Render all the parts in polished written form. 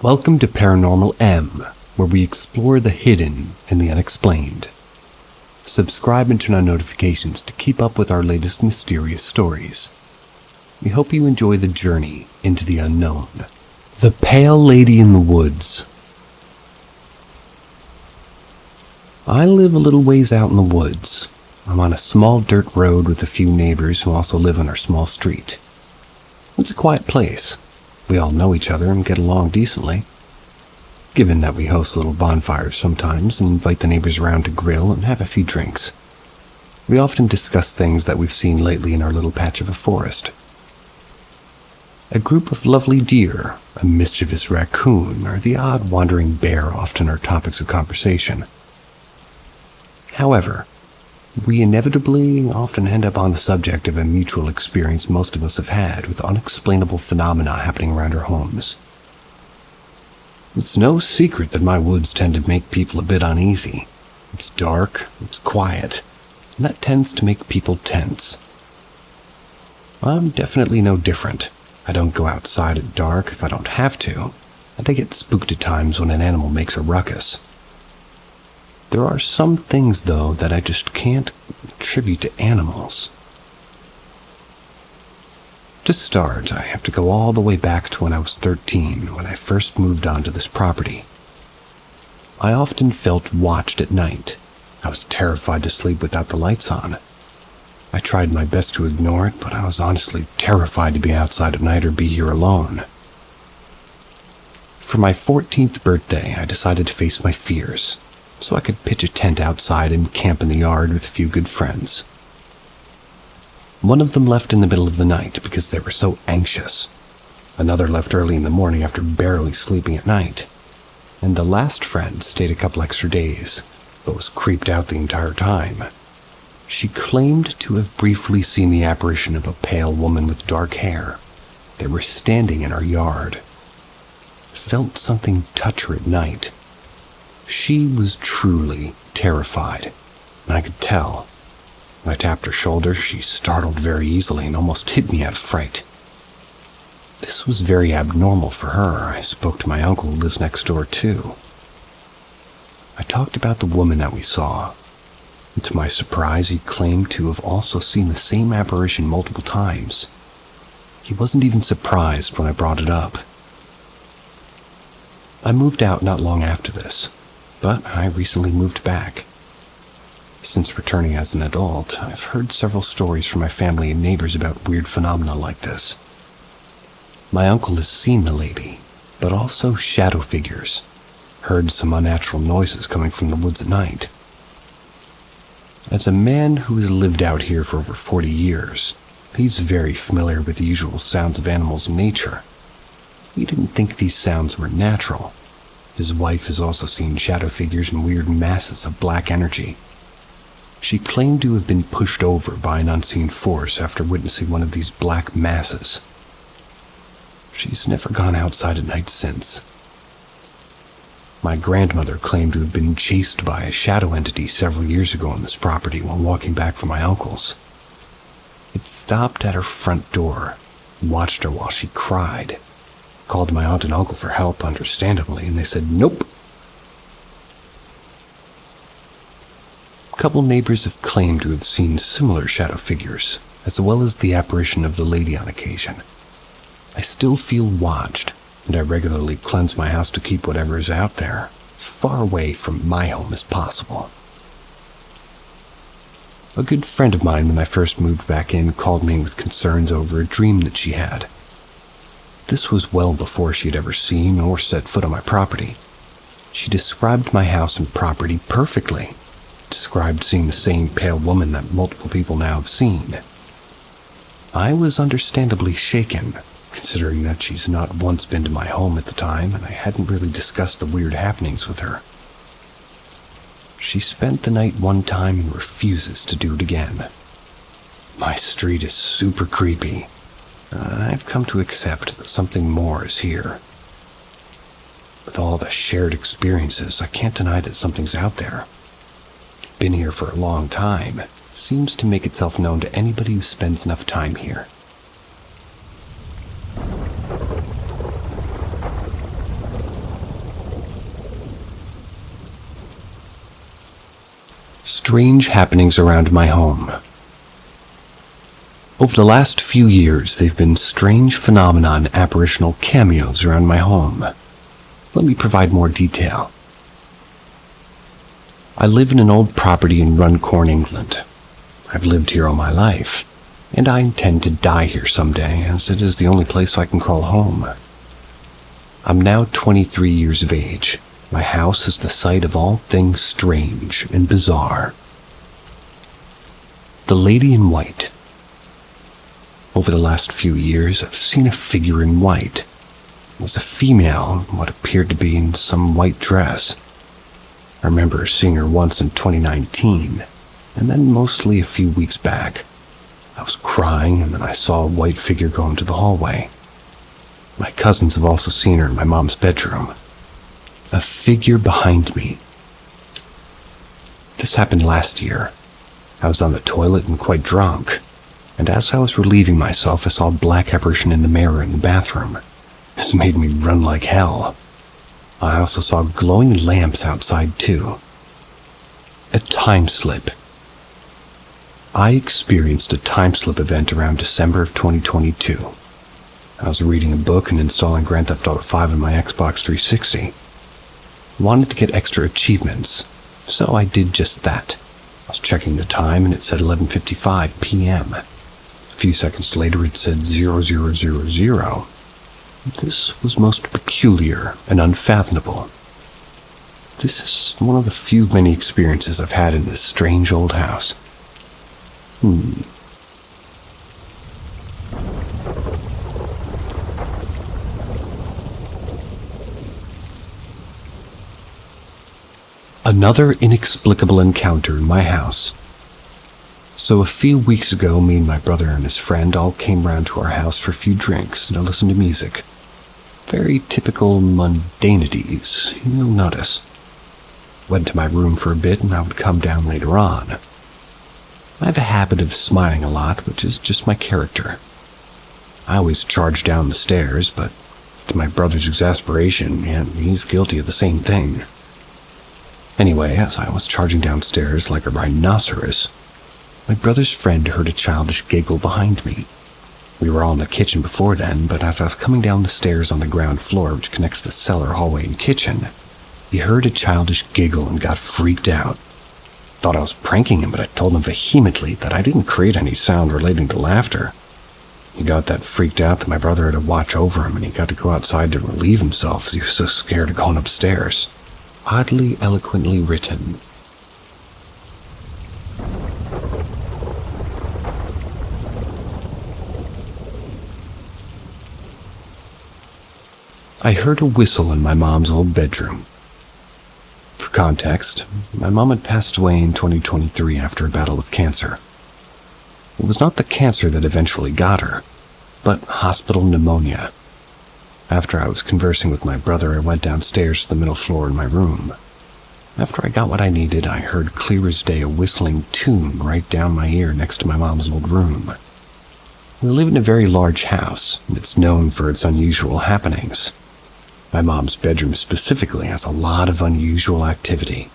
Welcome to Paranormal M, where we explore the hidden and the unexplained. Subscribe and turn on notifications to keep up with our latest mysterious stories. We hope you enjoy the journey into the unknown. The Pale Lady in the Woods. I live a little ways out in the woods. I'm on a small dirt road with a few neighbors who also live on our small street. It's a quiet place. We all know each other and get along decently. Given that we host little bonfires sometimes and invite the neighbors around to grill and have a few drinks. We often discuss things that we've seen lately in our little patch of a forest. A group of lovely deer, a mischievous raccoon, or the odd wandering bear often are topics of conversation. However, we inevitably often end up on the subject of a mutual experience most of us have had with unexplainable phenomena happening around our homes. It's no secret that my woods tend to make people a bit uneasy. It's dark, it's quiet, and that tends to make people tense. I'm definitely no different. I don't go outside at dark if I don't have to, and I get spooked at times when an animal makes a ruckus. There are some things, though, that I just can't attribute to animals. To start, I have to go all the way back to when I was 13, when I first moved onto this property. I often felt watched at night. I was terrified to sleep without the lights on. I tried my best to ignore it, but I was honestly terrified to be outside at night or be here alone. For my 14th birthday, I decided to face my fears, so I could pitch a tent outside and camp in the yard with a few good friends. One of them left in the middle of the night because they were so anxious. Another left early in the morning after barely sleeping at night. And the last friend stayed a couple extra days, but was creeped out the entire time. She claimed to have briefly seen the apparition of a pale woman with dark hair. They were standing in our yard. Felt something touch her at night. She was truly terrified, and I could tell. When I tapped her shoulder, she startled very easily and almost hit me out of fright. This was very abnormal for her. I spoke to my uncle who lives next door too. I talked about the woman that we saw, and to my surprise, he claimed to have also seen the same apparition multiple times. He wasn't even surprised when I brought it up. I moved out not long after this, but I recently moved back. Since returning as an adult, I've heard several stories from my family and neighbors about weird phenomena like this. My uncle has seen the lady, but also shadow figures. Heard some unnatural noises coming from the woods at night. As a man who has lived out here for over 40 years, he's very familiar with the usual sounds of animals in nature. He didn't think these sounds were natural. His wife has also seen shadow figures and weird masses of black energy. She claimed to have been pushed over by an unseen force after witnessing one of these black masses. She's never gone outside at night since. My grandmother claimed to have been chased by a shadow entity several years ago on this property while walking back from my uncle's. It stopped at her front door, watched her while she cried. Called my aunt and uncle for help, understandably, and they said nope. A couple neighbors have claimed to have seen similar shadow figures, as well as the apparition of the lady on occasion. I still feel watched, and I regularly cleanse my house to keep whatever is out there as far away from my home as possible. A good friend of mine when I first moved back in called me with concerns over a dream that she had. This was well before she had ever seen or set foot on my property. She described my house and property perfectly. Described seeing the same pale woman that multiple people now have seen. I was understandably shaken, considering that she's not once been to my home at the time and I hadn't really discussed the weird happenings with her. She spent the night one time and refuses to do it again. My street is super creepy. I've come to accept that something more is here. With all the shared experiences, I can't deny that something's out there. Been here for a long time. Seems to make itself known to anybody who spends enough time here. Strange happenings around my home. Over the last few years, there have been strange phenomena and apparitional cameos around my home. Let me provide more detail. I live in an old property in Runcorn, England. I've lived here all my life, and I intend to die here someday, as it is the only place I can call home. I'm now 23 years of age. My house is the site of all things strange and bizarre. The Lady in White. Over the last few years, I've seen a figure in white. It was a female in what appeared to be in some white dress. I remember seeing her once in 2019, and then mostly a few weeks back. I was crying, and then I saw a white figure go into the hallway. My cousins have also seen her in my mom's bedroom. A figure behind me. This happened last year. I was on the toilet and quite drunk, and as I was relieving myself, I saw a black apparition in the mirror in the bathroom. This made me run like hell. I also saw glowing lamps outside too. A time slip. I experienced a time slip event around December of 2022. I was reading a book and installing Grand Theft Auto 5 on my Xbox 360. Wanted to get extra achievements, so I did just that. I was checking the time and it said 11:55 p.m. A few seconds later it said 0000. This was most peculiar and unfathomable. This is one of the few many experiences I've had in this strange old house. Another inexplicable encounter in my house. So a few weeks ago, me and my brother and his friend all came round to our house for a few drinks and to listen to music. Very typical mundanities, you'll notice. Went to my room for a bit and I would come down later on. I have a habit of smiling a lot, which is just my character. I always charge down the stairs, but to my brother's exasperation, he's guilty of the same thing. Anyway, as I was charging downstairs like a rhinoceros, my brother's friend heard a childish giggle behind me. We were all in the kitchen before then, but as I was coming down the stairs on the ground floor which connects the cellar, hallway, and kitchen, he heard a childish giggle and got freaked out. Thought I was pranking him, but I told him vehemently that I didn't create any sound relating to laughter. He got that freaked out that my brother had to watch over him, and he got to go outside to relieve himself as he was so scared of going upstairs. Oddly eloquently written. I heard a whistle in my mom's old bedroom. For context, my mom had passed away in 2023 after a battle with cancer. It was not the cancer that eventually got her, but hospital pneumonia. After I was conversing with my brother, I went downstairs to the middle floor in my room. After I got what I needed, I heard clear as day a whistling tune right down my ear next to my mom's old room. We live in a very large house, and it's known for its unusual happenings. My mom's bedroom specifically has a lot of unusual activity.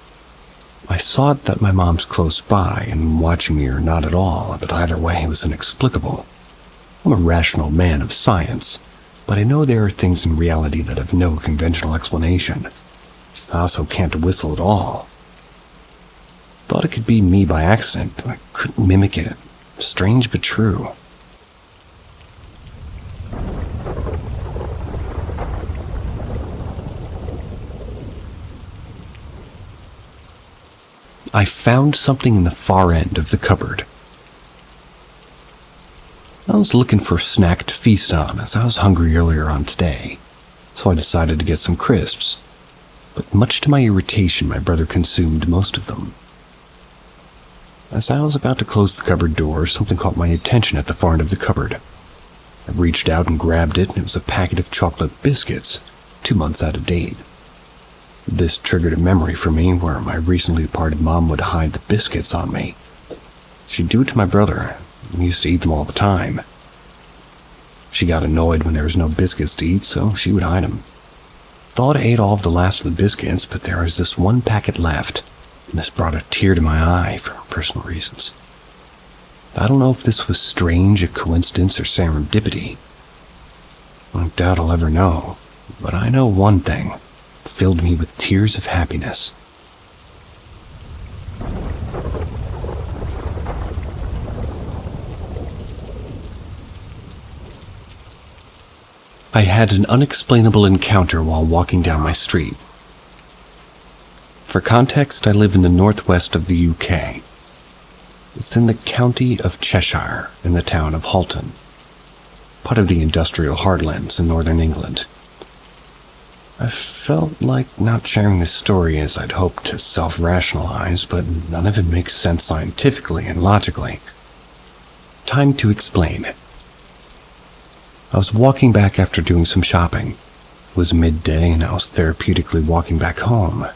I saw it that my mom's close by and watching me or not at all, but either way it was inexplicable. I'm a rational man of science, but I know there are things in reality that have no conventional explanation. I also can't whistle at all. Thought it could be me by accident, but I couldn't mimic it. Strange but true. I found something in the far end of the cupboard. I was looking for a snack to feast on as I was hungry earlier on today, so I decided to get some crisps. But much to my irritation, my brother consumed most of them. As I was about to close the cupboard door, something caught my attention at the far end of the cupboard. I reached out and grabbed it, and it was a packet of chocolate biscuits, 2 months out of date. This triggered a memory for me where my recently departed mom would hide the biscuits on me. She'd do it to my brother. We used to eat them all the time. She got annoyed when there was no biscuits to eat, so she would hide them. Thought I ate all of the last of the biscuits, but there was this one packet left, and this brought a tear to my eye for personal reasons. I don't know if this was strange, a coincidence, or serendipity. I doubt I'll ever know, but I know one thing filled me with tears of happiness. I had an unexplainable encounter while walking down my street. For context, I live in the northwest of the UK. It's in the county of Cheshire, in the town of Halton, part of the industrial heartlands in northern England. I felt like not sharing this story as I'd hoped to self-rationalize, but none of it makes sense scientifically and logically. Time to explain. I was walking back after doing some shopping. It was midday and I was therapeutically walking back home.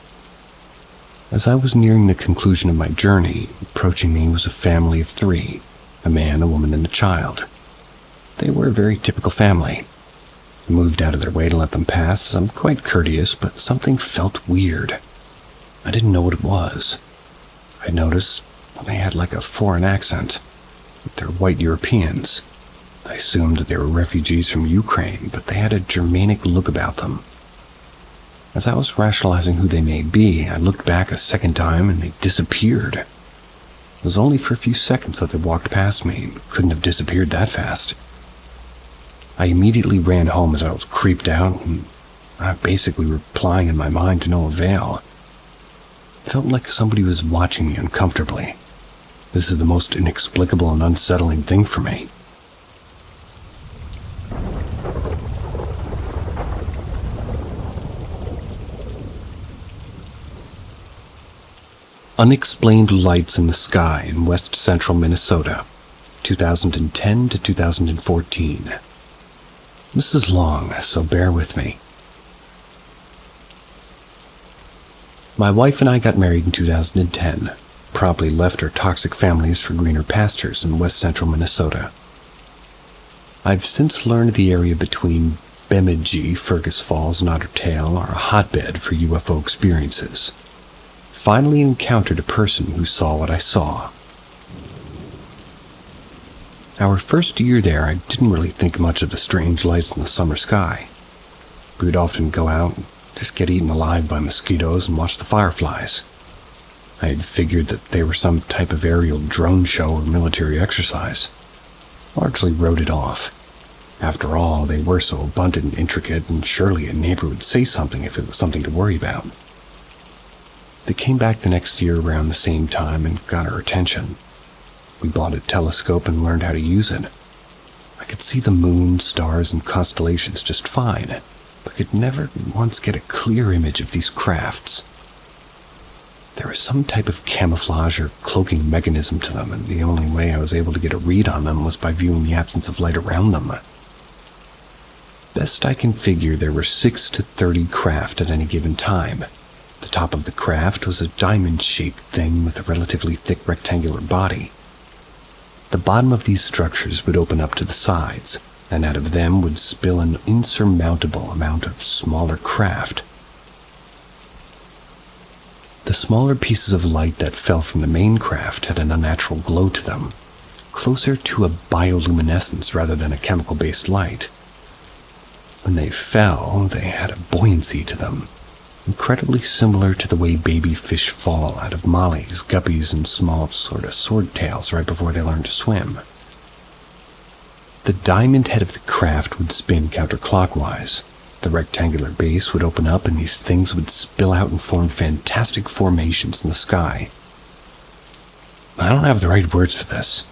As I was nearing the conclusion of my journey, approaching me was a family of 3, a man, a woman, and a child. They were a very typical family. I moved out of their way to let them pass. I'm quite courteous, but something felt weird. I didn't know what it was. I noticed they had like a foreign accent. They're white Europeans. I assumed that they were refugees from Ukraine, but they had a Germanic look about them. As I was rationalizing who they may be, I looked back a second time and they disappeared. It was only for a few seconds that they walked past me and couldn't have disappeared that fast. I immediately ran home as I was creeped out, and I basically replying in my mind to no avail. It felt like somebody was watching me uncomfortably. This is the most inexplicable and unsettling thing for me. Unexplained lights in the sky in west central Minnesota, 2010 to 2014. This is long, so bear with me. My wife and I got married in 2010, promptly left our toxic families for greener pastures in west central Minnesota. I've since learned the area between Bemidji, Fergus Falls, and Otter Tail are a hotbed for UFO experiences. Finally encountered a person who saw what I saw. Our first year there, I didn't really think much of the strange lights in the summer sky. We would often go out, just get eaten alive by mosquitoes and watch the fireflies. I had figured that they were some type of aerial drone show or military exercise. Largely wrote it off. After all, they were so abundant and intricate, and surely a neighbor would say something if it was something to worry about. They came back the next year around the same time and got our attention. We bought a telescope and learned how to use it. I could see the moon, stars, and constellations just fine, but could never once get a clear image of these crafts. There was some type of camouflage or cloaking mechanism to them, and the only way I was able to get a read on them was by viewing the absence of light around them. Best I can figure, there were 6 to 30 craft at any given time. The top of the craft was a diamond-shaped thing with a relatively thick rectangular body. The bottom of these structures would open up to the sides, and out of them would spill an insurmountable amount of smaller craft. The smaller pieces of light that fell from the main craft had an unnatural glow to them, closer to a bioluminescence rather than a chemical-based light. When they fell, they had a buoyancy to them, incredibly similar to the way baby fish fall out of mollies, guppies, and small sort of swordtails right before they learn to swim. The diamond head of the craft would spin counterclockwise. The rectangular base would open up and these things would spill out and form fantastic formations in the sky. I don't have the right words for this,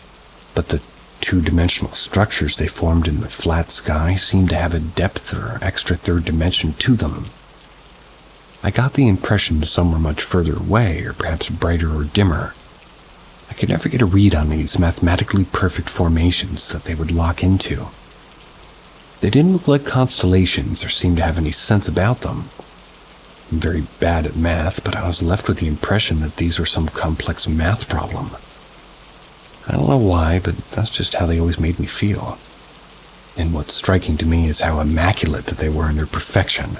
but the two-dimensional structures they formed in the flat sky seemed to have a depth or extra third dimension to them. I got the impression some were much further away, or perhaps brighter or dimmer. I could never get a read on these mathematically perfect formations that they would lock into. They didn't look like constellations or seem to have any sense about them. I'm very bad at math, but I was left with the impression that these were some complex math problem. I don't know why, but that's just how they always made me feel. And what's striking to me is how immaculate that they were in their perfection.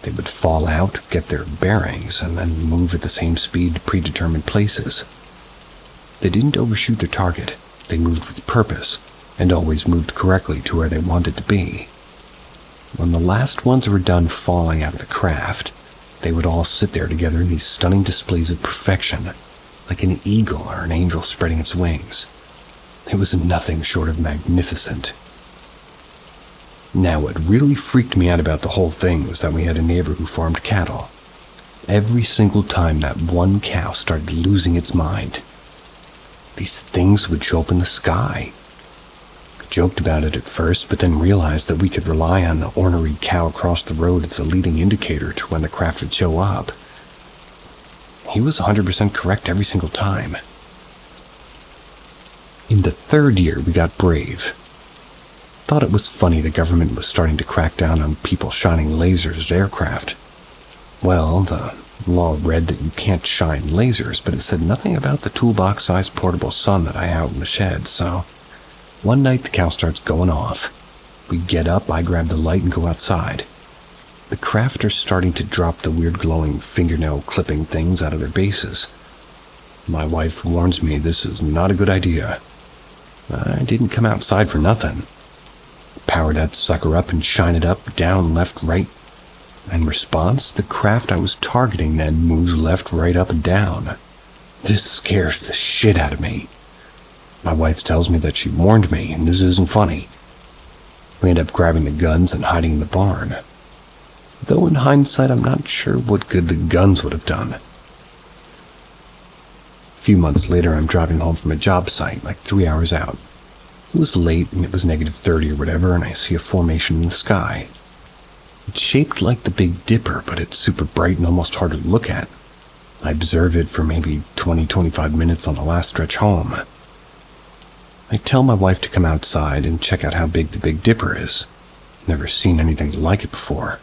They would fall out, get their bearings, and then move at the same speed to predetermined places. They didn't overshoot their target. They moved with purpose, and always moved correctly to where they wanted to be. When the last ones were done falling out of the craft, they would all sit there together in these stunning displays of perfection, like an eagle or an angel spreading its wings. It was nothing short of magnificent. Now, what really freaked me out about the whole thing was that we had a neighbor who farmed cattle. Every single time that one cow started losing its mind, these things would show up in the sky. I joked about it at first, but then realized that we could rely on the ornery cow across the road as a leading indicator to when the craft would show up. He was 100% correct every single time. In the third year, we got brave. Thought it was funny the government was starting to crack down on people shining lasers at aircraft. Well, the law read that you can't shine lasers, but it said nothing about the toolbox-sized portable sun that I had out in the shed, so one night the cow starts going off. We get up, I grab the light and go outside. The craft are starting to drop the weird glowing fingernail clipping things out of their bases. My wife warns me this is not a good idea. I didn't come outside for nothing. Power that sucker up and shine it up, down, left, right. In response, the craft I was targeting then moves left, right, up, and down. This scares the shit out of me. My wife tells me that she warned me, and this isn't funny. We end up grabbing the guns and hiding in the barn. Though in hindsight, I'm not sure what good the guns would have done. A few months later, I'm driving home from a job site, like 3 hours out. It was late, and it was -30 or whatever, and I see a formation in the sky. It's shaped like the Big Dipper, but it's super bright and almost hard to look at. I observe it for maybe 20-25 minutes on the last stretch home. I tell my wife to come outside and check out how big the Big Dipper is. Never seen anything like it before.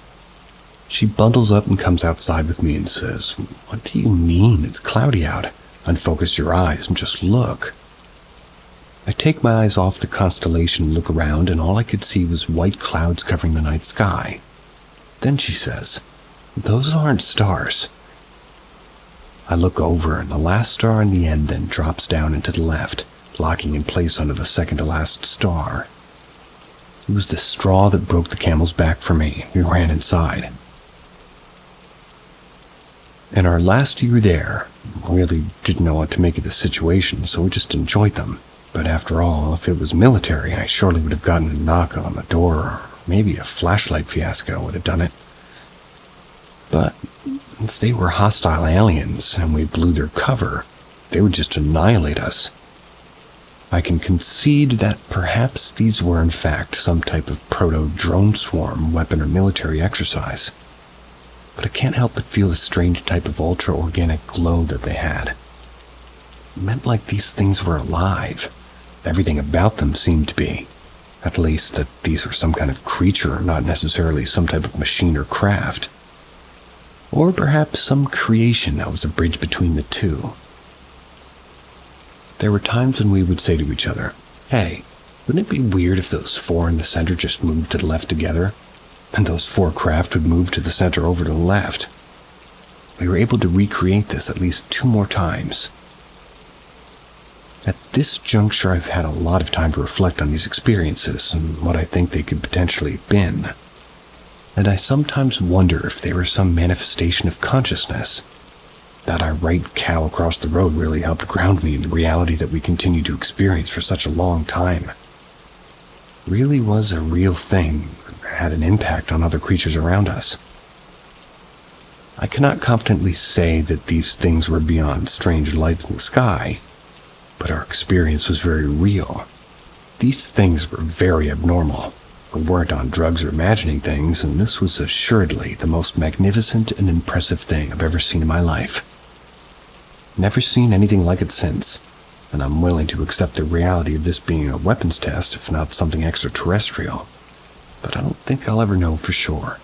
She bundles up and comes outside with me and says, "What do you mean? It's cloudy out. Unfocus your eyes and just look." I take my eyes off the constellation and look around, and all I could see was white clouds covering the night sky. Then she says, "Those aren't stars." I look over, and the last star in the end then drops down into the left, locking in place under the second-to-last star. It was the straw that broke the camel's back for me. We ran inside. In our last year there, we really didn't know what to make of the situation, so we just enjoyed them. But after all, if it was military, I surely would have gotten a knock on the door, or maybe a flashlight fiasco would have done it. But if they were hostile aliens and we blew their cover, they would just annihilate us. I can concede that perhaps these were in fact some type of proto-drone swarm weapon or military exercise. But I can't help but feel the strange type of ultra-organic glow that they had. It meant like these things were alive. Everything about them seemed to be. At least that these were some kind of creature, not necessarily some type of machine or craft. Or perhaps some creation that was a bridge between the two. There were times when we would say to each other, "Hey, wouldn't it be weird if those four in the center just moved to the left together? And those four craft would move to the center over to the left." We were able to recreate this at least 2 more times. At this juncture, I've had a lot of time to reflect on these experiences and what I think they could potentially have been. And I sometimes wonder if they were some manifestation of consciousness. That our right cow across the road really helped ground me in the reality that we continue to experience for such a long time. Really was a real thing, had an impact on other creatures around us. I cannot confidently say that these things were beyond strange lights in the sky, but our experience was very real. These things were very abnormal. We weren't on drugs or imagining things, and this was assuredly the most magnificent and impressive thing I've ever seen in my life. Never seen anything like it since, and I'm willing to accept the reality of this being a weapons test, if not something extraterrestrial. But I don't think I'll ever know for sure.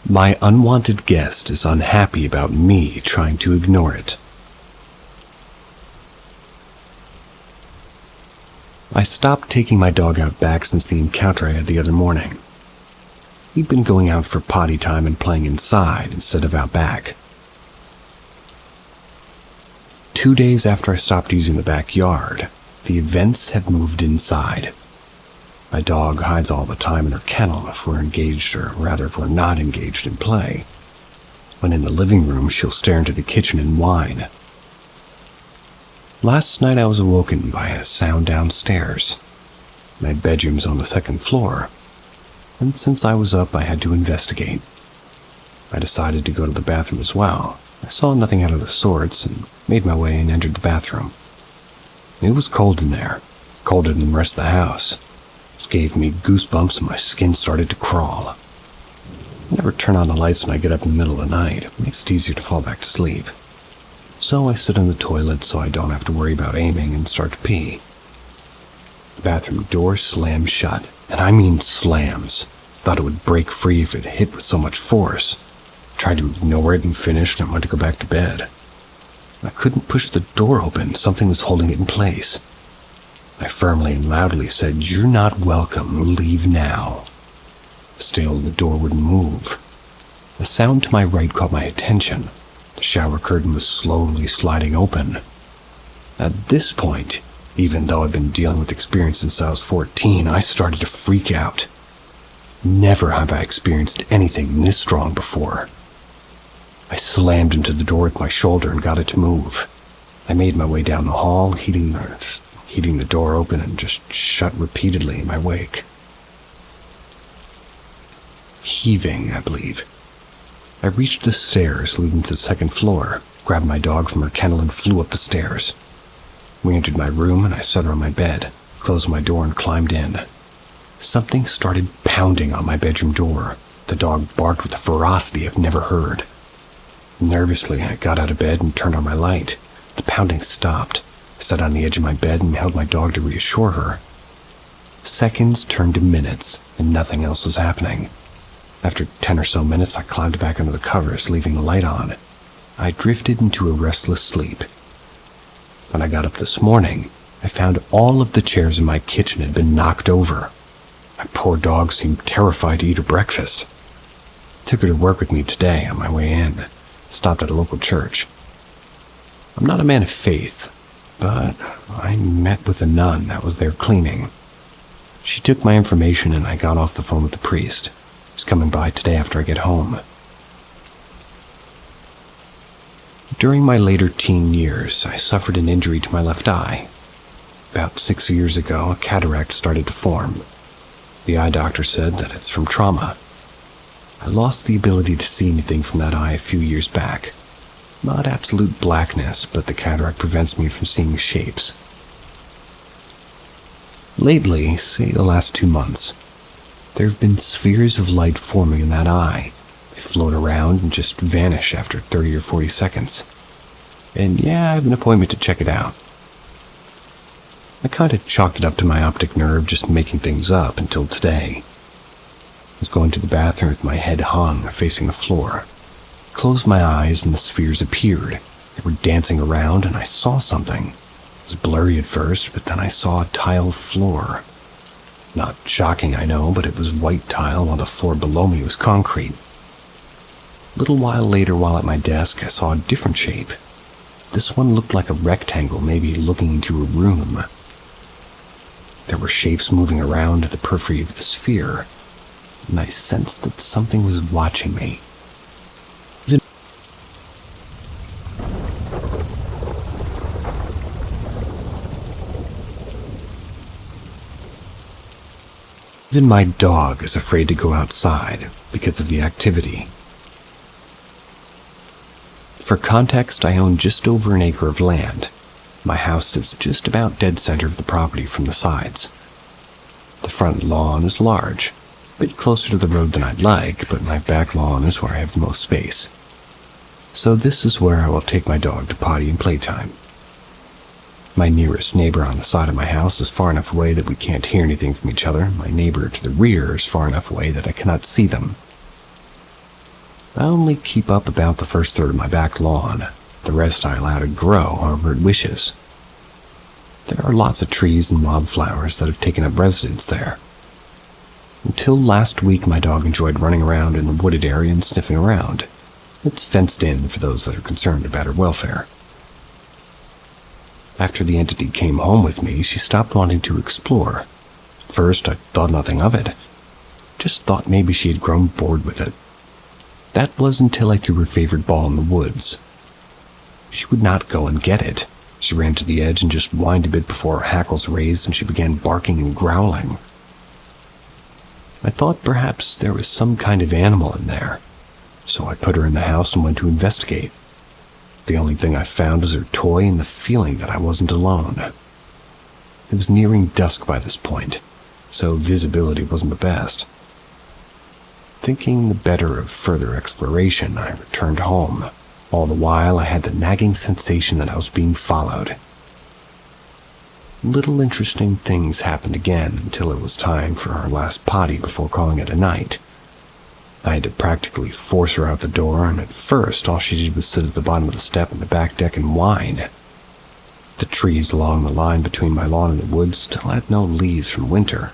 My unwanted guest is unhappy about me trying to ignore it. I stopped taking my dog out back since the encounter I had the other morning. He'd been going out for potty time and playing inside instead of out back. 2 days after I stopped using the backyard, the events have moved inside. My dog hides all the time in her kennel if we're engaged, or rather if we're not engaged in play. When in the living room, she'll stare into the kitchen and whine. Last night I was awoken by a sound downstairs. My bedroom's on the second floor, and since I was up, I had to investigate. I decided to go to the bathroom as well. I saw nothing out of the sorts and made my way and entered the bathroom. It was cold in there, colder than the rest of the house. It gave me goosebumps and my skin started to crawl. I never turn on the lights when I get up in the middle of the night. It makes it easier to fall back to sleep. So I sit in the toilet so I don't have to worry about aiming and start to pee. The bathroom door slams shut, and I mean slams. Thought it would break free if it hit with so much force. Tried to ignore it and finished and went to go back to bed. I couldn't push the door open. Something was holding it in place. I firmly and loudly said, "You're not welcome. Leave now." Still, the door wouldn't move. The sound to my right caught my attention. The shower curtain was slowly sliding open. At this point, even though I've been dealing with experience since I was 14, I started to freak out. Never have I experienced anything this strong before. I slammed into the door with my shoulder and got it to move. I made my way down the hall, heating the door open and just shut repeatedly in my wake. Heaving, I believe. I reached the stairs leading to the second floor, grabbed my dog from her kennel and flew up the stairs. We entered my room and I set her on my bed, closed my door and climbed in. Something started pounding on my bedroom door. The dog barked with a ferocity I've never heard. Nervously, I got out of bed and turned on my light. The pounding stopped. I sat on the edge of my bed and held my dog to reassure her. Seconds turned to minutes and nothing else was happening. After 10 or so minutes, I climbed back under the covers, leaving the light on. I drifted into a restless sleep. When I got up this morning, I found all of the chairs in my kitchen had been knocked over. My poor dog seemed terrified to eat her breakfast. Took her to work with me today on my way in. Stopped at a local church. I'm not a man of faith, but I met with a nun that was there cleaning. She took my information and I got off the phone with the priest. He's coming by today after I get home. During my later teen years, I suffered an injury to my left eye. About 6 years ago, a cataract started to form. The eye doctor said that it's from trauma. I lost the ability to see anything from that eye a few years back. Not absolute blackness, but the cataract prevents me from seeing shapes. Lately, say the last 2 months, there have been spheres of light forming in that eye. They float around and just vanish after 30 or 40 seconds. And yeah, I have an appointment to check it out. I kind of chalked it up to my optic nerve just making things up until today. I was going to the bathroom with my head hung, facing the floor. Closed my eyes and the spheres appeared. They were dancing around and I saw something. It was blurry at first, but then I saw a tile floor. Not shocking, I know, but it was white tile while the floor below me was concrete. A little while later, while at my desk, I saw a different shape. This one looked like a rectangle, maybe looking into a room. There were shapes moving around the periphery of the sphere, and I sensed that something was watching me. Even my dog is afraid to go outside because of the activity. For context, I own just over an acre of land. My house sits just about dead center of the property from the sides. The front lawn is large, a bit closer to the road than I'd like, but my back lawn is where I have the most space. So this is where I will take my dog to potty and playtime. My nearest neighbor on the side of my house is far enough away that we can't hear anything from each other. My neighbor to the rear is far enough away that I cannot see them. I only keep up about the first third of my back lawn. The rest I allow to grow however it wishes. There are lots of trees and wildflowers that have taken up residence there. Until last week, my dog enjoyed running around in the wooded area and sniffing around. It's fenced in for those that are concerned about her welfare. After the entity came home with me, she stopped wanting to explore. First, I thought nothing of it. Just thought maybe she had grown bored with it. That was until I threw her favorite ball in the woods. She would not go and get it. She ran to the edge and just whined a bit before her hackles raised and she began barking and growling. I thought perhaps there was some kind of animal in there, so I put her in the house and went to investigate. The only thing I found was her toy and the feeling that I wasn't alone. It was nearing dusk by this point, so visibility wasn't the best. Thinking the better of further exploration, I returned home. All the while, I had the nagging sensation that I was being followed. Little interesting things happened again until it was time for our last potty before calling it a night. I had to practically force her out the door, and at first all she did was sit at the bottom of the step on the back deck and whine. The trees along the line between my lawn and the woods still had no leaves from winter.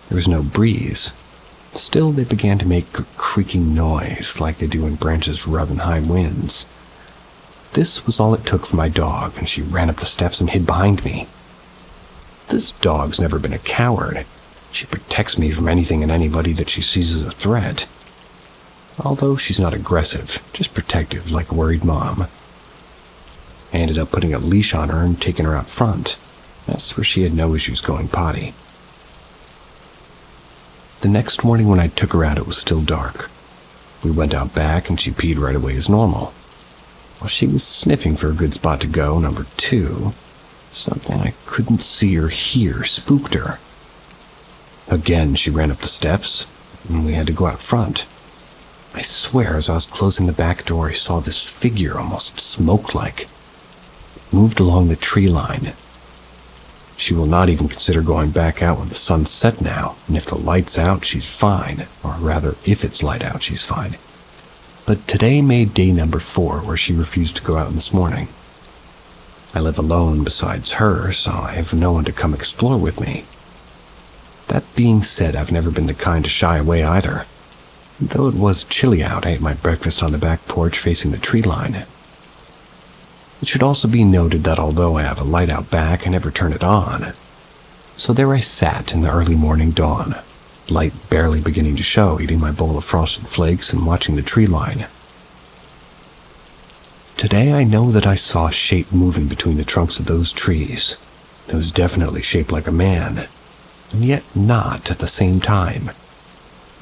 There was no breeze. Still, they began to make a creaking noise like they do when branches rub in high winds. This was all it took for my dog, and she ran up the steps and hid behind me. This dog's never been a coward. She protects me from anything and anybody that she sees as a threat. Although she's not aggressive, just protective like a worried mom. I ended up putting a leash on her and taking her out front. That's where she had no issues going potty. The next morning when I took her out, it was still dark. We went out back and she peed right away as normal. While she was sniffing for a good spot to go, number 2, something I couldn't see or hear spooked her. Again, she ran up the steps, and we had to go out front. I swear, as I was closing the back door, I saw this figure, almost smoke-like. It moved along the tree line. She will not even consider going back out when the sun's set now, and if the light's out, she's fine. Or rather, if it's light out, she's fine. But today made day number 4, where she refused to go out this morning. I live alone besides her, so I have no one to come explore with me. That being said, I've never been the kind to shy away either. Though it was chilly out, I ate my breakfast on the back porch facing the tree line. It should also be noted that although I have a light out back, I never turn it on. So there I sat in the early morning dawn, light barely beginning to show, eating my bowl of frosted flakes and watching the tree line. Today I know that I saw a shape moving between the trunks of those trees. It was definitely shaped like a man, and yet not at the same time.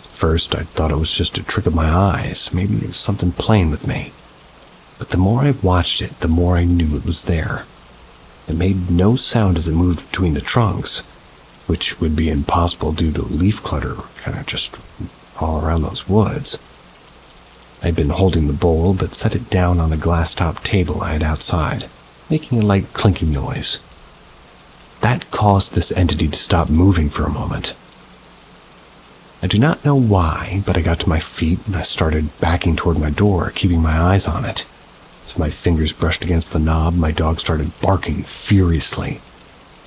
First, I thought it was just a trick of my eyes, maybe it was something playing with me. But the more I watched it, the more I knew it was there. It made no sound as it moved between the trunks, which would be impossible due to leaf clutter kind of just all around those woods. I'd been holding the bowl, but set it down on the glass-top table I had outside, making a light clinking noise. That caused this entity to stop moving for a moment. I do not know why, but I got to my feet and I started backing toward my door, keeping my eyes on it. As my fingers brushed against the knob, my dog started barking furiously.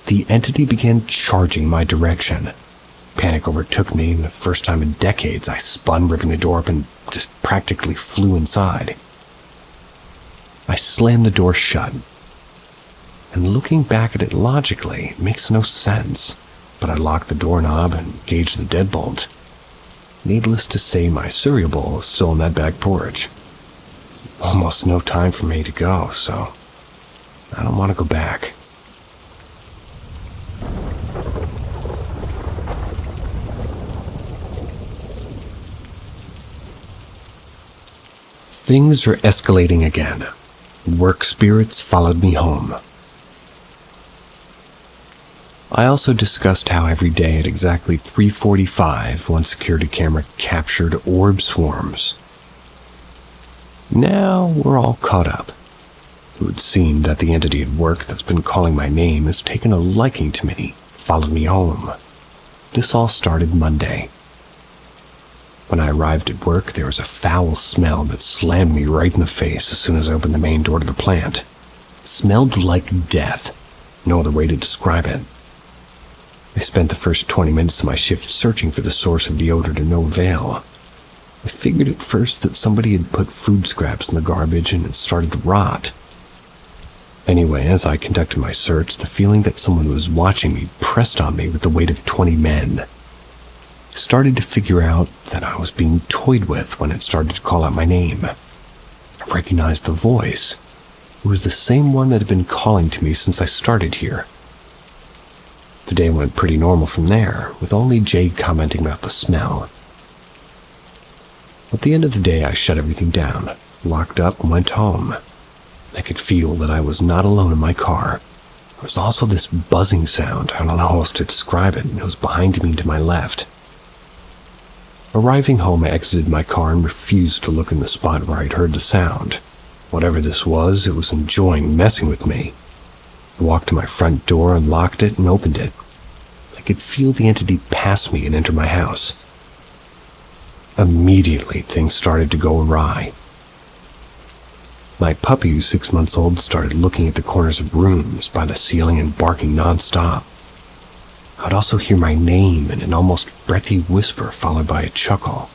The entity began charging my direction. Panic overtook me, and the first time in decades, I spun, ripping the door up, and just practically flew inside. I slammed the door shut. And looking back at it logically, it makes no sense, but I locked the doorknob and engaged the deadbolt. Needless to say, my cereal bowl was still on that back porch. It's almost no time for me to go, so I don't want to go back. Things are escalating again. Work spirits followed me home. I also discussed how every day at exactly 3:45, one security camera captured orb swarms. Now we're all caught up. It would seem that the entity at work that's been calling my name has taken a liking to me, followed me home. This all started Monday. When I arrived at work, there was a foul smell that slammed me right in the face as soon as I opened the main door to the plant. It smelled like death. No other way to describe it. I spent the first 20 minutes of my shift searching for the source of the odor to no avail. I figured at first that somebody had put food scraps in the garbage and it started to rot. Anyway, as I conducted my search, the feeling that someone was watching me pressed on me with the weight of 20 men. I started to figure out that I was being toyed with when it started to call out my name. I recognized the voice. It was the same one that had been calling to me since I started here. The day went pretty normal from there, with only Jade commenting about the smell. At the end of the day, I shut everything down, locked up, and went home. I could feel that I was not alone in my car. There was also this buzzing sound. I don't know how else to describe it. It was behind me and to my left. Arriving home, I exited my car and refused to look in the spot where I'd heard the sound. Whatever this was, it was enjoying messing with me. I walked to my front door, unlocked it, and opened it. I could feel the entity pass me and enter my house. Immediately, things started to go awry. My puppy, who's 6 months old, started looking at the corners of rooms by the ceiling and barking nonstop. I'd also hear my name in an almost breathy whisper followed by a chuckle.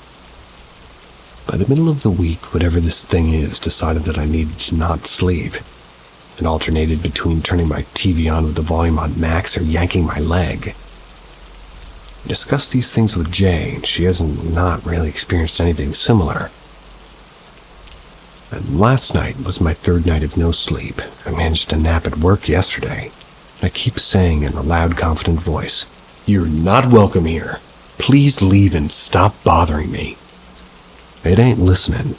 By the middle of the week, whatever this thing is decided that I needed to not sleep. It alternated between turning my TV on with the volume on max or yanking my leg. I discussed these things with Jay, and she hasn't not really experienced anything similar. And last night was my third night of no sleep. I managed to nap at work yesterday. I keep saying in a loud, confident voice, "You're not welcome here. Please leave and stop bothering me." It ain't listening.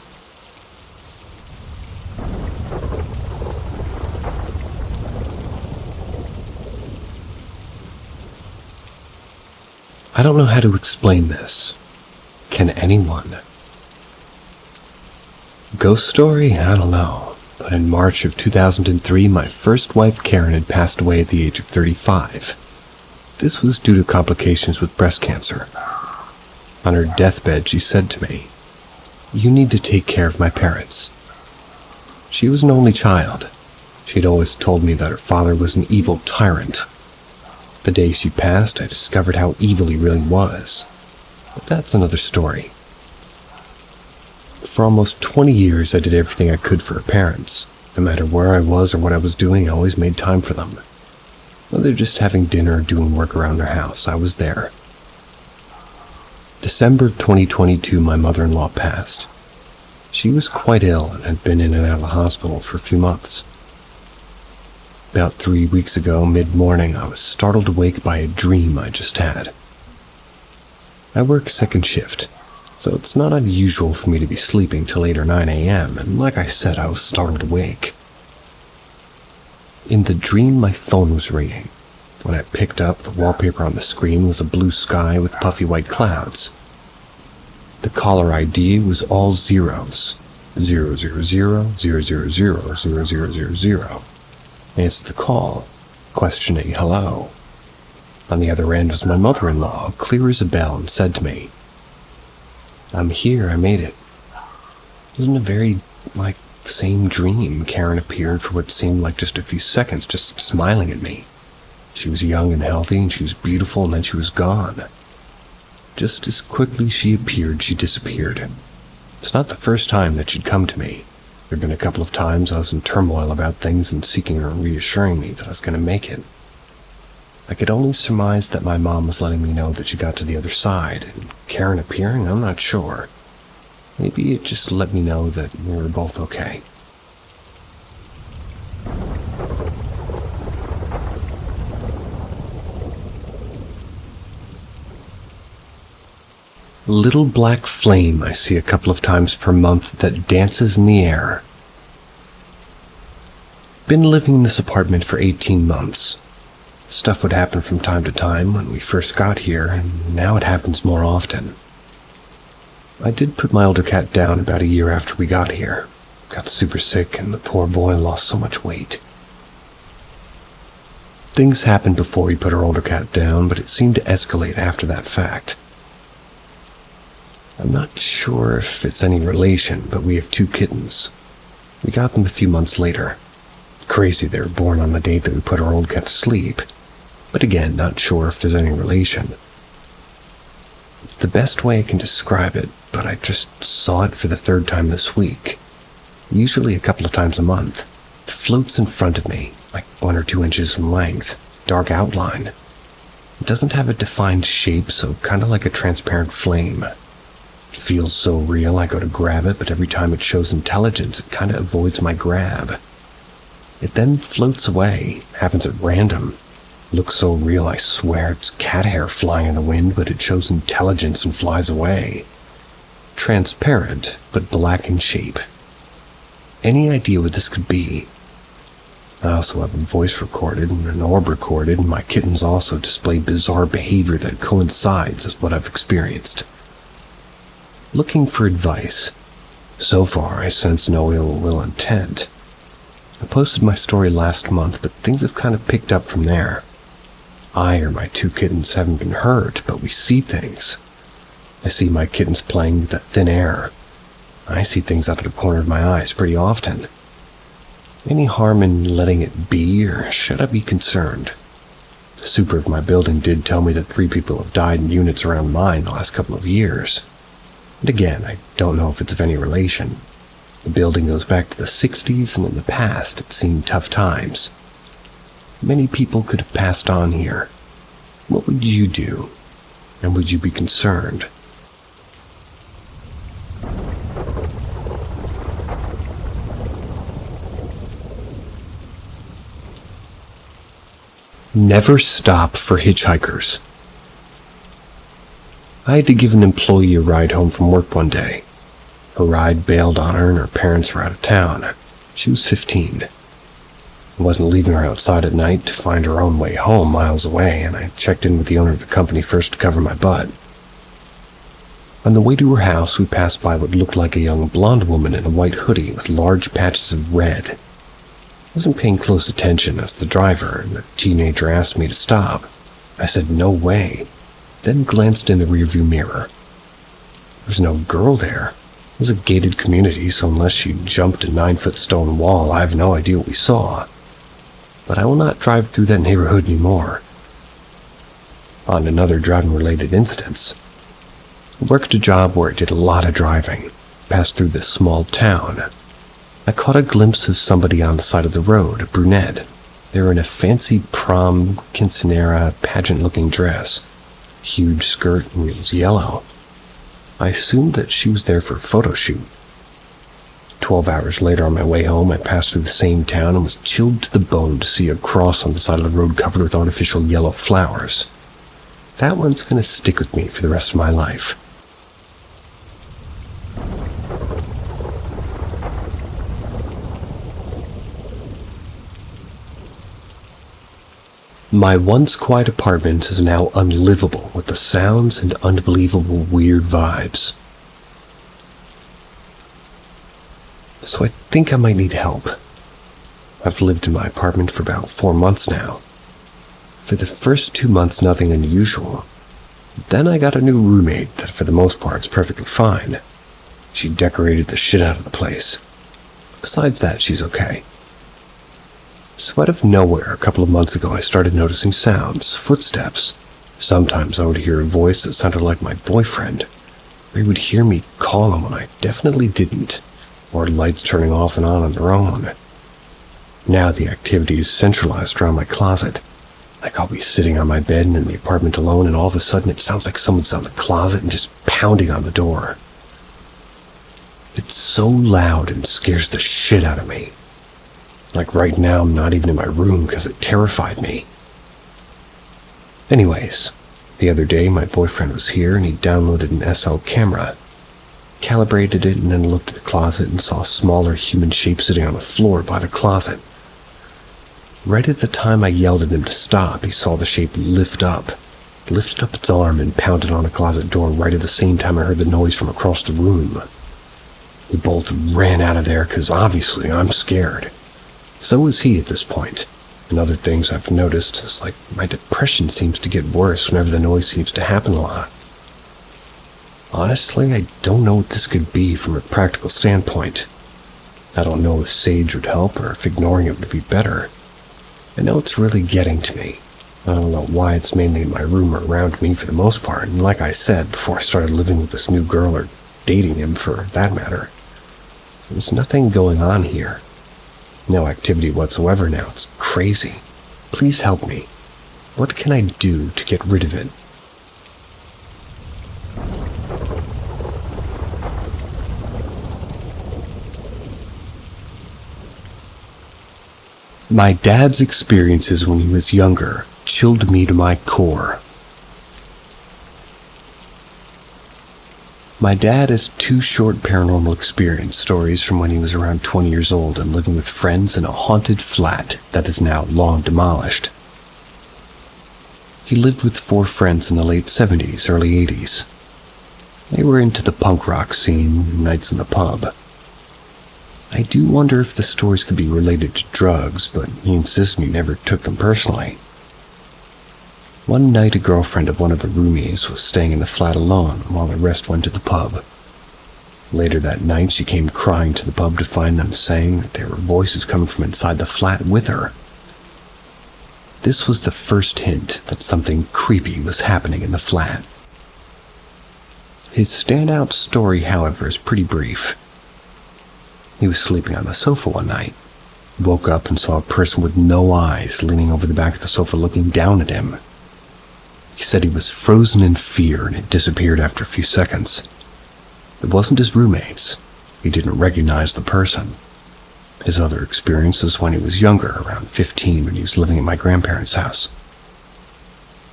I don't know how to explain this. Can anyone? Ghost story? I don't know. But in March of 2003, my first wife, Karen, had passed away at the age of 35. This was due to complications with breast cancer. On her deathbed, she said to me, "You need to take care of my parents." She was an only child. She had always told me that her father was an evil tyrant. The day she passed, I discovered how evil he really was. But that's another story. For almost 20 years, I did everything I could for her parents. No matter where I was or what I was doing, I always made time for them. Whether just having dinner or doing work around their house, I was there. December of 2022, my mother-in-law passed. She was quite ill and had been in and out of the hospital for a few months. About 3 weeks ago, mid-morning, I was startled awake by a dream I just had. I work second shift, so it's not unusual for me to be sleeping till 8 or 9 a.m., and like I said, I was startled awake. In the dream, my phone was ringing. When I picked up, the wallpaper on the screen was a blue sky with puffy white clouds. The caller ID was all zeros. 00000000000. I answered the call, questioning hello. On the other end was my mother-in-law, clear as a bell, and said to me, "I'm here, I made it." It was in a very, same dream. Karen appeared for what seemed like just a few seconds, just smiling at me. She was young and healthy, and she was beautiful, and then she was gone. Just as quickly she appeared, she disappeared. It's not the first time that she'd come to me. There had been a couple of times I was in turmoil about things and seeking her and reassuring me that I was going to make it. I could only surmise that my mom was letting me know that she got to the other side, and Karen appearing, I'm not sure. Maybe it just let me know that we were both okay. Little black flame I see a couple of times per month that dances in the air. Been living in this apartment for 18 months. Stuff would happen from time to time when we first got here, and now it happens more often. I did put my older cat down about a year after we got here. Got super sick, and the poor boy lost so much weight. Things happened before we put our older cat down, but it seemed to escalate after that fact. I'm not sure if it's any relation, but we have 2 kittens. We got them a few months later. Crazy they were born on the date that we put our old cat to sleep, but again, not sure if there's any relation. It's the best way I can describe it, but I just saw it for the third time this week. Usually a couple of times a month. It floats in front of me, like 1 or 2 inches in length, dark outline. It doesn't have a defined shape, so kind of like a transparent flame. It feels so real I go to grab it, but every time it shows intelligence, it kind of avoids my grab. It then floats away, happens at random. Looks so real I swear it's cat hair flying in the wind, but it shows intelligence and flies away. Transparent, but black in shape. Any idea what this could be? I also have a voice recorded and an orb recorded, and my kittens also display bizarre behavior that coincides with what I've experienced. Looking for advice. So far, I sense no ill will intent. I posted my story last month, but things have kind of picked up from there. I or my 2 kittens haven't been hurt, but we see things. I see my kittens playing with the thin air. I see things out of the corner of my eyes pretty often. Any harm in letting it be, or should I be concerned? The super of my building did tell me that 3 people have died in units around mine the last couple of years. And again, I don't know if it's of any relation. The building goes back to the 60s, and in the past, it's seen tough times. Many people could have passed on here. What would you do? And would you be concerned? Never stop for hitchhikers. I had to give an employee a ride home from work one day. Her ride bailed on her and her parents were out of town. She was 15. I wasn't leaving her outside at night to find her own way home miles away, and I checked in with the owner of the company first to cover my butt. On the way to her house, we passed by what looked like a young blonde woman in a white hoodie with large patches of red. I wasn't paying close attention as the driver, and the teenager asked me to stop. I said no way, then glanced in the rearview mirror. There was no girl there. It was a gated community, so unless she jumped a 9-foot stone wall, I have no idea what we saw. But I will not drive through that neighborhood anymore. On another driving-related instance, I worked a job where I did a lot of driving, passed through this small town. I caught a glimpse of somebody on the side of the road, a brunette. They were in a fancy prom quinceanera pageant-looking dress. Huge skirt, and it was yellow. I assumed that she was there for a photo shoot. 12 hours later on my way home, I passed through the same town and was chilled to the bone to see a cross on the side of the road covered with artificial yellow flowers. That one's going to stick with me for the rest of my life. My once quiet apartment is now unlivable with the sounds and unbelievable weird vibes. So I think I might need help. I've lived in my apartment for about 4 months now. For the first 2 months, nothing unusual. Then I got a new roommate that for the most part is perfectly fine. She decorated the shit out of the place. Besides that, she's okay. So out of nowhere, a couple of months ago, I started noticing sounds, footsteps. Sometimes I would hear a voice that sounded like my boyfriend, or he would hear me call him when I definitely didn't, or lights turning off and on their own. Now the activity is centralized around my closet. Like I'll be sitting on my bed and in the apartment alone, and all of a sudden it sounds like someone's in the closet and just pounding on the door. It's so loud and scares the shit out of me. Like right now, I'm not even in my room because it terrified me. Anyways, the other day my boyfriend was here and he downloaded an SL camera, calibrated it, and then looked at the closet and saw a smaller human shape sitting on the floor by the closet. Right at the time I yelled at him to stop, he saw the shape lifted up its arm and pounded on the closet door right at the same time I heard the noise from across the room. We both ran out of there because obviously I'm scared. So was he at this point. And other things I've noticed is like my depression seems to get worse whenever the noise seems to happen a lot. Honestly, I don't know what this could be from a practical standpoint. I don't know if sage would help or if ignoring it would be better. I know it's really getting to me. I don't know why it's mainly in my room or around me for the most part, and like I said before I started living with this new girl, or dating him for that matter, there's nothing going on here. No activity whatsoever now. It's crazy. Please help me. What can I do to get rid of it? My dad's experiences when he was younger chilled me to my core. My dad has 2 short paranormal experience stories from when he was around 20 years old and living with friends in a haunted flat that is now long demolished. He lived with 4 friends in the late 70s, early 80s. They were into the punk rock scene, nights in the pub. I do wonder if the stories could be related to drugs, but he insisted he never took them personally. One night, a girlfriend of one of the roomies was staying in the flat alone while the rest went to the pub. Later that night, she came crying to the pub to find them, saying that there were voices coming from inside the flat with her. This was the first hint that something creepy was happening in the flat. His standout story, however, is pretty brief. He was sleeping on the sofa one night, woke up and saw a person with no eyes leaning over the back of the sofa looking down at him. He said he was frozen in fear and it disappeared after a few seconds. It wasn't his roommates. He didn't recognize the person. His other experiences when he was younger, around 15, when he was living at my grandparents' house.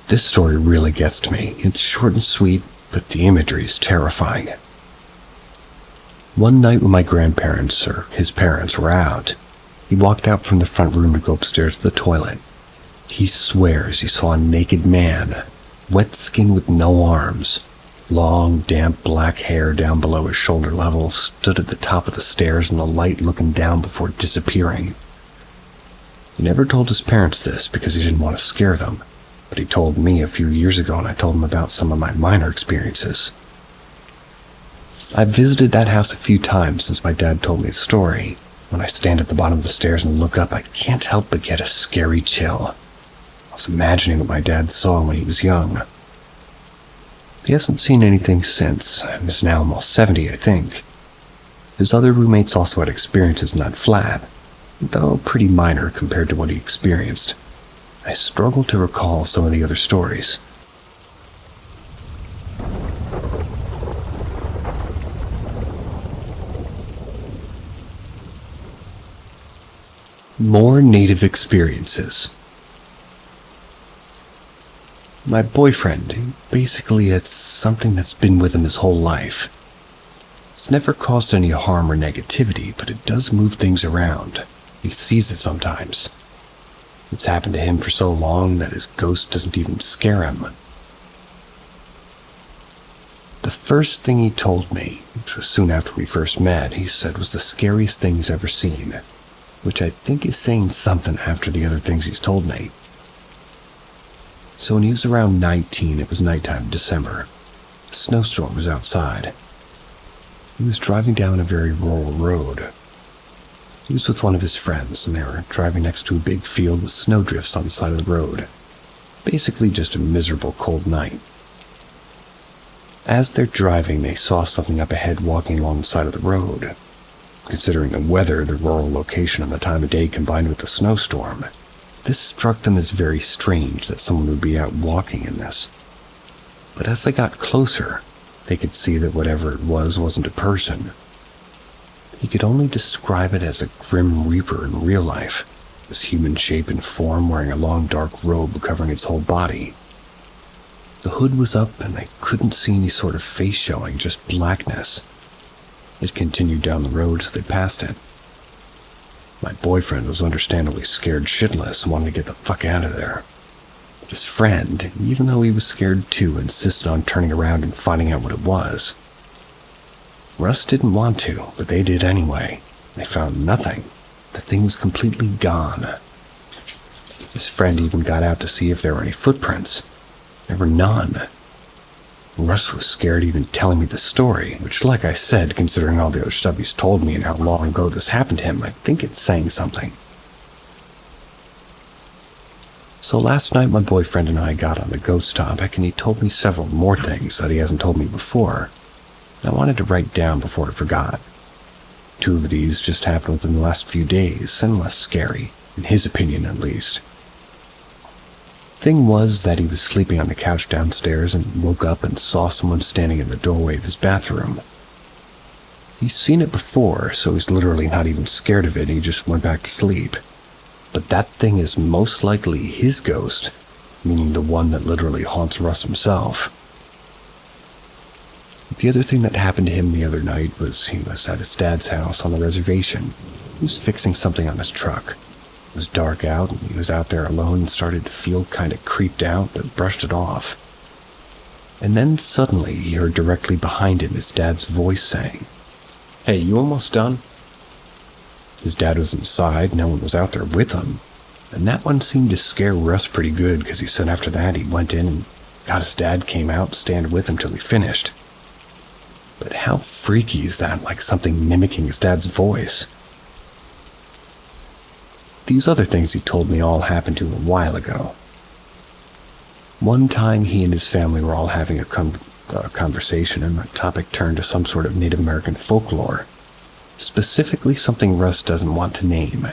This story really gets to me. It's short and sweet, but the imagery is terrifying. One night when my grandparents, or his parents, were out, he walked out from the front room to go upstairs to the toilet. He swears he saw a naked man, wet skin with no arms, long, damp black hair down below his shoulder level, stood at the top of the stairs in the light looking down before disappearing. He never told his parents this because he didn't want to scare them, but he told me a few years ago and I told him about some of my minor experiences. I've visited that house a few times since my dad told me the story. When I stand at the bottom of the stairs and look up, I can't help but get a scary chill. I was imagining what my dad saw when he was young. He hasn't seen anything since, and is now almost 70, I think. His other roommates also had experiences in that flat, though pretty minor compared to what he experienced. I struggle to recall some of the other stories. More native experiences. My boyfriend, basically it's something that's been with him his whole life. It's never caused any harm or negativity, but it does move things around. He sees it sometimes. It's happened to him for so long that his ghost doesn't even scare him. The first thing he told me, which was soon after we first met, he said was the scariest thing he's ever seen, which I think is saying something after the other things he's told me. So when he was around 19, it was nighttime in December. A snowstorm was outside. He was driving down a very rural road. He was with one of his friends, and they were driving next to a big field with snowdrifts on the side of the road. Basically just a miserable cold night. As they're driving, they saw something up ahead walking along the side of the road. Considering the weather, the rural location, and the time of day combined with the snowstorm, this struck them as very strange that someone would be out walking in this. But as they got closer, they could see that whatever it was wasn't a person. He could only describe it as a grim reaper in real life, this human shape and form wearing a long dark robe covering its whole body. The hood was up and they couldn't see any sort of face showing, just blackness. It continued down the road as they passed it. My boyfriend was understandably scared shitless and wanted to get the fuck out of there. But his friend, even though he was scared too, insisted on turning around and finding out what it was. Russ didn't want to, but they did anyway. They found nothing. The thing was completely gone. His friend even got out to see if there were any footprints. There were none. Russ was scared even telling me the story, which, like I said, considering all the other stuff he's told me and how long ago this happened to him, I think it's saying something. So last night my boyfriend and I got on the ghost topic, and he told me several more things that he hasn't told me before. I wanted to write down before I forgot. 2 of these just happened within the last few days, and less scary, in his opinion at least. Thing was that he was sleeping on the couch downstairs and woke up and saw someone standing in the doorway of his bathroom. He's seen it before, so he's literally not even scared of it, he just went back to sleep. But that thing is most likely his ghost, meaning the one that literally haunts Russ himself. The other thing that happened to him the other night was he was at his dad's house on the reservation. He was fixing something on his truck. It was dark out, and he was out there alone and started to feel kind of creeped out, but brushed it off. And then suddenly he heard directly behind him his dad's voice saying, "Hey, you almost done?" His dad was inside, no one was out there with him, and that one seemed to scare Russ pretty good because he said after that he went in and got his dad came out and stand with him till he finished. But how freaky is that, like something mimicking his dad's voice? These other things he told me all happened to him a while ago. One time he and his family were all having a conversation, and the topic turned to some sort of Native American folklore, specifically something Russ doesn't want to name.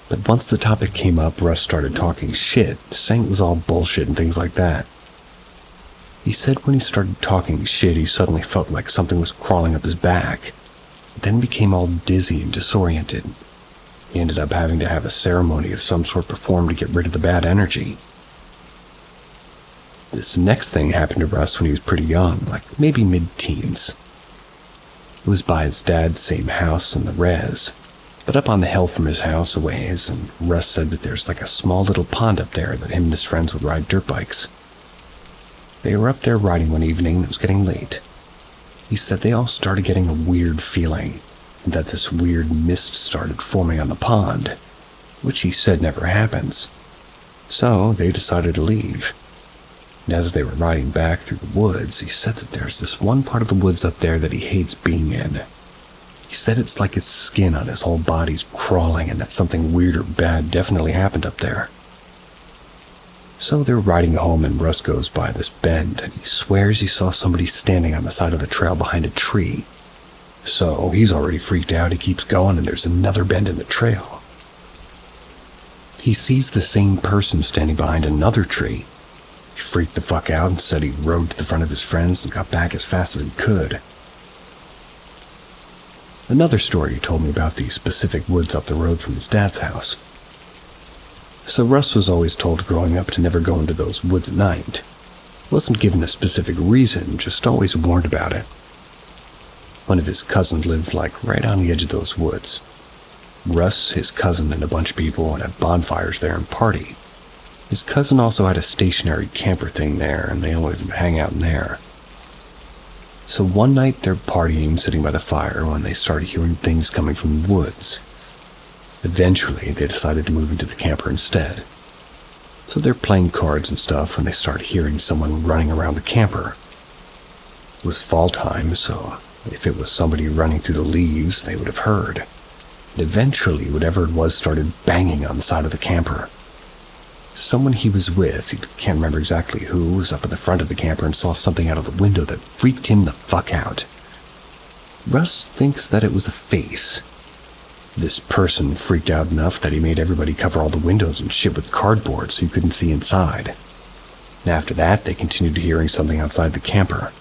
But once the topic came up, Russ started talking shit, saying it was all bullshit and things like that. He said when he started talking shit, he suddenly felt like something was crawling up his back, then became all dizzy and disoriented. He ended up having to have a ceremony of some sort performed to get rid of the bad energy. This next thing happened to Russ when he was pretty young, like maybe mid-teens. It was by his dad's same house in the res, but up on the hill from his house a ways, and Russ said that there's like a small little pond up there that him and his friends would ride dirt bikes. They were up there riding one evening and it was getting late. He said they all started getting a weird feeling, and that this weird mist started forming on the pond, which he said never happens. So they decided to leave. And as they were riding back through the woods, he said that there's this one part of the woods up there that he hates being in. He said it's like his skin on his whole body's crawling and that something weird or bad definitely happened up there. So they're riding home and Russ goes by this bend and he swears he saw somebody standing on the side of the trail behind a tree. So he's already freaked out, he keeps going and there's another bend in the trail. He sees the same person standing behind another tree. He freaked the fuck out and said he rode to the front of his friends and got back as fast as he could. Another story he told me about the specific woods up the road from his dad's house. So Russ was always told growing up to never go into those woods at night. Wasn't given a specific reason, just always warned about it. One of his cousins lived like right on the edge of those woods. Russ, his cousin, and a bunch of people would have bonfires there and party. His cousin also had a stationary camper thing there, and they always would hang out in there. So one night they're partying, sitting by the fire, when they started hearing things coming from the woods. Eventually, they decided to move into the camper instead. So they're playing cards and stuff when they start hearing someone running around the camper. It was fall time, so if it was somebody running through the leaves, they would have heard. And eventually, whatever it was started banging on the side of the camper. Someone he was with, he can't remember exactly who, was up at the front of the camper and saw something out of the window that freaked him the fuck out. Russ thinks that it was a face. This person freaked out enough that he made everybody cover all the windows and shit with cardboard so you couldn't see inside. And after that, they continued hearing something outside the camper.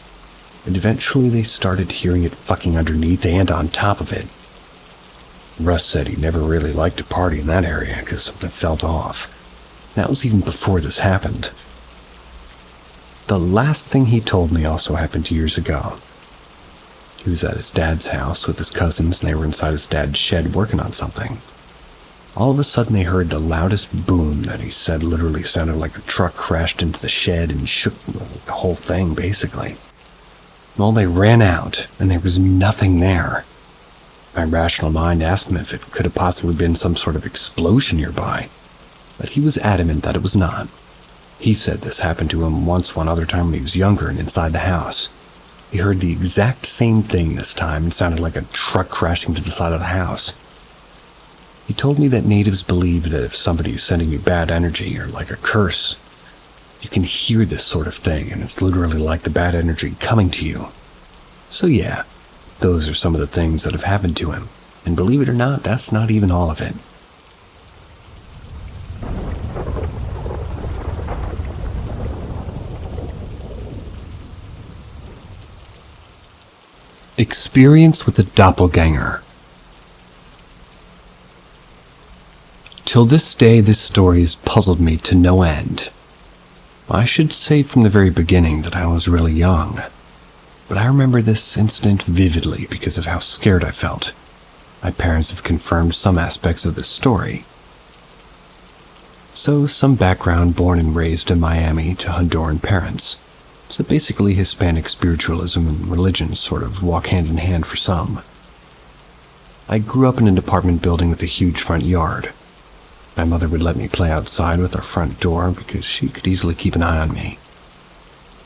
And eventually they started hearing it fucking underneath and on top of it. Russ said he never really liked to party in that area because something felt off. That was even before this happened. The last thing he told me also happened years ago. He was at his dad's house with his cousins and they were inside his dad's shed working on something. All of a sudden they heard the loudest boom that he said literally sounded like a truck crashed into the shed and shook the whole thing basically. Well, they ran out and there was nothing there. My rational mind asked him if it could have possibly been some sort of explosion nearby, but he was adamant that it was not. He said this happened to him once one other time when he was younger and inside the house. He heard the exact same thing this time and sounded like a truck crashing to the side of the house. He told me that natives believe that if somebody is sending you bad energy or like a curse, you can hear this sort of thing, and it's literally like the bad energy coming to you. So yeah, those are some of the things that have happened to him. And believe it or not, that's not even all of it. Experience with a doppelganger. Till this day, this story has puzzled me to no end. I should say from the very beginning that I was really young, but I remember this incident vividly because of how scared I felt. My parents have confirmed some aspects of this story. So, some background, born and raised in Miami to Honduran parents. So basically Hispanic spiritualism and religion sort of walk hand in hand for some. I grew up in an apartment building with a huge front yard. My mother would let me play outside with our front door because she could easily keep an eye on me.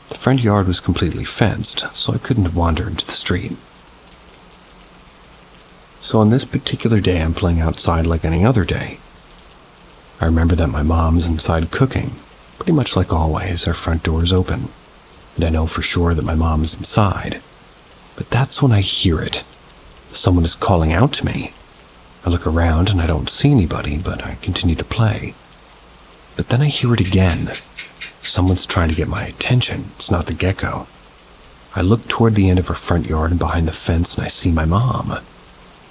The front yard was completely fenced, so I couldn't wander into the street. So on this particular day, I'm playing outside like any other day. I remember that my mom's inside cooking. Pretty much like always, our front door is open. And I know for sure that my mom is inside. But that's when I hear it. Someone is calling out to me. I look around and I don't see anybody, but I continue to play. But then I hear it again. Someone's trying to get my attention. It's not the gecko. I look toward the end of her front yard and behind the fence, and I see my mom.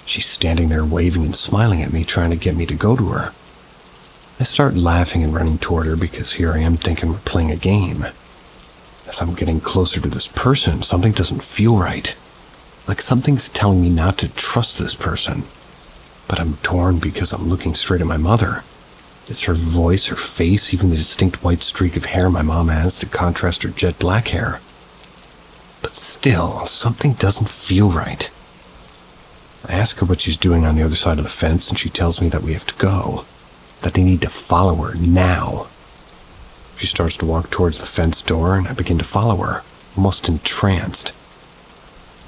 She's standing there waving and smiling at me, trying to get me to go to her. I start laughing and running toward her because here I am thinking we're playing a game. As I'm getting closer to this person, something doesn't feel right. Like something's telling me not to trust this person. But I'm torn because I'm looking straight at my mother. It's her voice, her face, even the distinct white streak of hair my mom has to contrast her jet black hair. But still, something doesn't feel right. I ask her what she's doing on the other side of the fence, and she tells me that we have to go. That I need to follow her now. She starts to walk towards the fence door, and I begin to follow her, almost entranced.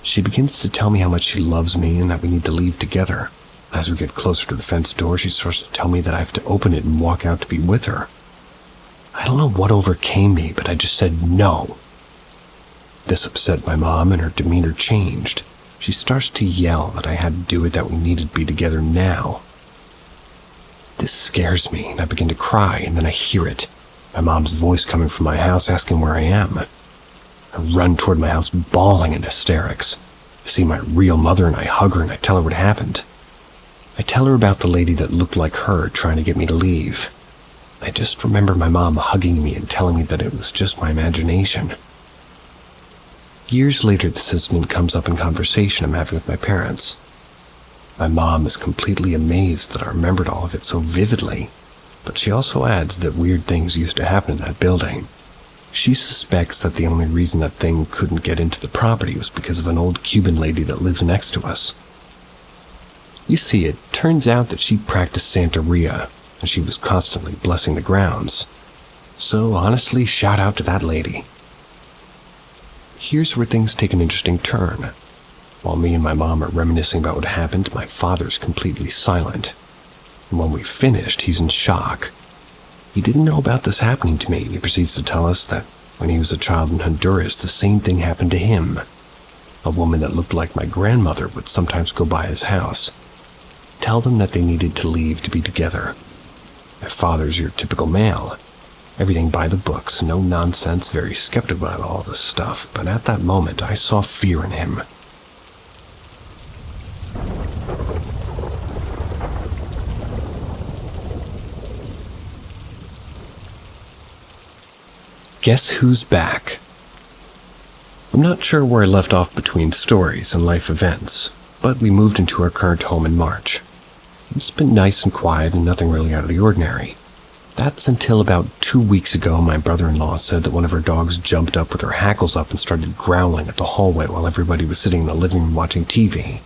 She begins to tell me how much she loves me and that we need to leave together. As we get closer to the fence door, she starts to tell me that I have to open it and walk out to be with her. I don't know what overcame me, but I just said no. This upset my mom, and her demeanor changed. She starts to yell that I had to do it, that we needed to be together now. This scares me, and I begin to cry, and then I hear it. My mom's voice coming from my house asking where I am. I run toward my house bawling in hysterics. I see my real mother and I hug her and I tell her what happened. I tell her about the lady that looked like her trying to get me to leave. I just remember my mom hugging me and telling me that it was just my imagination. Years later, this incident comes up in conversation I'm having with my parents. My mom is completely amazed that I remembered all of it so vividly. But she also adds that weird things used to happen in that building. She suspects that the only reason that thing couldn't get into the property was because of an old Cuban lady that lives next to us. You see, it turns out that she practiced Santeria, and she was constantly blessing the grounds. So honestly, shout out to that lady. Here's where things take an interesting turn. While me and my mom are reminiscing about what happened, my father's completely silent. And when we finished, he's in shock. He didn't know about this happening to me, and he proceeds to tell us that when he was a child in Honduras, the same thing happened to him. A woman that looked like my grandmother would sometimes go by his house, tell them that they needed to leave to be together. My father's your typical male. Everything by the books, no nonsense, very skeptical about all this stuff, but at that moment I saw fear in him. Guess who's back? I'm not sure where I left off between stories and life events, but we moved into our current home in March. It's been nice and quiet and nothing really out of the ordinary. That's until about 2 weeks ago my brother-in-law said that one of our dogs jumped up with her hackles up and started growling at the hallway while everybody was sitting in the living room watching TV.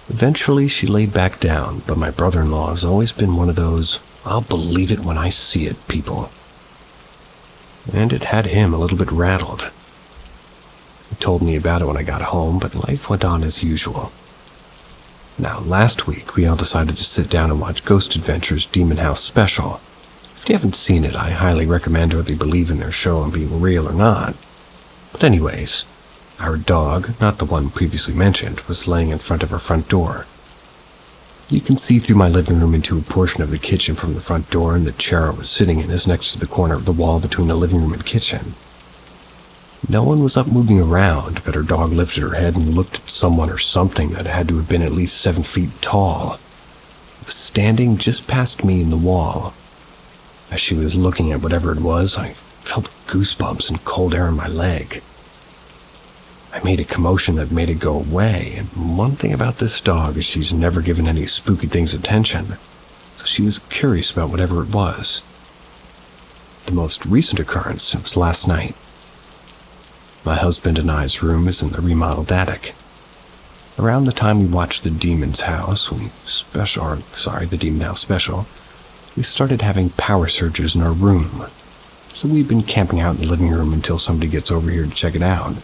Eventually she laid back down, but my brother-in-law has always been one of those "I'll believe it when I see it" people. and it had him a little bit rattled. He told me about it when I got home, but life went on as usual. Now, last week, we all decided to sit down and watch Ghost Adventures' Demon House special. If you haven't seen it, I highly recommend whether you believe in their show and being real or not. But anyways, our dog, not the one previously mentioned, was laying in front of our front door. You can see through my living room into a portion of the kitchen from the front door, and the chair I was sitting in is next to the corner of the wall between the living room and kitchen. No one was up moving around, but her dog lifted her head and looked at someone or something that had to have been at least 7 feet tall. It was standing just past me in the wall. As she was looking at whatever it was, I felt goosebumps and cold air in my leg. I made a commotion that made it go away, and one thing about this dog is she's never given any spooky things attention, so she was curious about whatever it was. The most recent occurrence was last night. My husband and I's room is in the remodeled attic. Around the time we watched the Demon House special, we started having power surges in our room, so we've been camping out in the living room until somebody gets over here to check it out.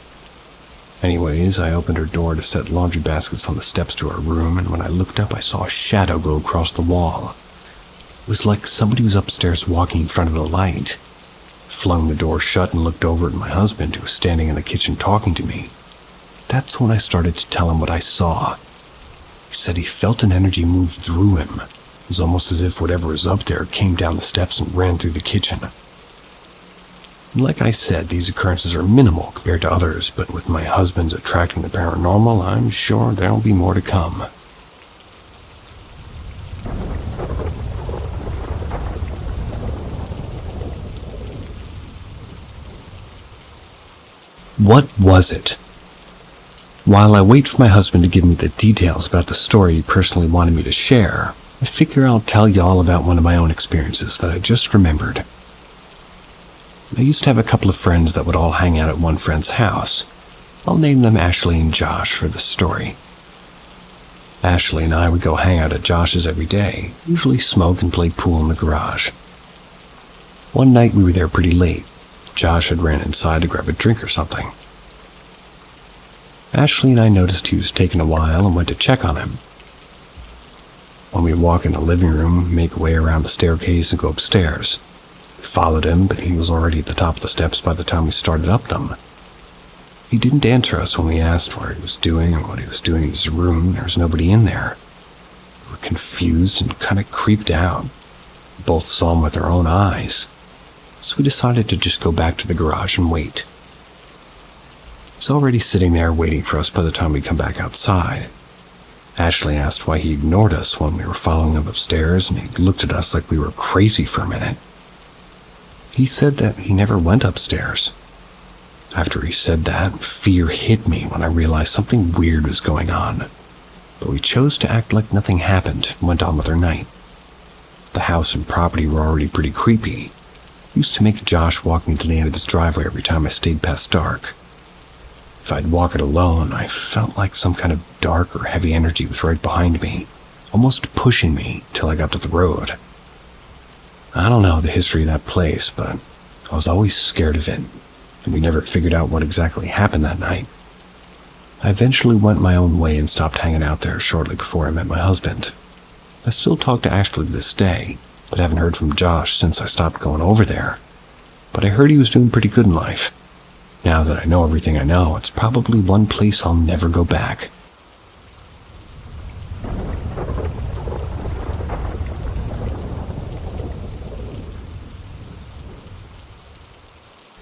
Anyways, I opened her door to set laundry baskets on the steps to our room, and when I looked up, I saw a shadow go across the wall. It was like somebody was upstairs walking in front of the light. Flung the door shut and looked over at my husband, who was standing in the kitchen talking to me. That's when I started to tell him what I saw. He said he felt an energy move through him. It was almost as if whatever was up there came down the steps and ran through the kitchen. Like I said, these occurrences are minimal compared to others, but with my husband's attracting the paranormal, I'm sure there'll be more to come. What was it? While I wait for my husband to give me the details about the story he personally wanted me to share, I figure I'll tell you all about one of my own experiences that I just remembered. I used to have a couple of friends that would all hang out at one friend's house. I'll name them Ashley and Josh for this story. Ashley and I would go hang out at Josh's every day, usually smoke and play pool in the garage. One night we were there pretty late. Josh had ran inside to grab a drink or something. Ashley and I noticed he was taking a while and went to check on him. When we walk in the living room, make our way around the staircase and go upstairs. We followed him, but he was already at the top of the steps by the time we started up them. He didn't answer us when we asked what he was doing or what he was doing in his room. There was nobody in there. We were confused and kind of creeped out. We both saw him with our own eyes. So we decided to just go back to the garage and wait. He's already sitting there waiting for us by the time we come back outside. Ashley asked why he ignored us when we were following him upstairs, and he looked at us like we were crazy for a minute. He said that he never went upstairs. After he said that, fear hit me when I realized something weird was going on. But we chose to act like nothing happened and went on with our night. The house and property were already pretty creepy. Used to make Josh walk me to the end of his driveway every time I stayed past dark. If I'd walk it alone, I felt like some kind of dark or heavy energy was right behind me, almost pushing me till I got to the road. I don't know the history of that place, but I was always scared of it, and we never figured out what exactly happened that night. I eventually went my own way and stopped hanging out there shortly before I met my husband. I still talk to Ashley to this day, but haven't heard from Josh since I stopped going over there. But I heard he was doing pretty good in life. Now that I know everything I know, it's probably one place I'll never go back.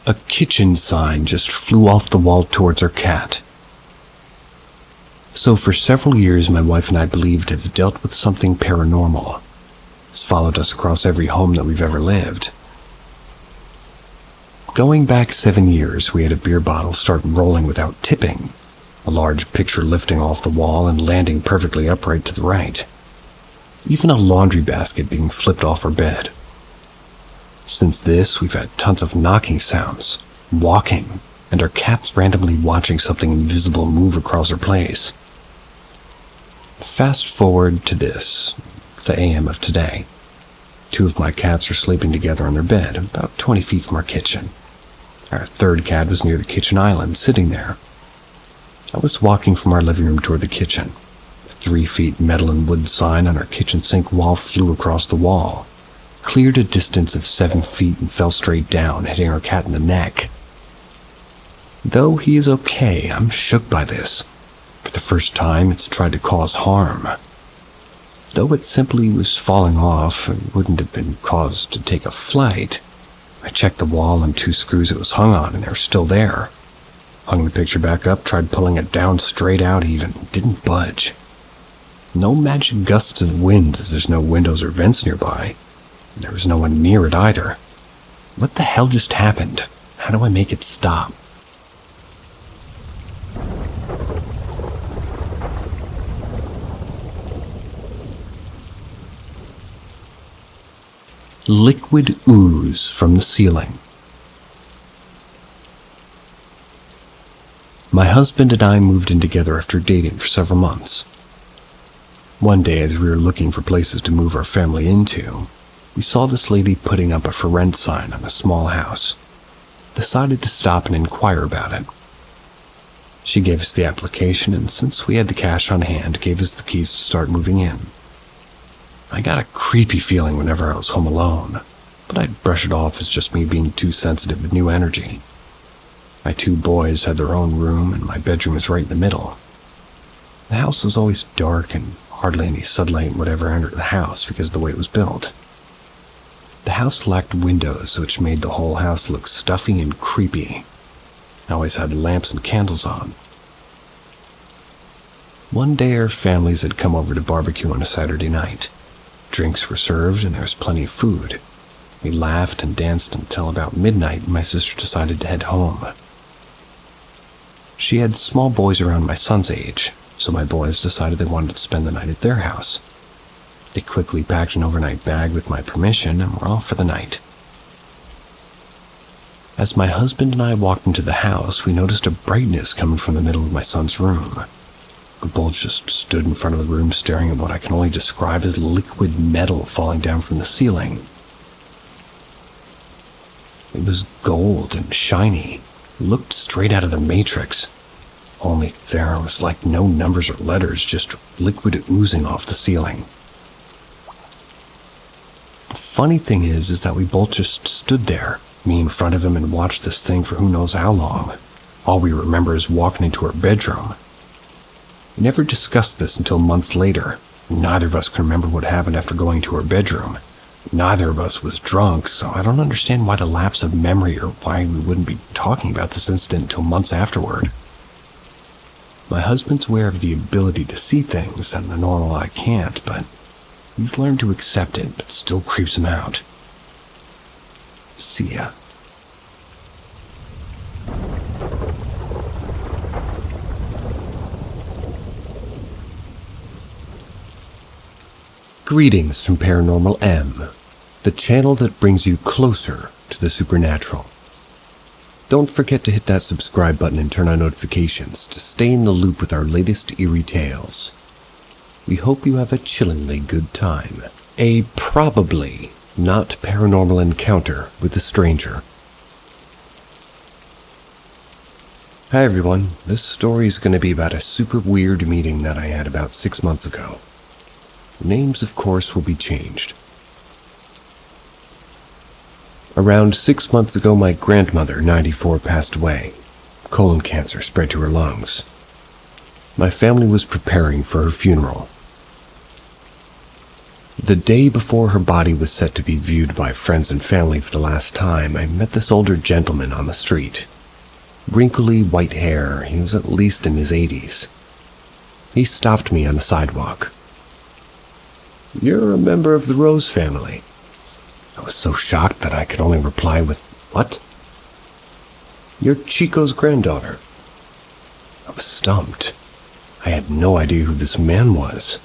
A kitchen sign just flew off the wall towards our cat. So for several years, my wife and I believed to have dealt with something paranormal. It's followed us across every home that we've ever lived. Going back 7 years, we had a beer bottle start rolling without tipping, a large picture lifting off the wall and landing perfectly upright to the right. Even a laundry basket being flipped off our bed. Since this, we've had tons of knocking sounds, walking, and our cats randomly watching something invisible move across our place. Fast forward to this, the AM of today. 2 of my cats are sleeping together on their bed, about 20 feet from our kitchen. Our third cat was near the kitchen island, sitting there. I was walking from our living room toward the kitchen. A 3-foot metal and wood sign on our kitchen sink wall flew across the wall, cleared a distance of 7 feet and fell straight down, hitting our cat in the neck. Though he is okay, I'm shook by this. For the first time, it's tried to cause harm. Though it simply was falling off, it wouldn't have been caused to take a flight. I checked the wall and 2 screws it was hung on, and they were still there. Hung the picture back up, tried pulling it down straight out even, didn't budge. No magic gusts of wind, as there's no windows or vents nearby. There was no one near it either. What the hell just happened? How do I make it stop? Liquid ooze from the ceiling. My husband and I moved in together after dating for several months. One day, as we were looking for places to move our family into, we saw this lady putting up a for rent sign on a small house. Decided to stop and inquire about it. She gave us the application, and since we had the cash on hand, gave us the keys to start moving in. I got a creepy feeling whenever I was home alone, but I'd brush it off as just me being too sensitive to new energy. My 2 boys had their own room, and my bedroom was right in the middle. The house was always dark, and hardly any sunlight would ever enter the house because of the way it was built. The house lacked windows, which made the whole house look stuffy and creepy. I always had lamps and candles on. One day our families had come over to barbecue on a Saturday night. Drinks were served and there was plenty of food. We laughed and danced until about midnight and my sister decided to head home. She had small boys around my son's age, so my boys decided they wanted to spend the night at their house. They quickly packed an overnight bag with my permission and were off for the night. As my husband and I walked into the house, we noticed a brightness coming from the middle of my son's room. We both just stood in front of the room staring at what I can only describe as liquid metal falling down from the ceiling. It was gold and shiny. It looked straight out of the Matrix. Only there was like no numbers or letters, just liquid oozing off the ceiling. The funny thing is that we both just stood there, me in front of him, and watched this thing for who knows how long. All we remember is walking into our bedroom. We never discussed this until months later. Neither of us can remember what happened after going to our bedroom. Neither of us was drunk, so I don't understand why the lapse of memory or why we wouldn't be talking about this incident until months afterward. My husband's aware of the ability to see things, and the normal I can't, but he's learned to accept it, but still creeps him out. See ya. Greetings from Paranormal M, the channel that brings you closer to the supernatural. Don't forget to hit that subscribe button and turn on notifications to stay in the loop with our latest eerie tales. We hope you have a chillingly good time. A probably not paranormal encounter with a stranger. Hi everyone, this story is going to be about a super weird meeting that I had about 6 months ago. Names, of course, will be changed. Around 6 months ago, my grandmother, 94, passed away. Colon cancer spread to her lungs. My family was preparing for her funeral. The day before her body was set to be viewed by friends and family for the last time, I met this older gentleman on the street. Wrinkly white hair, he was at least in his 80s. He stopped me on the sidewalk. "You're a member of the Rose family." I was so shocked that I could only reply with, "What?" "You're Chico's granddaughter." I was stumped. I had no idea who this man was,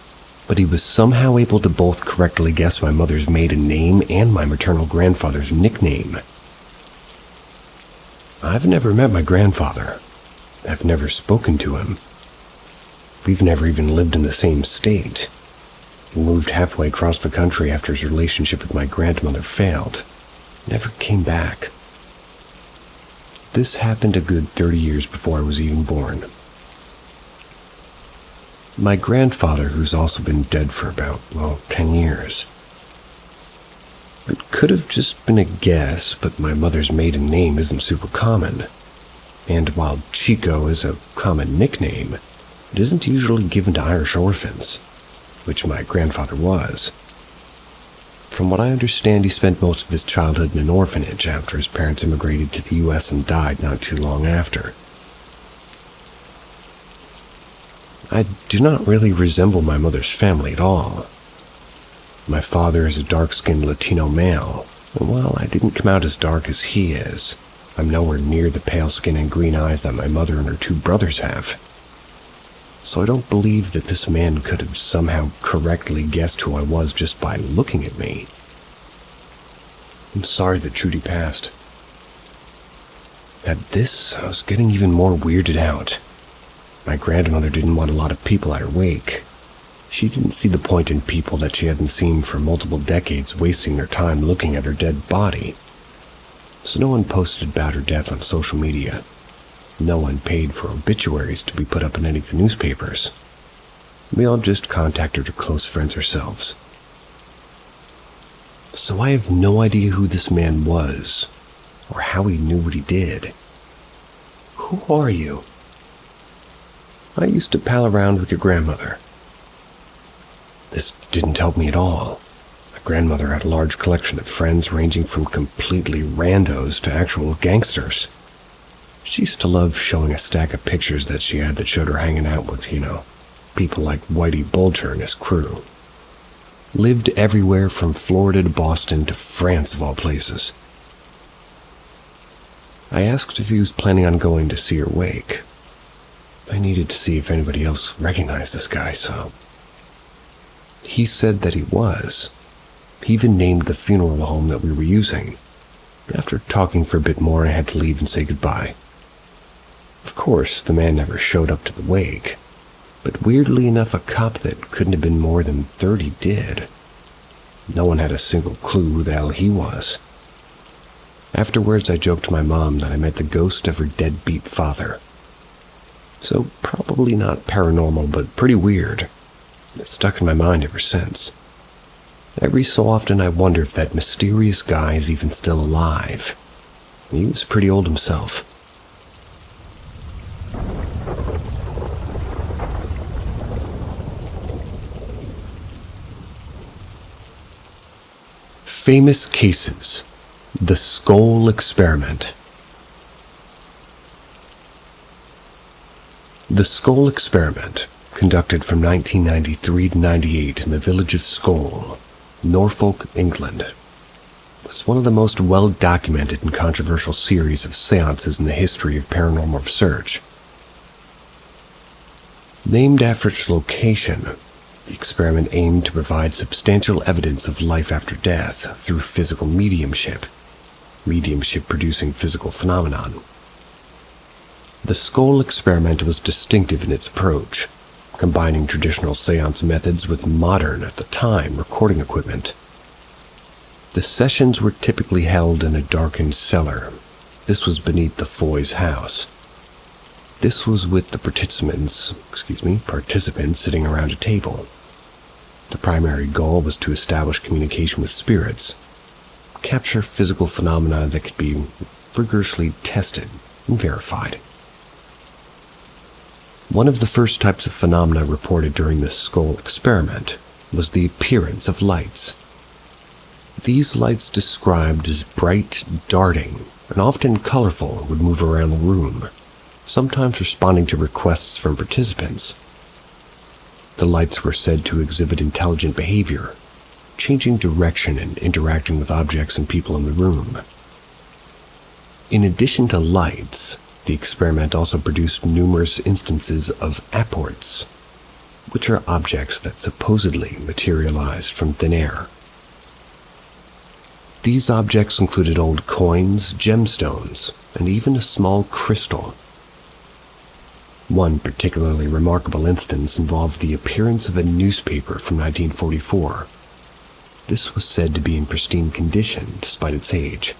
but he was somehow able to both correctly guess my mother's maiden name and my maternal grandfather's nickname. I've never met my grandfather. I've never spoken to him. We've never even lived in the same state. He moved halfway across the country after his relationship with my grandmother failed. Never came back. This happened a good 30 years before I was even born. My grandfather, who's also been dead for about, 10 years. It could have just been a guess, but my mother's maiden name isn't super common. And while Chico is a common nickname, it isn't usually given to Irish orphans, which my grandfather was. From what I understand, he spent most of his childhood in an orphanage after his parents immigrated to the US and died not too long after. I do not really resemble my mother's family at all. My father is a dark-skinned Latino male, and while I didn't come out as dark as he is, I'm nowhere near the pale skin and green eyes that my mother and her two brothers have. So I don't believe that this man could have somehow correctly guessed who I was just by looking at me. I'm sorry that Trudy passed. At this, I was getting even more weirded out. My grandmother didn't want a lot of people at her wake. She didn't see the point in people that she hadn't seen for multiple decades wasting their time looking at her dead body. So no one posted about her death on social media. No one paid for obituaries to be put up in any of the newspapers. We all just contacted her close friends ourselves. So I have no idea who this man was, or how he knew what he did. Who are you? I used to pal around with your grandmother. This didn't help me at all. My grandmother had a large collection of friends ranging from completely randos to actual gangsters. She used to love showing a stack of pictures that she had that showed her hanging out with, people like Whitey Bulger and his crew. Lived everywhere from Florida to Boston to France of all places. I asked if he was planning on going to see her wake. I needed to see if anybody else recognized this guy, so... He said that he was. He even named the funeral home that we were using. After talking for a bit more, I had to leave and say goodbye. Of course, the man never showed up to the wake, but weirdly enough, a cop that couldn't have been more than 30 did. No one had a single clue who the hell he was. Afterwards, I joked to my mom that I met the ghost of her deadbeat father. So probably not paranormal, but pretty weird. It's stuck in my mind ever since. Every so often I wonder if that mysterious guy is even still alive. He was pretty old himself. Famous cases. The Skull Experiment. The Skull Experiment, conducted from 1993 to 98 in the village of Skull, Norfolk, England, was one of the most well-documented and controversial series of seances in the history of paranormal research. Named after its location, the experiment aimed to provide substantial evidence of life after death through physical mediumship producing physical phenomenon. The Skull Experiment was distinctive in its approach, combining traditional seance methods with modern, at the time, recording equipment. The sessions were typically held in a darkened cellar. This was beneath the Foy's house. This was with the participants sitting around a table. The primary goal was to establish communication with spirits, capture physical phenomena that could be rigorously tested and verified. One of the first types of phenomena reported during the Skull Experiment was the appearance of lights. These lights, described as bright, darting, and often colorful, would move around the room, sometimes responding to requests from participants. The lights were said to exhibit intelligent behavior, changing direction and interacting with objects and people in the room. In addition to lights, the experiment also produced numerous instances of apports, which are objects that supposedly materialized from thin air. These objects included old coins, gemstones, and even a small crystal. One particularly remarkable instance involved the appearance of a newspaper from 1944. This was said to be in pristine condition despite its age.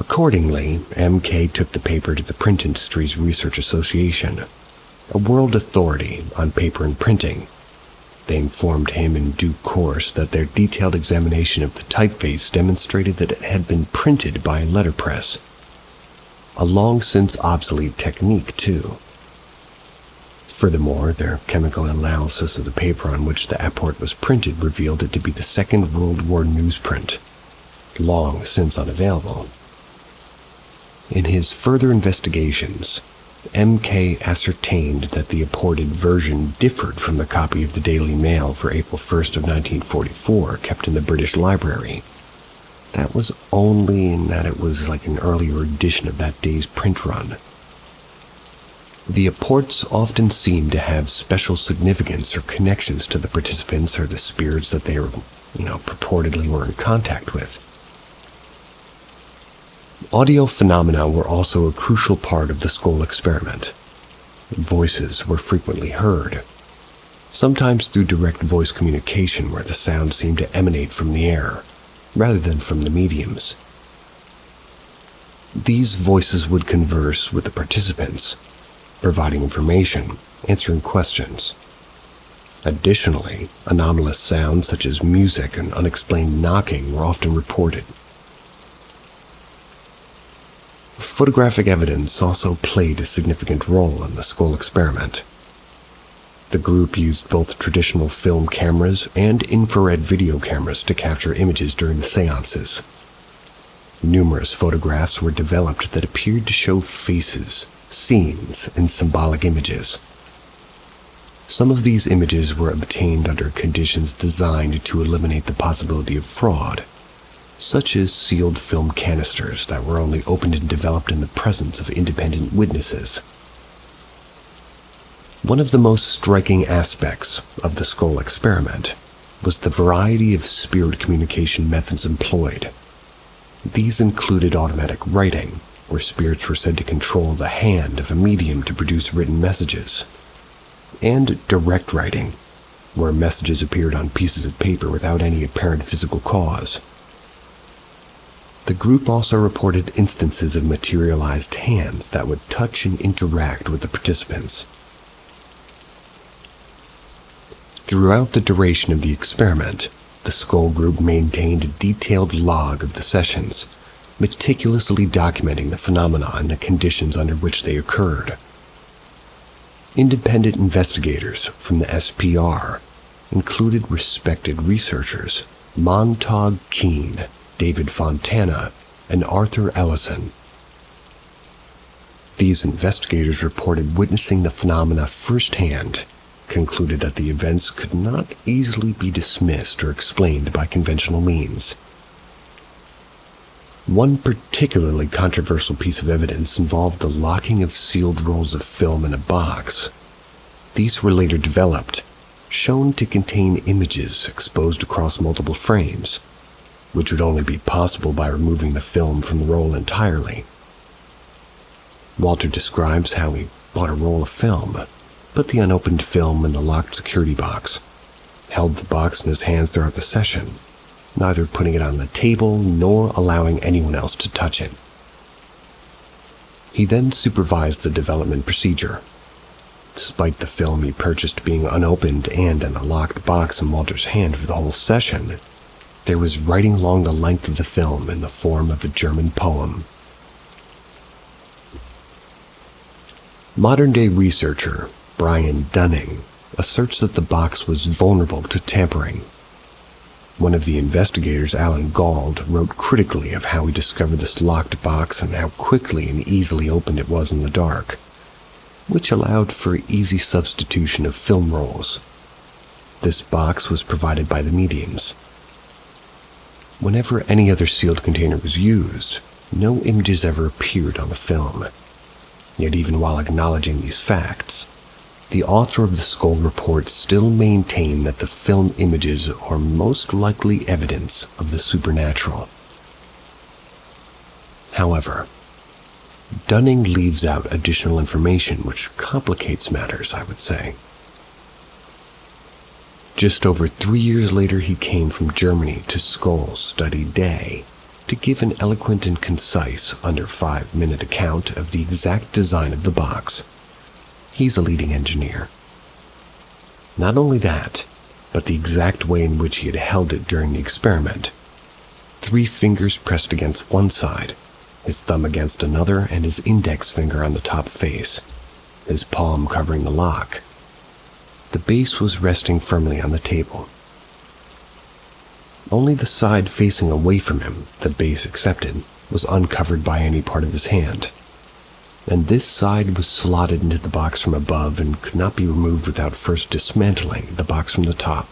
Accordingly, MK took the paper to the Print Industries Research Association, a world authority on paper and printing. They informed him in due course that their detailed examination of the typeface demonstrated that it had been printed by a letterpress, a long-since obsolete technique, too. Furthermore, their chemical analysis of the paper on which the apport was printed revealed it to be the Second World War newsprint, long since unavailable. In his further investigations, MK ascertained that the apported version differed from the copy of the Daily Mail for April 1st of 1944 kept in the British Library. That was only in that it was like an earlier edition of that day's print run. The apports often seemed to have special significance or connections to the participants or the spirits that they were, purportedly were in contact with. Audio phenomena were also a crucial part of the skull experiment. Voices were frequently heard, sometimes through direct voice communication where the sound seemed to emanate from the air, rather than from the mediums. These voices would converse with the participants, providing information, answering questions. Additionally, anomalous sounds such as music and unexplained knocking were often reported. Photographic evidence also played a significant role in the skull experiment. The group used both traditional film cameras and infrared video cameras to capture images during the seances. Numerous photographs were developed that appeared to show faces, scenes, and symbolic images. Some of these images were obtained under conditions designed to eliminate the possibility of fraud, such as sealed film canisters that were only opened and developed in the presence of independent witnesses. One of the most striking aspects of the skull experiment was the variety of spirit communication methods employed. These included automatic writing, where spirits were said to control the hand of a medium to produce written messages, and direct writing, where messages appeared on pieces of paper without any apparent physical cause. The group also reported instances of materialized hands that would touch and interact with the participants. Throughout the duration of the experiment, the skull group maintained a detailed log of the sessions, meticulously documenting the phenomena and the conditions under which they occurred. Independent investigators from the SPR included respected researchers Montague Keene, David Fontana, and Arthur Ellison. These investigators reported witnessing the phenomena firsthand, concluded that the events could not easily be dismissed or explained by conventional means. One particularly controversial piece of evidence involved the locking of sealed rolls of film in a box. These were later developed, shown to contain images exposed across multiple frames, which would only be possible by removing the film from the roll entirely. Walter describes how he bought a roll of film, put the unopened film in the locked security box, held the box in his hands throughout the session, neither putting it on the table nor allowing anyone else to touch it. He then supervised the development procedure. Despite the film he purchased being unopened and in a locked box in Walter's hand for the whole session, there was writing along the length of the film in the form of a German poem. Modern-day researcher Brian Dunning asserts that the box was vulnerable to tampering. One of the investigators, Alan Gauld, wrote critically of how he discovered this locked box and how quickly and easily opened it was in the dark, which allowed for easy substitution of film rolls. This box was provided by the mediums. Whenever any other sealed container was used, no images ever appeared on the film. Yet even while acknowledging these facts, the author of the skull report still maintained that the film images are most likely evidence of the supernatural. However, Dunning leaves out additional information which complicates matters, I would say. Just over 3 years later, he came from Germany to Skull Study Day, to give an eloquent and concise, under 5-minute account of the exact design of the box. He's a leading engineer. Not only that, but the exact way in which he had held it during the experiment. 3 fingers pressed against one side, his thumb against another, and his index finger on the top face, his palm covering the lock. The base was resting firmly on the table. Only the side facing away from him, the base accepted, was uncovered by any part of his hand. And this side was slotted into the box from above and could not be removed without first dismantling the box from the top.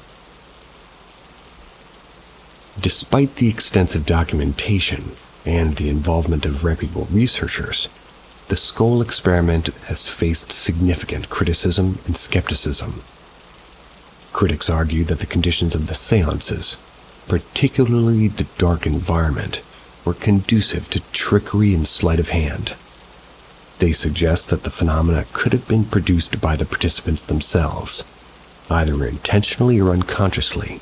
Despite the extensive documentation and the involvement of reputable researchers, the skull experiment has faced significant criticism and skepticism. Critics argue that the conditions of the seances, particularly the dark environment, were conducive to trickery and sleight of hand. They suggest that the phenomena could have been produced by the participants themselves, either intentionally or unconsciously,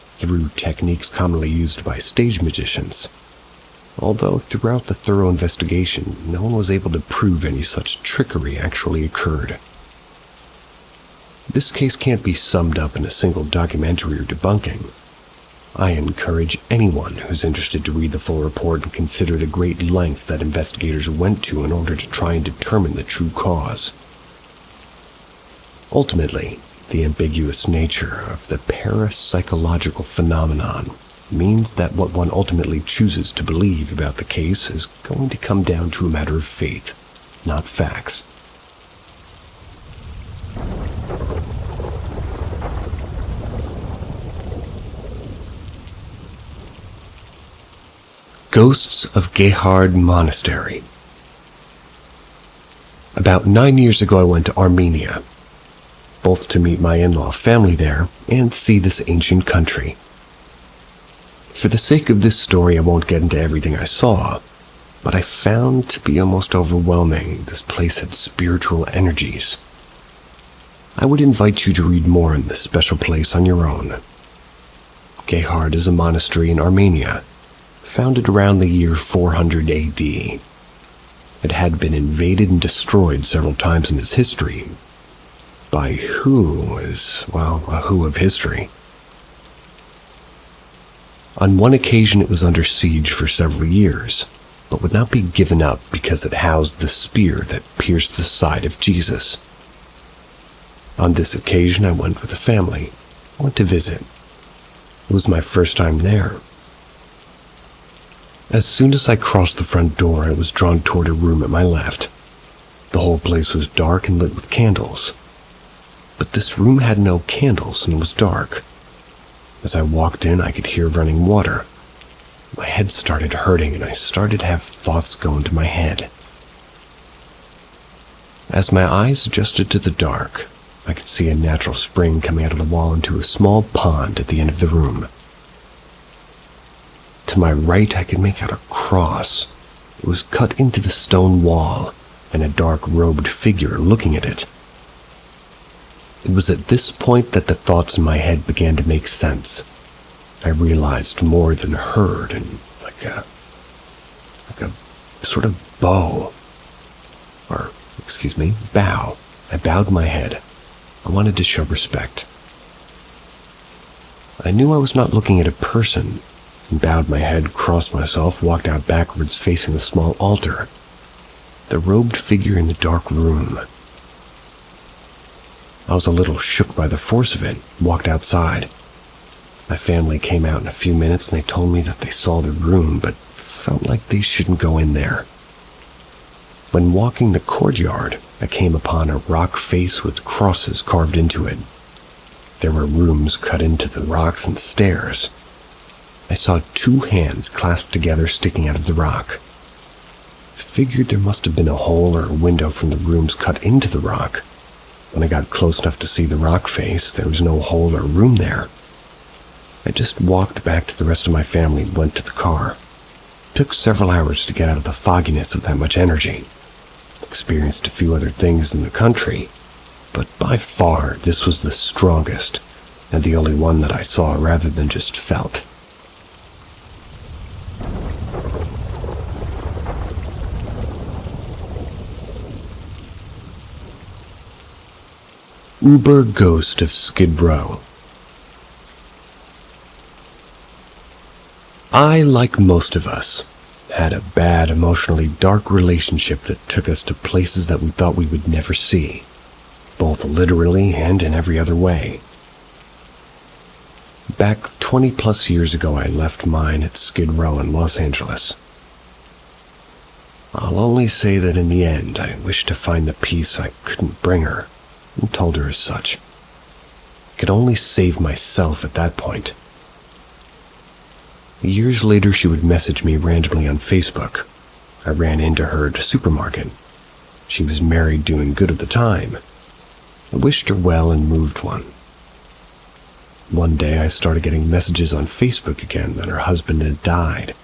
through techniques commonly used by stage magicians, although throughout the thorough investigation, no one was able to prove any such trickery actually occurred. This case can't be summed up in a single documentary or debunking. I encourage anyone who's interested to read the full report and consider the great length that investigators went to in order to try and determine the true cause. Ultimately, the ambiguous nature of the parapsychological phenomenon means that what one ultimately chooses to believe about the case is going to come down to a matter of faith, not facts. Ghosts of Gehard Monastery. About 9 years ago I went to Armenia, both to meet my in-law family there and see this ancient country. For the sake of this story, I won't get into everything I saw, but I found to be almost overwhelming. This place had spiritual energies. I would invite you to read more on this special place on your own. Gehard is a monastery in Armenia, founded around the year 400 AD. It had been invaded and destroyed several times in its history. By who is, well, a who of history. On one occasion it was under siege for several years, but would not be given up because it housed the spear that pierced the side of Jesus. On this occasion I went with the family. I went to visit. It was my first time there. As soon as I crossed the front door, I was drawn toward a room at my left. The whole place was dark and lit with candles. But this room had no candles and was dark. As I walked in, I could hear running water. My head started hurting and I started to have thoughts go into my head. As my eyes adjusted to the dark, I could see a natural spring coming out of the wall into a small pond at the end of the room. To my right, I could make out a cross. It was cut into the stone wall, and a dark-robed figure looking at it. It was at this point that the thoughts in my head began to make sense. I realized more than heard, and like a sort of bow. Bow. I bowed my head. I wanted to show respect. I knew I was not looking at a person, and bowed my head, crossed myself, walked out backwards facing the small altar. The robed figure in the dark room. I was a little shook by the force of it, walked outside. My family came out in a few minutes and they told me that they saw the room, but felt like they shouldn't go in there. When walking the courtyard, I came upon a rock face with crosses carved into it. There were rooms cut into the rocks and stairs. I saw 2 hands clasped together sticking out of the rock. I figured there must have been a hole or a window from the rooms cut into the rock. When I got close enough to see the rock face, there was no hole or room there. I just walked back to the rest of my family and went to the car. It took several hours to get out of the fogginess of that much energy. Experienced a few other things in the country, but by far this was the strongest and the only one that I saw rather than just felt. Uber Ghost of Skid Row. I, like most of us, had a bad, emotionally dark relationship that took us to places that we thought we would never see, both literally and in every other way. Back 20 plus years ago, I left mine at Skid Row in Los Angeles. I'll only say that in the end, I wished to find the peace I couldn't bring her, and told her as such. I could only save myself at that point. Years later, she would message me randomly on Facebook. I ran into her at a supermarket. She was married, doing good at the time. I wished her well and moved one. One day, I started getting messages on Facebook again that her husband had died,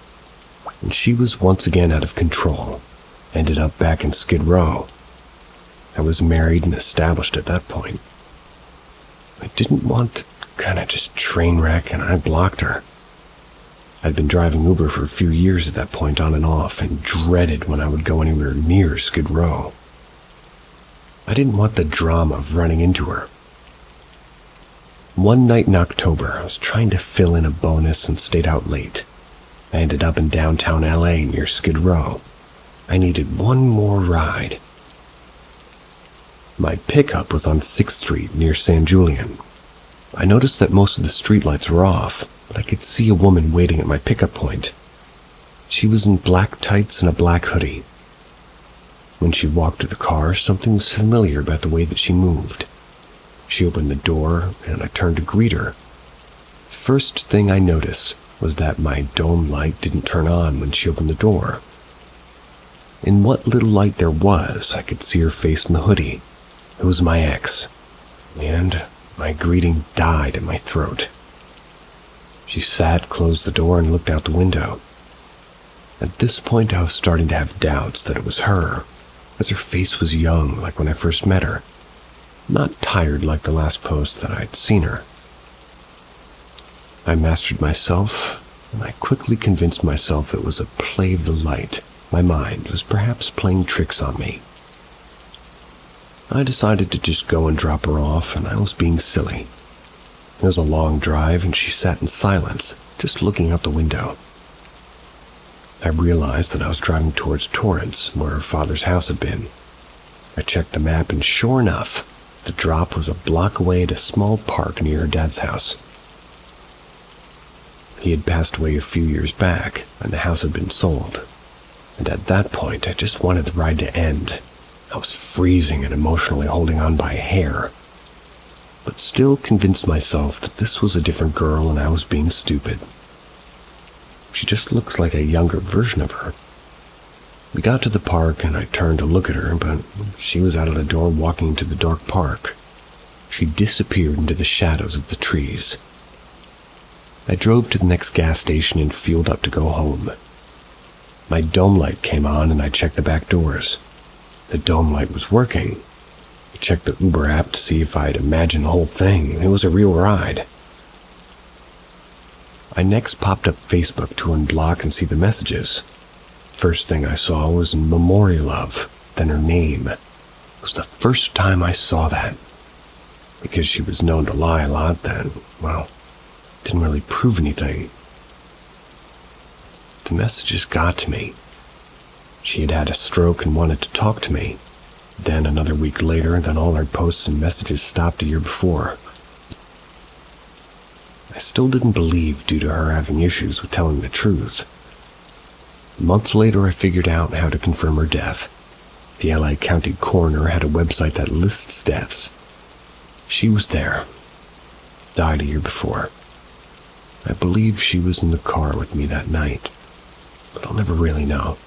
and she was once again out of control, ended up back in Skid Row. I was married and established at that point. I didn't want to kind of just train wreck, and I blocked her. I'd been driving Uber for a few years at that point, on and off, and dreaded when I would go anywhere near Skid Row. I didn't want the drama of running into her. One night in October, I was trying to fill in a bonus and stayed out late. I ended up in downtown LA near Skid Row. I needed one more ride. My pickup was on 6th Street near San Julian. I noticed that most of the streetlights were off, but I could see a woman waiting at my pickup point. She was in black tights and a black hoodie. When she walked to the car, something was familiar about the way that she moved. She opened the door, and I turned to greet her. First thing I noticed was that my dome light didn't turn on when she opened the door. In what little light there was, I could see her face in the hoodie. It was my ex, and my greeting died in my throat. She sat, closed the door, and looked out the window. At this point, I was starting to have doubts that it was her, as her face was young, like when I first met her, not tired like the last post that I'd seen her. I mastered myself, and I quickly convinced myself it was a play of the light. My mind was perhaps playing tricks on me. I decided to just go and drop her off, and I was being silly. It was a long drive, and she sat in silence, just looking out the window. I realized that I was driving towards Torrance, where her father's house had been. I checked the map, and sure enough, the drop was a block away at a small park near her dad's house. He had passed away a few years back, and the house had been sold. And at that point, I just wanted the ride to end. I was freezing and emotionally holding on by a hair, but still convinced myself that this was a different girl and I was being stupid. She just looks like a younger version of her. We got to the park, and I turned to look at her, but she was out of the door walking into the dark park. She disappeared into the shadows of the trees. I drove to the next gas station and fueled up to go home. My dome light came on, and I checked the back doors. The dome light was working. I checked the Uber app to see if I'd imagined the whole thing. It was a real ride. I next popped up Facebook to unblock and see the messages. First thing I saw was in memorial of, then her name. It was the first time I saw that. Because she was known to lie a lot, then, well, didn't really prove anything. The messages got to me. She had had a stroke and wanted to talk to me. Then another week later, then all her posts and messages stopped a year before. I still didn't believe due to her having issues with telling the truth. A month later, I figured out how to confirm her death. The LA County coroner had a website that lists deaths. She was there. Died a year before. I believe she was in the car with me that night, but I'll never really know.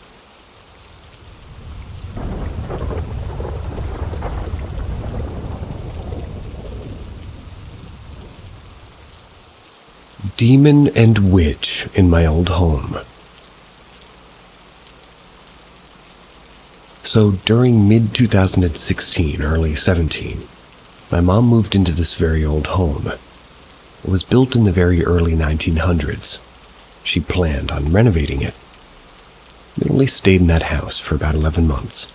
Demon and witch in my old home. So during mid-2016, early 17, my mom moved into this very old home. It was built in the very early 1900s. She planned on renovating it. We only stayed in that house for about 11 months.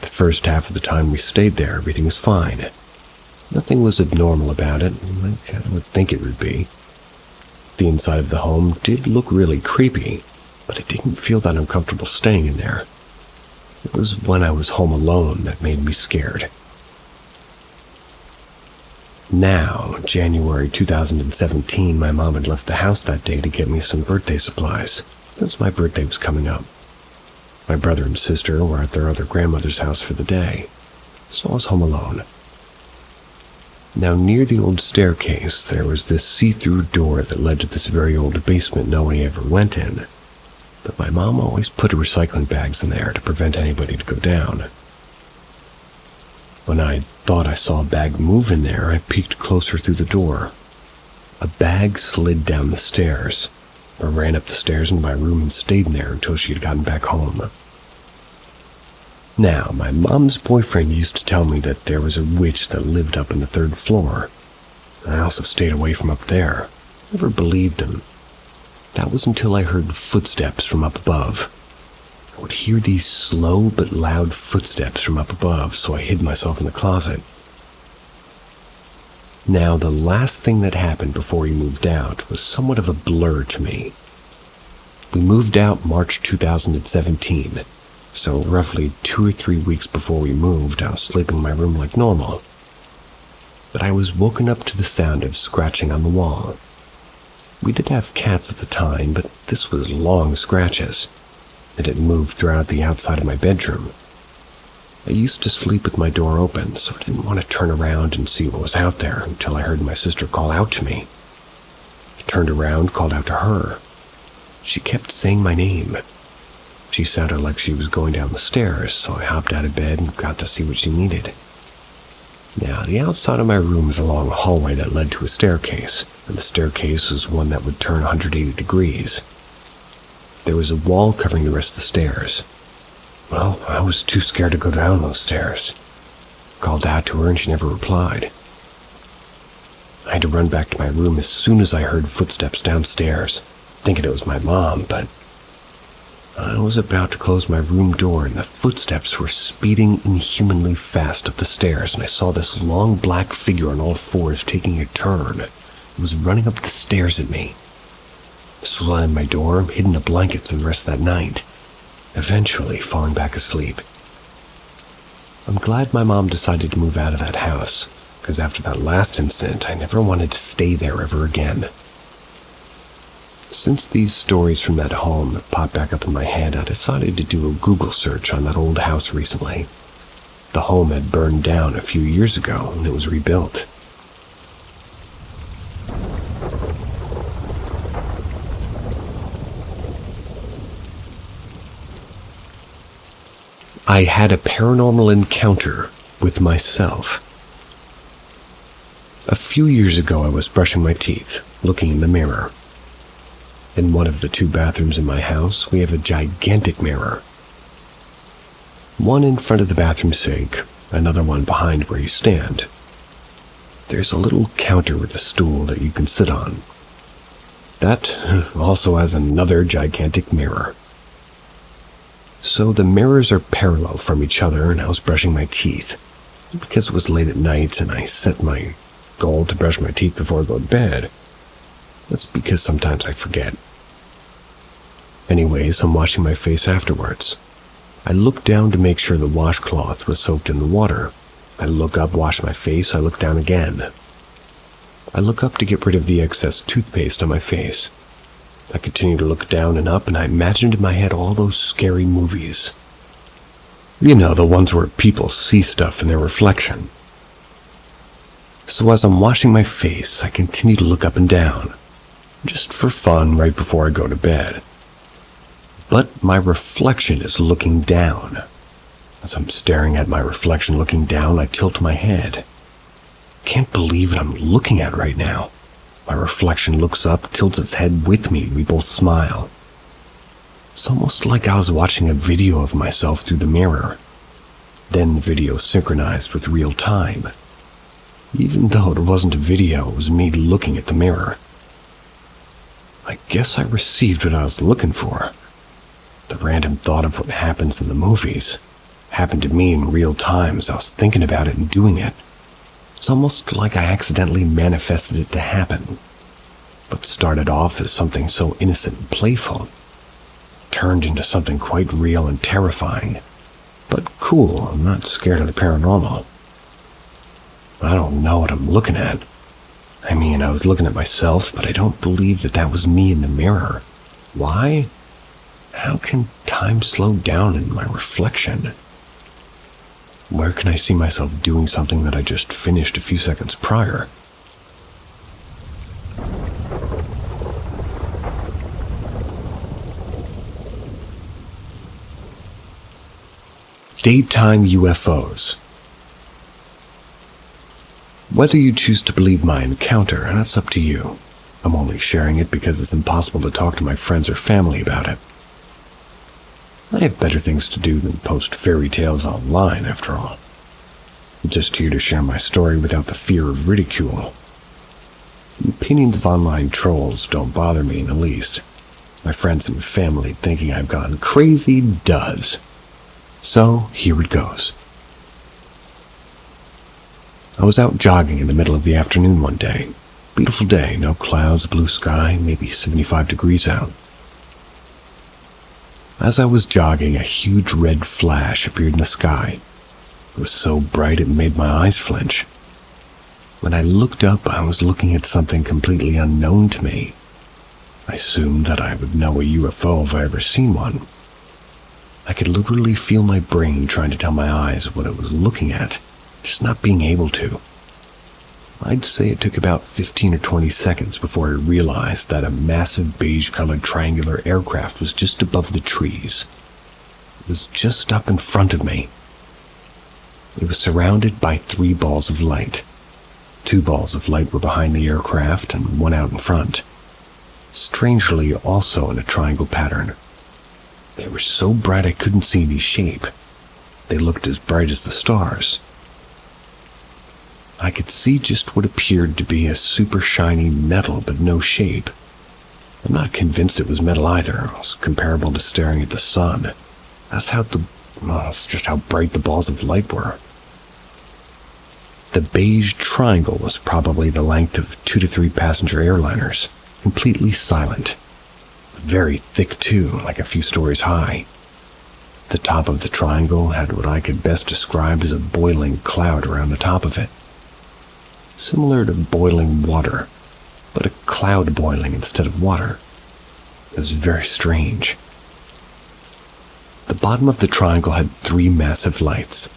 The first half of the time we stayed there, everything was fine. Nothing was abnormal about it, like I would think it would be. The inside of the home did look really creepy, but I didn't feel that uncomfortable staying in there. It was when I was home alone that made me scared. Now, January 2017, my mom had left the house that day to get me some birthday supplies, since my birthday was coming up. My brother and sister were at their other grandmother's house for the day, so I was home alone. Now, near the old staircase, there was this see-through door that led to this very old basement nobody ever went in, but my mom always put her recycling bags in there to prevent anybody to go down. When I thought I saw a bag move in there, I peeked closer through the door. A bag slid down the stairs. I ran up the stairs in my room and stayed in there until she had gotten back home. Now, my mom's boyfriend used to tell me that there was a witch that lived up on the 3rd floor. I also stayed away from up there. Never believed him. That was until I heard footsteps from up above. I would hear these slow but loud footsteps from up above, so I hid myself in the closet. Now, the last thing that happened before we moved out was somewhat of a blur to me. We moved out March 2017, so roughly 2 or 3 weeks before we moved, I was sleeping in my room like normal. But I was woken up to the sound of scratching on the wall. We did have cats at the time, but this was long scratches, and it moved throughout the outside of my bedroom. I used to sleep with my door open, so I didn't want to turn around and see what was out there until I heard my sister call out to me. I turned around, called out to her. She kept saying my name. She sounded like she was going down the stairs, so I hopped out of bed and got to see what she needed. Now, the outside of my room was a long hallway that led to a staircase, and the staircase was one that would turn 180 degrees. There was a wall covering the rest of the stairs. Well, I was too scared to go down those stairs. Called out to her and she never replied. I had to run back to my room as soon as I heard footsteps downstairs, thinking it was my mom, but I was about to close my room door and the footsteps were speeding inhumanly fast up the stairs, and I saw this long black figure on all fours taking a turn. It was running up the stairs at me. I slammed my door, hid in the blankets for the rest of that night, eventually falling back asleep. I'm glad my mom decided to move out of that house, because after that last incident, I never wanted to stay there ever again. Since these stories from that home popped back up in my head, I decided to do a Google search on that old house recently. The home had burned down a few years ago and it was rebuilt. I had a paranormal encounter with myself. A few years ago, I was brushing my teeth, looking in the mirror. In one of the 2 bathrooms in my house, we have a gigantic mirror. One in front of the bathroom sink, another one behind where you stand. There's a little counter with a stool that you can sit on. That also has another gigantic mirror. So the mirrors are parallel from each other, and I was brushing my teeth. Because it was late at night and I set my goal to brush my teeth before I go to bed. That's because sometimes I forget. Anyways, I'm washing my face afterwards. I look down to make sure the washcloth was soaked in the water. I look up, wash my face, I look down again. I look up to get rid of the excess toothpaste on my face. I continue to look down and up, and I imagined in my head all those scary movies. You know, the ones where people see stuff in their reflection. So as I'm washing my face, I continue to look up and down, just for fun right before I go to bed. But my reflection is looking down. As I'm staring at my reflection looking down, I tilt my head. Can't believe what I'm looking at right now. My reflection looks up, tilts its head with me, and we both smile. It's almost like I was watching a video of myself through the mirror. Then the video synchronized with real time. Even though it wasn't a video, it was me looking at the mirror. I guess I received what I was looking for. The random thought of what happens in the movies happened to me in real time as I was thinking about it and doing it. It's almost like I accidentally manifested it to happen, but started off as something so innocent and playful, turned into something quite real and terrifying. But cool, I'm not scared of the paranormal. I don't know what I'm looking at. I mean, I was looking at myself, but I don't believe that was me in the mirror. Why? How can time slow down in my reflection? Where can I see myself doing something that I just finished a few seconds prior? Daytime UFOs. Whether you choose to believe my encounter, that's up to you. I'm only sharing it because it's impossible to talk to my friends or family about it. I have better things to do than post fairy tales online, after all. I'm just here to share my story without the fear of ridicule. The opinions of online trolls don't bother me in the least. My friends and family thinking I've gone crazy does. So, here it goes. I was out jogging in the middle of the afternoon one day. Beautiful day, no clouds, blue sky, maybe 75 degrees out. As I was jogging, a huge red flash appeared in the sky. It was so bright it made my eyes flinch. When I looked up, I was looking at something completely unknown to me. I assumed that I would know a UFO if I ever seen one. I could literally feel my brain trying to tell my eyes what it was looking at, just not being able to. I'd say it took about 15 or 20 seconds before I realized that a massive beige-colored triangular aircraft was just above the trees. It was just up in front of me. It was surrounded by 3 balls of light. 2 balls of light were behind the aircraft and 1 out in front. Strangely, also in a triangle pattern. They were so bright I couldn't see any shape. They looked as bright as the stars. I could see just what appeared to be a super shiny metal, but no shape. I'm not convinced it was metal either. It was comparable to staring at the sun. That's just how bright the balls of light were. The beige triangle was probably the length of 2 to 3 passenger airliners, completely silent. Very thick too, like a few stories high. The top of the triangle had what I could best describe as a boiling cloud around the top of it. Similar to boiling water, but a cloud boiling instead of water. It was very strange. The bottom of the triangle had 3 massive lights,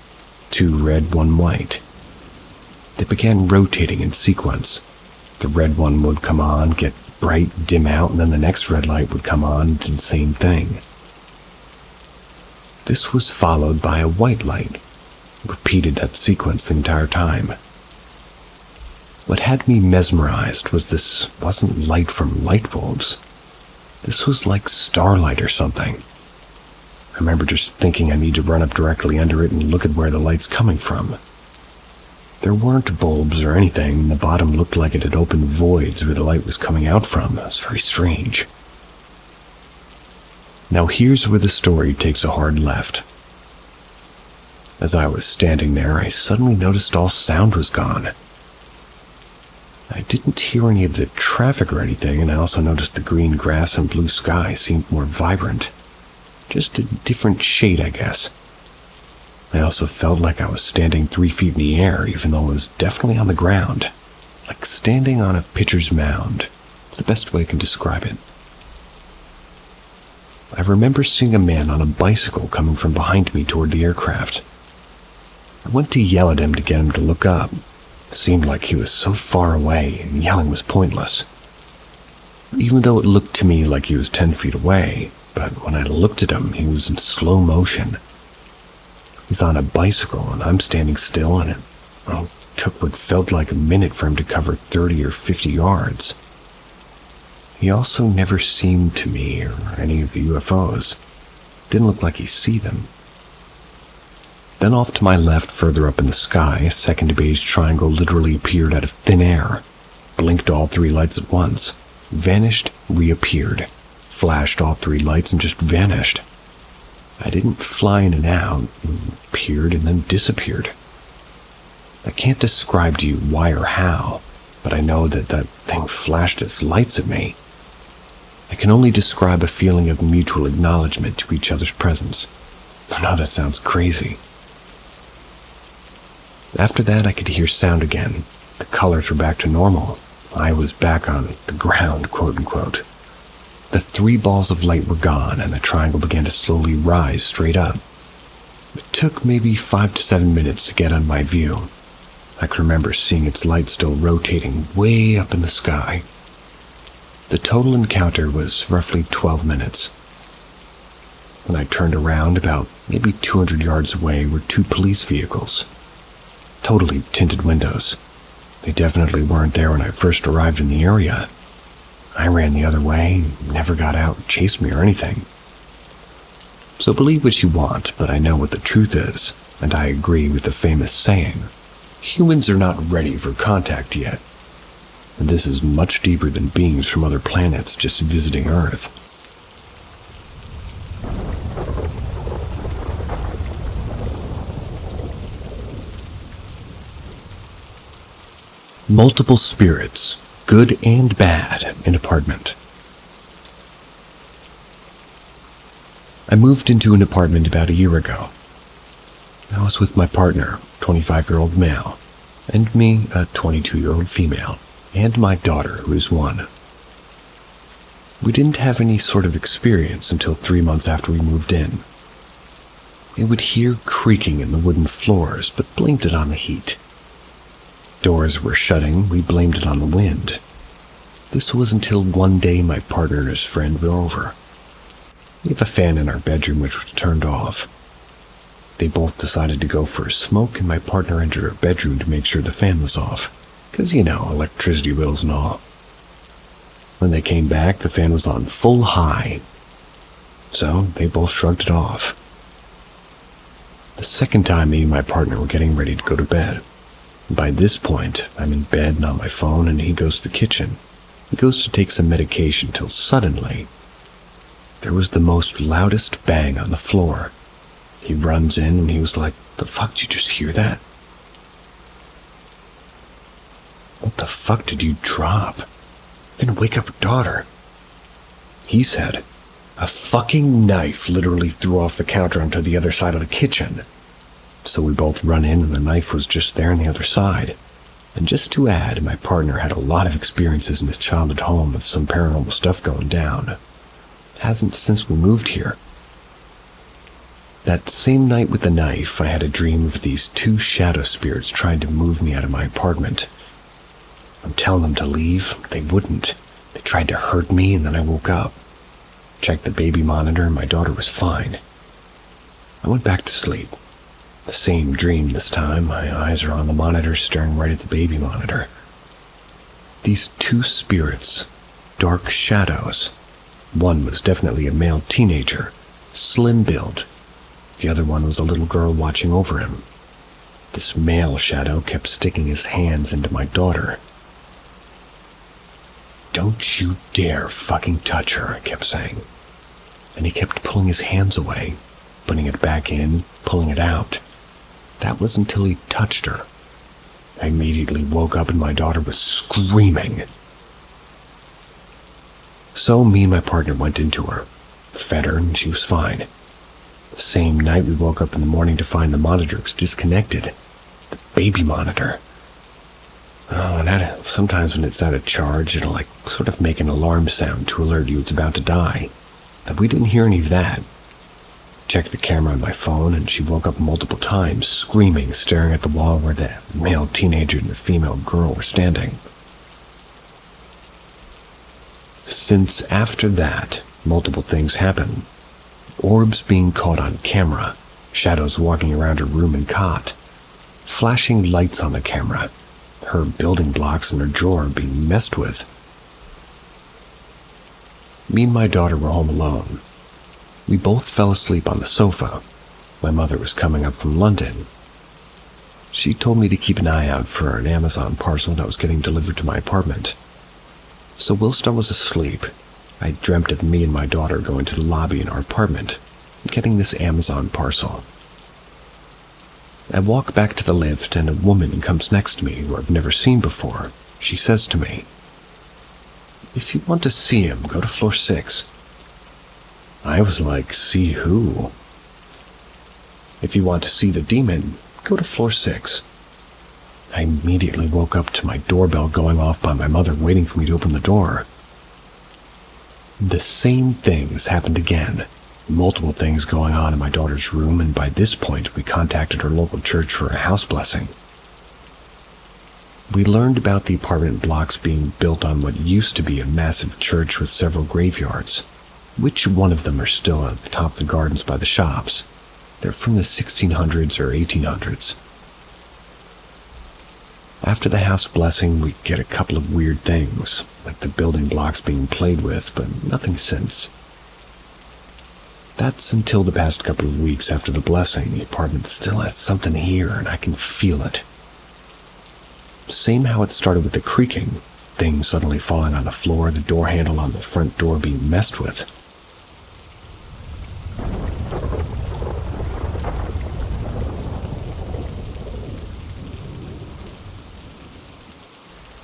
2 red, 1 white. They began rotating in sequence. The red one would come on, get bright, dim out, and then the next red light would come on and do the same thing. This was followed by a white light, repeated that sequence the entire time. What had me mesmerized was this wasn't light from light bulbs. This was like starlight or something. I remember just thinking I need to run up directly under it and look at where the light's coming from. There weren't bulbs or anything, and the bottom looked like it had opened voids where the light was coming out from. It was very strange. Now here's where the story takes a hard left. As I was standing there, I suddenly noticed all sound was gone. I didn't hear any of the traffic or anything, and I also noticed the green grass and blue sky seemed more vibrant. Just a different shade, I guess. I also felt like I was standing 3 feet in the air, even though I was definitely on the ground. Like standing on a pitcher's mound. It's the best way I can describe it. I remember seeing a man on a bicycle coming from behind me toward the aircraft. I went to yell at him to get him to look up. It seemed like he was so far away, and yelling was pointless. Even though it looked to me like he was 10 feet away, but when I looked at him, he was in slow motion. He's on a bicycle, and I'm standing still, and it took what felt like a minute for him to cover 30 or 50 yards. He also never seemed to me or any of the UFOs. Didn't look like he see them. Then off to my left, further up in the sky, a second beige triangle literally appeared out of thin air, blinked all 3 lights at once, vanished, reappeared, flashed all 3 lights and just vanished. I didn't fly in and out, appeared and then disappeared. I can't describe to you why or how, but I know that that thing flashed its lights at me. I can only describe a feeling of mutual acknowledgement to each other's presence. I know that sounds crazy. After that, I could hear sound again. The colors were back to normal. I was back on the ground, quote unquote. The 3 balls of light were gone, and the triangle began to slowly rise straight up. It took maybe 5 to 7 minutes to get on my view. I can remember seeing its light still rotating way up in the sky. The total encounter was roughly 12 minutes. When I turned around, about maybe 200 yards away were 2 police vehicles. Totally tinted windows. They definitely weren't there when I first arrived in the area. I ran the other way, never got out, chased me or anything. So believe what you want, but I know what the truth is, and I agree with the famous saying, humans are not ready for contact yet. And this is much deeper than beings from other planets just visiting Earth. Multiple spirits, good and bad, in apartment. I moved into an apartment about a year ago. I was with my partner, 25-year-old male, and me, a 22-year-old female, and my daughter, who is 1. We didn't have any sort of experience until 3 months after we moved in. We would hear creaking in the wooden floors, but blamed it on the heat. Doors were shutting, we blamed it on the wind. This was until one day my partner and his friend were over. We have a fan in our bedroom which was turned off. They both decided to go for a smoke, and my partner entered her bedroom to make sure the fan was off. 'Cause, electricity bills and all. When they came back, the fan was on full high. So they both shrugged it off. The second time, me and my partner were getting ready to go to bed. By this point, I'm in bed and on my phone, and he goes to the kitchen. He goes to take some medication till suddenly, there was the most loudest bang on the floor. He runs in and he was like, "The fuck, did you just hear that?" "What the fuck did you drop? You're gonna wake up your daughter." He said, "A fucking knife literally threw off the counter onto the other side of the kitchen." So we both run in and the knife was just there on the other side. And just to add, my partner had a lot of experiences in his childhood home of some paranormal stuff going down. Hasn't since we moved here. That same night with the knife, I had a dream of these 2 shadow spirits trying to move me out of my apartment. I'm telling them to leave, they wouldn't. They tried to hurt me, and then I woke up. Checked the baby monitor, and my daughter was fine. I went back to sleep. The same dream this time. My eyes are on the monitor, staring right at the baby monitor. These 2 spirits, dark shadows. One was definitely a male teenager, slim build. The other one was a little girl watching over him. This male shadow kept sticking his hands into my daughter. "Don't you dare fucking touch her," I kept saying. And he kept pulling his hands away, putting it back in, pulling it out. That was until he touched her. I immediately woke up and my daughter was screaming. So me and my partner went into her, fed her, and she was fine. The same night we woke up in the morning to find the monitor was disconnected. The baby monitor. Oh, and sometimes when it's out of charge, it'll sort of make an alarm sound to alert you it's about to die. But we didn't hear any of that. Checked the camera on my phone, and she woke up multiple times, screaming, staring at the wall where the male teenager and the female girl were standing. Since after that, multiple things happened. Orbs being caught on camera, shadows walking around her room and cot, flashing lights on the camera, her building blocks in her drawer being messed with. Me and my daughter were home alone. We both fell asleep on the sofa. My mother was coming up from London. She told me to keep an eye out for an Amazon parcel that was getting delivered to my apartment. So whilst I was asleep, I dreamt of me and my daughter going to the lobby in our apartment, getting this Amazon parcel. I walk back to the lift and a woman comes next to me who I've never seen before. She says to me, "If you want to see him, go to floor 6. I was like, "See who?" "If you want to see the demon, go to floor 6. I immediately woke up to my doorbell going off by my mother waiting for me to open the door. The same thing has happened again. Multiple things going on in my daughter's room, and by this point we contacted her local church for a house blessing. We learned about the apartment blocks being built on what used to be a massive church with several graveyards. Which one of them are still atop the gardens by the shops? They're from the 1600s or 1800s. After the house blessing, we get a couple of weird things, like the building blocks being played with, but nothing since. That's until the past couple of weeks after the blessing. The apartment still has something here, and I can feel it. Same how it started with the creaking, things suddenly falling on the floor, the door handle on the front door being messed with.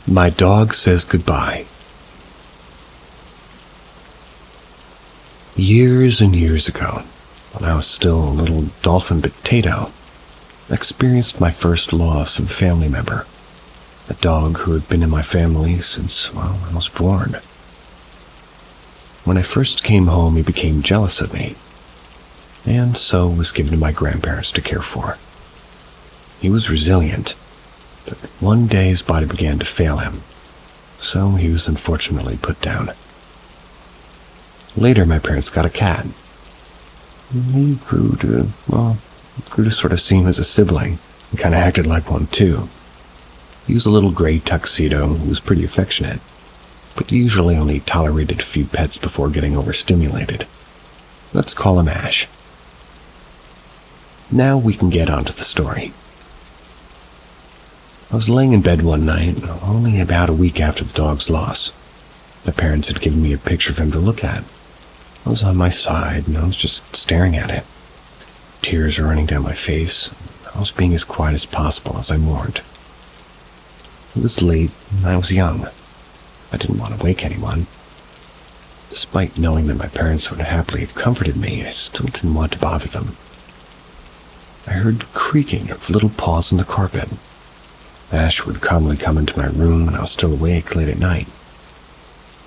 My dog says goodbye. Years and years ago, when I was still a little dolphin potato, I experienced my first loss of a family member, a dog who had been in my family since, well, I was born. When I first came home, he became jealous of me, and so was given to my grandparents to care for. He was resilient, but one day his body began to fail him, so he was unfortunately put down. Later, my parents got a cat. He grew to sort of seem as a sibling, and kind of acted like one too. He was a little gray tuxedo who was pretty affectionate, but usually only tolerated a few pets before getting overstimulated. Let's call him Ash. Now we can get on to the story. I was laying in bed one night, only about a week after the dog's loss. My parents had given me a picture of him to look at. I was on my side, and I was just staring at it. Tears were running down my face. I was being as quiet as possible as I mourned. It was late, and I was young. I didn't want to wake anyone. Despite knowing that my parents would happily have comforted me, I still didn't want to bother them. I heard creaking of little paws on the carpet. Ash would calmly come into my room when I was still awake late at night.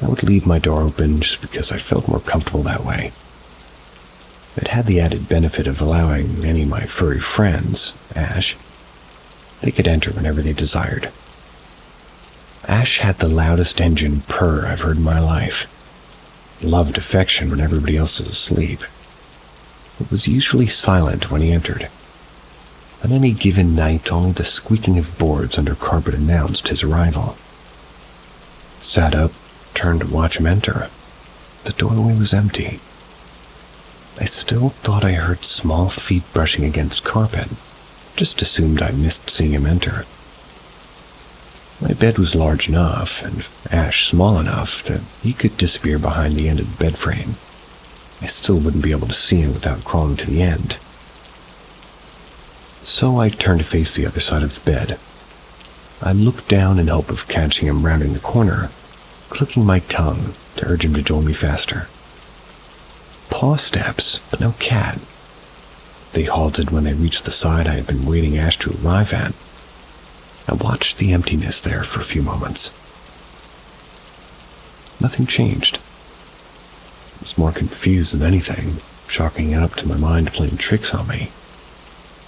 I would leave my door open just because I felt more comfortable that way. It had the added benefit of allowing any of my furry friends, Ash, they could enter whenever they desired. Ash had the loudest engine purr I've heard in my life. Loved affection when everybody else was asleep. It was usually silent when he entered. On any given night, only the squeaking of boards under carpet announced his arrival. Sat up, turned to watch him enter. The doorway was empty. I still thought I heard small feet brushing against carpet. Just assumed I missed seeing him enter. My bed was large enough, and Ash small enough, that he could disappear behind the end of the bed frame. I still wouldn't be able to see him without crawling to the end. So I turned to face the other side of the bed. I looked down in hope of catching him rounding the corner, clicking my tongue to urge him to join me faster. Paw steps, but no cat. They halted when they reached the side I had been waiting Ash to arrive at. I watched the emptiness there for a few moments. Nothing changed. I was more confused than anything, chalking it up to my mind playing tricks on me.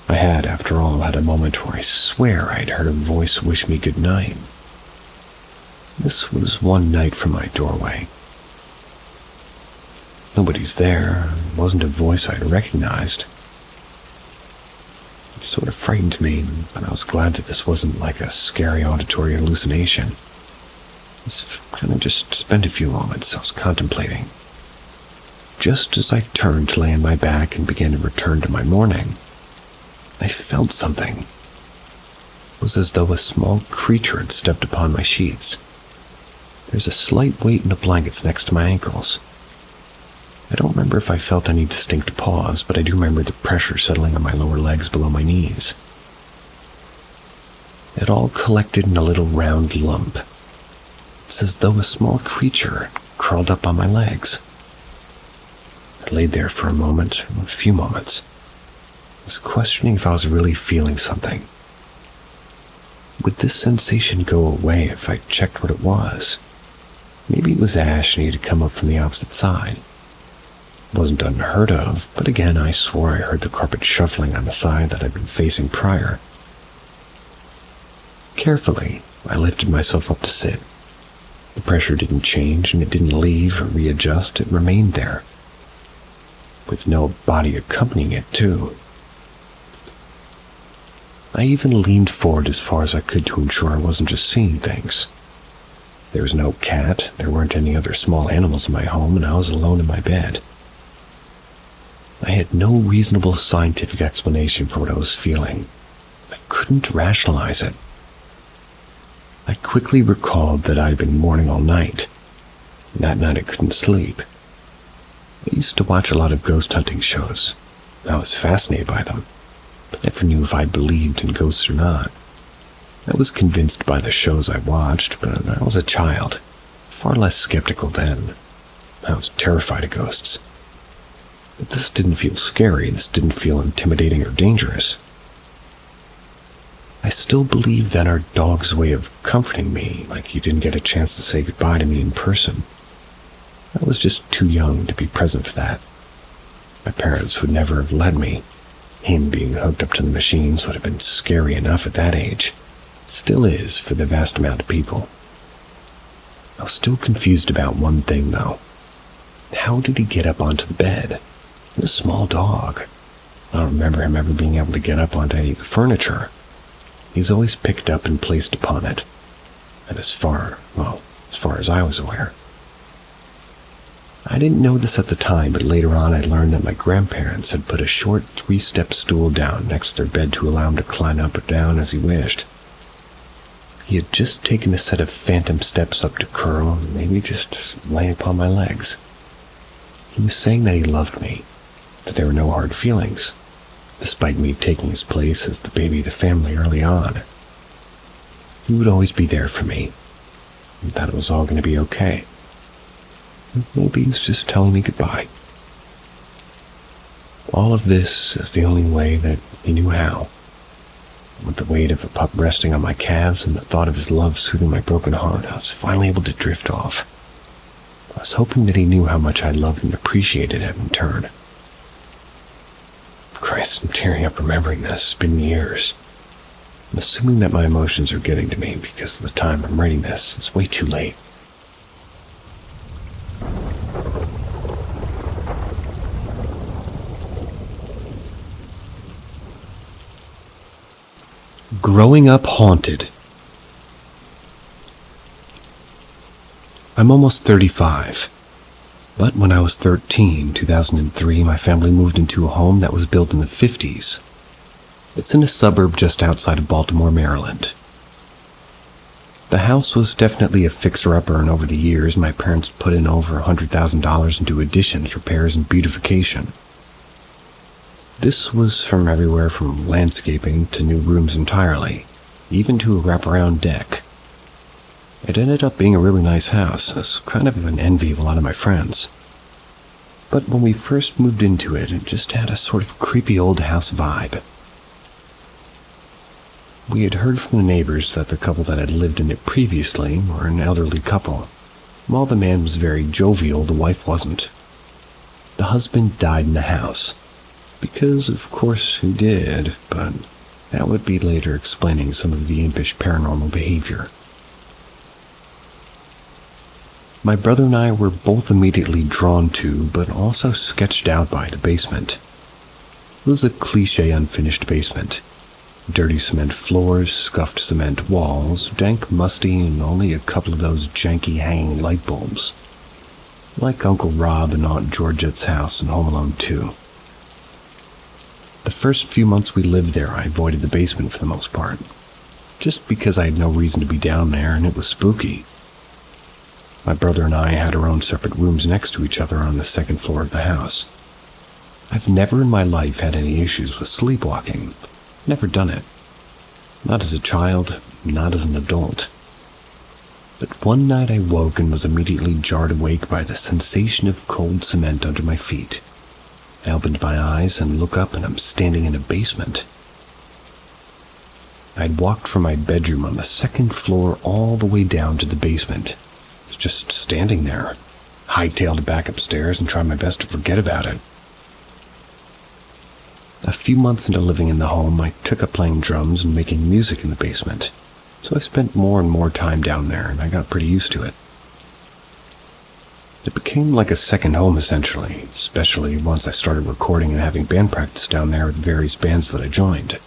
I had, after all, had a moment where I swear I'd heard a voice wish me good night. This was one night from my doorway. Nobody's there. It wasn't a voice I'd recognized. It sort of frightened me, but I was glad that this wasn't like a scary auditory hallucination. I kind of just spent a few moments I was contemplating. Just as I turned to lay on my back and began to return to my mourning, I felt something. It was as though a small creature had stepped upon my sheets. There's a slight weight in the blankets next to my ankles. I don't remember if I felt any distinct pause, but I do remember the pressure settling on my lower legs below my knees. It all collected in a little round lump. It's as though a small creature curled up on my legs. I laid there for a few moments, was questioning if I was really feeling something. Would this sensation go away if I checked what it was? Maybe it was ash and he had come up from the opposite side. It wasn't unheard of, but again I swore I heard the carpet shuffling on the side that I'd been facing prior. Carefully, I lifted myself up to sit. The pressure didn't change and it didn't leave or readjust, it remained there. With no body accompanying it, too. I even leaned forward as far as I could to ensure I wasn't just seeing things. There was no cat, there weren't any other small animals in my home, and I was alone in my bed. I had no reasonable scientific explanation for what I was feeling. I couldn't rationalize it. I quickly recalled that I had been mourning all night. That night I couldn't sleep. I used to watch a lot of ghost hunting shows. I was fascinated by them, but never knew if I believed in ghosts or not. I was convinced by the shows I watched, but I was a child, far less skeptical then. I was terrified of ghosts. But this didn't feel scary, this didn't feel intimidating or dangerous. I still believed that our dog's way of comforting me, like he didn't get a chance to say goodbye to me in person. I was just too young to be present for that. My parents would never have let me. Him being hooked up to the machines would have been scary enough at that age. Still is for the vast amount of people. I was still confused about one thing, though. How did he get up onto the bed? This small dog. I don't remember him ever being able to get up onto any of the furniture. He's always picked up and placed upon it. And as far as I was aware. I didn't know this at the time, but later on I learned that my grandparents had put a short 3-step stool down next to their bed to allow him to climb up or down as he wished. He had just taken a set of phantom steps up to curl and maybe just lay upon my legs. He was saying that he loved me, that there were no hard feelings, despite me taking his place as the baby of the family early on. He would always be there for me, and that it was all going to be okay. Maybe he was just telling me goodbye. All of this is the only way that he knew how. With the weight of a pup resting on my calves and the thought of his love soothing my broken heart, I was finally able to drift off. I was hoping that he knew how much I loved and appreciated him in turn. Christ, I'm tearing up remembering this. It's been years. I'm assuming that my emotions are getting to me because of the time I'm writing this. It's way too late. Growing up haunted. I'm almost 35, but when I was 13, 2003, my family moved into a home that was built in the 50s. It's in a suburb just outside of Baltimore, Maryland. The house was definitely a fixer-upper, and over the years, my parents put in over $100,000 into additions, repairs, and beautification. This was from everywhere from landscaping to new rooms entirely, even to a wraparound deck. It ended up being a really nice house. It was kind of an envy of a lot of my friends. But when we first moved into it, it just had a sort of creepy old house vibe. We had heard from the neighbors that the couple that had lived in it previously were an elderly couple. While the man was very jovial, the wife wasn't. The husband died in the house. Because, of course, he did, but that would be later explaining some of the impish paranormal behavior. My brother and I were both immediately drawn to, but also sketched out by, the basement. It was a cliché unfinished basement. Dirty cement floors, scuffed cement walls, dank, musty, and only a couple of those janky hanging light bulbs. Like Uncle Rob and Aunt Georgette's house in Home Alone 2. The first few months we lived there, I avoided the basement for the most part. Just because I had no reason to be down there and it was spooky. My brother and I had our own separate rooms next to each other on the second floor of the house. I've never in my life had any issues with sleepwalking. Never done it. Not as a child, not as an adult. But one night I woke and was immediately jarred awake by the sensation of cold cement under my feet. I opened my eyes and look up and I'm standing in a basement. I'd walked from my bedroom on the second floor all the way down to the basement. I was just standing there, hightailed it back upstairs and tried my best to forget about it. A few months into living in the home, I took up playing drums and making music in the basement, so I spent more and more time down there and I got pretty used to it. It became like a second home essentially, especially once I started recording and having band practice down there with various bands that I joined.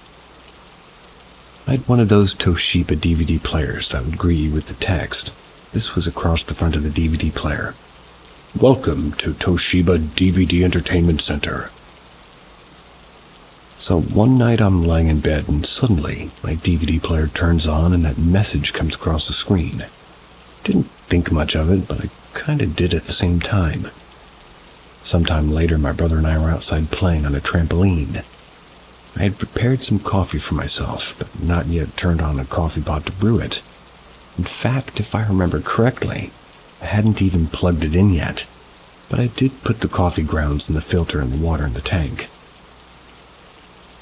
I had one of those Toshiba DVD players that would greet you with the text. This was across the front of the DVD player. "Welcome to Toshiba DVD Entertainment Center." So one night I'm laying in bed and suddenly my DVD player turns on and that message comes across the screen. Didn't think much of it, but I kinda did at the same time. Sometime later, my brother and I were outside playing on a trampoline. I had prepared some coffee for myself, but not yet turned on a coffee pot to brew it. In fact, if I remember correctly, I hadn't even plugged it in yet, but I did put the coffee grounds in the filter and the water in the tank.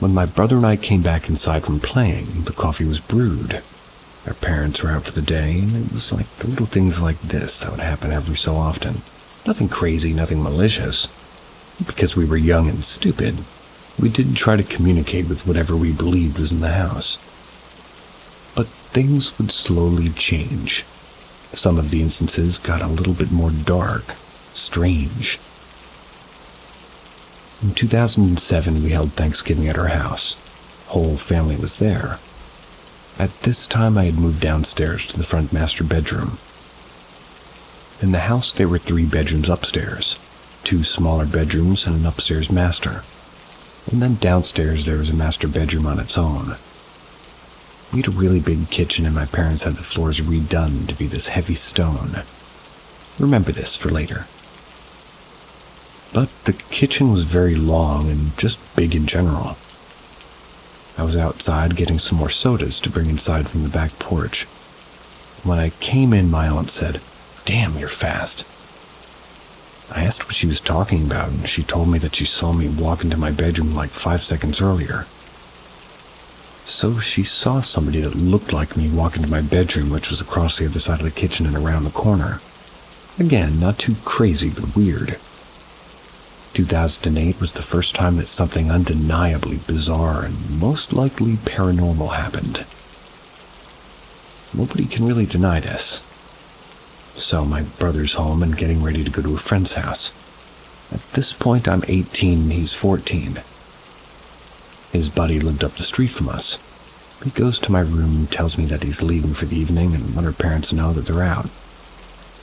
When my brother and I came back inside from playing, the coffee was brewed. Our parents were out for the day, and it was like the little things like this that would happen every so often. Nothing crazy, nothing malicious. Because we were young and stupid, we did try to communicate with whatever we believed was in the house. But things would slowly change. Some of the instances got a little bit more dark, strange. In 2007, we held Thanksgiving at our house. Whole family was there. At this time, I had moved downstairs to the front master bedroom. In the house, there were 3 bedrooms upstairs, 2 smaller bedrooms and an upstairs master. And then downstairs, there was a master bedroom on its own. We had a really big kitchen and my parents had the floors redone to be this heavy stone. Remember this for later. But the kitchen was very long and just big in general. I was outside getting some more sodas to bring inside from the back porch. When I came in, my aunt said, "Damn, you're fast." I asked what she was talking about, and she told me that she saw me walk into my bedroom like 5 seconds earlier. So she saw somebody that looked like me walk into my bedroom, which was across the other side of the kitchen and around the corner. Again, not too crazy, but weird. 2008 was the first time that something undeniably bizarre and most likely paranormal happened. Nobody can really deny this. So my brother's home and getting ready to go to a friend's house. At this point, I'm 18 and he's 14. His buddy lived up the street from us. He goes to my room and tells me that he's leaving for the evening and let our parents know that they're out.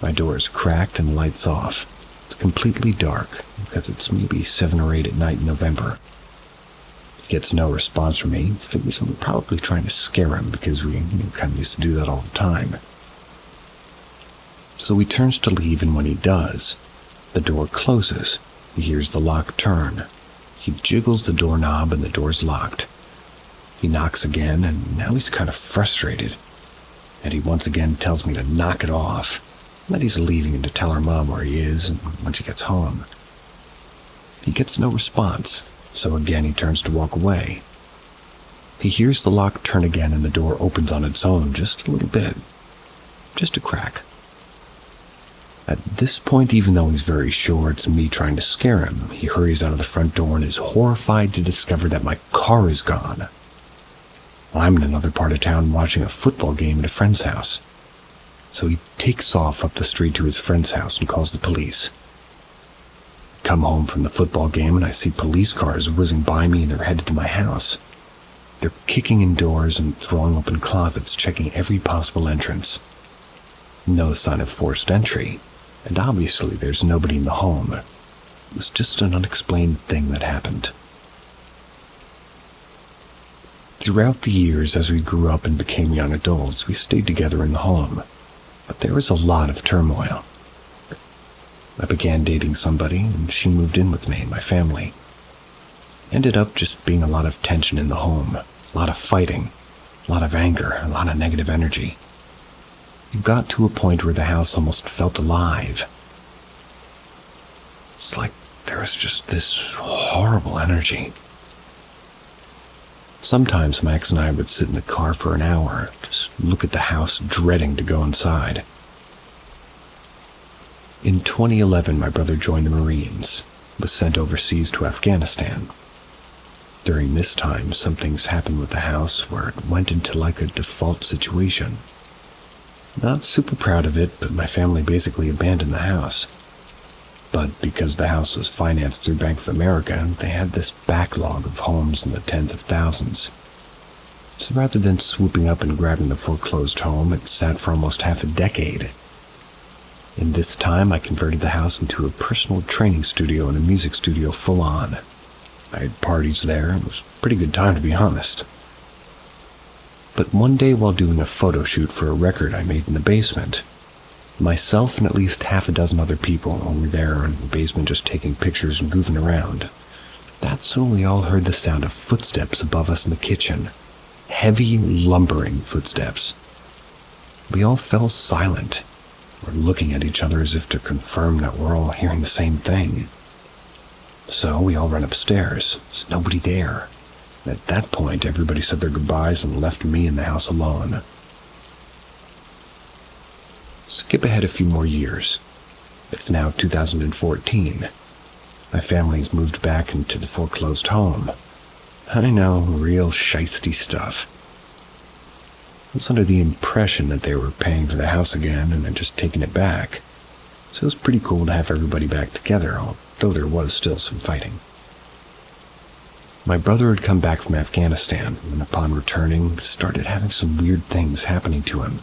My door is cracked and lights off. It's completely dark because it's maybe 7 or 8 at night in November. He gets no response from me. Figures I'm probably trying to scare him because we kind of used to do that all the time. So he turns to leave, and when he does, the door closes. He hears the lock turn. He jiggles the doorknob and the door's locked. He knocks again, and now he's kind of frustrated. And he once again tells me to knock it off, that he's leaving and to tell our mom where he is and when she gets home. He gets no response, so again he turns to walk away. He hears the lock turn again and the door opens on its own just a little bit. Just a crack. At this point, even though he's very sure it's me trying to scare him, he hurries out of the front door and is horrified to discover that my car is gone. I'm in another part of town watching a football game at a friend's house. So he takes off up the street to his friend's house and calls the police. I come home from the football game and I see police cars whizzing by me and they're headed to my house. They're kicking in doors and throwing open closets, checking every possible entrance. No sign of forced entry, and obviously there's nobody in the home. It was just an unexplained thing that happened. Throughout the years, as we grew up and became young adults, we stayed together in the home. But there was a lot of turmoil. I began dating somebody, and she moved in with me and my family. Ended up just being a lot of tension in the home, a lot of fighting, a lot of anger, a lot of negative energy. It got to a point where the house almost felt alive. It's like there was just this horrible energy. Sometimes Max and I would sit in the car for an hour, just look at the house, dreading to go inside. In 2011, my brother joined the Marines, was sent overseas to Afghanistan. During this time, some things happened with the house where it went into like a default situation. Not super proud of it, but my family basically abandoned the house. But because the house was financed through Bank of America, they had this backlog of homes in the tens of thousands. So rather than swooping up and grabbing the foreclosed home, it sat for almost half a decade. In this time, I converted the house into a personal training studio and a music studio full on. I had parties there. It was a pretty good time, to be honest. But one day while doing a photo shoot for a record I made in the basement, myself and at least half a dozen other people were there in the basement just taking pictures and goofing around. That's when we all heard the sound of footsteps above us in the kitchen. Heavy, lumbering footsteps. We all fell silent. We're looking at each other as if to confirm that we're all hearing the same thing. So we all ran upstairs. There's nobody there. At that point, everybody said their goodbyes and left me in the house alone. Skip ahead a few more years. It's now 2014. My family's moved back into the foreclosed home. I know, real shiesty stuff. I was under the impression that they were paying for the house again and had just taken it back. So it was pretty cool to have everybody back together, although there was still some fighting. My brother had come back from Afghanistan, and upon returning, started having some weird things happening to him.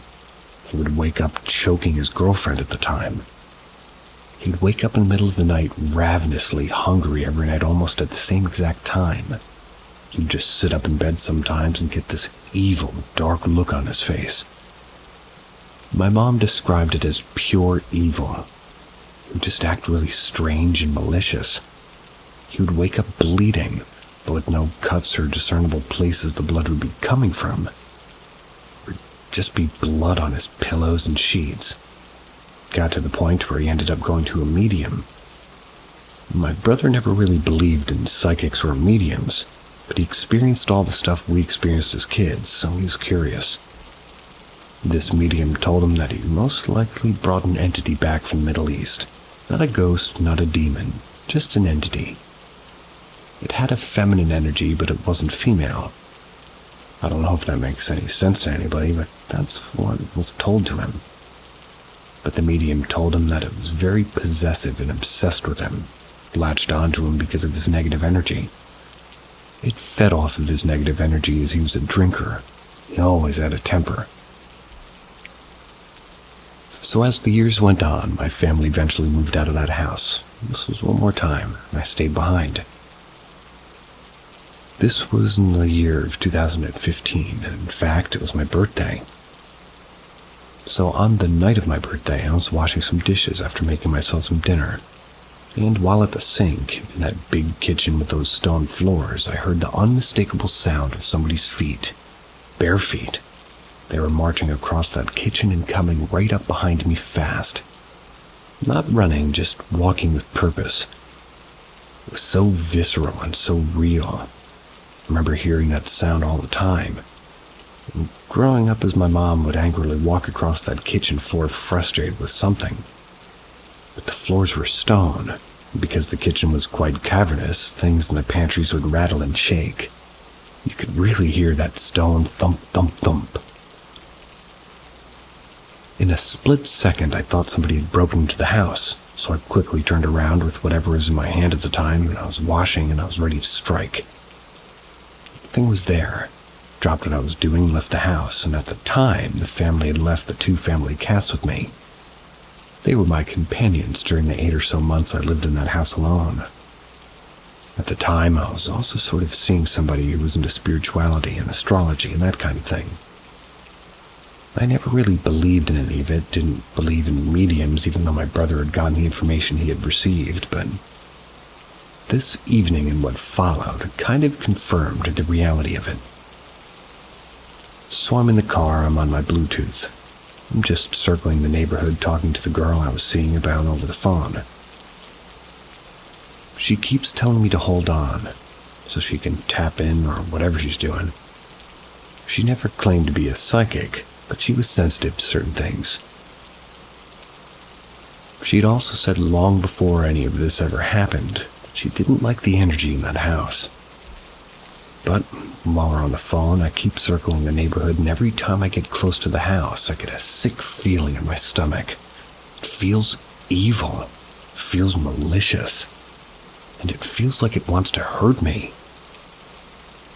He would wake up choking his girlfriend at the time. He'd wake up in the middle of the night ravenously hungry every night almost at the same exact time. He'd just sit up in bed sometimes and get this evil, dark look on his face. My mom described it as pure evil. He would just act really strange and malicious. He would wake up bleeding, but with no cuts or discernible places the blood would be coming from. There'd just be blood on his pillows and sheets. Got to the point where he ended up going to a medium. My brother never really believed in psychics or mediums, but he experienced all the stuff we experienced as kids, so he was curious. This medium told him that he most likely brought an entity back from the Middle East. Not a ghost, not a demon, just an entity. It had a feminine energy, but it wasn't female. I don't know if that makes any sense to anybody, but that's what was told to him. But the medium told him that it was very possessive and obsessed with him, latched onto him because of his negative energy. It fed off of his negative energy as he was a drinker. He always had a temper. So as the years went on, my family eventually moved out of that house. This was one more time, and I stayed behind. This was in the year of 2015, and in fact, it was my birthday. So on the night of my birthday, I was washing some dishes after making myself some dinner. And while at the sink, in that big kitchen with those stone floors, I heard the unmistakable sound of somebody's feet. Bare feet. They were marching across that kitchen and coming right up behind me fast. Not running, just walking with purpose. It was so visceral and so real. I remember hearing that sound all the time. And growing up as my mom would angrily walk across that kitchen floor frustrated with something. But the floors were stone. Because the kitchen was quite cavernous, things in the pantries would rattle and shake. You could really hear that stone thump, thump, thump. In a split second, I thought somebody had broken into the house, so I quickly turned around with whatever was in my hand at the time, and I was washing and I was ready to strike. The thing was there. Dropped what I was doing and left the house, and at the time, the family had left the 2 family cats with me. They were my companions during the 8 or so months I lived in that house alone. At the time, I was also sort of seeing somebody who was into spirituality and astrology and that kind of thing. I never really believed in any of it, didn't believe in mediums even though my brother had gotten the information he had received, but this evening and what followed kind of confirmed the reality of it. So I'm in the car, I'm on my Bluetooth. I'm just circling the neighborhood talking to the girl I was seeing about over the phone. She keeps telling me to hold on, so she can tap in or whatever she's doing. She never claimed to be a psychic, but she was sensitive to certain things. She'd also said long before any of this ever happened that she didn't like the energy in that house. But while we're on the phone, I keep circling the neighborhood, and every time I get close to the house, I get a sick feeling in my stomach. It feels evil, feels malicious, and it feels like it wants to hurt me.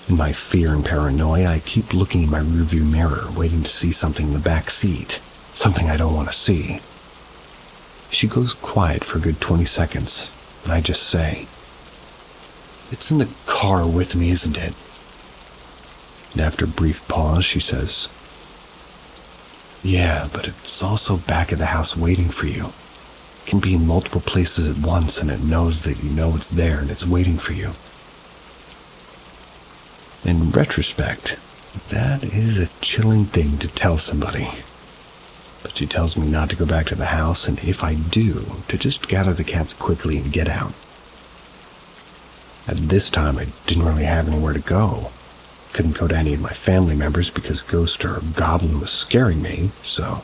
In my fear and paranoia, I keep looking in my rearview mirror, waiting to see something in the back seat, something I don't want to see. She goes quiet for a good 20 seconds, and I just say, "It's in the car with me, isn't it?" And after a brief pause, she says, "Yeah, but it's also back at the house waiting for you. It can be in multiple places at once, and it knows that you know it's there and it's waiting for you." In retrospect, that is a chilling thing to tell somebody. But she tells me not to go back to the house, and if I do, to just gather the cats quickly and get out. At this time, I didn't really have anywhere to go. Couldn't go to any of my family members because Ghost or Goblin was scaring me, so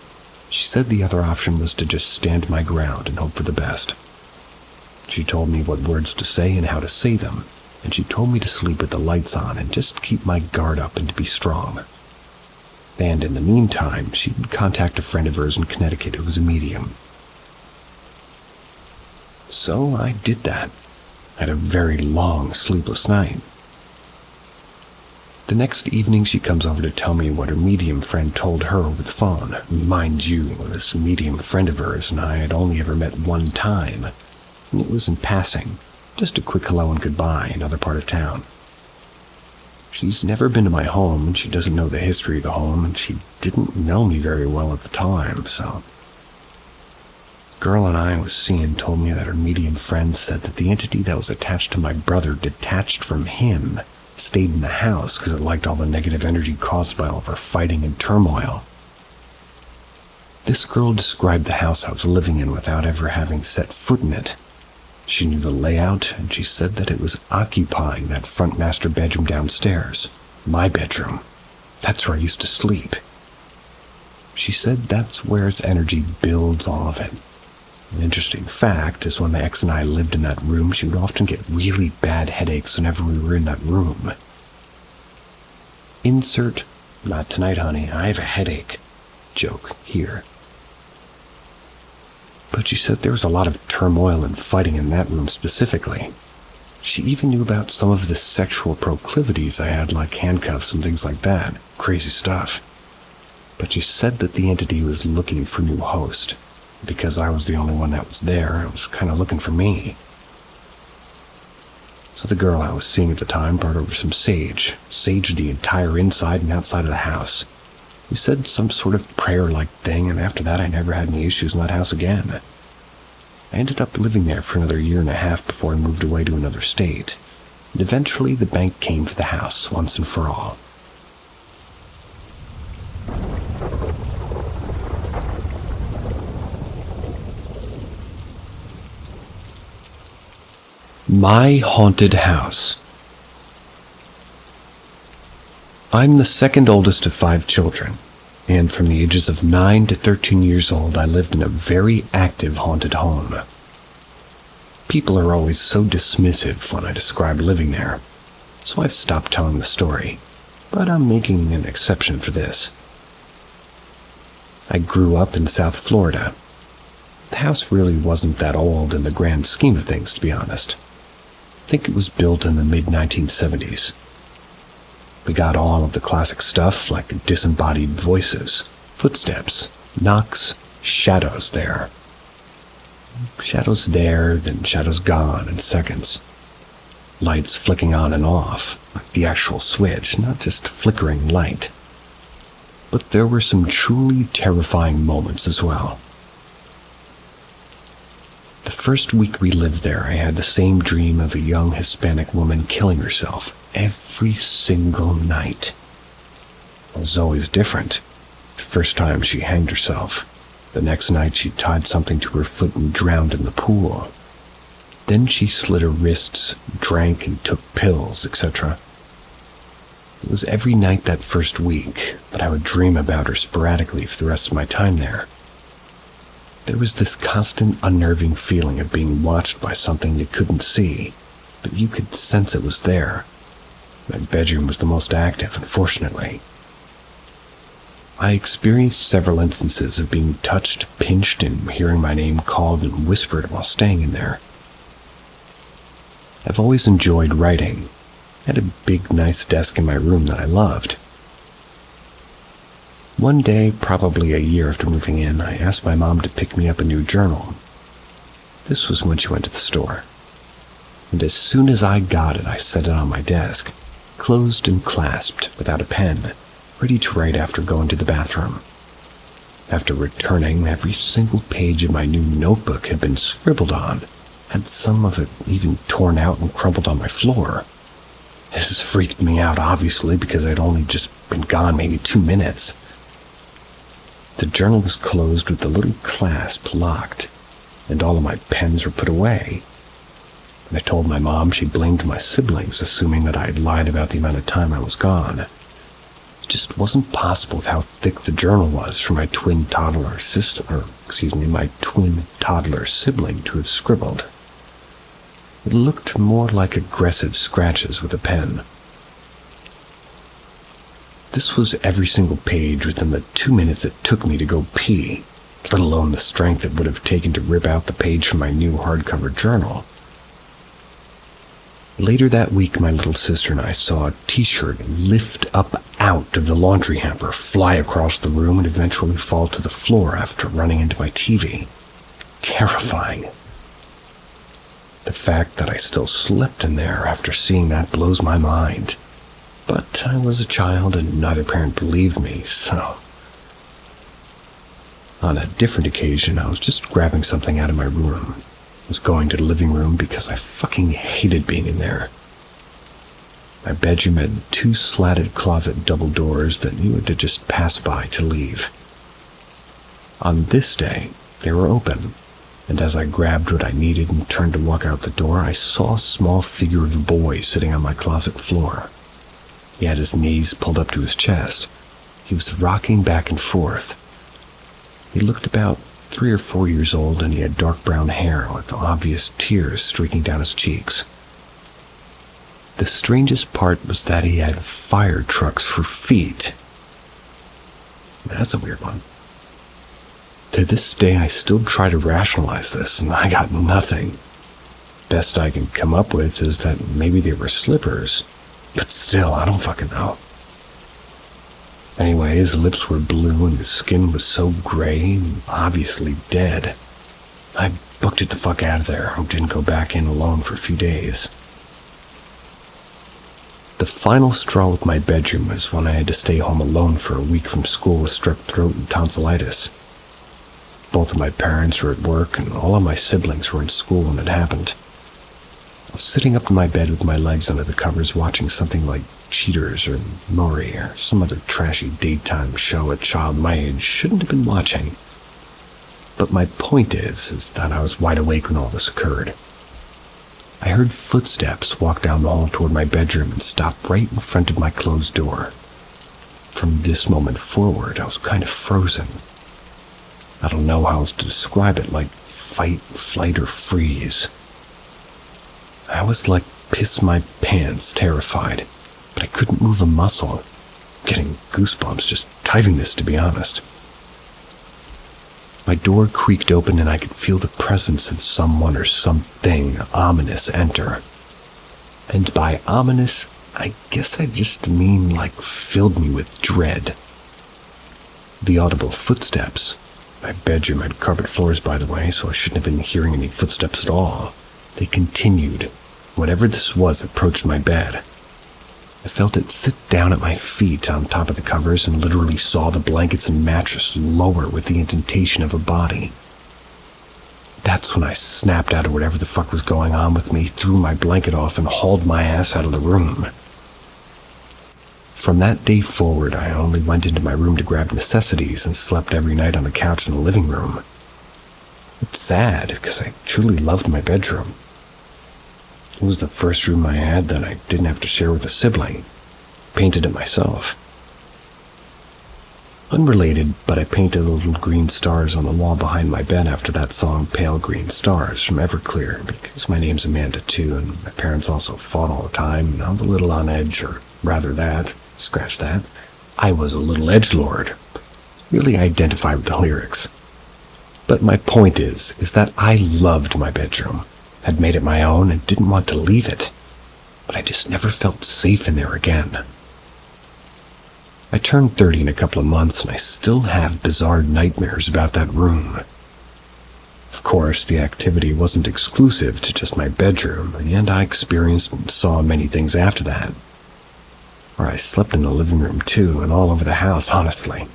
she said the other option was to just stand my ground and hope for the best. She told me what words to say and how to say them, and she told me to sleep with the lights on and just keep my guard up and to be strong. And in the meantime, she would contact a friend of hers in Connecticut who was a medium. So I did that. I had a very long, sleepless night. The next evening, she comes over to tell me what her medium friend told her over the phone. Mind you, this medium friend of hers and I had only ever met one time, and it was in passing, just a quick hello and goodbye in another part of town. She's never been to my home, and she doesn't know the history of the home, and she didn't know me very well at the time, so... The girl and I was seeing told me that her medium friend said that the entity that was attached to my brother detached from him, stayed in the house because it liked all the negative energy caused by all of our fighting and turmoil. This girl described the house I was living in without ever having set foot in it. She knew the layout, and she said that it was occupying that front master bedroom downstairs, my bedroom. That's where I used to sleep. She said that's where its energy builds all of it. An interesting fact is when my ex and I lived in that room, she would often get really bad headaches whenever we were in that room. Insert, "Not tonight, honey, I have a headache," joke here. But she said there was a lot of turmoil and fighting in that room specifically. She even knew about some of the sexual proclivities I had, like handcuffs and things like that. Crazy stuff. But she said that the entity was looking for a new host. Because I was the only one that was there, it was kind of looking for me. So the girl I was seeing at the time brought over some sage, saged the entire inside and outside of the house. We said some sort of prayer-like thing, and after that I never had any issues in that house again. I ended up living there for another 1.5 years before I moved away to another state, and eventually the bank came for the house once and for all. My haunted house. I'm the second oldest of 5 children, and from the ages of 9 to 13 years old, I lived in a very active haunted home. People are always so dismissive when I describe living there, so I've stopped telling the story, but I'm making an exception for this. I grew up in South Florida. The house really wasn't that old in the grand scheme of things, to be honest. I think it was built in the mid-1970s. We got all of the classic stuff like disembodied voices, footsteps, knocks, shadows there. Shadows there, then shadows gone in seconds. Lights flicking on and off, like the actual switch, not just flickering light. But there were some truly terrifying moments as well. The first week we lived there, I had the same dream of a young Hispanic woman killing herself every single night. was always different. The first time she hanged herself. The next night she tied something to her foot and drowned in the pool. Then she slit her wrists, drank and took pills, etc. It was every night that first week, but I would dream about her sporadically for the rest of my time there. There was this constant unnerving feeling of being watched by something you couldn't see, but you could sense it was there. My bedroom was the most active, unfortunately. I experienced several instances of being touched, pinched, and hearing my name called and whispered while staying in there. I've always enjoyed writing. I had a big, nice desk in my room that I loved. One day, probably a year after moving in, I asked my mom to pick me up a new journal. This was when she went to the store. And as soon as I got it, I set it on my desk, closed and clasped without a pen, ready to write after going to the bathroom. After returning, every single page of my new notebook had been scribbled on, had some of it even torn out and crumpled on my floor. This freaked me out, obviously, because I'd only just been gone maybe 2 minutes. The journal was closed with the little clasp locked, and all of my pens were put away. And I told my mom she blamed my siblings, assuming that I had lied about the amount of time I was gone. It just wasn't possible with how thick the journal was for my twin toddler sibling to have scribbled. It looked more like aggressive scratches with a pen. This was every single page within the 2 minutes it took me to go pee, let alone the strength it would have taken to rip out the page from my new hardcover journal. Later that week, my little sister and I saw a t-shirt lift up out of the laundry hamper, fly across the room, and eventually fall to the floor after running into my TV. Terrifying. The fact that I still slept in there after seeing that blows my mind. But I was a child and neither parent believed me, so... On a different occasion, I was just grabbing something out of my room. I was going to the living room because I fucking hated being in there. My bedroom had 2 slatted closet double doors that you had to just pass by to leave. On this day, they were open, and as I grabbed what I needed and turned to walk out the door, I saw a small figure of a boy sitting on my closet floor. He had his knees pulled up to his chest. He was rocking back and forth. He looked about 3 or 4 years old, and he had dark brown hair with obvious tears streaking down his cheeks. The strangest part was that he had fire trucks for feet. That's a weird one. To this day, I still try to rationalize this, and I got nothing. Best I can come up with is that maybe they were slippers, but still, I don't fucking know. Anyway, his lips were blue and his skin was so gray and obviously dead. I booked it the fuck out of there and didn't go back in alone for a few days. The final straw with my bedroom was when I had to stay home alone for a week from school with strep throat and tonsillitis. Both of my parents were at work and all of my siblings were in school when it happened. I was sitting up in my bed with my legs under the covers watching something like Cheaters or Maury or some other trashy daytime show a child my age shouldn't have been watching. But my point is that I was wide awake when all this occurred. I heard footsteps walk down the hall toward my bedroom and stop right in front of my closed door. From this moment forward, I was kind of frozen. I don't know how else to describe it, like fight, flight, or freeze. I was like piss my pants terrified, but I couldn't move a muscle. I'm getting goosebumps just typing this, to be honest. My door creaked open and I could feel the presence of someone or something ominous enter. And by ominous, I guess I just mean like filled me with dread. The audible footsteps. My bedroom had carpet floors, by the way, so I shouldn't have been hearing any footsteps at all. They continued. Whatever this was approached my bed. I felt it sit down at my feet on top of the covers and literally saw the blankets and mattress lower with the indentation of a body. That's when I snapped out of whatever the fuck was going on with me, threw my blanket off, and hauled my ass out of the room. From that day forward, I only went into my room to grab necessities and slept every night on the couch in the living room. It's sad, because I truly loved my bedroom. It was the first room I had that I didn't have to share with a sibling. Painted it myself. Unrelated, but I painted little green stars on the wall behind my bed after that song Pale Green Stars from Everclear, because my name's Amanda too, and my parents also fought all the time, and I was a little on edge, or rather that, scratch that, I was a little edgelord. Really identify with the lyrics. But my point is that I loved my bedroom, had made it my own, and didn't want to leave it, but I just never felt safe in there again. I turned 30 in a couple of months, and I still have bizarre nightmares about that room. Of course, the activity wasn't exclusive to just my bedroom, and I experienced and saw many things after that. Or I slept in the living room too, and all over the house, honestly.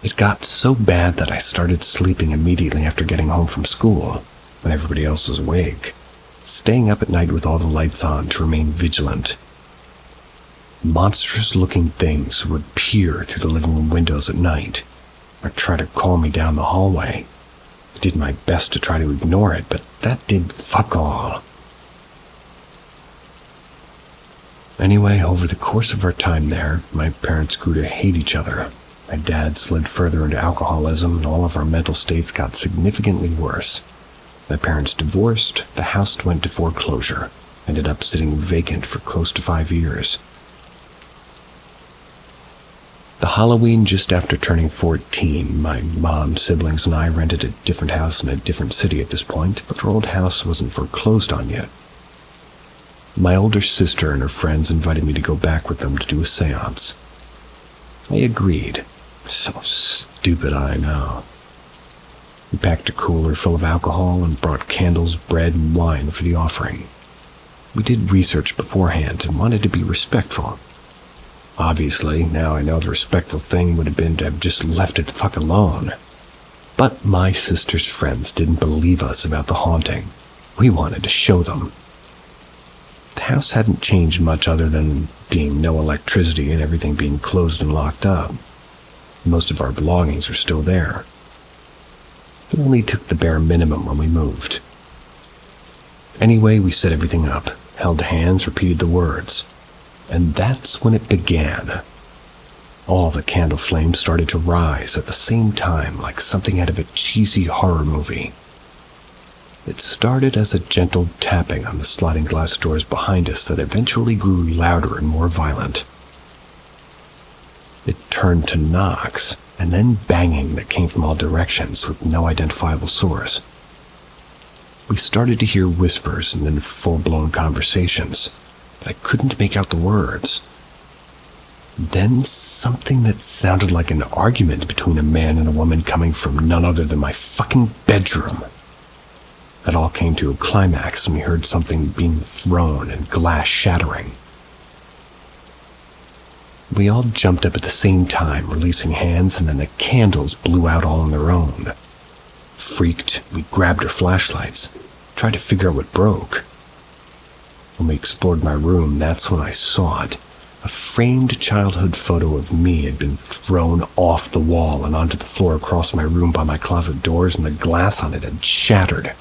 It got so bad that I started sleeping immediately after getting home from school, when everybody else was awake, staying up at night with all the lights on to remain vigilant. Monstrous-looking things would peer through the living room windows at night, or try to call me down the hallway. I did my best to try to ignore it, but that did fuck all. Anyway, over the course of our time there, my parents grew to hate each other. My dad slid further into alcoholism, and all of our mental states got significantly worse. My parents divorced, the house went to foreclosure, ended up sitting vacant for close to 5 years. The Halloween just after turning 14, my mom, siblings, and I rented a different house in a different city at this point, but our old house wasn't foreclosed on yet. My older sister and her friends invited me to go back with them to do a seance. I agreed. So stupid, I know. We packed a cooler full of alcohol and brought candles, bread, and wine for the offering. We did research beforehand and wanted to be respectful. Obviously, now I know the respectful thing would have been to have just left it the fuck alone. But my sister's friends didn't believe us about the haunting. We wanted to show them. The house hadn't changed much other than being no electricity and everything being closed and locked up. Most of our belongings were still there. It only took the bare minimum when we moved. Anyway, we set everything up, held hands, repeated the words. And that's when it began. All the candle flames started to rise at the same time, like something out of a cheesy horror movie. It started as a gentle tapping on the sliding glass doors behind us that eventually grew louder and more violent. It turned to knocks, and then banging that came from all directions with no identifiable source. We started to hear whispers and then full-blown conversations, but I couldn't make out the words. Then something that sounded like an argument between a man and a woman coming from none other than my fucking bedroom. That all came to a climax and we heard something being thrown and glass shattering. We all jumped up at the same time, releasing hands, and then the candles blew out all on their own. Freaked, we grabbed our flashlights, tried to figure out what broke. When we explored my room, that's when I saw it. A framed childhood photo of me had been thrown off the wall and onto the floor across my room by my closet doors, and the glass on it had shattered.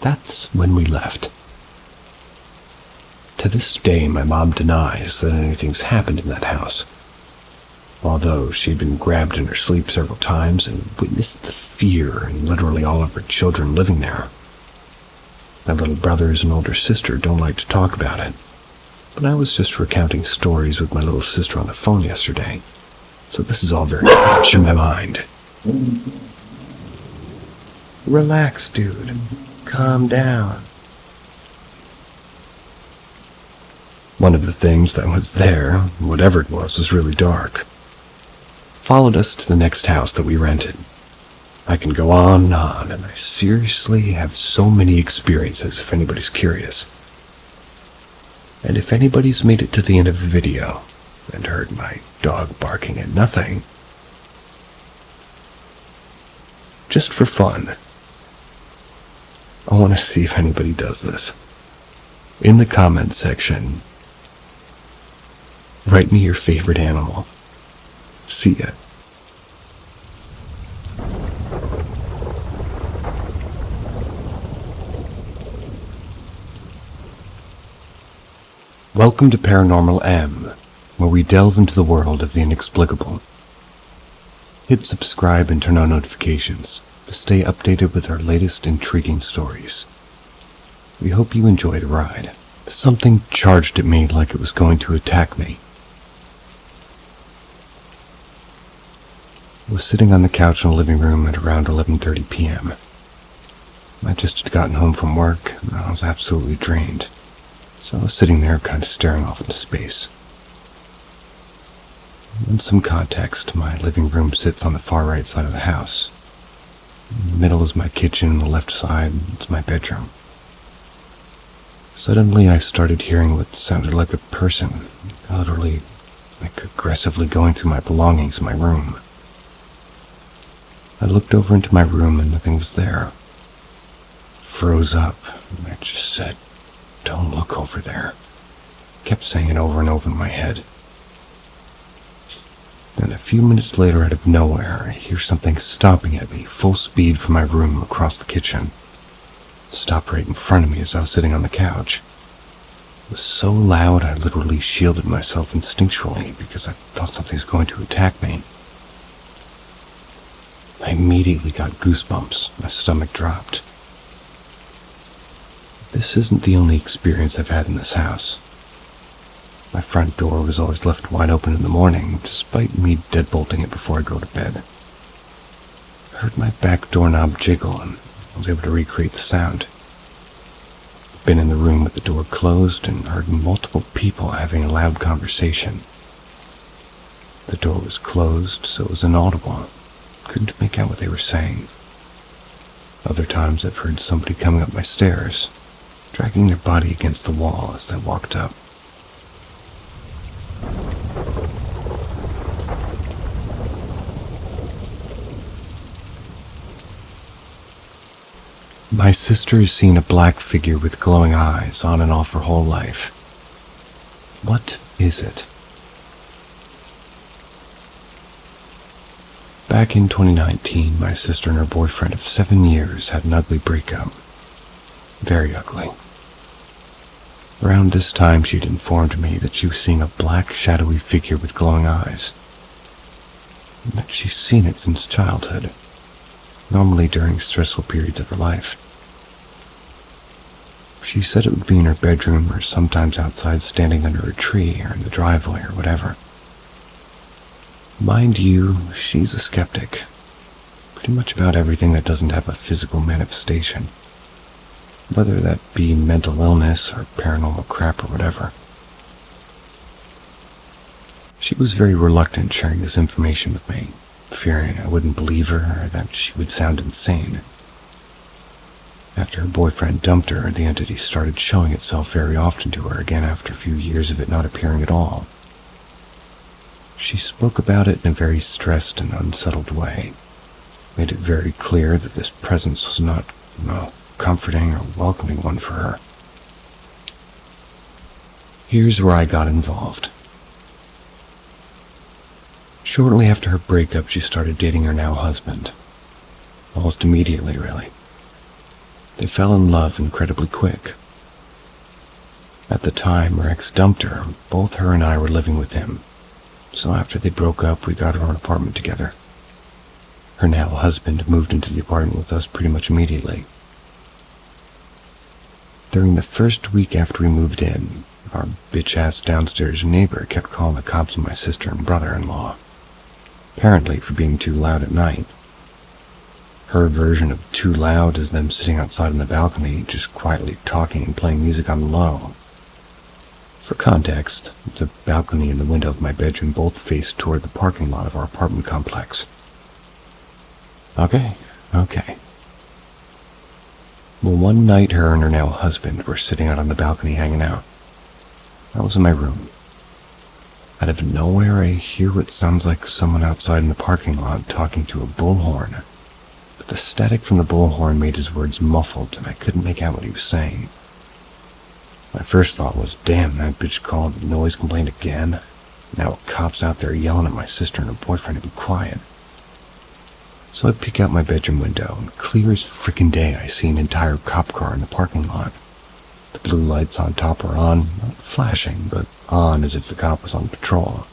That's when we left. To this day, my mom denies that anything's happened in that house, although she'd been grabbed in her sleep several times and witnessed the fear in literally all of her children living there. My little brothers and older sister don't like to talk about it, but I was just recounting stories with my little sister on the phone yesterday, so this is all very much in my mind. Relax, dude. Calm down. One of the things that was there, whatever it was really dark. Followed us to the next house that we rented. I can go on, and I seriously have so many experiences if anybody's curious. And if anybody's made it to the end of the video and heard my dog barking at nothing, just for fun, I want to see if anybody does this. In the comments section, Write me your favorite animal. See ya. Welcome to Paranormal M, where we delve into the world of the inexplicable. Hit subscribe and turn on notifications to stay updated with our latest intriguing stories. We hope you enjoy the ride. Something charged at me like it was going to attack me. I was sitting on the couch in the living room at around 11:30 p.m. I just had gotten home from work and I was absolutely drained, so I was sitting there kind of staring off into space. In some context, my living room sits on the far right side of the house. In the middle is my kitchen, and the left side is my bedroom. Suddenly I started hearing what sounded like a person, literally, aggressively going through my belongings in my room. I looked over into my room and nothing was there. Froze up, and I just said, "Don't look over there." Kept saying it over and over in my head. Then a few minutes later, out of nowhere, I hear something stomping at me, full speed from my room across the kitchen. Stopped right in front of me as I was sitting on the couch. It was so loud I literally shielded myself instinctually because I thought something was going to attack me. I immediately got goosebumps. My stomach dropped. This isn't the only experience I've had in this house. My front door was always left wide open in the morning, despite me deadbolting it before I go to bed. I heard my back doorknob jiggle and I was able to recreate the sound. I've been in the room with the door closed and heard multiple people having a loud conversation. The door was closed, so it was inaudible. Couldn't make out what they were saying. Other times I've heard somebody coming up my stairs, dragging their body against the wall as they walked up. My sister has seen a black figure with glowing eyes on and off her whole life. What is it? Back in 2019, my sister and her boyfriend of 7 years had an ugly breakup. Very ugly. Around this time, she'd informed me that she was seeing a black, shadowy figure with glowing eyes, and that she's seen it since childhood, normally during stressful periods of her life. She said it would be in her bedroom or sometimes outside standing under a tree or in the driveway or whatever. Mind you, she's a skeptic. Pretty much about everything that doesn't have a physical manifestation, whether that be mental illness or paranormal crap or whatever. She was very reluctant sharing this information with me, fearing I wouldn't believe her or that she would sound insane. After her boyfriend dumped her, the entity started showing itself very often to her again after a few years of it not appearing at all. She spoke about it in a very stressed and unsettled way, made it very clear that this presence was not, comforting or welcoming one for her. Here's where I got involved. Shortly after her breakup, she started dating her now husband. Almost immediately, really. They fell in love incredibly quick. At the time her ex dumped her, both her and I were living with him, so after they broke up, we got our own apartment together. Her now husband moved into the apartment with us pretty much immediately. During the first week after we moved in, our bitch-ass downstairs neighbor kept calling the cops on my sister and brother-in-law, apparently for being too loud at night. Her version of too loud is them sitting outside on the balcony, just quietly talking and playing music on the low. For context, the balcony and the window of my bedroom both face toward the parking lot of our apartment complex. Okay. Well, one night her and her now husband were sitting out on the balcony hanging out. I was in my room. Out of nowhere, I hear what sounds like someone outside in the parking lot talking through a bullhorn. But the static from the bullhorn made his words muffled, and I couldn't make out what he was saying. My first thought was, damn, that bitch called noise complaint again. Now a cop's out there yelling at my sister and her boyfriend to be quiet. So I peek out my bedroom window, and clear as frickin' day I see an entire cop car in the parking lot. The blue lights on top are on, not flashing, but on as if the cop was on patrol.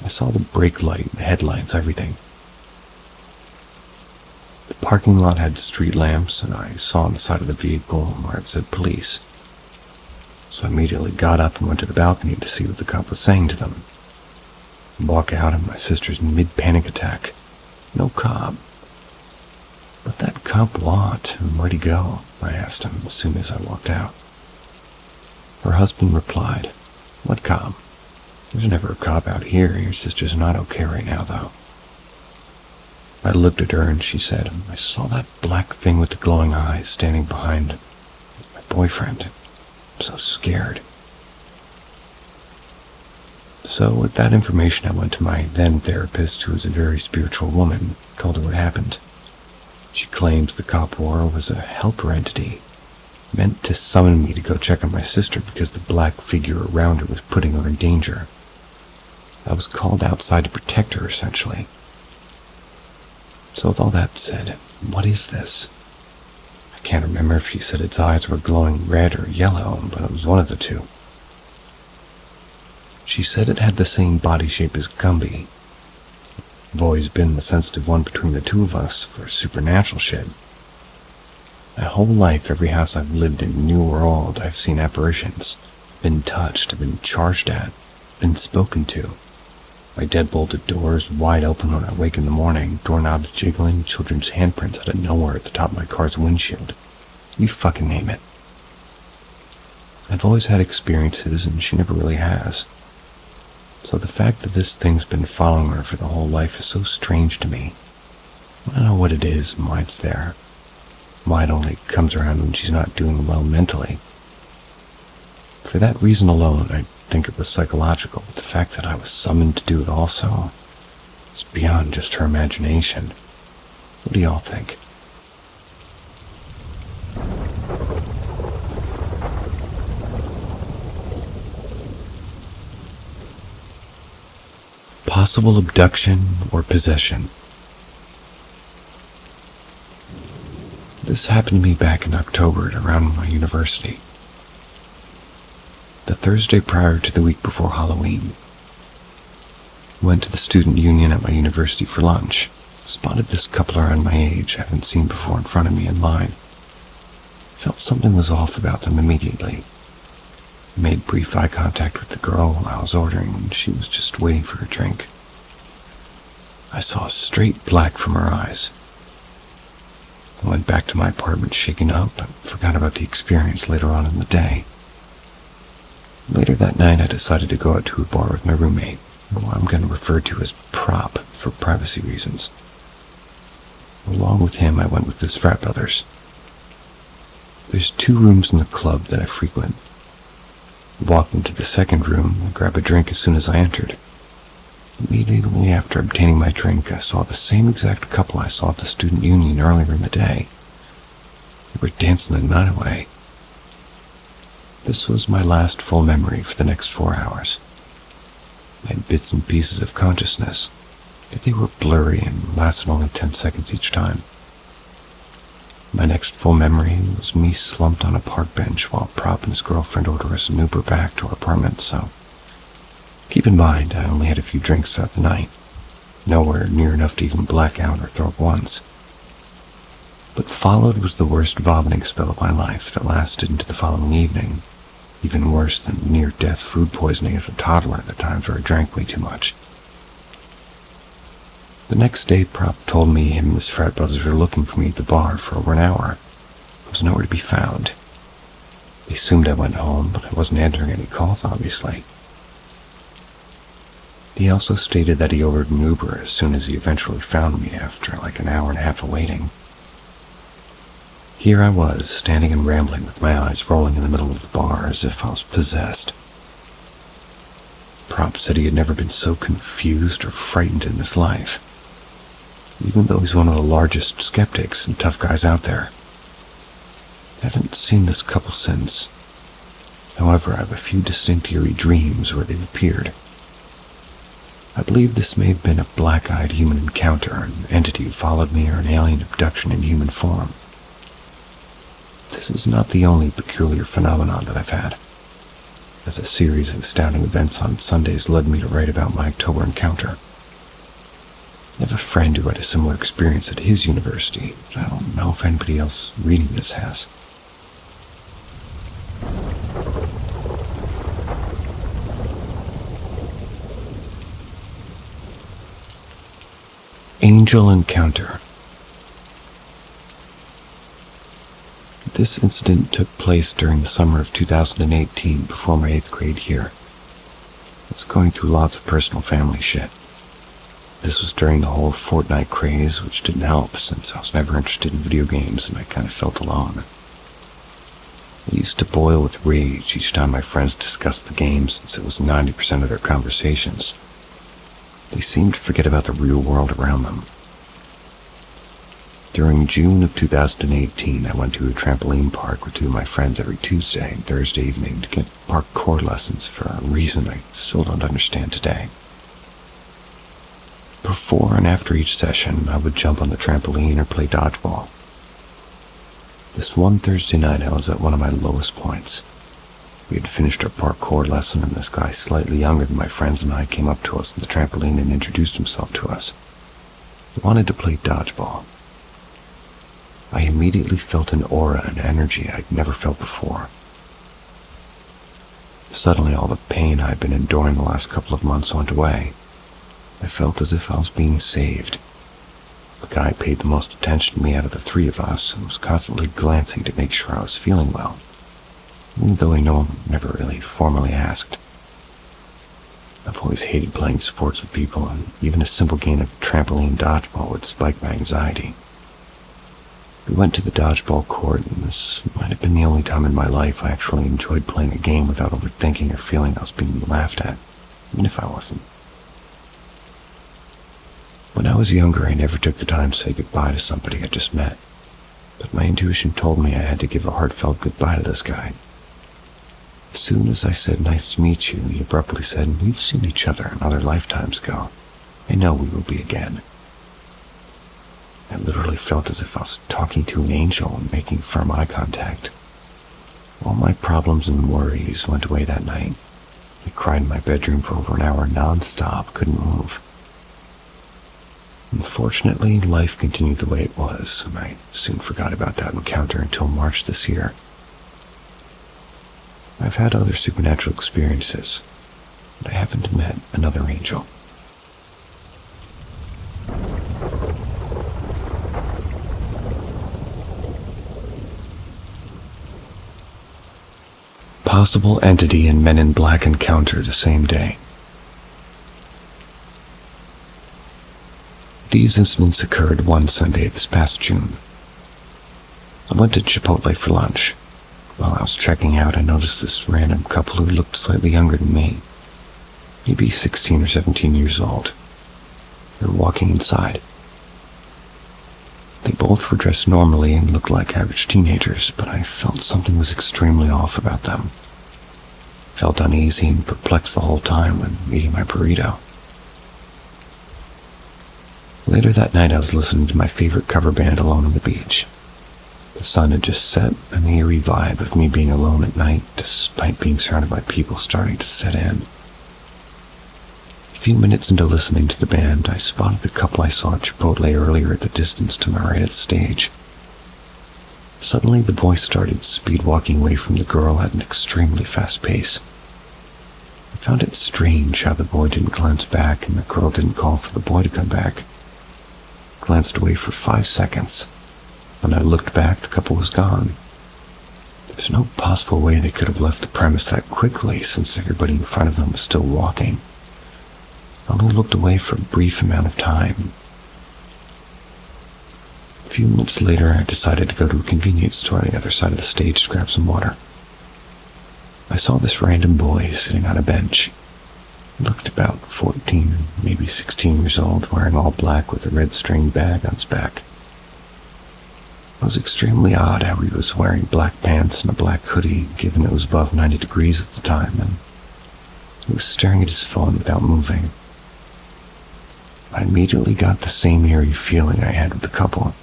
I saw the brake light, the headlights, everything. The parking lot had street lamps, and I saw on the side of the vehicle where it said police. So I immediately got up and went to the balcony to see what the cop was saying to them. Walk out, and my sister's mid-panic attack. No cop. "But that cop what, and where'd he go?" I asked him as soon as I walked out. Her husband replied, "What cop? There's never a cop out here. Your sister's not okay right now, though." I looked at her and she said, "I saw that black thing with the glowing eyes standing behind my boyfriend. I'm so scared." So with that information, I went to my then therapist, who was a very spiritual woman, told her what happened. She claims the cop wore was a helper entity, meant to summon me to go check on my sister because the black figure around her was putting her in danger. I was called outside to protect her, essentially. So with all that said, what is this? I can't remember if she said its eyes were glowing red or yellow, but it was one of the two. She said it had the same body shape as Gumby. I've always been the sensitive one between the two of us for supernatural shit. My whole life, every house I've lived in, new or old, I've seen apparitions, been touched, been charged at, been spoken to. My deadbolted doors wide open when I wake in the morning, doorknobs jiggling, children's handprints out of nowhere at the top of my car's windshield. You fucking name it. I've always had experiences, and she never really has. So the fact that this thing's been following her for the whole life is so strange to me. I don't know what it is and why it's there. Why it only comes around when she's not doing well mentally. For that reason alone, I think it was psychological, but the fact that I was summoned to do it also, it's beyond just her imagination. What do y'all think? Possible abduction or possession. This happened to me back in October at around my university. The Thursday prior to the week before Halloween. Went to the student union at my university for lunch. Spotted this couple around my age I haven't seen before in front of me in line. Felt something was off about them immediately. Made brief eye contact with the girl while I was ordering, and she was just waiting for her drink. I saw straight black from her eyes. I went back to my apartment shaken up and forgot about the experience later on in the day. Later that night, I decided to go out to a bar with my roommate, who I'm going to refer to as Prop for privacy reasons. Along with him, I went with his frat brothers. There's 2 rooms in the club that I frequent. Walked into the second room and grabbed a drink as soon as I entered. Immediately after obtaining my drink, I saw the same exact couple I saw at the student union earlier in the day. They were dancing the night away. This was my last full memory for the next 4 hours. I had bits and pieces of consciousness, but they were blurry and lasted only 10 seconds each time. My next full memory was me slumped on a park bench while Prop and his girlfriend ordered us an Uber back to our apartment, so keep in mind I only had a few drinks throughout the night, nowhere near enough to even black out or throw up once. What followed was the worst vomiting spell of my life that lasted into the following evening, even worse than near-death food poisoning as a toddler at the times where I drank way too much. The next day, Prop told me him and his frat brothers were looking for me at the bar for over an hour. I was nowhere to be found. They assumed I went home, but I wasn't answering any calls, obviously. He also stated that he ordered an Uber as soon as he eventually found me after like an hour and a half of waiting. Here I was, standing and rambling with my eyes rolling in the middle of the bar as if I was possessed. Prop said he had never been so confused or frightened in his life, even though he's one of the largest skeptics and tough guys out there. I haven't seen this couple since. However, I have a few distinct eerie dreams where they've appeared. I believe this may have been a black-eyed human encounter, an entity who followed me, or an alien abduction in human form. This is not the only peculiar phenomenon that I've had, as a series of astounding events on Sundays led me to write about my October encounter. I have a friend who had a similar experience at his university, but I don't know if anybody else reading this has. Angel Encounter. This incident took place during the summer of 2018 before my 8th grade year. I was going through lots of personal family shit. This was during the whole Fortnite craze, which didn't help since I was never interested in video games and I kind of felt alone. I used to boil with rage each time my friends discussed the game since it was 90% of their conversations. They seemed to forget about the real world around them. During June of 2018, I went to a trampoline park with two of my friends every Tuesday and Thursday evening to get parkour lessons for a reason I still don't understand today. Before and after each session, I would jump on the trampoline or play dodgeball. This one Thursday night, I was at one of my lowest points. We had finished our parkour lesson and this guy slightly younger than my friends and I came up to us on the trampoline and introduced himself to us. He wanted to play dodgeball. I immediately felt an aura and energy I'd never felt before. Suddenly, all the pain I'd been enduring the last couple of months went away. I felt as if I was being saved. The guy paid the most attention to me out of the three of us and was constantly glancing to make sure I was feeling well, even though no one never really formally asked. I've always hated playing sports with people, and even a simple game of trampoline dodgeball would spike my anxiety. We went to the dodgeball court, and this might have been the only time in my life I actually enjoyed playing a game without overthinking or feeling I was being laughed at, even if I wasn't. When I was younger, I never took the time to say goodbye to somebody I just met, but my intuition told me I had to give a heartfelt goodbye to this guy. As soon as I said, "Nice to meet you," he abruptly said, "We've seen each other in other lifetimes ago. I know we will be again." I literally felt as if I was talking to an angel and making firm eye contact. All my problems and worries went away that night. I cried in my bedroom for over an hour non-stop, couldn't move. Unfortunately, life continued the way it was, and I soon forgot about that encounter until March this year. I've had other supernatural experiences, but I haven't met another angel. Possible entity and Men in Black encounter the same day. These incidents occurred one Sunday this past June. I went to Chipotle for lunch. While I was checking out, I noticed this random couple who looked slightly younger than me, maybe 16 or 17 years old. They were walking inside. They both were dressed normally and looked like average teenagers, but I felt something was extremely off about them. I felt uneasy and perplexed the whole time when eating my burrito. Later that night, I was listening to my favorite cover band alone on the beach. The sun had just set, and the eerie vibe of me being alone at night, despite being surrounded by people, starting to set in. A few minutes into listening to the band, I spotted the couple I saw at Chipotle earlier at a distance to my right of the stage. Suddenly, the boy started speed walking away from the girl at an extremely fast pace. I found it strange how the boy didn't glance back and the girl didn't call for the boy to come back. I glanced away for 5 seconds. When I looked back, the couple was gone. There's no possible way they could have left the premise that quickly, since everybody in front of them was still walking. I only looked away for a brief amount of time. A few minutes later, I decided to go to a convenience store on the other side of the stage to grab some water. I saw this random boy sitting on a bench. He looked about 14, maybe 16 years old, wearing all black with a red string bag on his back. It was extremely odd how he was wearing black pants and a black hoodie, given it was above 90 degrees at the time, and he was staring at his phone without moving. I immediately got the same eerie feeling I had with the couple.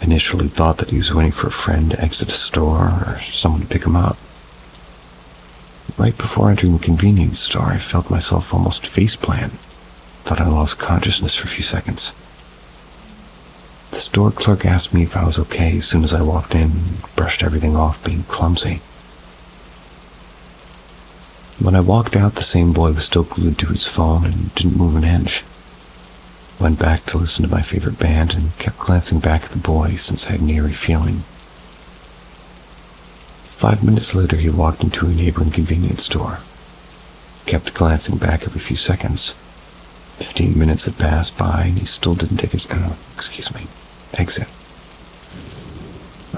Initially thought that he was waiting for a friend to exit a store or someone to pick him up. Right before entering the convenience store, I felt myself almost faceplant. Thought I lost consciousness for a few seconds. The store clerk asked me if I was okay as soon as I walked in and brushed everything off being clumsy. When I walked out, the same boy was still glued to his phone and didn't move an inch. Went back to listen to my favorite band and kept glancing back at the boy since I had an eerie feeling. 5 minutes later, he walked into a neighboring convenience store. Kept glancing back every few seconds. 15 minutes had passed by and he still didn't take his exit.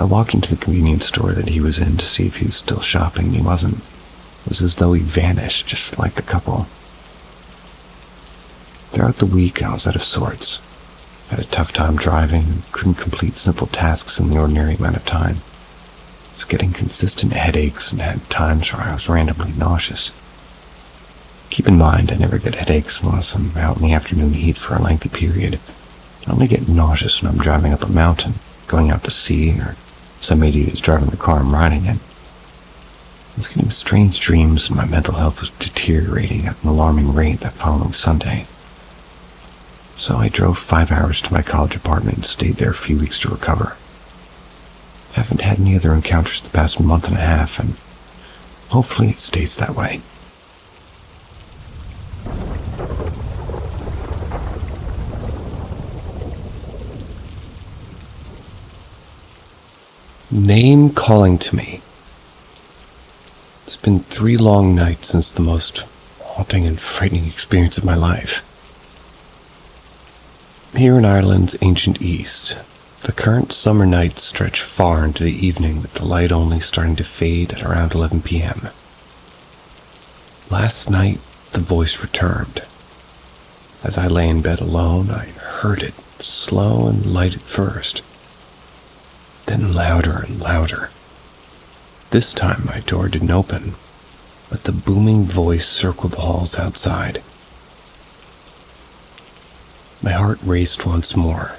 I walked into the convenience store that he was in to see if he was still shopping, and he wasn't. It was as though he vanished, just like the couple. Throughout the week, I was out of sorts. Had a tough time driving and couldn't complete simple tasks in the ordinary amount of time. I was getting consistent headaches and had times where I was randomly nauseous. Keep in mind, I never get headaches unless I'm out in the afternoon heat for a lengthy period. I only get nauseous when I'm driving up a mountain, going out to sea, or some idiot is driving the car I'm riding in. I was getting strange dreams and my mental health was deteriorating at an alarming rate that following Sunday. So I drove 5 hours to my college apartment and stayed there a few weeks to recover. Haven't had any other encounters the past month and a half, and hopefully it stays that way. Name calling to me. It's been 3 long nights since the most haunting and frightening experience of my life. Here in Ireland's ancient east, the current summer nights stretch far into the evening with the light only starting to fade at around 11 p.m. Last night, the voice returned. As I lay in bed alone, I heard it, slow and light at first. Then louder and louder. This time my door didn't open, but the booming voice circled the halls outside. My heart raced once more,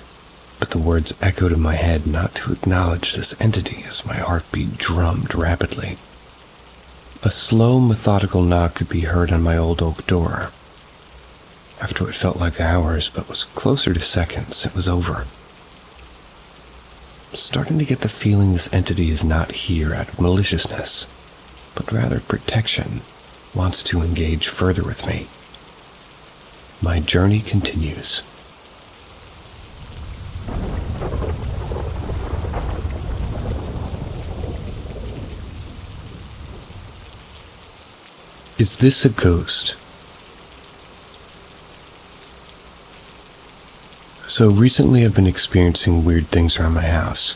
but the words echoed in my head not to acknowledge this entity as my heartbeat drummed rapidly. A slow, methodical knock could be heard on my old oak door. After what felt like hours but was closer to seconds, it was over. I'm starting to get the feeling this entity is not here out of maliciousness, but rather protection, wants to engage further with me. My journey continues. Is this a ghost? So recently I've been experiencing weird things around my house.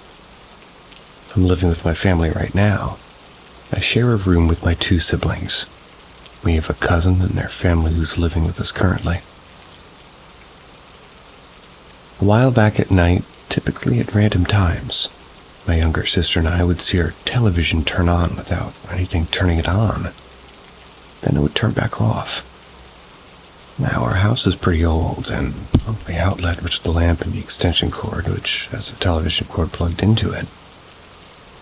I'm living with my family right now. I share a room with my 2 siblings. We have a cousin and their family who's living with us currently. A while back at night, typically at random times, my younger sister and I would see our television turn on without anything turning it on. Then it would turn back off. Now our house is pretty old, and the outlet, which the lamp and the extension cord, which has a television cord plugged into it,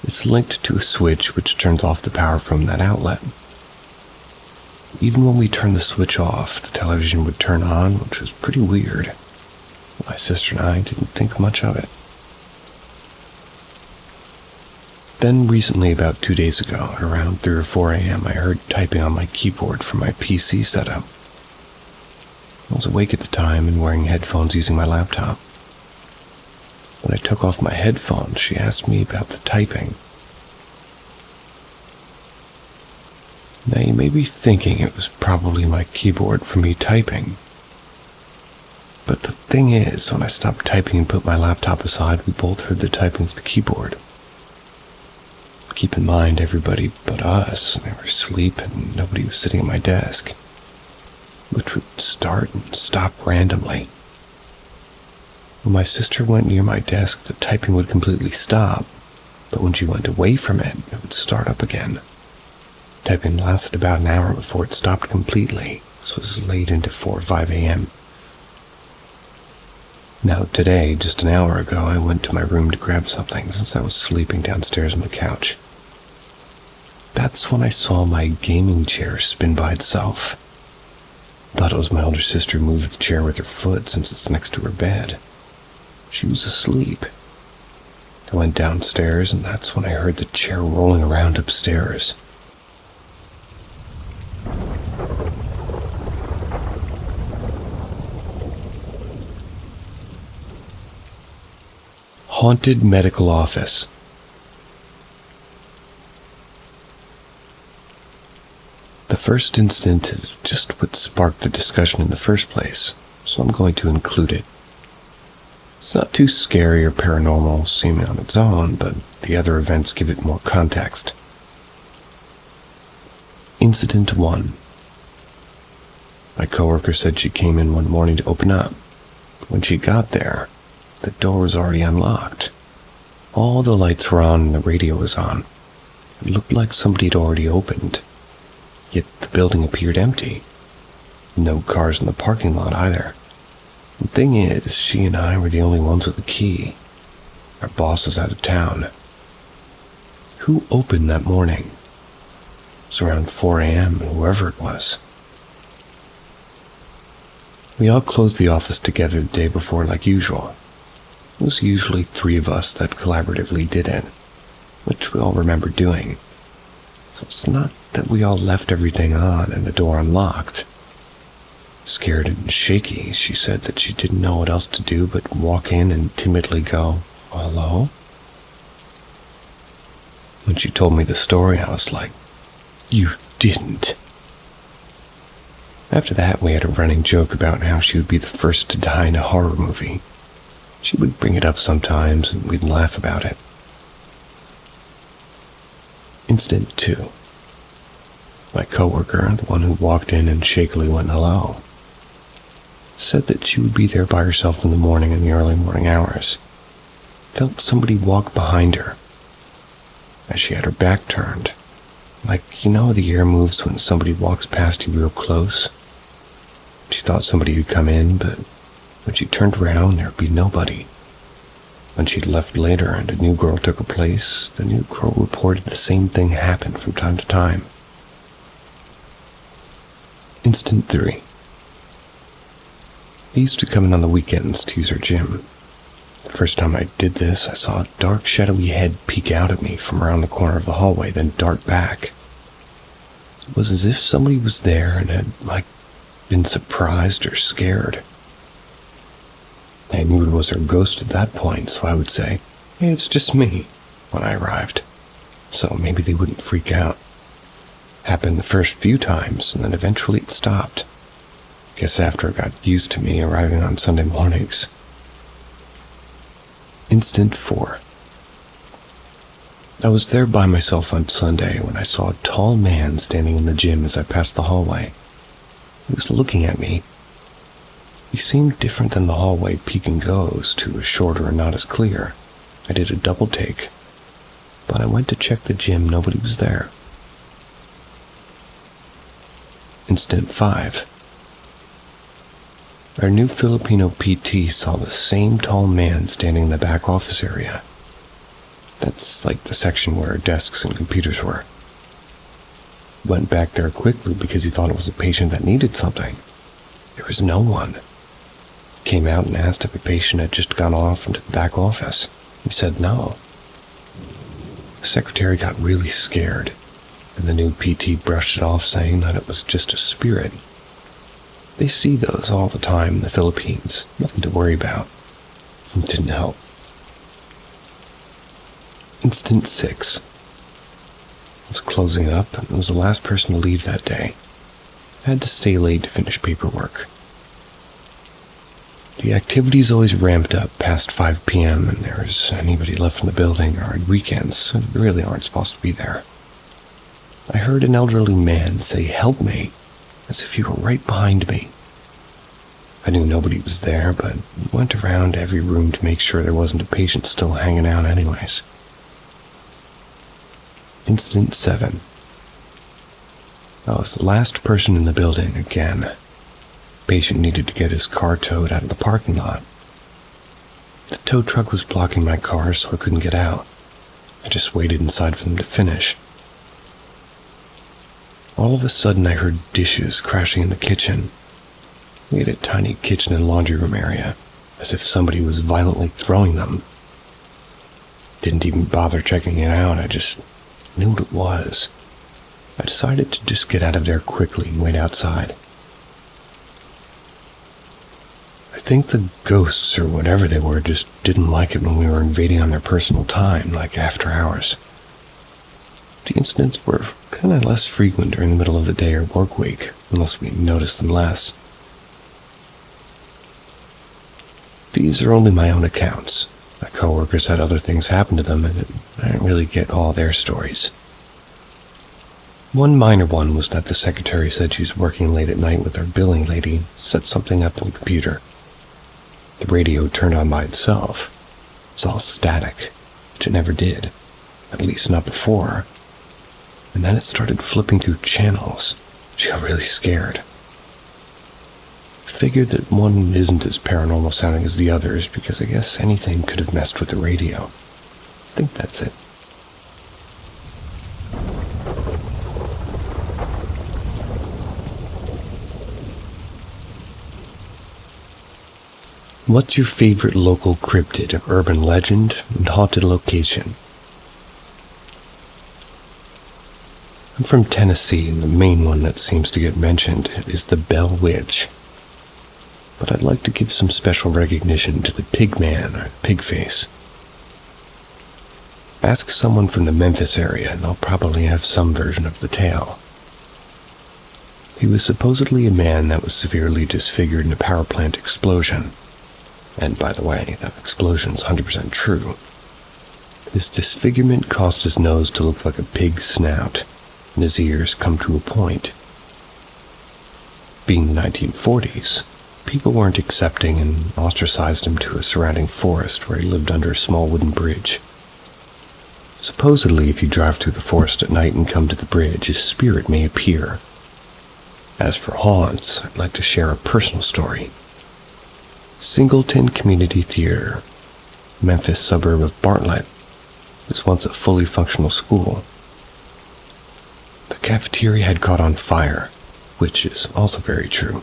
it's linked to a switch which turns off the power from that outlet. Even when we turn the switch off, the television would turn on, which was pretty weird. My sister and I didn't think much of it. Then recently, about 2 days ago, at around 3 or 4 a.m., I heard typing on my keyboard from my PC setup. I was awake at the time and wearing headphones using my laptop. When I took off my headphones, she asked me about the typing. Now you may be thinking it was probably my keyboard for me typing. But the thing is, when I stopped typing and put my laptop aside, we both heard the typing of the keyboard. Keep in mind, everybody but us, they were asleep and nobody was sitting at my desk, which would start and stop randomly. When my sister went near my desk, the typing would completely stop, but when she went away from it, it would start up again. Typing lasted about an hour before it stopped completely. This was late into 4 or 5 a.m. Now today, just an hour ago, I went to my room to grab something since I was sleeping downstairs on the couch. That's when I saw my gaming chair spin by itself. Thought it was my older sister moved the chair with her foot since it's next to her bed. She was asleep. I went downstairs and that's when I heard the chair rolling around upstairs. Haunted medical office. The first incident is just what sparked the discussion in the first place, so I'm going to include it. It's not too scary or paranormal seeming on its own, but the other events give it more context. Incident 1. My coworker said she came in one morning to open up. When she got there, the door was already unlocked. All the lights were on and the radio was on. It looked like somebody had already opened. Yet the building appeared empty. No cars in the parking lot either. The thing is, she and I were the only ones with the key. Our boss was out of town. Who opened that morning? It was around 4 a.m., whoever it was. We all closed the office together the day before like usual. It was usually 3 of us that collaboratively did it, which we all remember doing. So it's not that we all left everything on and the door unlocked. Scared and shaky, she said that she didn't know what else to do but walk in and timidly go, "Hello?" When she told me the story, I was like, "You didn't." After that, we had a running joke about how she would be the first to die in a horror movie. She would bring it up sometimes, and we'd laugh about it. Incident 2. My coworker, the one who walked in and shakily went hello, said that she would be there by herself in the morning in the early morning hours. Felt somebody walk behind her as she had her back turned. Like, you know how the air moves when somebody walks past you real close? She thought somebody would come in, but when she turned around, there would be nobody. When she left later and a new girl took her place, the new girl reported the same thing happened from time to time. Incident 3. I used to come in on the weekends to use her gym. The first time I did this, I saw a dark, shadowy head peek out at me from around the corner of the hallway, then dart back. It was as if somebody was there and had, been surprised or scared. I knew it was her ghost at that point, so I would say, "Hey, it's just me," when I arrived. So maybe they wouldn't freak out. Happened the first few times, and then eventually it stopped. Guess after it got used to me arriving on Sunday mornings. Incident 4. I was there by myself on Sunday when I saw a tall man standing in the gym as I passed the hallway. He was looking at me. He seemed different than the hallway peek and goes, to a shorter and not as clear. I did a double take, but I went to check the gym, nobody was there. Incident 5. Our new Filipino PT saw the same tall man standing in the back office area. That's like the section where desks and computers were. Went back there quickly because he thought it was a patient that needed something. There was no one. Came out and asked if a patient had just gone off into the back office. He said no. The secretary got really scared, and the new PT brushed it off, saying that it was just a spirit. They see those all the time in the Philippines. Nothing to worry about. It didn't help. Incident 6. I was closing up and was the last person to leave that day. I had to stay late to finish paperwork. The activities always ramped up past 5 p.m. and there was anybody left in the building or on weekends, so they really aren't supposed to be there. I heard an elderly man say, "Help me," as if he were right behind me. I knew nobody was there, but went around every room to make sure there wasn't a patient still hanging out anyways. Incident 7. I was the last person in the building again. Patient needed to get his car towed out of the parking lot. The tow truck was blocking my car, so I couldn't get out. I just waited inside for them to finish. All of a sudden, I heard dishes crashing in the kitchen. We had a tiny kitchen and laundry room area, as if somebody was violently throwing them. Didn't even bother checking it out, I just knew what it was. I decided to just get out of there quickly and wait outside. I think the ghosts, or whatever they were, just didn't like it when we were invading on their personal time, like after hours. The incidents were kind of less frequent during the middle of the day or work week, unless we noticed them less. These are only my own accounts. My coworkers had other things happen to them, and I didn't really get all their stories. One minor one was that the secretary said she was working late at night with our billing lady, set something up on the computer. The radio turned on by itself. It was all static, which it never did, at least not before. And then it started flipping through channels. She got really scared. I figured that one isn't as paranormal sounding as the others because I guess anything could have messed with the radio. I think that's it. What's your favorite local cryptid, urban legend, and haunted location? I'm from Tennessee, and the main one that seems to get mentioned is the Bell Witch. But I'd like to give some special recognition to the Pigman, or Pigface. Ask someone from the Memphis area, and they'll probably have some version of the tale. He was supposedly a man that was severely disfigured in a power plant explosion. And by the way, that explosion's 100% true. His disfigurement caused his nose to look like a pig's snout, and his ears come to a point. Being the 1940s, people weren't accepting and ostracized him to a surrounding forest where he lived under a small wooden bridge. Supposedly, if you drive through the forest at night and come to the bridge, his spirit may appear. As for haunts, I'd like to share a personal story. Singleton Community Theater, Memphis suburb of Bartlett, was once a fully functional school. The cafeteria had caught on fire, which is also very true,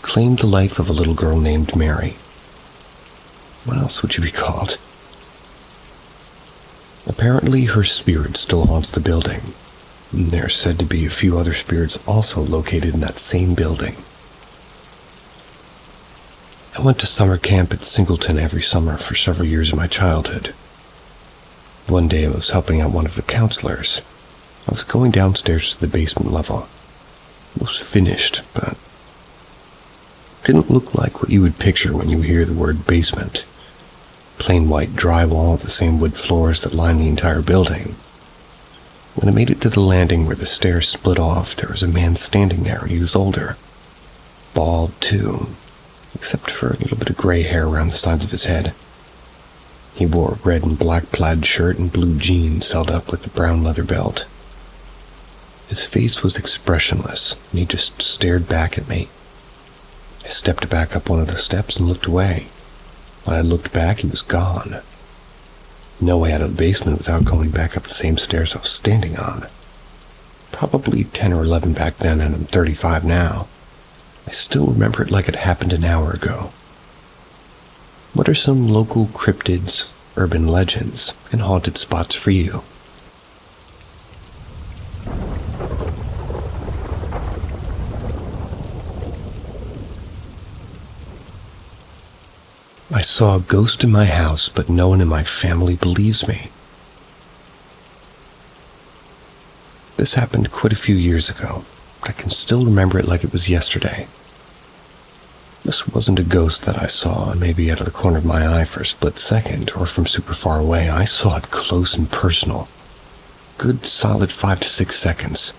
claimed the life of a little girl named Mary. What else would you be called? Apparently her spirit still haunts the building. There's said to be a few other spirits also located in that same building. I went to summer camp at Singleton every summer for several years of my childhood. One day I was helping out one of the counselors. I was going downstairs to the basement level. It was finished, but it didn't look like what you would picture when you hear the word basement. Plain white drywall with the same wood floors that line the entire building. When I made it to the landing where the stairs split off, there was a man standing there, and he was older. Bald, too, except for a little bit of gray hair around the sides of his head. He wore a red and black plaid shirt and blue jeans held up with a brown leather belt. His face was expressionless, and he just stared back at me. I stepped back up one of the steps and looked away. When I looked back, he was gone. No way out of the basement without going back up the same stairs I was standing on. Probably 10 or 11 back then, and I'm 35 now. I still remember it like it happened an hour ago. What are some local cryptids, urban legends, and haunted spots for you? I saw a ghost in my house, but no one in my family believes me. This happened quite a few years ago. I can still remember it like it was yesterday. This wasn't a ghost that I saw, maybe out of the corner of my eye for a split second, or from super far away. I saw it close and personal. Good solid 5 to 6 seconds,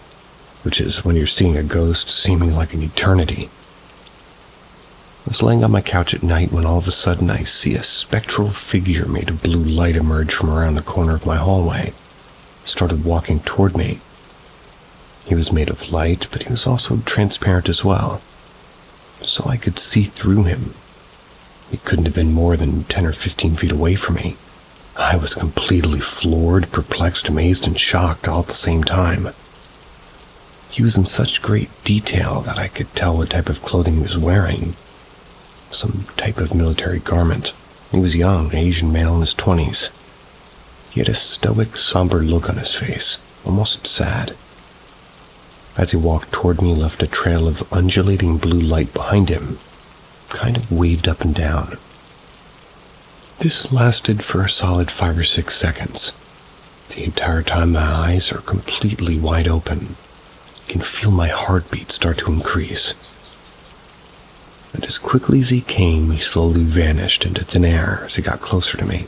which is when you're seeing a ghost seeming like an eternity. I was laying on my couch at night when all of a sudden I see a spectral figure made of blue light emerge from around the corner of my hallway. It started walking toward me. He was made of light, but he was also transparent as well, so I could see through him. It couldn't have been more than 10 or 15 feet away from me. I was completely floored, perplexed, amazed, and shocked all at the same time. He was in such great detail that I could tell what type of clothing he was wearing. Some type of military garment. He was young, Asian male in his 20s. He had a stoic, somber look on his face, almost sad. As he walked toward me, he left a trail of undulating blue light behind him, kind of waved up and down. This lasted for a solid 5 or 6 seconds. The entire time my eyes are completely wide open. I can feel my heartbeat start to increase. And as quickly as he came, he slowly vanished into thin air as he got closer to me.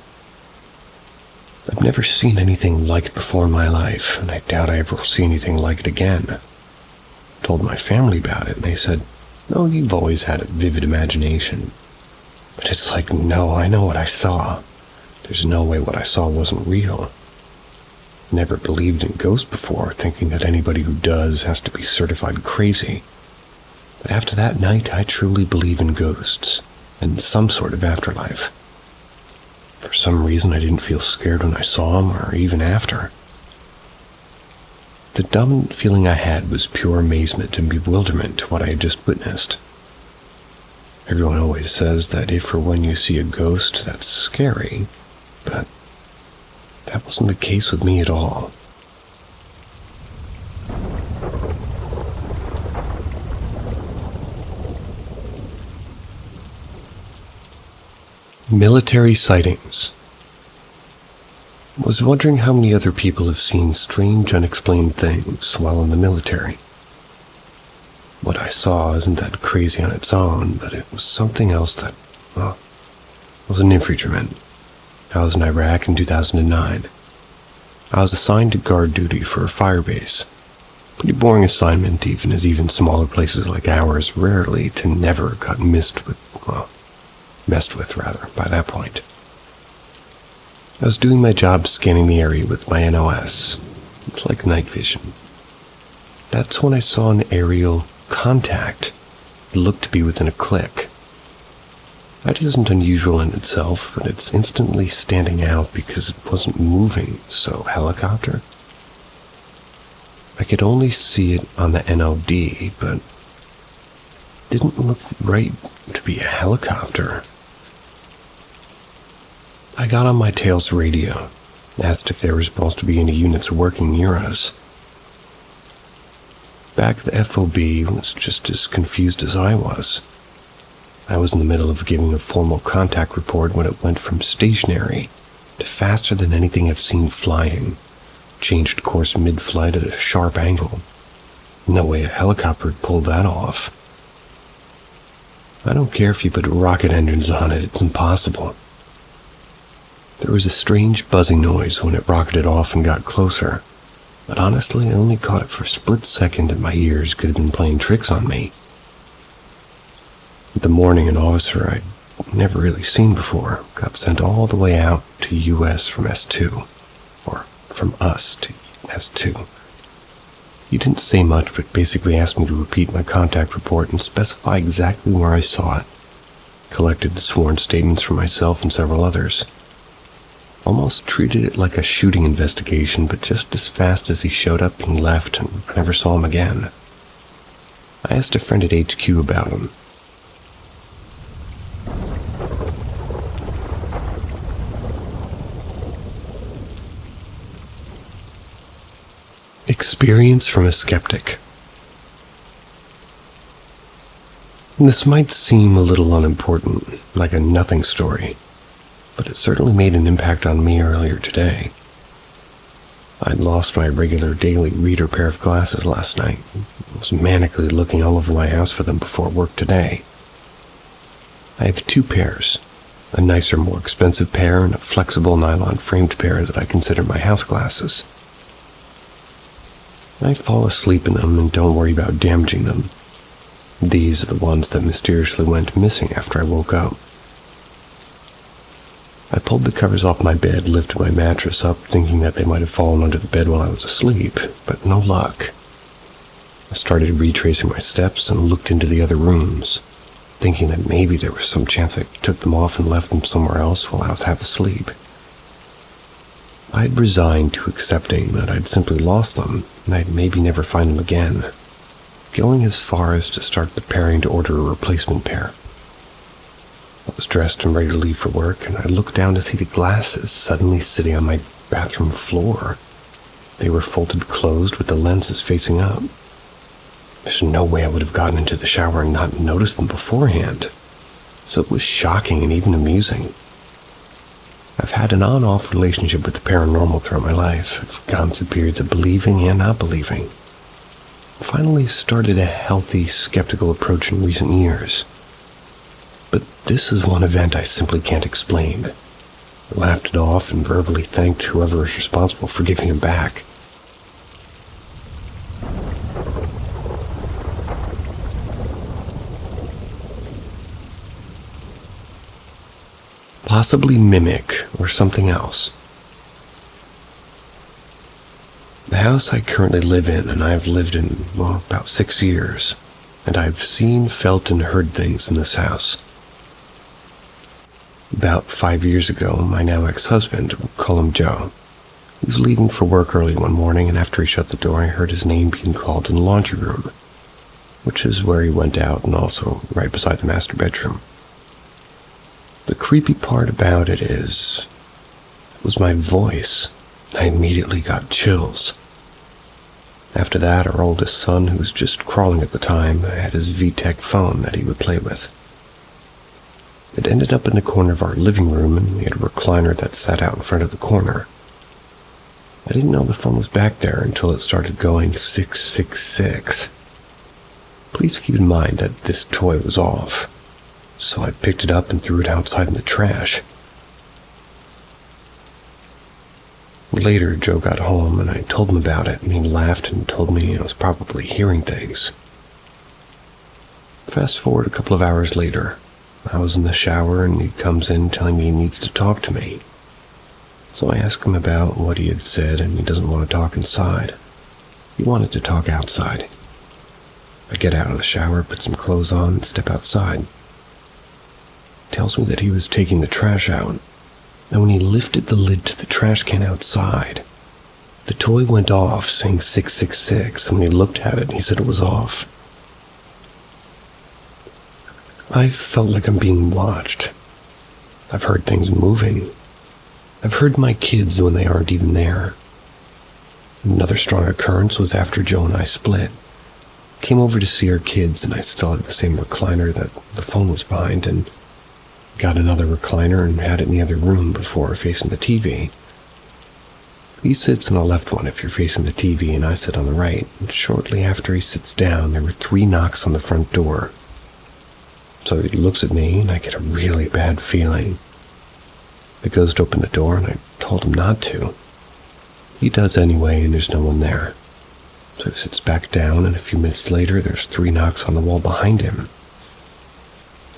I've never seen anything like it before in my life, and I doubt I ever will see anything like it again. I told my family about it, and they said, "No, you've always had a vivid imagination." But it's like, no, I know what I saw. There's no way what I saw wasn't real. Never believed in ghosts before, thinking that anybody who does has to be certified crazy. But after that night, I truly believe in ghosts, and some sort of afterlife. For some reason, I didn't feel scared when I saw them, or even after. The dominant feeling I had was pure amazement and bewilderment to what I had just witnessed. Everyone always says that if or when you see a ghost, that's scary, but that wasn't the case with me at all. Military sightings. Was wondering how many other people have seen strange, unexplained things while in the military. What I saw isn't that crazy on its own, but it was something else that, well, I was an infantryman. I was in Iraq in 2009. I was assigned to guard duty for a fire base. Pretty boring assignment, even as even smaller places like ours rarely to never got messed with by that point. I was doing my job scanning the area with my NOS. It's like night vision. That's when I saw an aerial contact. It looked to be within a click. That isn't unusual in itself, but it's instantly standing out because it wasn't moving, so helicopter? I could only see it on the NOD, but didn't look right to be a helicopter. I got on my tail's radio, asked if there were supposed to be any units working near us. Back the FOB was just as confused as I was. I was in the middle of giving a formal contact report when it went from stationary to faster than anything I've seen flying, changed course mid-flight at a sharp angle. No way a helicopter would pull that off. I don't care if you put rocket engines on it, it's impossible. There was a strange buzzing noise when it rocketed off and got closer, but honestly I only caught it for a split second and my ears could have been playing tricks on me. The morning, an officer I'd never really seen before got sent all the way out to US from S2, or from us to S2. He didn't say much, but basically asked me to repeat my contact report and specify exactly where I saw it. Collected sworn statements from myself and several others. Almost treated it like a shooting investigation, but just as fast as he showed up, he left and I never saw him again. I asked a friend at HQ about him. Experience from a skeptic. This might seem a little unimportant, like a nothing story, but it certainly made an impact on me earlier today. I'd lost my regular daily reader pair of glasses last night. I was manically looking all over my house for them before work today. I have 2 pairs, a nicer, more expensive pair and a flexible nylon-framed pair that I consider my house glasses. I fall asleep in them and don't worry about damaging them. These are the ones that mysteriously went missing after I woke up. I pulled the covers off my bed, lifted my mattress up, thinking that they might have fallen under the bed while I was asleep, but no luck. I started retracing my steps and looked into the other rooms. thinking that maybe there was some chance I took them off and left them somewhere else while I was half asleep. I had resigned to accepting that I'd simply lost them and I'd maybe never find them again, going as far as to start preparing to order a replacement pair. I was dressed and ready to leave for work, and I looked down to see the glasses suddenly sitting on my bathroom floor. They were folded closed with the lenses facing up. There's no way I would have gotten into the shower and not noticed them beforehand, so it was shocking and even amusing. I've had an on-off relationship with the paranormal throughout my life. I've gone through periods of believing and not believing. Finally started a healthy, skeptical approach in recent years. But this is one event I simply can't explain. I laughed it off and verbally thanked whoever was responsible for giving him back. Possibly mimic or something else. The house I currently live in, and I've lived in, about 6 years, and I've seen, felt, and heard things in this house. About 5 years ago, my now ex-husband, we'll call him Joe, he was leaving for work early one morning, and after he shut the door, I heard his name being called in the laundry room, which is where he went out and also right beside the master bedroom. The creepy part about it is, it was my voice, and I immediately got chills. After that, our oldest son, who was just crawling at the time, had his VTech phone that he would play with. It ended up in the corner of our living room, and we had a recliner that sat out in front of the corner. I didn't know the phone was back there until it started going 666. Please keep in mind that this toy was off, so I picked it up and threw it outside in the trash. Later, Joe got home, and I told him about it, and he laughed and told me I was probably hearing things. Fast forward a couple of hours later, I was in the shower, and he comes in telling me he needs to talk to me. So I asked him about what he had said, and he doesn't want to talk inside. He wanted to talk outside. I get out of the shower, put some clothes on, and step outside. He tells me that he was taking the trash out, and when he lifted the lid to the trash can outside, the toy went off saying 666, and when he looked at it, he said it was off. I felt like I'm being watched. I've heard things moving. I've heard my kids when they aren't even there. Another strong occurrence was after Joe and I split. Came over to see our kids, and I still had the same recliner that the phone was behind, and got another recliner and had it in the other room before facing the TV. He sits in the left one if you're facing the TV, and I sit on the right, and shortly after he sits down, there were 3 knocks on the front door. So he looks at me, and I get a really bad feeling. He goes to open the door, and I told him not to. He does anyway, and there's no one there. So he sits back down, and a few minutes later, there's 3 knocks on the wall behind him.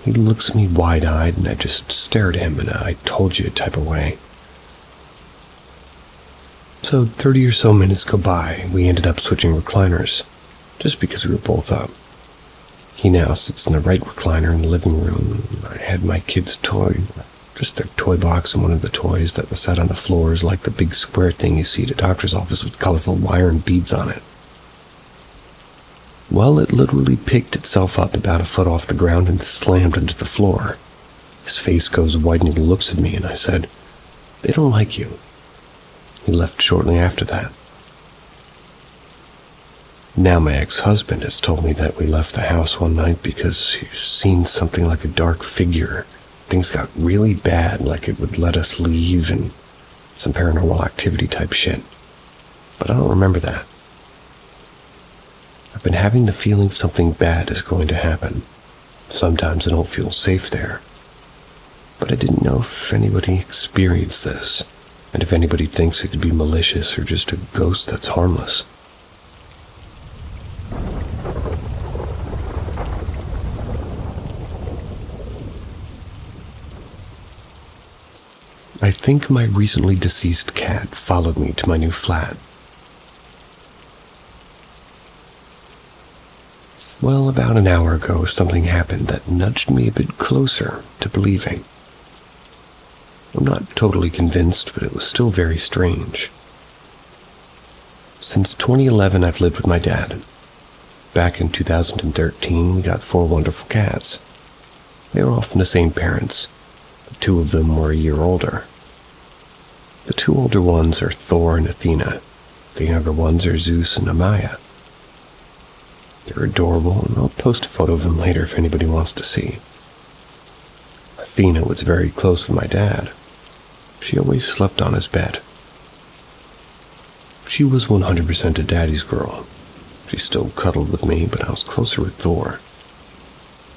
He looks at me wide-eyed, and I just stare at him in a "I told you" type of way. So 30 or so minutes go by, and we ended up switching recliners, just because we were both up. He now sits in the right recliner in the living room, and I had my kids' toy, just their toy box, and one of the toys that was set on the floor is like the big square thing you see at a doctor's office with colorful wire and beads on it. Well, it literally picked itself up about a foot off the ground and slammed into the floor. His face goes white and he looks at me, and I said, "They don't like you." He left shortly after that. Now my ex-husband has told me that we left the house one night because he's seen something like a dark figure. Things got really bad, like it would let us leave and some paranormal activity type shit. But I don't remember that. I've been having the feeling something bad is going to happen. Sometimes I don't feel safe there. But I didn't know if anybody experienced this, and if anybody thinks it could be malicious or just a ghost that's harmless. I think my recently deceased cat followed me to my new flat. Well, about an hour ago, something happened that nudged me a bit closer to believing. I'm not totally convinced, but it was still very strange. Since 2011, I've lived with my dad. Back in 2013, we got 4 wonderful cats. They were all from the same parents, but 2 of them were a year older. The 2 older ones are Thor and Athena. The younger ones are Zeus and Amaya. They're adorable, and I'll post a photo of them later if anybody wants to see. Athena was very close with my dad. She always slept on his bed. She was 100% a daddy's girl. She still cuddled with me, but I was closer with Thor.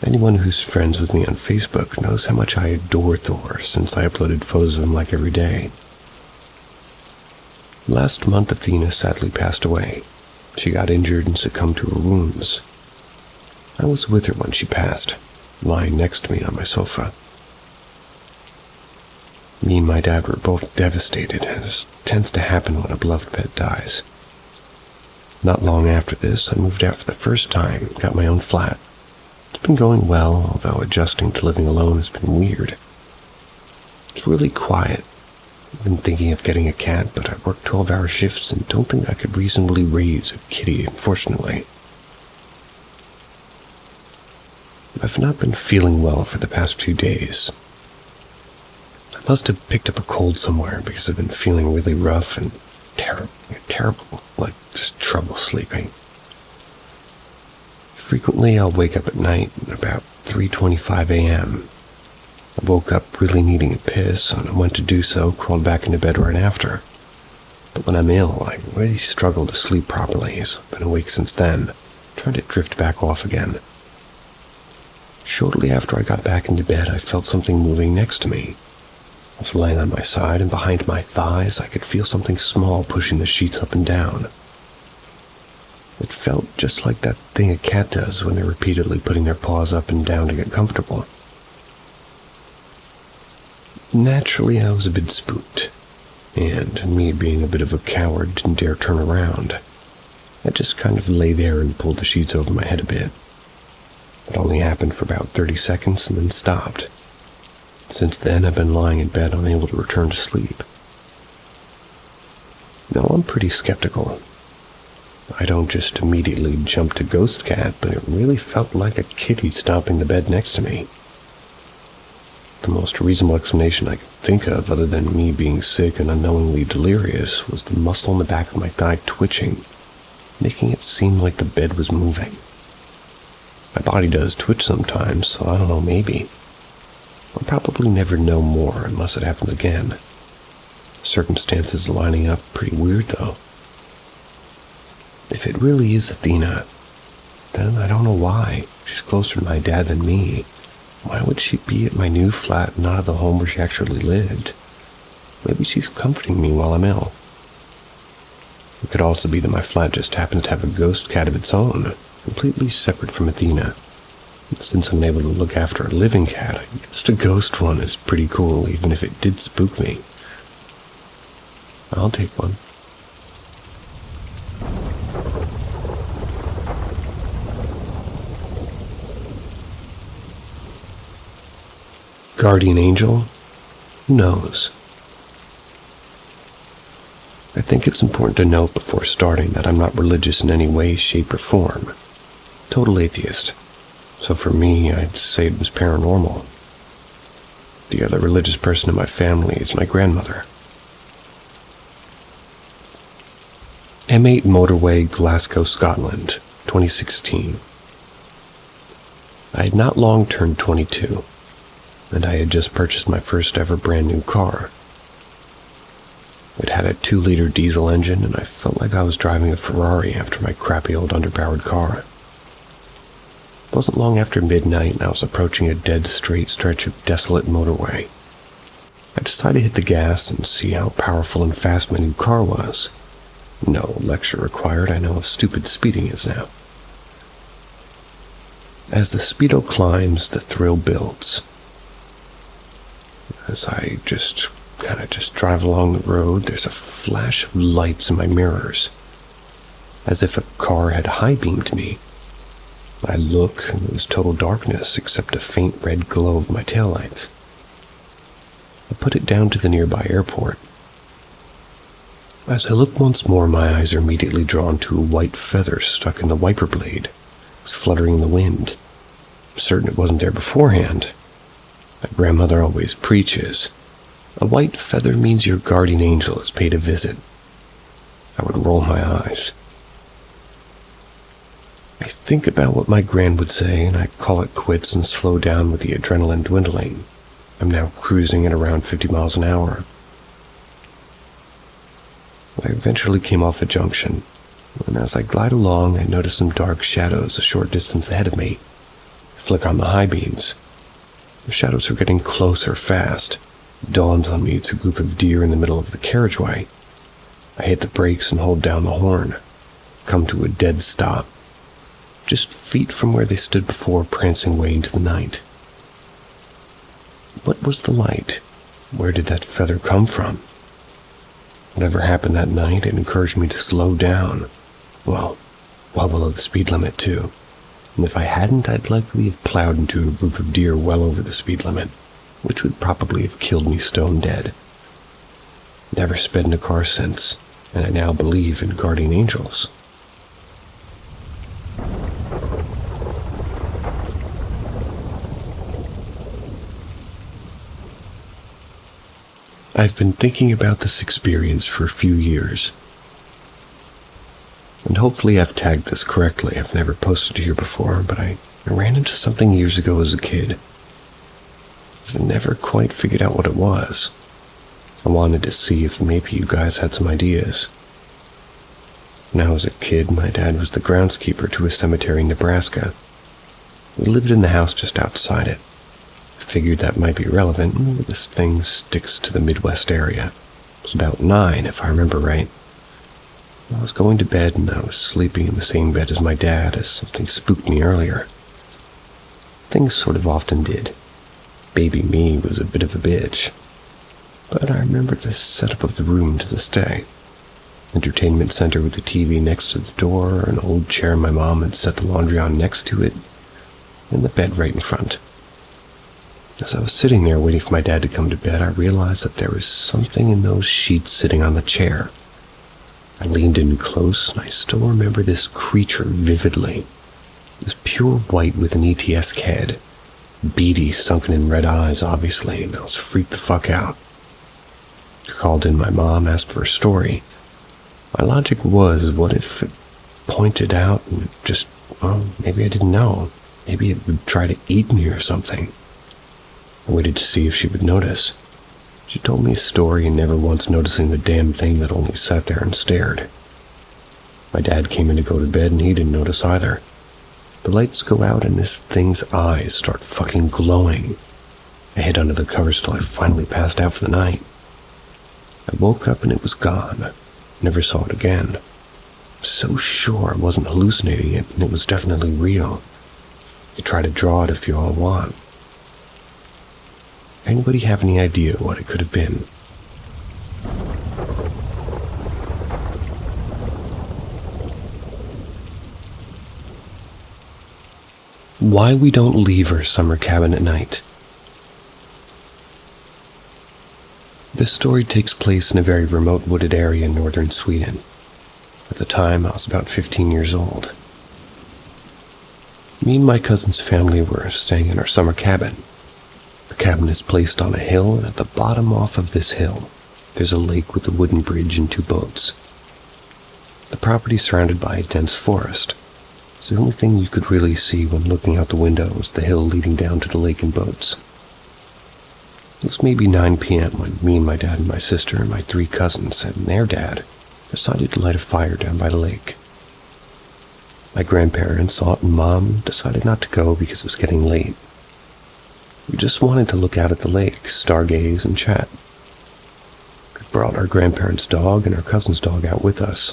Anyone who's friends with me on Facebook knows how much I adore Thor since I uploaded photos of him like every day. Last month, Athena sadly passed away. She got injured and succumbed to her wounds. I was with her when she passed, lying next to me on my sofa. Me and my dad were both devastated, as tends to happen when a beloved pet dies. Not long after this, I moved out for the first time, got my own flat. It's been going well, although adjusting to living alone has been weird. It's really quiet. I've been thinking of getting a cat, but I work 12-hour shifts and don't think I could reasonably raise a kitty, unfortunately. I've not been feeling well for the past few days. I must have picked up a cold somewhere because I've been feeling really rough and terrible, like just trouble sleeping. Frequently, I'll wake up at night at about 3:25 a.m. I woke up really needing a piss, and I went to do so, crawled back into bed right after. But when I'm ill, I really struggle to sleep properly, so I've been awake since then, trying to drift back off again. Shortly after I got back into bed, I felt something moving next to me. I was laying on my side, and behind my thighs, I could feel something small pushing the sheets up and down. It felt just like that thing a cat does when they're repeatedly putting their paws up and down to get comfortable. Naturally, I was a bit spooked, and me being a bit of a coward didn't dare turn around. I just kind of lay there and pulled the sheets over my head a bit. It only happened for about 30 seconds and then stopped. Since then, I've been lying in bed unable to return to sleep. Now, I'm pretty skeptical. I don't just immediately jump to ghost cat, but it really felt like a kitty stomping the bed next to me. The most reasonable explanation I could think of, other than me being sick and unknowingly delirious, was the muscle in the back of my thigh twitching, making it seem like the bed was moving. My body does twitch sometimes, so I don't know, maybe. I'll probably never know more unless it happens again. Circumstances lining up pretty weird, though. If it really is Athena, then I don't know why. She's closer to my dad than me. Why would she be at my new flat, not at the home where she actually lived? Maybe she's comforting me while I'm ill. It could also be that my flat just happened to have a ghost cat of its own, completely separate from Athena. And since I'm able to look after a living cat, I guess a ghost one is pretty cool, even if it did spook me. I'll take one. Guardian angel? Who knows? I think it's important to note before starting that I'm not religious in any way, shape, or form. Total atheist. So for me, I'd say it was paranormal. The other religious person in my family is my grandmother. M8 Motorway, Glasgow, Scotland, 2016. I had not long turned 22. And I had just purchased my first ever brand new car. It had a 2-liter diesel engine, and I felt like I was driving a Ferrari after my crappy old underpowered car. It wasn't long after midnight, and I was approaching a dead straight stretch of desolate motorway. I decided to hit the gas and see how powerful and fast my new car was. No lecture required, I know how stupid speeding is now. As the speedo climbs, the thrill builds. As I just drive along the road, there's a flash of lights in my mirrors, as if a car had high-beamed me. I look, and it was total darkness except a faint red glow of my taillights. I put it down to the nearby airport. As I look once more, my eyes are immediately drawn to a white feather stuck in the wiper blade. It was fluttering in the wind. I'm certain it wasn't there beforehand. My grandmother always preaches, a white feather means your guardian angel has paid a visit. I would roll my eyes. I think about what my gran would say, and I call it quits and slow down with the adrenaline dwindling. I'm now cruising at around 50 miles an hour. I eventually came off a junction, and as I glide along, I notice some dark shadows a short distance ahead of me. I flick on the high beams. The shadows are getting closer fast. It dawns on me it's a group of deer in the middle of the carriageway. I hit the brakes and hold down the horn. Come to a dead stop, just feet from where they stood before, prancing away into the night. What was the light? Where did that feather come from? Whatever happened that night, it encouraged me to slow down. Well below the speed limit, too. And if I hadn't, I'd likely have plowed into a group of deer well over the speed limit, which would probably have killed me stone dead. Never sped in a car since, and I now believe in guardian angels. I've been thinking about this experience for a few years. And hopefully I've tagged this correctly. I've never posted it here before, but I ran into something years ago as a kid. I've never quite figured out what it was. I wanted to see if maybe you guys had some ideas. When I was a kid, my dad was the groundskeeper to a cemetery in Nebraska. We lived in the house just outside it. I figured that might be relevant. This thing sticks to the Midwest area. I was about 9, if I remember right. I was going to bed and I was sleeping in the same bed as my dad as something spooked me earlier. Things sort of often did. Baby me was a bit of a bitch. But I remember the setup of the room to this day. Entertainment center with a TV next to the door, an old chair my mom had set the laundry on next to it, and the bed right in front. As I was sitting there waiting for my dad to come to bed, I realized that there was something in those sheets sitting on the chair. I leaned in close, and I still remember this creature vividly. It was pure white with an ETS head. Beady, sunken-in red eyes, obviously, and I was freaked the fuck out. I called in my mom, asked for a story. My logic was, what if it pointed out and just, maybe I didn't know. Maybe it would try to eat me or something. I waited to see if she would notice. She told me a story and never once noticing the damn thing that only sat there and stared. My dad came in to go to bed and he didn't notice either. The lights go out and this thing's eyes start fucking glowing. I hid under the covers till I finally passed out for the night. I woke up and it was gone. Never saw it again. I'm so sure I wasn't hallucinating it and it was definitely real. I try to draw it if you all want. Anybody have any idea what it could have been? Why we don't leave our summer cabin at night. This story takes place in a very remote wooded area in northern Sweden. At the time, I was about 15 years old. Me and my cousin's family were staying in our summer cabin. The cabin is placed on a hill, and at the bottom off of this hill, there's a lake with a wooden bridge and 2 boats. The property is surrounded by a dense forest. It's the only thing you could really see when looking out the window was the hill leading down to the lake and boats. It was maybe 9 p.m. when me and my dad and my sister and my 3 cousins and their dad decided to light a fire down by the lake. My grandparents, aunt and mom decided not to go because it was getting late. We just wanted to look out at the lake, stargaze, and chat. We brought our grandparents' dog and our cousin's dog out with us.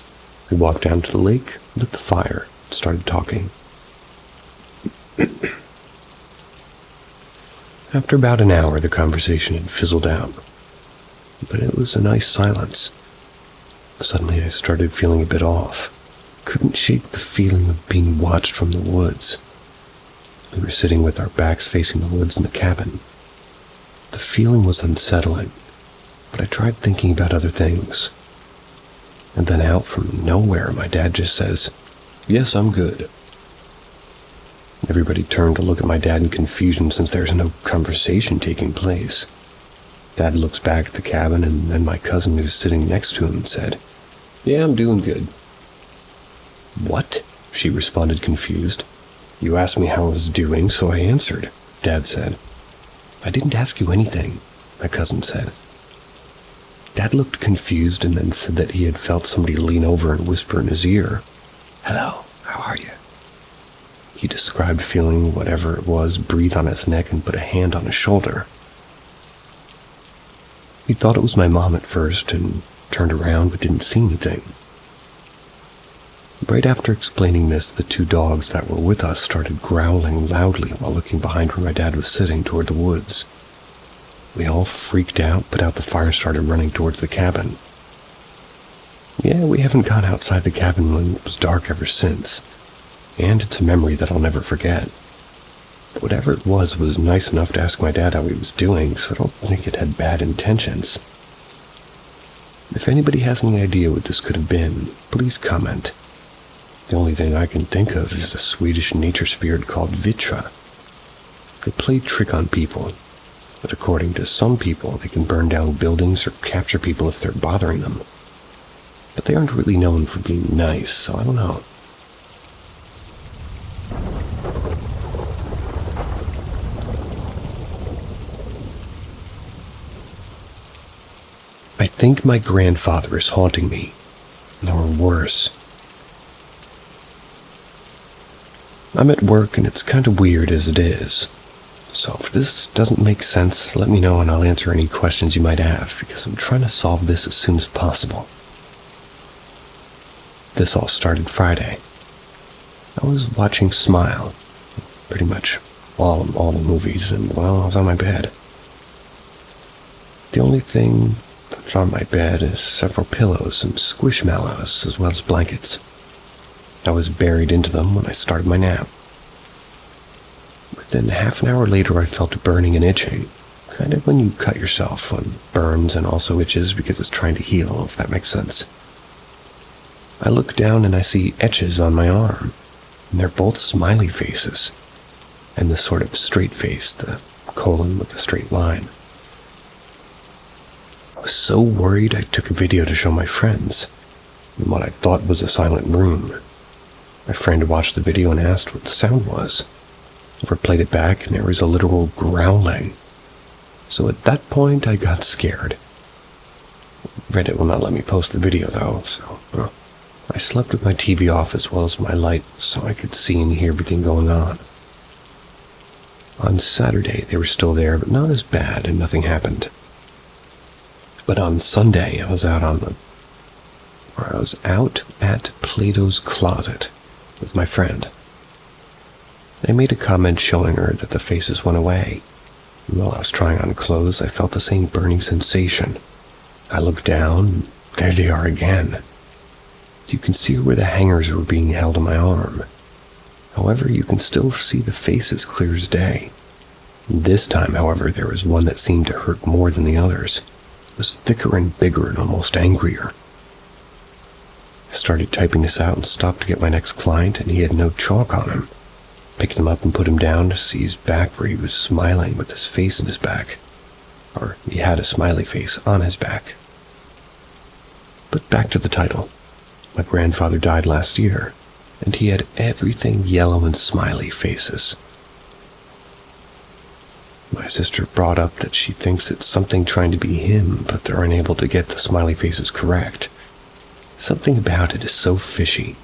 We walked down to the lake, lit the fire, and started talking. After about an hour, the conversation had fizzled out, but it was a nice silence. Suddenly, I started feeling a bit off. Couldn't shake the feeling of being watched from the woods. We were sitting with our backs facing the woods in the cabin. The feeling was unsettling, but I tried thinking about other things. And then out from nowhere, my dad just says, "Yes, I'm good." Everybody turned to look at my dad in confusion since there's no conversation taking place. Dad looks back at the cabin and then my cousin who's sitting next to him and said, "Yeah, I'm doing good." "What?" she responded confused. "You asked me how I was doing, so I answered," Dad said. "I didn't ask you anything," my cousin said. Dad looked confused and then said that he had felt somebody lean over and whisper in his ear, "Hello, how are you?" He described feeling whatever it was breathe on his neck and put a hand on his shoulder. He thought it was my mom at first and turned around but didn't see anything. Right after explaining this, the two dogs that were with us started growling loudly while looking behind where my dad was sitting toward the woods. We all freaked out, put out the fire and started running towards the cabin. Yeah, we haven't gone outside the cabin when it was dark ever since, and it's a memory that I'll never forget. But whatever it was nice enough to ask my dad how he was doing, so I don't think it had bad intentions. If anybody has any idea what this could have been, please comment. The only thing I can think of is a Swedish nature spirit called Vitra. They play trick on people, but according to some people, they can burn down buildings or capture people if they're bothering them. But they aren't really known for being nice, so I don't know. I think my grandfather is haunting me, or worse. I'm at work and it's kind of weird as it is. So if this doesn't make sense, let me know and I'll answer any questions you might have, because I'm trying to solve this as soon as possible. This all started Friday. I was watching Smile, pretty much all the movies, and well, I was on my bed. The only thing that's on my bed is several pillows and squishmallows, as well as blankets. I was buried into them when I started my nap. Within half an hour later, I felt burning and itching, kind of when you cut yourself, when burns and also itches because it's trying to heal, if that makes sense. I look down and I see etches on my arm, and they're both smiley faces, and the sort of straight face, the colon with the straight line. I was so worried I took a video to show my friends, in what I thought was a silent room. My friend watched the video and asked what the sound was. I replayed it back and there was a literal growling. So at that point I got scared. Reddit will not let me post the video though, so I slept with my TV off as well as my light so I could see and hear everything going on. On Saturday they were still there, but not as bad and nothing happened. But on Sunday I was out at Plato's Closet with my friend. I made a comment showing her that the faces went away. And while I was trying on clothes, I felt the same burning sensation. I looked down, and there they are again. You can see where the hangers were being held on my arm. However, you can still see the faces clear as day. This time, however, there was one that seemed to hurt more than the others. It was thicker and bigger and almost angrier. I started typing this out and stopped to get my next client, and he had no chalk on him. Picked him up and put him down to see his back where he was smiling with his face in his back. Or he had a smiley face on his back. But back to the title. My grandfather died last year, and he had everything yellow and smiley faces. My sister brought up that she thinks it's something trying to be him, but they're unable to get the smiley faces correct. Something about it is so fishy.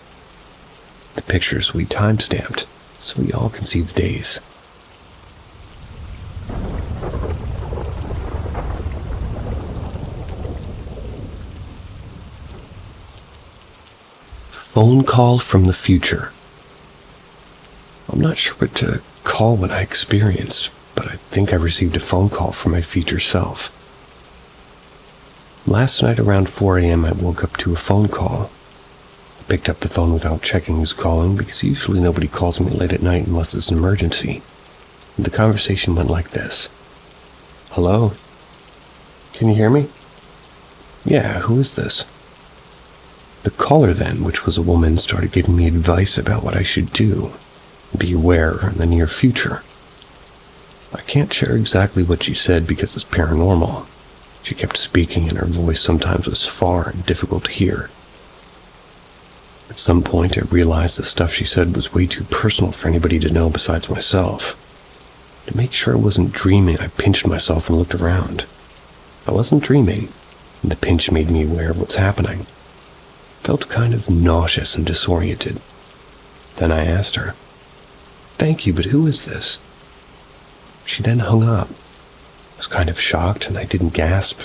The pictures we time-stamped, so we all can see the days. Phone call from the future. I'm not sure what to call what I experienced, but I think I received a phone call from my future self. Last night around 4 a.m. I woke up to a phone call. picked up the phone without checking who's calling because usually nobody calls me late at night unless it's an emergency. The conversation went like this. Hello? Can you hear me? Yeah, who is this? The caller then, which was a woman, started giving me advice about what I should do. Be aware in the near future. I can't share exactly what she said because it's paranormal. She kept speaking and her voice sometimes was far and difficult to hear. At some point I realized the stuff she said was way too personal for anybody to know besides myself. To make sure I wasn't dreaming, I pinched myself and looked around. I wasn't dreaming, and the pinch made me aware of what's happening. Felt kind of nauseous and disoriented. Then I asked her, "Thank you, but who is this?" She then hung up. I was kind of shocked, and I didn't grasp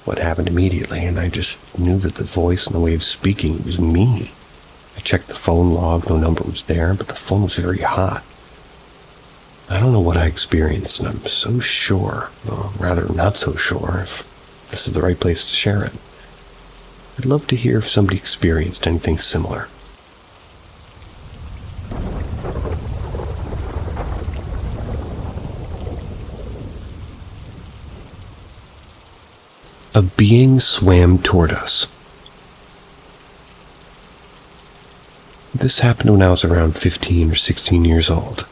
what happened immediately, and I just knew that the voice and the way of speaking was me. I checked the phone log, no number was there, but the phone was very hot. I don't know what I experienced, and I'm so sure, or rather not so sure, if this is the right place to share it. I'd love to hear if somebody experienced anything similar. A being swam toward us. This happened when I was around 15 or 16 years old.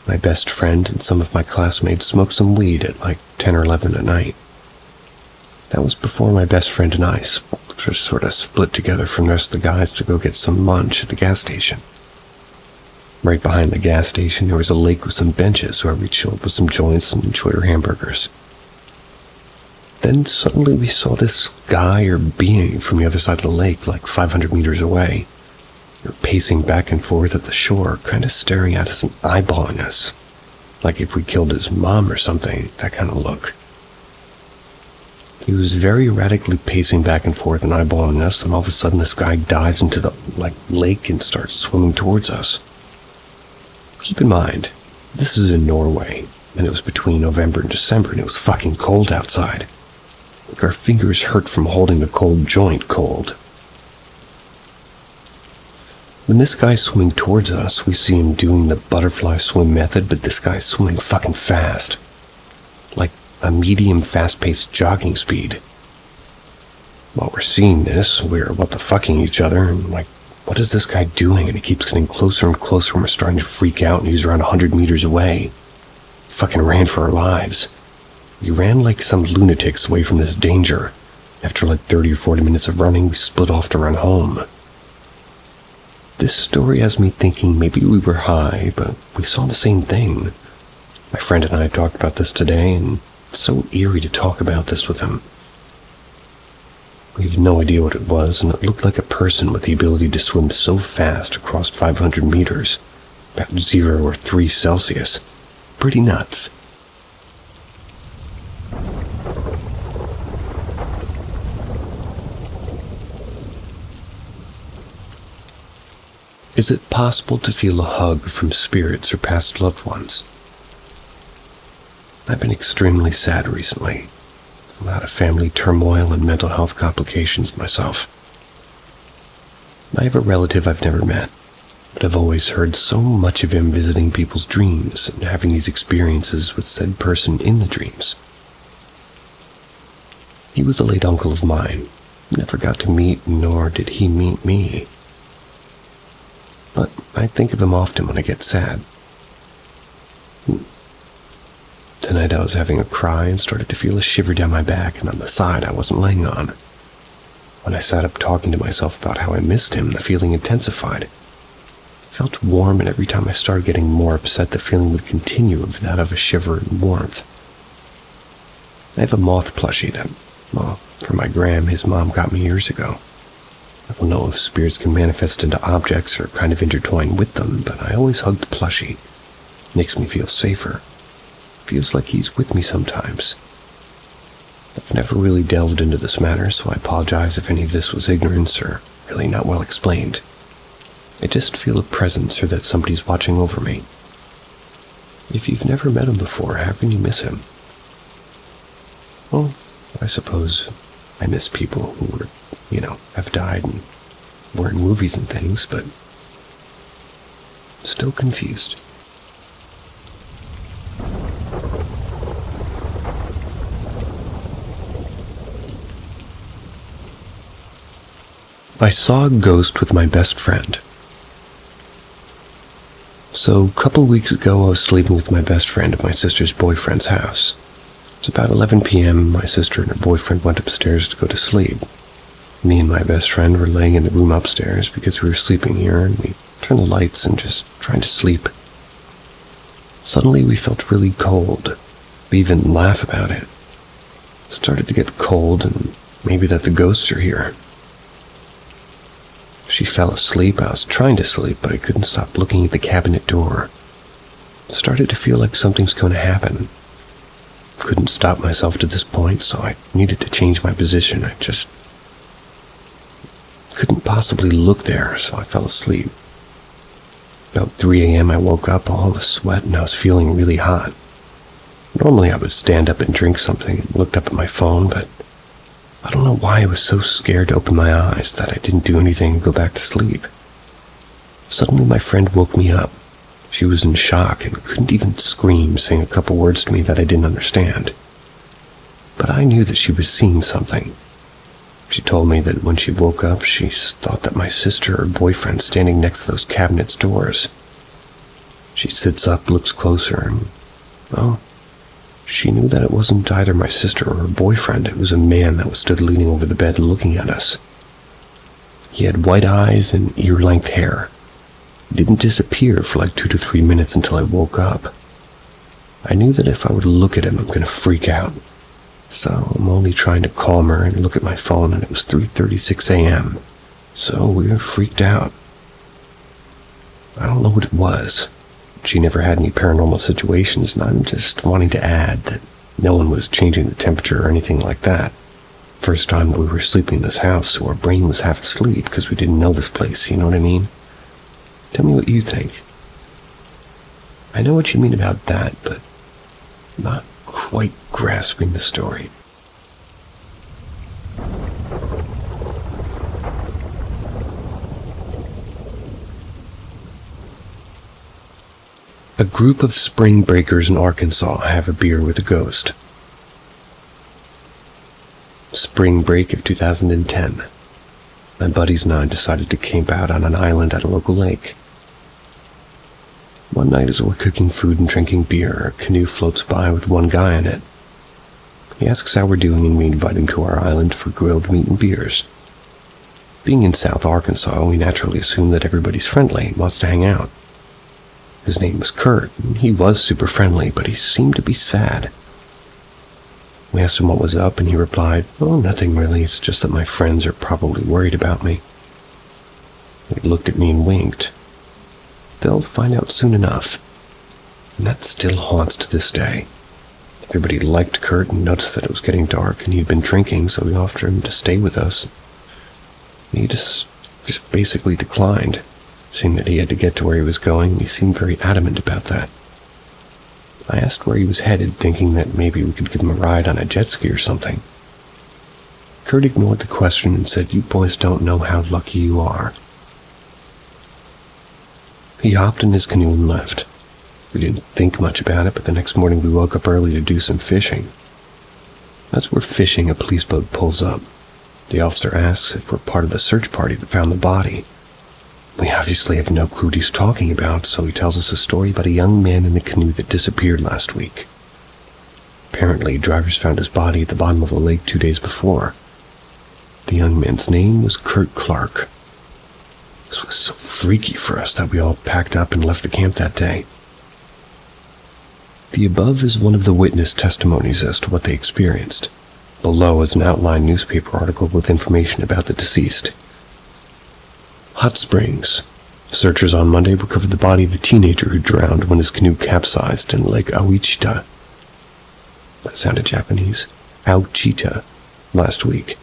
My best friend and some of my classmates smoked some weed at like 10 or 11 at night. That was before my best friend and I just sort of split together from the rest of the guys to go get some lunch at the gas station. Right behind the gas station there was a lake with some benches where we'd chill with some joints and enjoy our hamburgers. Then suddenly we saw this guy or being from the other side of the lake, like 500 meters away. They were pacing back and forth at the shore, kind of staring at us and eyeballing us. Like if we killed his mom or something, that kind of look. He was very erratically pacing back and forth and eyeballing us, and all of a sudden this guy dives into the lake and starts swimming towards us. Keep in mind, this is in Norway, and it was between November and December, and it was fucking cold outside. Like our fingers hurt from holding the cold joint cold. When this guy's swimming towards us, we see him doing the butterfly swim method, but this guy's swimming fucking fast. Like a medium fast-paced jogging speed. While we're seeing this, we're what-the-fucking each other, and like, what is this guy doing? And he keeps getting closer and closer, and we're starting to freak out, and he's around 100 meters away. Fucking ran for our lives. We ran like some lunatics away from this danger. After like 30 or 40 minutes of running, we split off to run home. This story has me thinking maybe we were high, but we saw the same thing. My friend and I talked about this today, and it's so eerie to talk about this with him. We have no idea what it was, and it looked like a person with the ability to swim so fast across 500 meters, about 0 or 3 Celsius. Pretty nuts. Is it possible to feel a hug from spirits or past loved ones? I've been extremely sad recently. A lot of family turmoil and mental health complications myself. I have a relative I've never met, but I've always heard so much of him visiting people's dreams and having these experiences with said person in the dreams. He was a late uncle of mine. Never got to meet, nor did he meet me. But I think of him often when I get sad. Tonight I was having a cry and started to feel a shiver down my back and on the side I wasn't laying on. When I sat up talking to myself about how I missed him, the feeling intensified. It felt warm, and every time I started getting more upset, the feeling would continue of that of a shiver and warmth. I have a moth plushie that, for my gram, his mom got me years ago. I don't know if spirits can manifest into objects or kind of intertwine with them, but I always hug the plushie. It makes me feel safer. Feels like he's with me sometimes. I've never really delved into this matter, so I apologize if any of this was ignorance or really not well explained. I just feel a presence or that somebody's watching over me. If you've never met him before, how can you miss him? Well, I suppose I miss people who were have died and were in movies and things, but still confused. I saw a ghost with my best friend. So, a couple weeks ago, I was sleeping with my best friend at my sister's boyfriend's house. It's about 11 p.m. My sister and her boyfriend went upstairs to go to sleep. Me and my best friend were laying in the room upstairs because we were sleeping here, and we turned the lights and just trying to sleep. Suddenly, we felt really cold. We even laughed about it. It started to get cold, and maybe that the ghosts are here. She fell asleep. I was trying to sleep, but I couldn't stop looking at the cabinet door. It started to feel like something's going to happen. Couldn't stop myself to this point, so I needed to change my position. I just couldn't possibly look there, so I fell asleep. About 3 a.m. I woke up all a sweat and I was feeling really hot. Normally I would stand up and drink something and looked up at my phone, but I don't know why I was so scared to open my eyes that I didn't do anything and go back to sleep. Suddenly my friend woke me up. She was in shock and couldn't even scream, saying a couple words to me that I didn't understand. But I knew that she was seeing something. She told me that when she woke up, she thought that my sister or boyfriend standing next to those cabinets' doors. She sits up, looks closer, and, well, she knew that it wasn't either my sister or her boyfriend. It was a man that was stood leaning over the bed looking at us. He had white eyes and ear-length hair. He didn't disappear for like 2 to 3 minutes until I woke up. I knew that if I were to look at him, I'm going to freak out. So I'm only trying to calm her and look at my phone, and it was 3:36 a.m. So we were freaked out. I don't know what it was. She never had any paranormal situations, and I'm just wanting to add that no one was changing the temperature or anything like that. First time we were sleeping in this house, so our brain was half asleep because we didn't know this place, you know what I mean? Tell me what you think. I know what you mean about that, but not quite grasping the story. A group of spring breakers in Arkansas have a beer with a ghost. Spring break of 2010. My buddies and I decided to camp out on an island at a local lake. One night as we're cooking food and drinking beer, a canoe floats by with one guy in it. He asks how we're doing, and we invite him to our island for grilled meat and beers. Being in South Arkansas, we naturally assume that everybody's friendly and wants to hang out. His name was Kurt, and he was super friendly, but he seemed to be sad. We asked him what was up, and he replied, "Oh, nothing really, it's just that my friends are probably worried about me." He looked at me and winked. They'll find out soon enough. And that still haunts to this day. Everybody liked Kurt and noticed that it was getting dark, and he'd been drinking, so we offered him to stay with us. He just basically declined. Seeing that he had to get to where he was going, he seemed very adamant about that. I asked where he was headed, thinking that maybe we could give him a ride on a jet ski or something. Kurt ignored the question and said, "You boys don't know how lucky you are." He hopped in his canoe and left. We didn't think much about it, but the next morning we woke up early to do some fishing. As we're fishing, a police boat pulls up. The officer asks if we're part of the search party that found the body. We obviously have no clue what he's talking about, so he tells us a story about a young man in a canoe that disappeared last week. Apparently, drivers found his body at the bottom of a lake 2 days before. The young man's name was Kurt Clark. This was so freaky for us that we all packed up and left the camp that day. The above is one of the witness testimonies as to what they experienced. Below is an outline newspaper article with information about the deceased. Hot Springs. Searchers on Monday recovered the body of a teenager who drowned when his canoe capsized in Lake Ouachita. That sounded Japanese. Ouachita. Last week.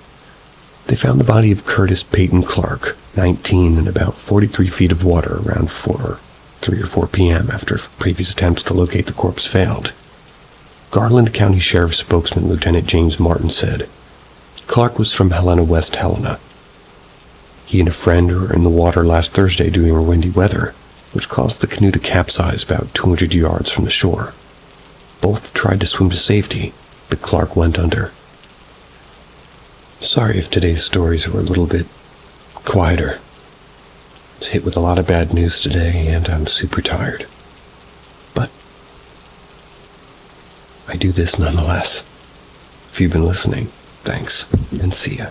They found the body of Curtis Peyton Clark, 19, in about 43 feet of water around 3 or 4 p.m. after previous attempts to locate the corpse failed. Garland County Sheriff's spokesman Lieutenant James Martin said, "Clark was from Helena, West Helena. He and a friend were in the water last Thursday during windy weather, which caused the canoe to capsize about 200 yards from the shore. Both tried to swim to safety, but Clark went under. Sorry if today's stories were a little bit quieter. I was hit with a lot of bad news today, and I'm super tired. But I do this nonetheless. If you've been listening, thanks, and see ya.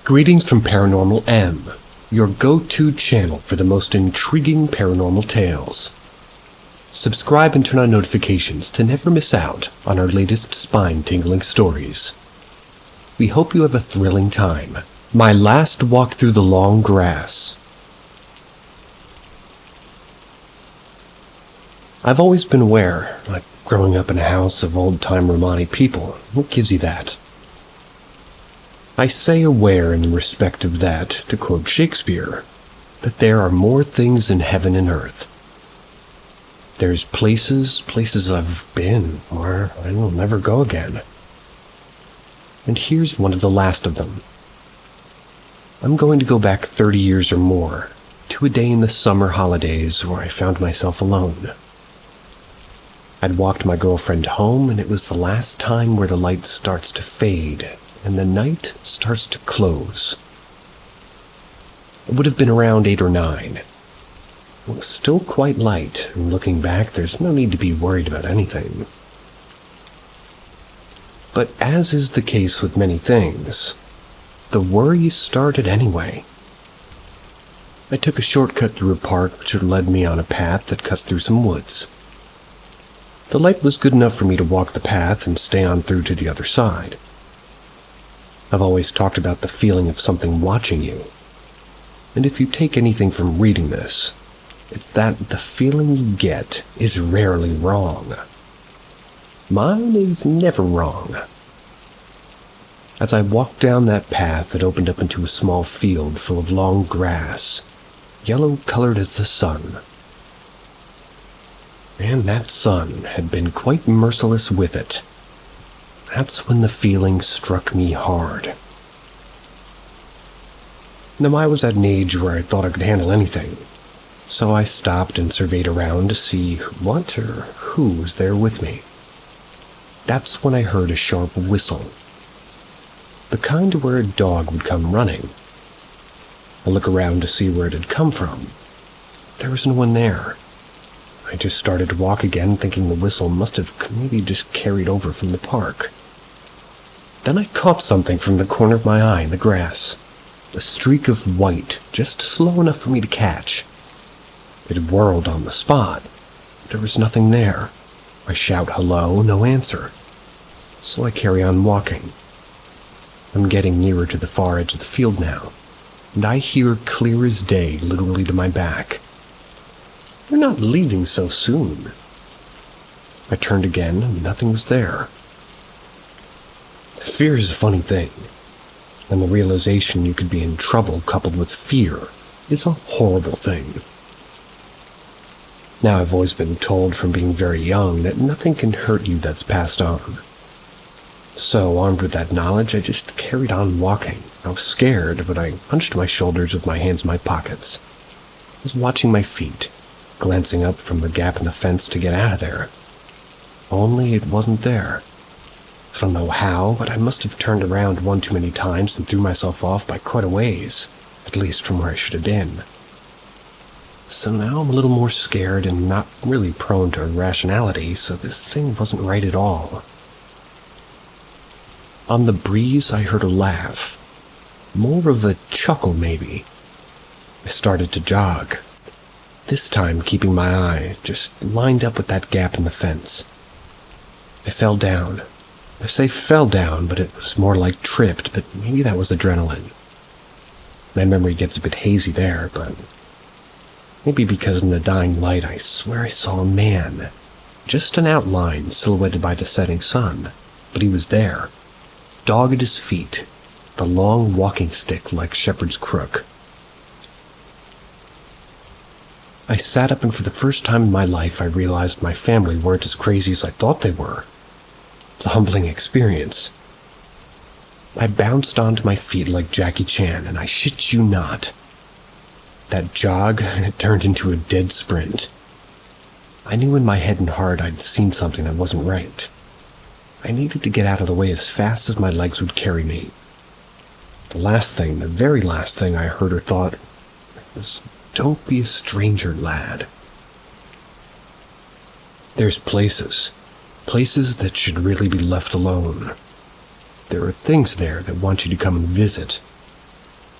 Greetings from Paranormal M, your go-to channel for the most intriguing paranormal tales. Subscribe and turn on notifications to never miss out on our latest spine-tingling stories. We hope you have a thrilling time. My last walk through the long grass. I've always been aware, like growing up in a house of old-time Romani people. What gives you that? I say aware in respect of that, to quote Shakespeare, that there are more things in heaven and earth. There's places I've been where I will never go again. And here's one of the last of them. I'm going to go back 30 years or more, to a day in the summer holidays where I found myself alone. I'd walked my girlfriend home, and it was the last time where the light starts to fade and the night starts to close. It would have been around 8 or 9. It was still quite light, and looking back, there's no need to be worried about anything. But as is the case with many things, the worries started anyway. I took a shortcut through a park which led me on a path that cuts through some woods. The light was good enough for me to walk the path and stay on through to the other side. I've always talked about the feeling of something watching you. And if you take anything from reading this, it's that the feeling you get is rarely wrong. Mine is never wrong. As I walked down that path, it opened up into a small field full of long grass, yellow-colored as the sun. And that sun had been quite merciless with it. That's when the feeling struck me hard. Now, I was at an age where I thought I could handle anything, so I stopped and surveyed around to see what or who was there with me. That's when I heard a sharp whistle, the kind where a dog would come running. I look around to see where it had come from. There was no one there. I just started to walk again, thinking the whistle must have maybe just carried over from the park. Then I caught something from the corner of my eye in the grass. A streak of white, just slow enough for me to catch. It whirled on the spot. There was nothing there. I shout hello, no answer. So I carry on walking. I'm getting nearer to the far edge of the field now, and I hear clear as day literally to my back. You're not leaving so soon. I turned again, and nothing was there. Fear is a funny thing, and the realization you could be in trouble coupled with fear is a horrible thing. Now, I've always been told from being very young that nothing can hurt you that's passed on. So, armed with that knowledge, I just carried on walking. I was scared, but I hunched my shoulders with my hands in my pockets. I was watching my feet, glancing up from the gap in the fence to get out of there. Only it wasn't there. I don't know how, but I must have turned around one too many times and threw myself off by quite a ways, at least from where I should have been. So now I'm a little more scared and not really prone to irrationality, so this thing wasn't right at all. On the breeze, I heard a laugh. More of a chuckle, maybe. I started to jog, this time keeping my eye just lined up with that gap in the fence. I fell down. I say fell down, but it was more like tripped, but maybe that was adrenaline. My memory gets a bit hazy there, but maybe because in the dying light I swear I saw a man. Just an outline silhouetted by the setting sun, but he was there. Dog at his feet, the long walking stick like shepherd's crook. I sat up, and for the first time in my life, I realized my family weren't as crazy as I thought they were. It's a humbling experience. I bounced onto my feet like Jackie Chan, and I shit you not. That jog turned into a dead sprint. I knew in my head and heart I'd seen something that wasn't right. I needed to get out of the way as fast as my legs would carry me. The very last thing I heard or thought was, "Don't be a stranger, lad." There's places that should really be left alone. There are things there that want you to come and visit.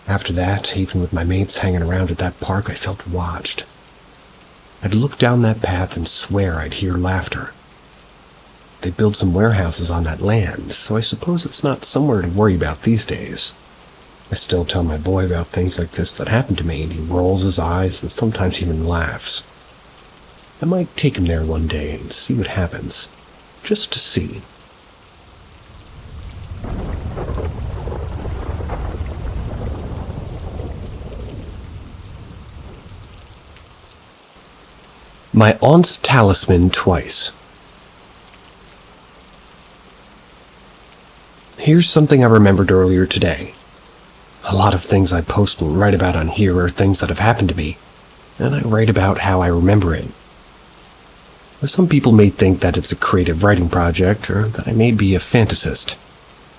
After that, even with my mates hanging around at that park, I felt watched. I'd look down that path and swear I'd hear laughter. They built some warehouses on that land, so I suppose it's not somewhere to worry about these days. I still tell my boy about things like this that happened to me, and he rolls his eyes and sometimes even laughs. I might take him there one day and see what happens, just to see. My aunt's talisman twice. Here's something I remembered earlier today. A lot of things I post and write about on here are things that have happened to me, and I write about how I remember it. Some people may think that it's a creative writing project, or that I may be a fantasist,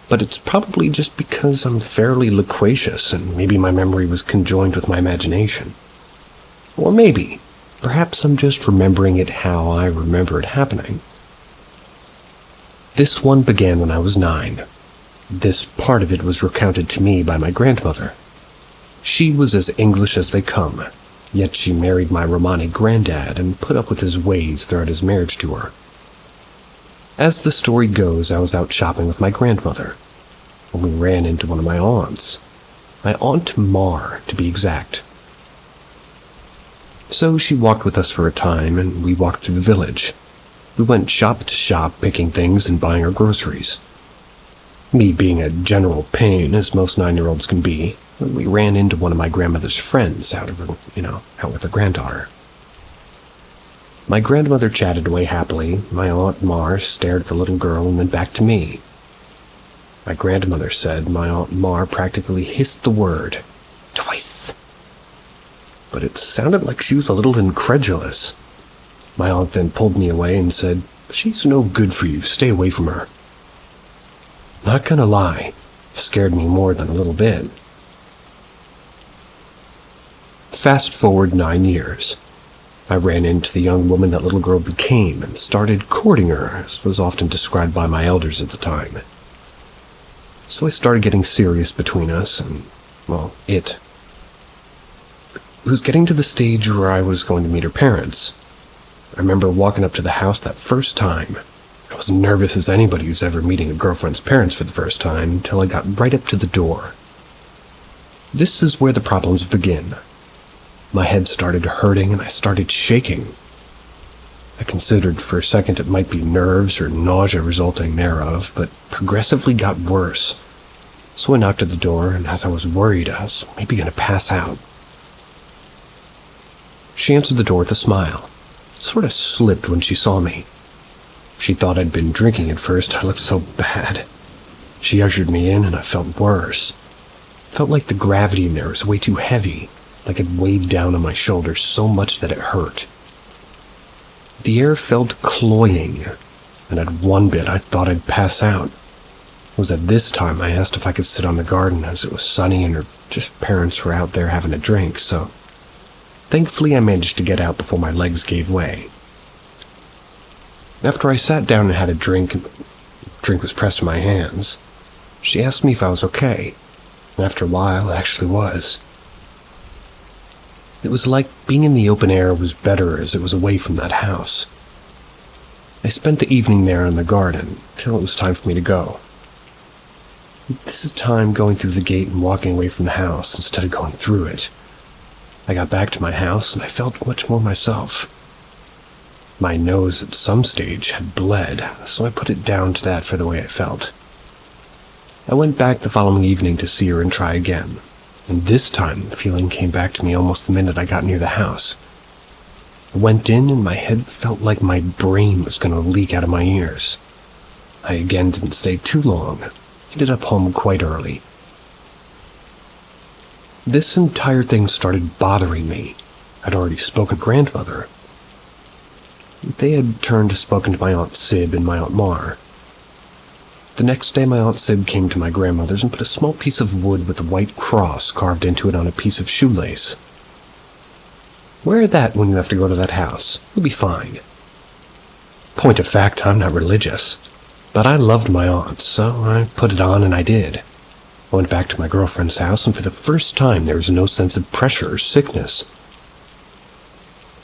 but it's probably just because I'm fairly loquacious and maybe my memory was conjoined with my imagination. Or maybe, perhaps I'm just remembering it how I remember it happening. This one began when I was 9. This part of it was recounted to me by my grandmother. She was as English as they come, yet she married my Romani granddad and put up with his ways throughout his marriage to her. As the story goes, I was out shopping with my grandmother when we ran into one of my aunts. My Aunt Mar, to be exact. So she walked with us for a time, and we walked through the village. We went shop to shop, picking things and buying our groceries. Me being a general pain, as most 9-year-olds can be, we ran into one of my grandmother's friends out with her granddaughter. My grandmother chatted away happily. My Aunt Mar stared at the little girl and then back to me. My grandmother said my Aunt Mar practically hissed the word, "Twice." But it sounded like she was a little incredulous. My aunt then pulled me away and said, "She's no good for you, stay away from her." Not gonna lie, scared me more than a little bit. Fast forward 9 years. I ran into the young woman that little girl became and started courting her, as was often described by my elders at the time. So I started getting serious between us and, it. It was getting to the stage where I was going to meet her parents. I remember walking up to the house that first time. I was nervous as anybody who's ever meeting a girlfriend's parents for the first time until I got right up to the door. This is where the problems begin. My head started hurting and I started shaking. I considered for a second it might be nerves or nausea resulting thereof, but progressively got worse. So I knocked at the door, and as I was worried, I was maybe going to pass out. She answered the door with a smile. It sort of slipped when she saw me. She thought I'd been drinking at first. I looked so bad. She ushered me in, and I felt worse. Felt like the gravity in there was way too heavy, like it weighed down on my shoulders so much that it hurt. The air felt cloying, and at one bit I thought I'd pass out. It was at this time I asked if I could sit on the garden, as it was sunny and her parents were out there having a drink, so thankfully I managed to get out before my legs gave way. After I sat down and had a drink, and the drink was pressed in my hands, she asked me if I was okay, and after a while I actually was. It was like being in the open air was better as it was away from that house. I spent the evening there in the garden till it was time for me to go. This is time going through the gate and walking away from the house instead of going through it. I got back to my house and I felt much more myself. My nose at some stage had bled, so I put it down to that for the way I felt. I went back the following evening to see her and try again, and this time the feeling came back to me almost the minute I got near the house. I went in and my head felt like my brain was going to leak out of my ears. I again didn't stay too long, ended up home quite early. This entire thing started bothering me. I'd already spoken to grandmother. They had turned to spoken to my Aunt Sib and my Aunt Mar. The next day my Aunt Sib came to my grandmother's and put a small piece of wood with a white cross carved into it on a piece of shoelace. Wear that when you have to go to that house. You'll be fine. Point of fact, I'm not religious. But I loved my aunt, so I put it on and I did. I went back to my girlfriend's house, and for the first time there was no sense of pressure or sickness.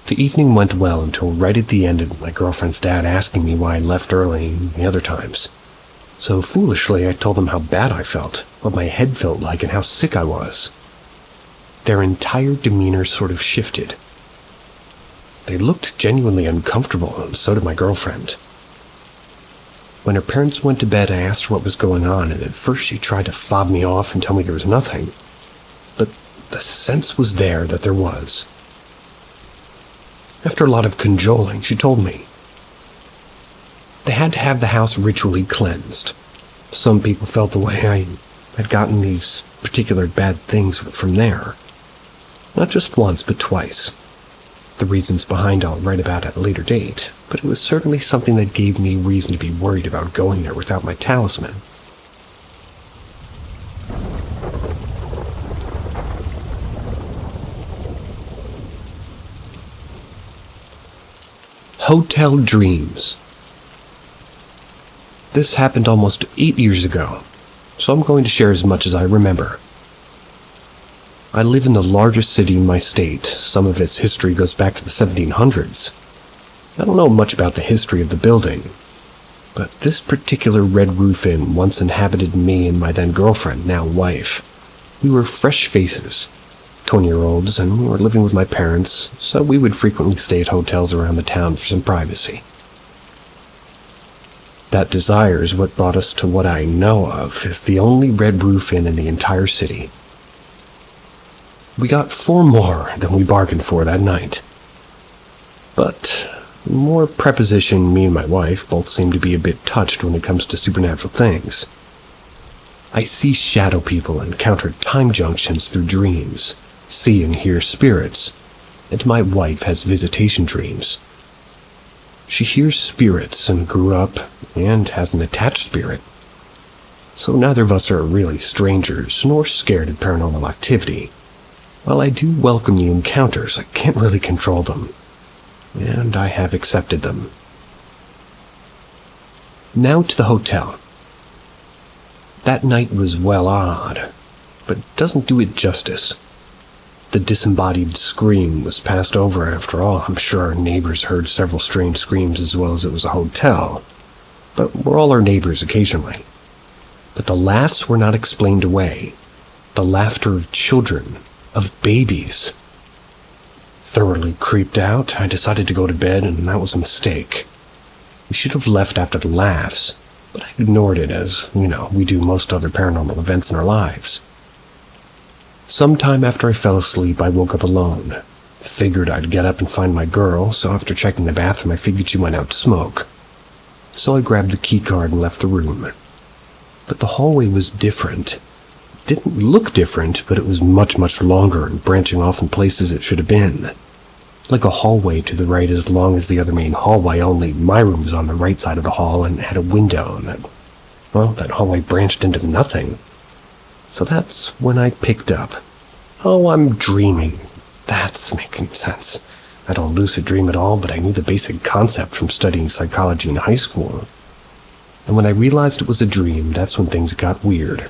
The evening went well until right at the end of my girlfriend's dad asking me why I left early the other times. So foolishly I told them how bad I felt, what my head felt like, and how sick I was. Their entire demeanor sort of shifted. They looked genuinely uncomfortable, and so did my girlfriend. When her parents went to bed, I asked her what was going on, and at first she tried to fob me off and tell me there was nothing. But the sense was there that there was. After a lot of cajoling, she told me. They had to have the house ritually cleansed. Some people felt the way I had gotten these particular bad things from there. Not just once, but twice. The reasons behind I'll write about at a later date, but it was certainly something that gave me reason to be worried about going there without my talisman. Hotel dreams. This happened almost 8 years ago, so I'm going to share as much as I remember. I live in the largest city in my state. Some of its history goes back to the 1700s. I don't know much about the history of the building, but this particular Red Roof Inn once inhabited me and my then girlfriend, now wife. We were fresh faces, 20-year-olds, and we were living with my parents, so we would frequently stay at hotels around the town for some privacy. That desire is what brought us to what I know of as the only Red Roof Inn in the entire city. We got 4 more than we bargained for that night. But more preposition, me and my wife both seem to be a bit touched when it comes to supernatural things. I see shadow people and encounter time junctions through dreams, see and hear spirits, and my wife has visitation dreams. She hears spirits and grew up and has an attached spirit. So neither of us are really strangers nor scared of paranormal activity. While I do welcome the encounters, I can't really control them, and I have accepted them. Now to the hotel. That night was well odd, but doesn't do it justice. The disembodied scream was passed over after all. I'm sure our neighbors heard several strange screams as well as it was a hotel, but we're all our neighbors occasionally. But the laughs were not explained away. The laughter of children, of babies. Thoroughly creeped out, I decided to go to bed, and that was a mistake. We should have left after the laughs, but I ignored it as, we do most other paranormal events in our lives. Sometime after I fell asleep, I woke up alone. I figured I'd get up and find my girl, so after checking the bathroom, I figured she went out to smoke. So I grabbed the keycard and left the room. But the hallway was different. Didn't look different, but it was much, much longer and branching off in places it should have been. Like a hallway to the right as long as the other main hallway, only my room was on the right side of the hall and had a window, and that hallway branched into nothing. So that's when I picked up. Oh, I'm dreaming. That's making sense. I don't lucid dream at all, but I knew the basic concept from studying psychology in high school. And when I realized it was a dream, that's when things got weird.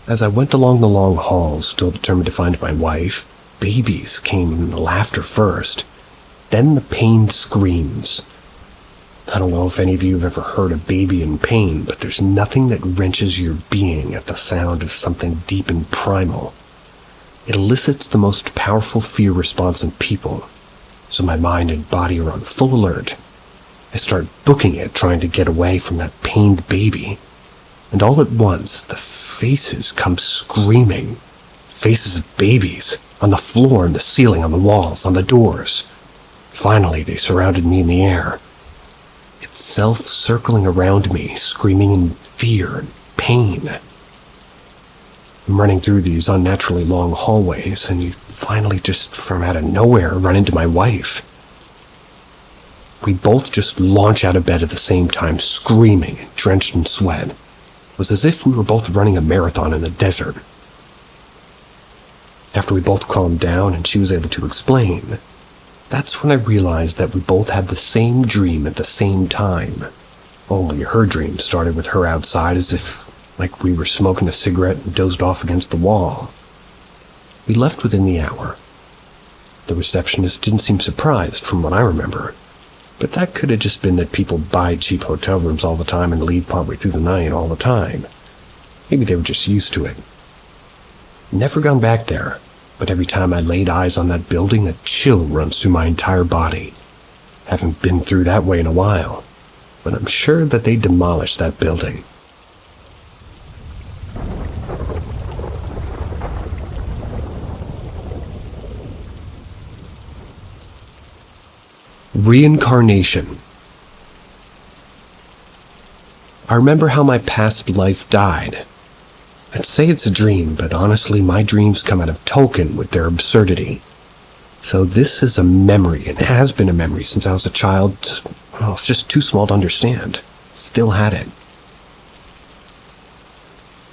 As I went along the long hall, still determined to find my wife, babies came in laughter first, then the pained screams. I don't know if any of you have ever heard a baby in pain, but there's nothing that wrenches your being at the sound of something deep and primal. It elicits the most powerful fear response in people, so my mind and body are on full alert. I start booking it, trying to get away from that pained baby. And all at once, the faces come screaming. Faces of babies. On the floor, on the ceiling, on the walls, on the doors. Finally, they surrounded me in the air. Itself circling around me, screaming in fear and pain. I'm running through these unnaturally long hallways, and you finally just, from out of nowhere, run into my wife. We both just launch out of bed at the same time, screaming and drenched in sweat. It was as if we were both running a marathon in the desert. After we both calmed down and she was able to explain, that's when I realized that we both had the same dream at the same time. Only her dream started with her outside as if, like we were smoking a cigarette and dozed off against the wall. We left within the hour. The receptionist didn't seem surprised from what I remember, but that could have just been that people buy cheap hotel rooms all the time and leave partway through the night all the time. Maybe they were just used to it. Never gone back there, but every time I laid eyes on that building, a chill runs through my entire body. Haven't been through that way in a while, but I'm sure that they demolished that building. Reincarnation. I remember how my past life died. I'd say it's a dream, but honestly my dreams come out of Tolkien with their absurdity. So this is a memory, and has been a memory since I was a child. Well, it's just too small to understand. Still had it.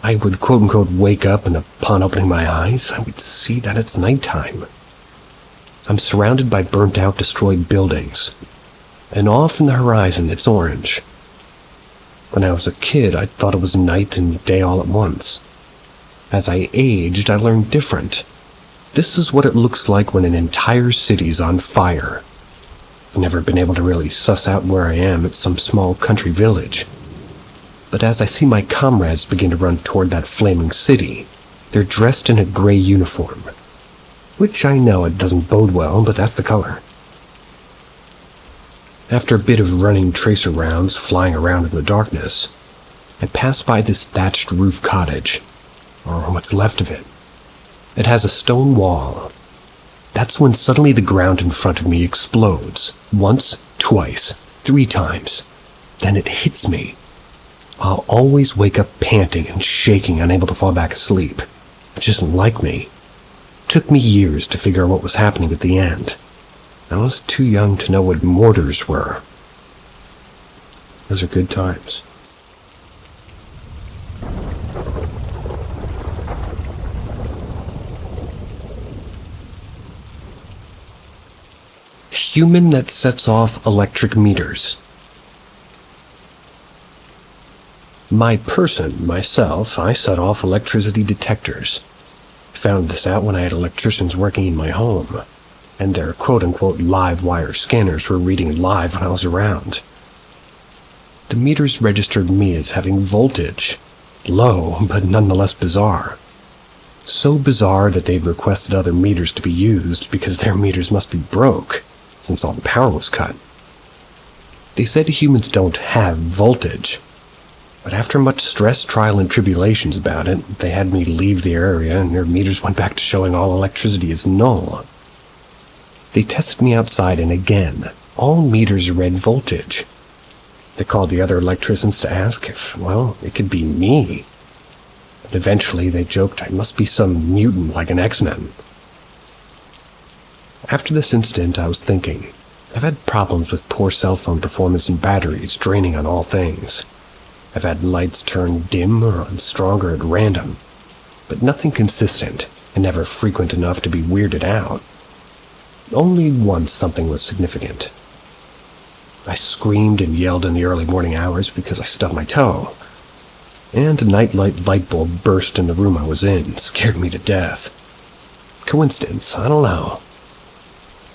I would quote-unquote wake up, and upon opening my eyes, I would see that it's nighttime. I'm surrounded by burnt-out, destroyed buildings, and off in the horizon it's orange. When I was a kid, I thought it was night and day all at once. As I aged, I learned different. This is what it looks like when an entire city's on fire. I've never been able to really suss out where I am at some small country village. But as I see my comrades begin to run toward that flaming city, they're dressed in a gray uniform. Which I know it doesn't bode well, but that's the color. After a bit of running tracer rounds flying around in the darkness, I pass by this thatched roof cottage, or what's left of it. It has a stone wall. That's when suddenly the ground in front of me explodes. Once, twice, 3 times. Then it hits me. I'll always wake up panting and shaking, unable to fall back asleep. Which isn't like me. Took me years to figure out what was happening at the end. I was too young to know what mortars were. Those are good times. Human that sets off electric meters. Myself, I set off electricity detectors. Found this out when I had electricians working in my home, and their quote-unquote live wire scanners were reading live when I was around. The meters registered me as having voltage, low but nonetheless bizarre. So bizarre that they'd requested other meters to be used because their meters must be broke, since all the power was cut. They said humans don't have voltage, but after much stress, trial, and tribulations about it, they had me leave the area and their meters went back to showing all electricity as null. They tested me outside and again, all meters read voltage. They called the other electricians to ask if, well, it could be me. But eventually they joked I must be some mutant like an X-Men. After this incident, I was thinking, I've had problems with poor cell phone performance and batteries draining on all things. I've had lights turn dim or on stronger at random, but nothing consistent and never frequent enough to be weirded out. Only once something was significant. I screamed and yelled in the early morning hours because I stubbed my toe, and a nightlight light bulb burst in the room I was in, scared me to death. Coincidence? I don't know.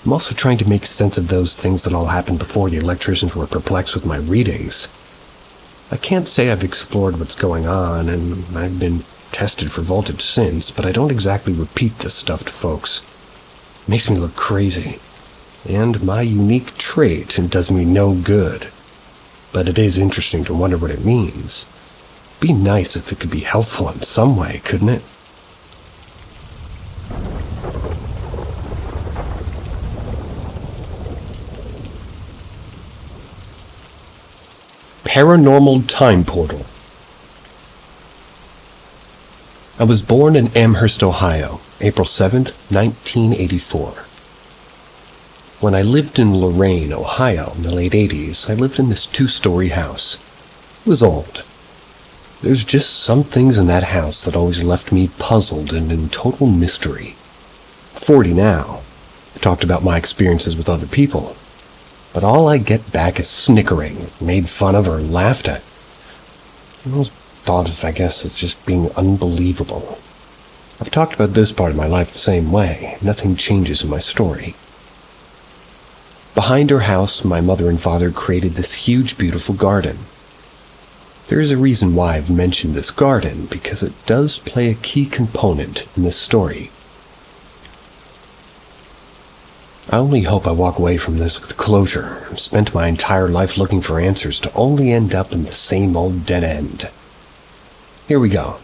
I'm also trying to make sense of those things that all happened before the electricians were perplexed with my readings. I can't say I've explored what's going on, and I've been tested for voltage since, but I don't exactly repeat this stuff to folks. It makes me look crazy, and my unique trait does me no good. But it is interesting to wonder what it means. Be nice if it could be helpful in some way, couldn't it? paranormal time portal. I was born in Amherst, Ohio, April 7th, 1984. When I lived in Lorain, Ohio in the late 80s, I lived in this 2-story house. It was old. There's just some things in that house that always left me puzzled and in total mystery. 40 now. I've talked about my experiences with other people, but all I get back is snickering, made fun of, or laughed at. I was thought of, I guess, as just being unbelievable. I've talked about this part of my life the same way. Nothing changes in my story. Behind our house, my mother and father created this huge, beautiful garden. There is a reason why I've mentioned this garden, because it does play a key component in this story. I only hope I walk away from this with closure. I've spent my entire life looking for answers to only end up in the same old dead end. Here we go.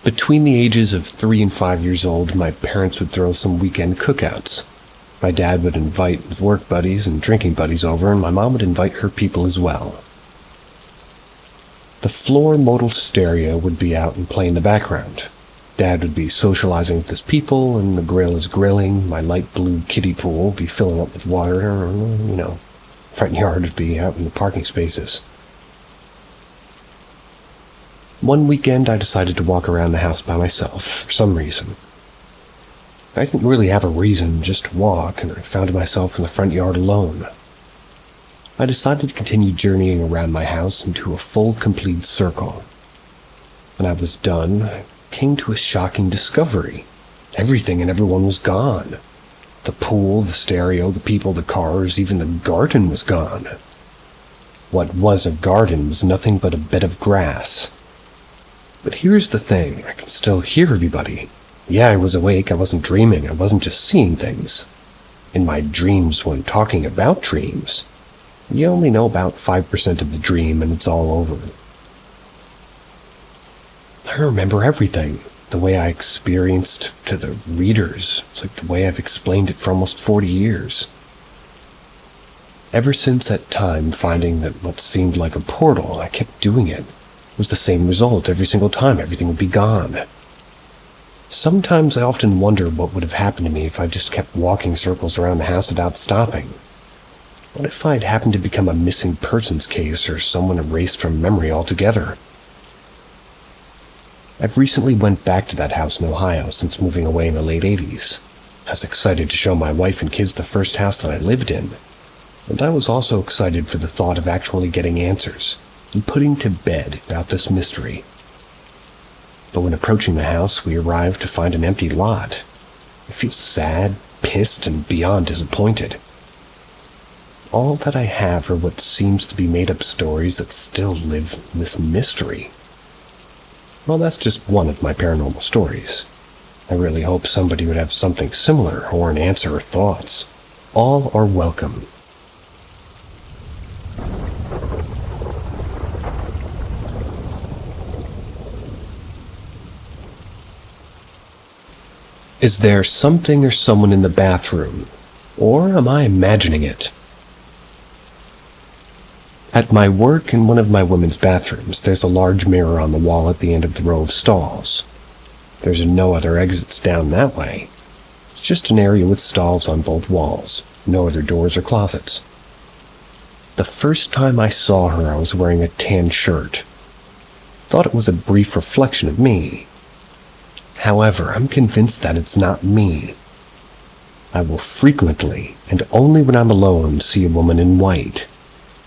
Between the ages of 3 and 5 years old, my parents would throw some weekend cookouts. My dad would invite his work buddies and drinking buddies over, and my mom would invite her people as well. The floor modal stereo would be out and play in the background. Dad would be socializing with his people, and the grill is grilling. My light blue kiddie pool would be filling up with water, front yard would be out in the parking spaces. One weekend, I decided to walk around the house by myself, for some reason. I didn't really have a reason, just to walk, and I found myself in the front yard alone. I decided to continue journeying around my house into a full, complete circle. When I was done, I came to a shocking discovery. Everything and everyone was gone. The pool, the stereo, the people, the cars, even the garden was gone. What was a garden was nothing but a bed of grass. But here's the thing, I can still hear everybody. Yeah, I was awake, I wasn't dreaming, I wasn't just seeing things. In my dreams, when talking about dreams, you only know about 5% of the dream and it's all over. I remember everything, the way I experienced to the readers. It's like the way I've explained it for almost 40 years. Ever since that time, finding that what seemed like a portal, I kept doing it. It was the same result every single time. Everything would be gone. Sometimes I often wonder what would have happened to me if I just kept walking circles around the house without stopping. What if I'd happened to become a missing persons case or someone erased from memory altogether? I've recently went back to that house in Ohio since moving away in the late 80s. I was excited to show my wife and kids the first house that I lived in. And I was also excited for the thought of actually getting answers and putting to bed about this mystery. But when approaching the house, we arrived to find an empty lot. I feel sad, pissed, and beyond disappointed. All that I have are what seems to be made-up stories that still live in this mystery. Well, that's just one of my paranormal stories. I really hope somebody would have something similar, or an answer or thoughts. All are welcome. Is there something or someone in the bathroom, or am I imagining it? At my work in one of my women's bathrooms, there's a large mirror on the wall at the end of the row of stalls. There's no other exits down that way. It's just an area with stalls on both walls, no other doors or closets. The first time I saw her, I was wearing a tan shirt. Thought it was a brief reflection of me. However, I'm convinced that it's not me. I will frequently, and only when I'm alone, see a woman in white,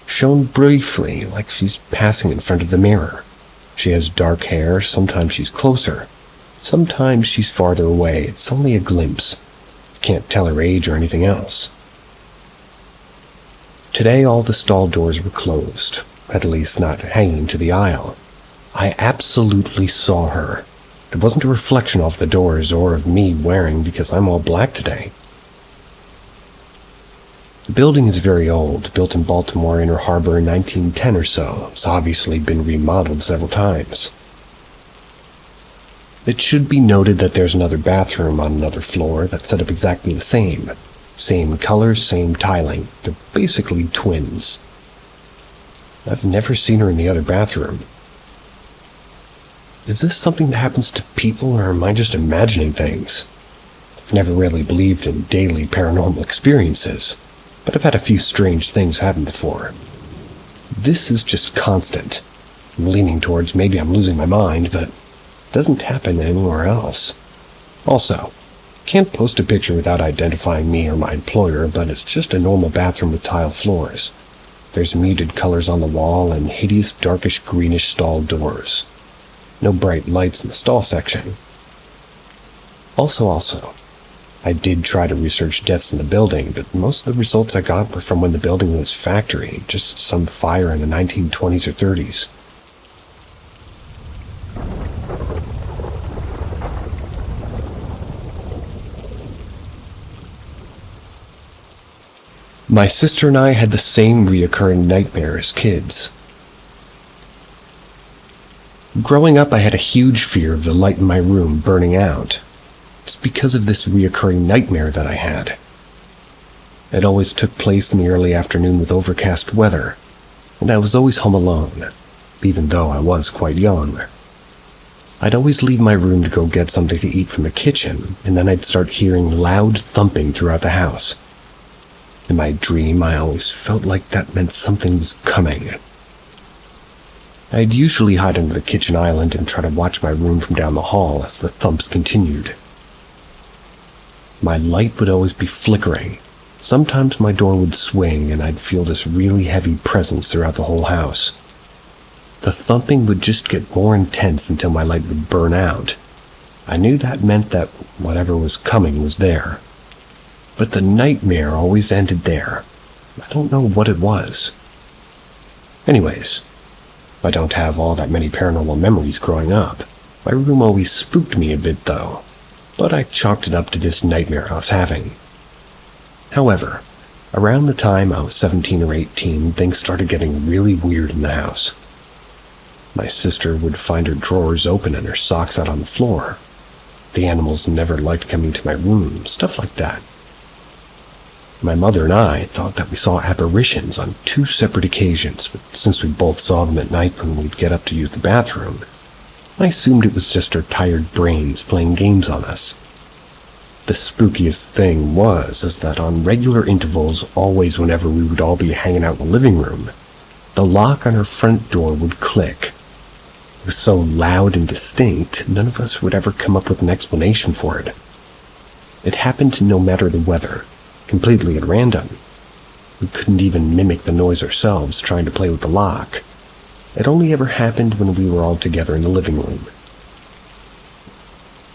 shown briefly like she's passing in front of the mirror. She has dark hair, sometimes she's closer, sometimes she's farther away. It's only a glimpse. Can't tell her age or anything else. Today all the stall doors were closed, at least not hanging to the aisle. I absolutely saw her. It wasn't a reflection off the doors or of me wearing because I'm all black today. The building is very old, built in Baltimore Inner Harbor in 1910 or so. It's obviously been remodeled several times. It should be noted that there's another bathroom on another floor that's set up exactly the same. Same colors, same tiling. They're basically twins. I've never seen her in the other bathroom. Is this something that happens to people, or am I just imagining things? I've never really believed in daily paranormal experiences, but I've had a few strange things happen before. This is just constant. I'm leaning towards maybe I'm losing my mind, but it doesn't happen anywhere else. Also, can't post a picture without identifying me or my employer, but it's just a normal bathroom with tile floors. There's muted colors on the wall and hideous darkish greenish stall doors. No bright lights in the stall section. Also, I did try to research deaths in the building, but most of the results I got were from when the building was factory, just some fire in the 1920s or 30s. My sister and I had the same reoccurring nightmare as kids. Growing up, I had a huge fear of the light in my room burning out. It's because of this reoccurring nightmare that I had. It always took place in the early afternoon with overcast weather, and I was always home alone, even though I was quite young. I'd always leave my room to go get something to eat from the kitchen, and then I'd start hearing loud thumping throughout the house. In my dream, I always felt like that meant something was coming. I'd usually hide under the kitchen island and try to watch my room from down the hall as the thumps continued. My light would always be flickering. Sometimes my door would swing and I'd feel this really heavy presence throughout the whole house. The thumping would just get more intense until my light would burn out. I knew that meant that whatever was coming was there. But the nightmare always ended there. I don't know what it was. Anyways, I don't have all that many paranormal memories growing up. My room always spooked me a bit though, but I chalked it up to this nightmare I was having. However, around the time I was 17 or 18, things started getting really weird in the house. My sister would find her drawers open and her socks out on the floor. The animals never liked coming to my room, stuff like that. My mother and I thought that we saw apparitions on 2 separate occasions, but since we both saw them at night when we'd get up to use the bathroom, I assumed it was just our tired brains playing games on us. The spookiest thing is that on regular intervals, always whenever we would all be hanging out in the living room, the lock on our front door would click. It was so loud and distinct, none of us would ever come up with an explanation for it. It happened no matter the weather, completely at random. We couldn't even mimic the noise ourselves trying to play with the lock. It only ever happened when we were all together in the living room.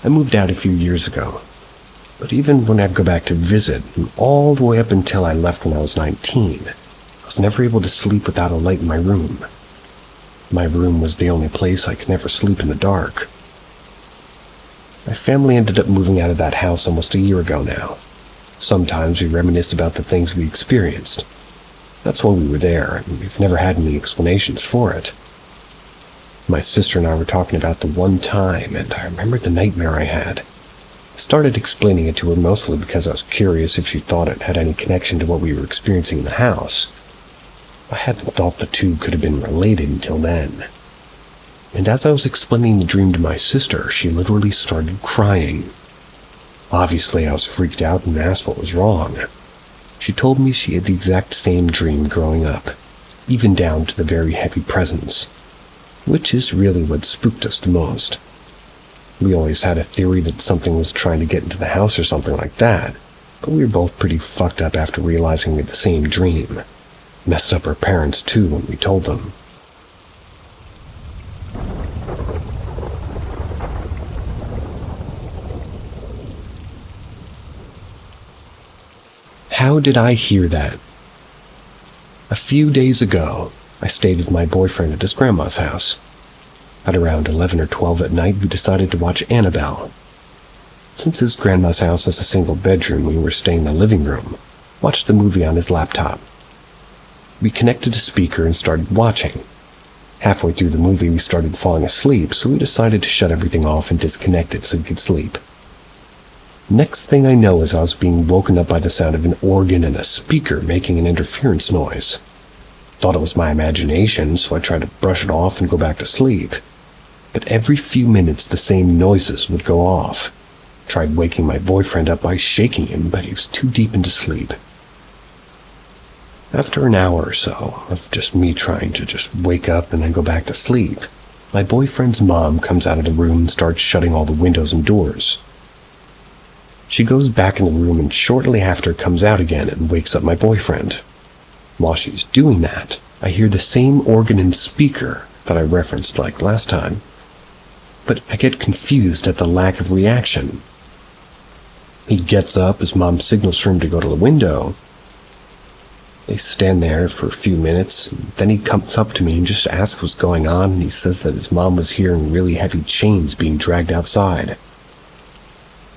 I moved out a few years ago, but even when I'd go back to visit, and all the way up until I left when I was 19, I was never able to sleep without a light in my room. My room was the only place I could never sleep in the dark. My family ended up moving out of that house almost a year ago now. Sometimes we reminisce about the things we experienced. That's why we were there, and we've never had any explanations for it. My sister and I were talking about the one time, and I remembered the nightmare I had. I started explaining it to her mostly because I was curious if she thought it had any connection to what we were experiencing in the house. I hadn't thought the two could have been related until then. And as I was explaining the dream to my sister, she literally started crying. Obviously, I was freaked out and asked what was wrong. She told me she had the exact same dream growing up, even down to the very heavy presence, which is really what spooked us the most. We always had a theory that something was trying to get into the house or something like that, but we were both pretty fucked up after realizing we had the same dream. Messed up our parents too when we told them. How did I hear that? A few days ago, I stayed with my boyfriend at his grandma's house. At around 11 or 12 at night, we decided to watch Annabelle. Since his grandma's house has a single bedroom, we were staying in the living room, watched the movie on his laptop. We connected a speaker and started watching. Halfway through the movie, we started falling asleep, so we decided to shut everything off and disconnect it so we could sleep. Next thing I know is I was being woken up by the sound of an organ and a speaker making an interference noise. Thought it was my imagination, so I tried to brush it off and go back to sleep. But every few minutes the same noises would go off. Tried waking my boyfriend up by shaking him, but he was too deep into sleep. After an hour or so of just me trying to just wake up and then go back to sleep, my boyfriend's mom comes out of the room and starts shutting all the windows and doors. She goes back in the room and shortly after comes out again and wakes up my boyfriend. While she's doing that, I hear the same organ and speaker that I referenced like last time, but I get confused at the lack of reaction. He gets up as Mom signals for him to go to the window. They stand there for a few minutes, and then he comes up to me and just asks what's going on, and he says that his mom was hearing really heavy chains being dragged outside.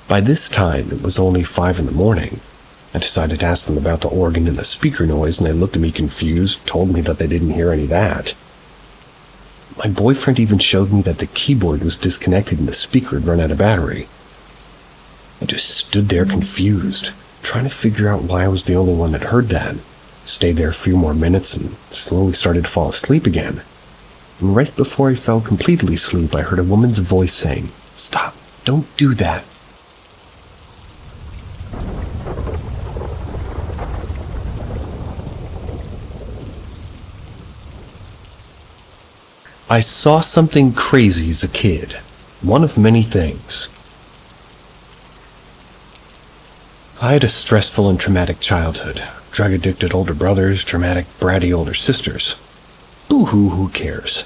By this time, it was only 5 a.m. I decided to ask them about the organ and the speaker noise, and they looked at me confused, told me that they didn't hear any of that. My boyfriend even showed me that the keyboard was disconnected and the speaker had run out of battery. I just stood there confused, trying to figure out why I was the only one that heard that. Stayed there a few more minutes and slowly started to fall asleep again. And right before I fell completely asleep, I heard a woman's voice saying, "Stop, don't do that." I saw something crazy as a kid, one of many things. I had a stressful and traumatic childhood, drug-addicted older brothers, traumatic, bratty older sisters. Boo-hoo, who cares?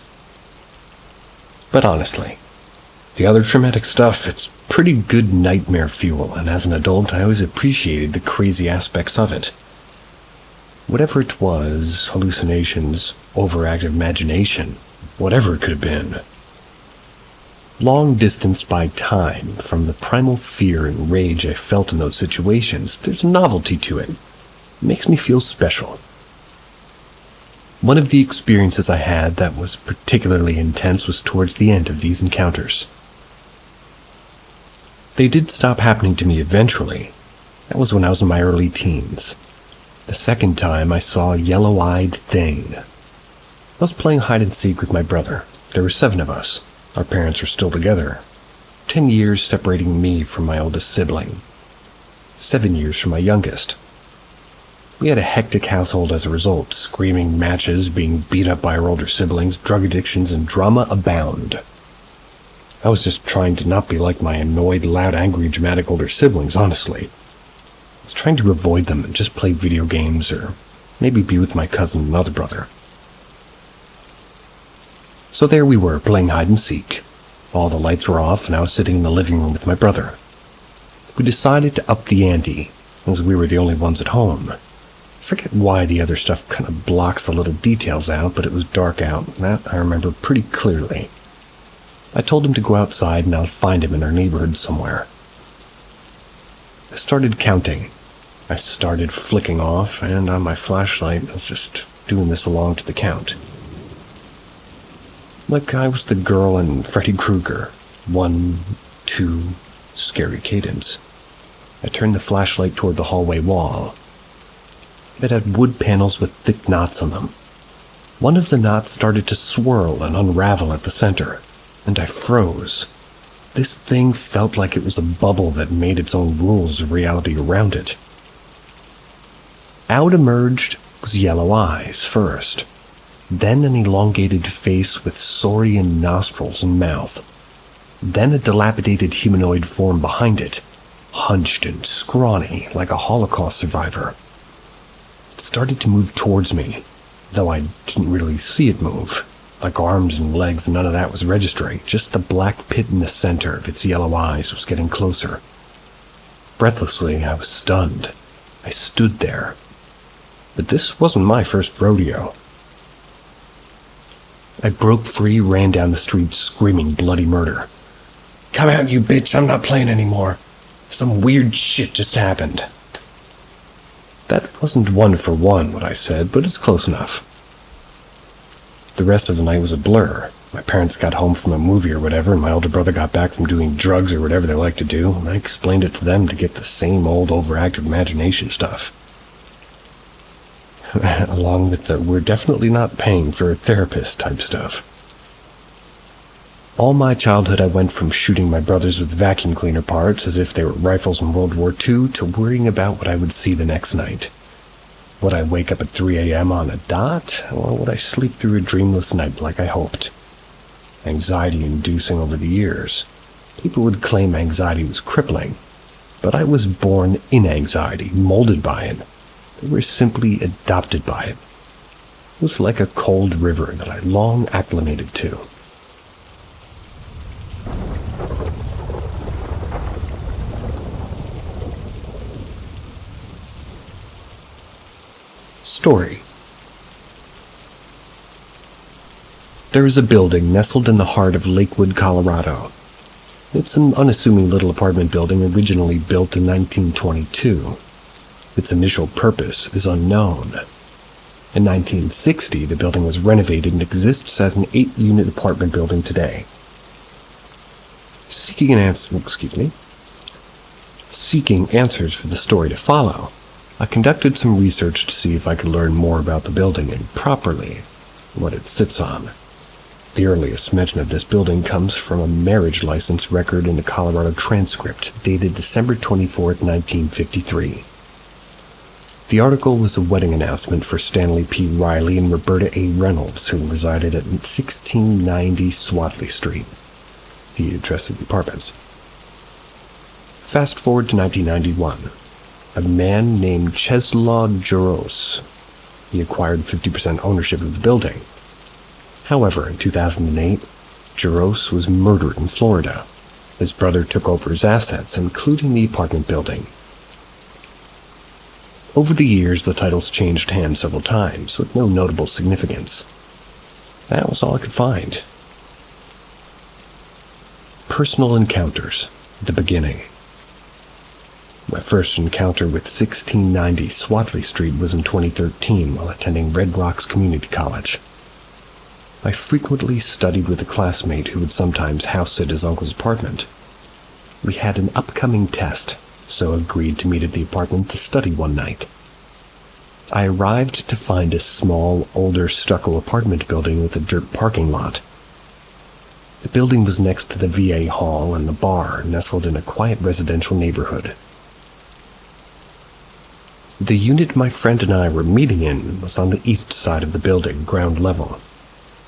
But honestly, the other traumatic stuff, it's pretty good nightmare fuel, and as an adult I always appreciated the crazy aspects of it. Whatever it was, hallucinations, overactive imagination, whatever it could have been. Long distanced by time from the primal fear and rage I felt in those situations, there's a novelty to it. It makes me feel special. One of the experiences I had that was particularly intense was towards the end of these encounters. They did stop happening to me eventually. That was when I was in my early teens. The second time I saw a yellow-eyed thing. I was playing hide-and-seek with my brother. There were 7 of us. Our parents were still together. 10 years separating me from my oldest sibling. 7 years from my youngest. We had a hectic household as a result, screaming matches, being beat up by our older siblings, drug addictions, and drama abound. I was just trying to not be like my annoyed, loud, angry, dramatic older siblings, honestly. I was trying to avoid them and just play video games or maybe be with my cousin and other brother. So there we were, playing hide-and-seek. All the lights were off, and I was sitting in the living room with my brother. We decided to up the ante, as we were the only ones at home. I forget why the other stuff kind of blocks the little details out, but it was dark out, and that I remember pretty clearly. I told him to go outside, and I'll find him in our neighborhood somewhere. I started counting. I started flicking off, and on my flashlight, I was just doing this along to the count. Like I was the girl in Freddy Krueger. 1, 2, scary cadence. I turned the flashlight toward the hallway wall. It had wood panels with thick knots on them. One of the knots started to swirl and unravel at the center, and I froze. This thing felt like it was a bubble that made its own rules of reality around it. Out emerged was yellow eyes first. Then an elongated face with saurian nostrils and mouth. Then a dilapidated humanoid form behind it, hunched and scrawny like a Holocaust survivor. It started to move towards me, though I didn't really see it move. Like arms and legs, none of that was registering. Just the black pit in the center of its yellow eyes was getting closer. Breathlessly, I was stunned. I stood there. But this wasn't my first rodeo. I broke free, ran down the street screaming bloody murder. "Come out, you bitch, I'm not playing anymore. Some weird shit just happened." That wasn't one for one what I said, but it's close enough. The rest of the night was a blur. My parents got home from a movie or whatever, and my older brother got back from doing drugs or whatever they like to do, and I explained it to them to get the same old overactive imagination stuff. Along with the we're definitely not paying for a therapist type stuff. All my childhood I went from shooting my brothers with vacuum cleaner parts as if they were rifles in World War II to worrying about what I would see the next night. Would I wake up at 3 a.m. on a dot, or would I sleep through a dreamless night like I hoped? Anxiety-inducing over the years. People would claim anxiety was crippling, but I was born in anxiety, molded by it. They were simply adopted by it. It was like a cold river that I long acclimated to. Story. There is a building nestled in the heart of Lakewood, Colorado. It's an unassuming little apartment building originally built in 1922. Its initial purpose is unknown. In 1960, the building was renovated and exists as an 8-unit apartment building today. Seeking answers for the story to follow, I conducted some research to see if I could learn more about the building and properly what it sits on. The earliest mention of this building comes from a marriage license record in the Colorado transcript dated December 24, 1953. The article was a wedding announcement for Stanley P. Riley and Roberta A. Reynolds, who resided at 1690 Swadley Street, the address of the apartments. Fast forward to 1991. A man named Czeslaw Jaros. He acquired 50% ownership of the building. However, in 2008, Jaros was murdered in Florida. His brother took over his assets, including the apartment building. Over the years, the titles changed hands several times, with no notable significance. That was all I could find. Personal encounters, the beginning. My first encounter with 1690 Swadley Street was in 2013 while attending Red Rocks Community College. I frequently studied with a classmate who would sometimes house-sit his uncle's apartment. We had an upcoming test, so agreed to meet at the apartment to study one night. I arrived to find a small, older stucco apartment building with a dirt parking lot. The building was next to the VA hall and the bar, nestled in a quiet residential neighborhood. The unit my friend and I were meeting in was on the east side of the building, ground level.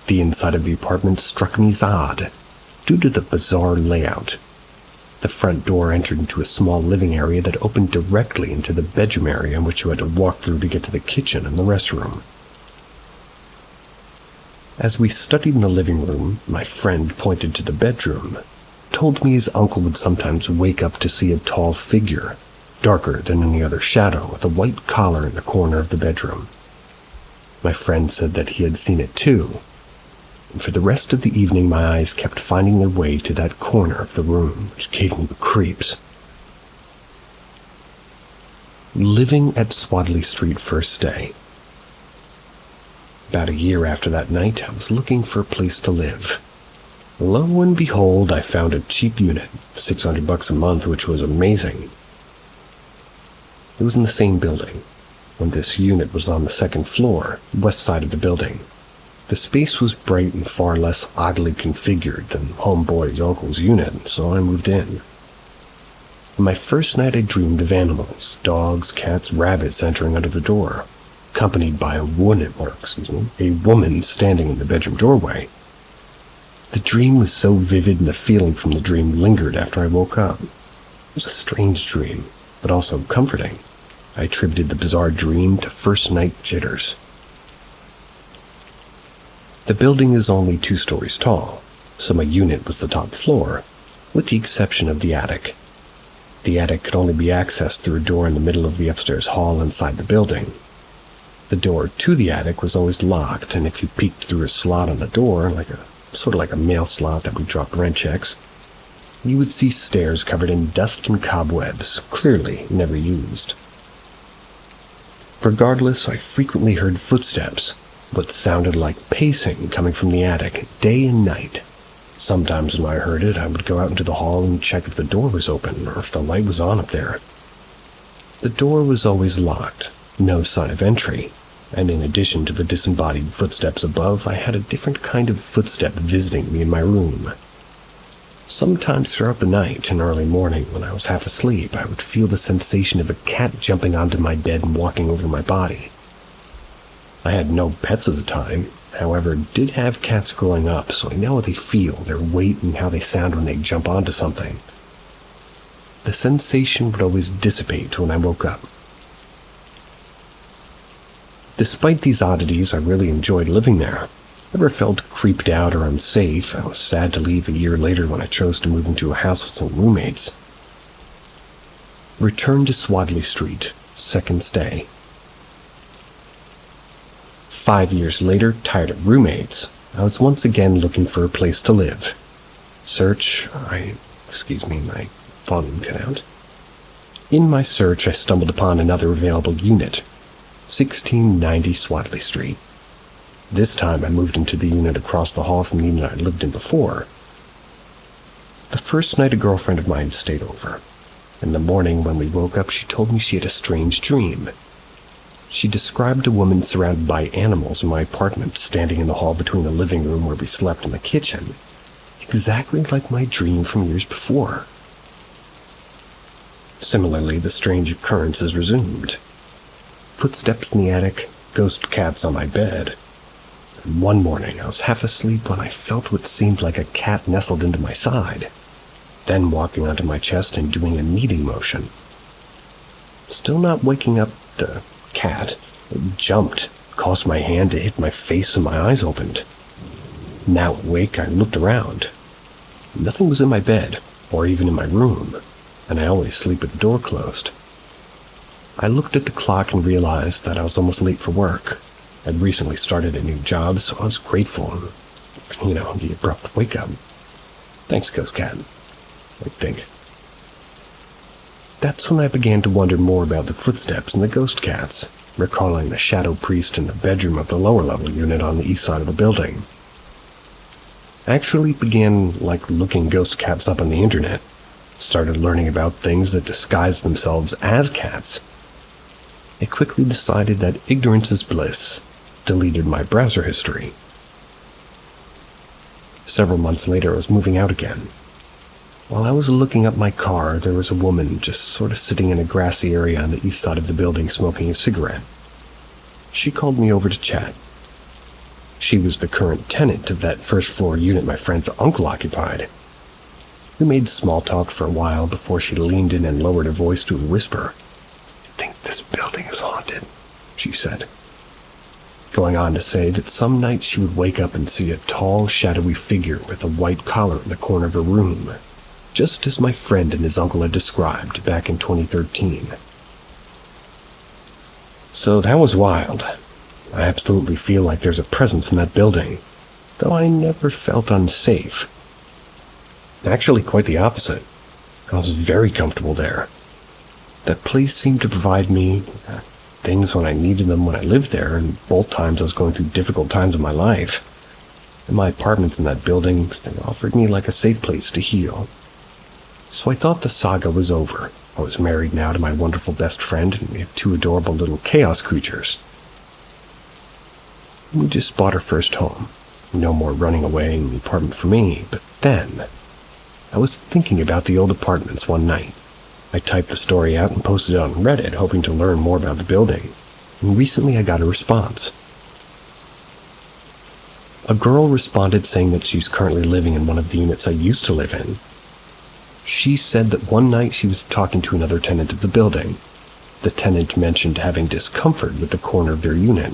The inside of the apartment struck me as odd, due to the bizarre layout. The front door entered into a small living area that opened directly into the bedroom area, which you had to walk through to get to the kitchen and the restroom. As we studied in the living room, my friend pointed to the bedroom, told me his uncle would sometimes wake up to see a tall figure, darker than any other shadow, with a white collar in the corner of the bedroom. My friend said that he had seen it too, and for the rest of the evening my eyes kept finding their way to that corner of the room, which gave me the creeps. Living at Swadley Street first day. About a year after that night, I was looking for a place to live. Lo and behold, I found a cheap unit, $600 a month, which was amazing. It was in the same building, and this unit was on the second floor, west side of the building. The space was bright and far less oddly configured than homeboy's uncle's unit, so I moved in. On my first night I dreamed of animals, dogs, cats, rabbits entering under the door, accompanied by a woman standing in the bedroom doorway. The dream was so vivid and the feeling from the dream lingered after I woke up. It was a strange dream, but also comforting. I attributed the bizarre dream to first night jitters. The building is only 2 stories tall, so my unit was the top floor, with the exception of the attic. The attic could only be accessed through a door in the middle of the upstairs hall inside the building. The door to the attic was always locked, and if you peeked through a slot on the door, sort of like a mail slot that we dropped rent checks, you would see stairs covered in dust and cobwebs, clearly never used. Regardless, I frequently heard footsteps, what sounded like pacing coming from the attic day and night. Sometimes when I heard it, I would go out into the hall and check if the door was open or if the light was on up there. The door was always locked, no sign of entry, and in addition to the disembodied footsteps above, I had a different kind of footstep visiting me in my room. Sometimes throughout the night and early morning when I was half asleep, I would feel the sensation of a cat jumping onto my bed and walking over my body. I had no pets at the time, however, did have cats growing up, so I know how they feel, their weight, and how they sound when they jump onto something. The sensation would always dissipate when I woke up. Despite these oddities, I really enjoyed living there. Never felt creeped out or unsafe. I was sad to leave a year later when I chose to move into a house with some roommates. Return to Swadley Street, second stay. 5 years later, tired of roommates, I was once again looking for a place to live. My volume cut out. In my search, I stumbled upon another available unit, 1690 Swadley Street. This time I moved into the unit across the hall from the unit I lived in before. The first night a girlfriend of mine stayed over. In the morning when we woke up, she told me she had a strange dream. She described a woman surrounded by animals in my apartment, standing in the hall between the living room where we slept and the kitchen, exactly like my dream from years before. Similarly, the strange occurrences resumed. Footsteps in the attic, ghost cats on my bed. And one morning, I was half asleep when I felt what seemed like a cat nestled into my side, then walking onto my chest and doing a kneading motion. Still not waking up the cat, it jumped, caused my hand to hit my face and my eyes opened. Now awake, I looked around. Nothing was in my bed, or even in my room, and I always sleep with the door closed. I looked at the clock and realized that I was almost late for work. I'd recently started a new job, so I was grateful. The abrupt wake-up. Thanks, Ghost Cat, I think. That's when I began to wonder more about the footsteps and the ghost cats, recalling the shadow priest in the bedroom of the lower level unit on the east side of the building. I actually began looking ghost cats up on the internet, started learning about things that disguise themselves as cats. I quickly decided that ignorance is bliss, deleted my browser history. Several months later, I was moving out again. While I was looking up my car, there was a woman just sort of sitting in a grassy area on the east side of the building smoking a cigarette. She called me over to chat. She was the current tenant of that first floor unit my friend's uncle occupied. We made small talk for a while before she leaned in and lowered her voice to a whisper. "I think this building is haunted," she said. Going on to say that some nights she would wake up and see a tall, shadowy figure with a white collar in the corner of her room, just as my friend and his uncle had described back in 2013. So that was wild. I absolutely feel like there's a presence in that building, though I never felt unsafe. Actually, quite the opposite. I was very comfortable there. That place seemed to provide me things when I needed them when I lived there, and both times I was going through difficult times in my life. And my apartments in that building, they offered me a safe place to heal. So I thought the saga was over. I was married now to my wonderful best friend, and we have 2 adorable little chaos creatures. We just bought our first home. No more running away in the apartment for me, but then I was thinking about the old apartments one night. I typed the story out and posted it on Reddit, hoping to learn more about the building, and recently I got a response. A girl responded saying that she's currently living in one of the units I used to live in. She said that one night she was talking to another tenant of the building. The tenant mentioned having discomfort with the corner of their unit,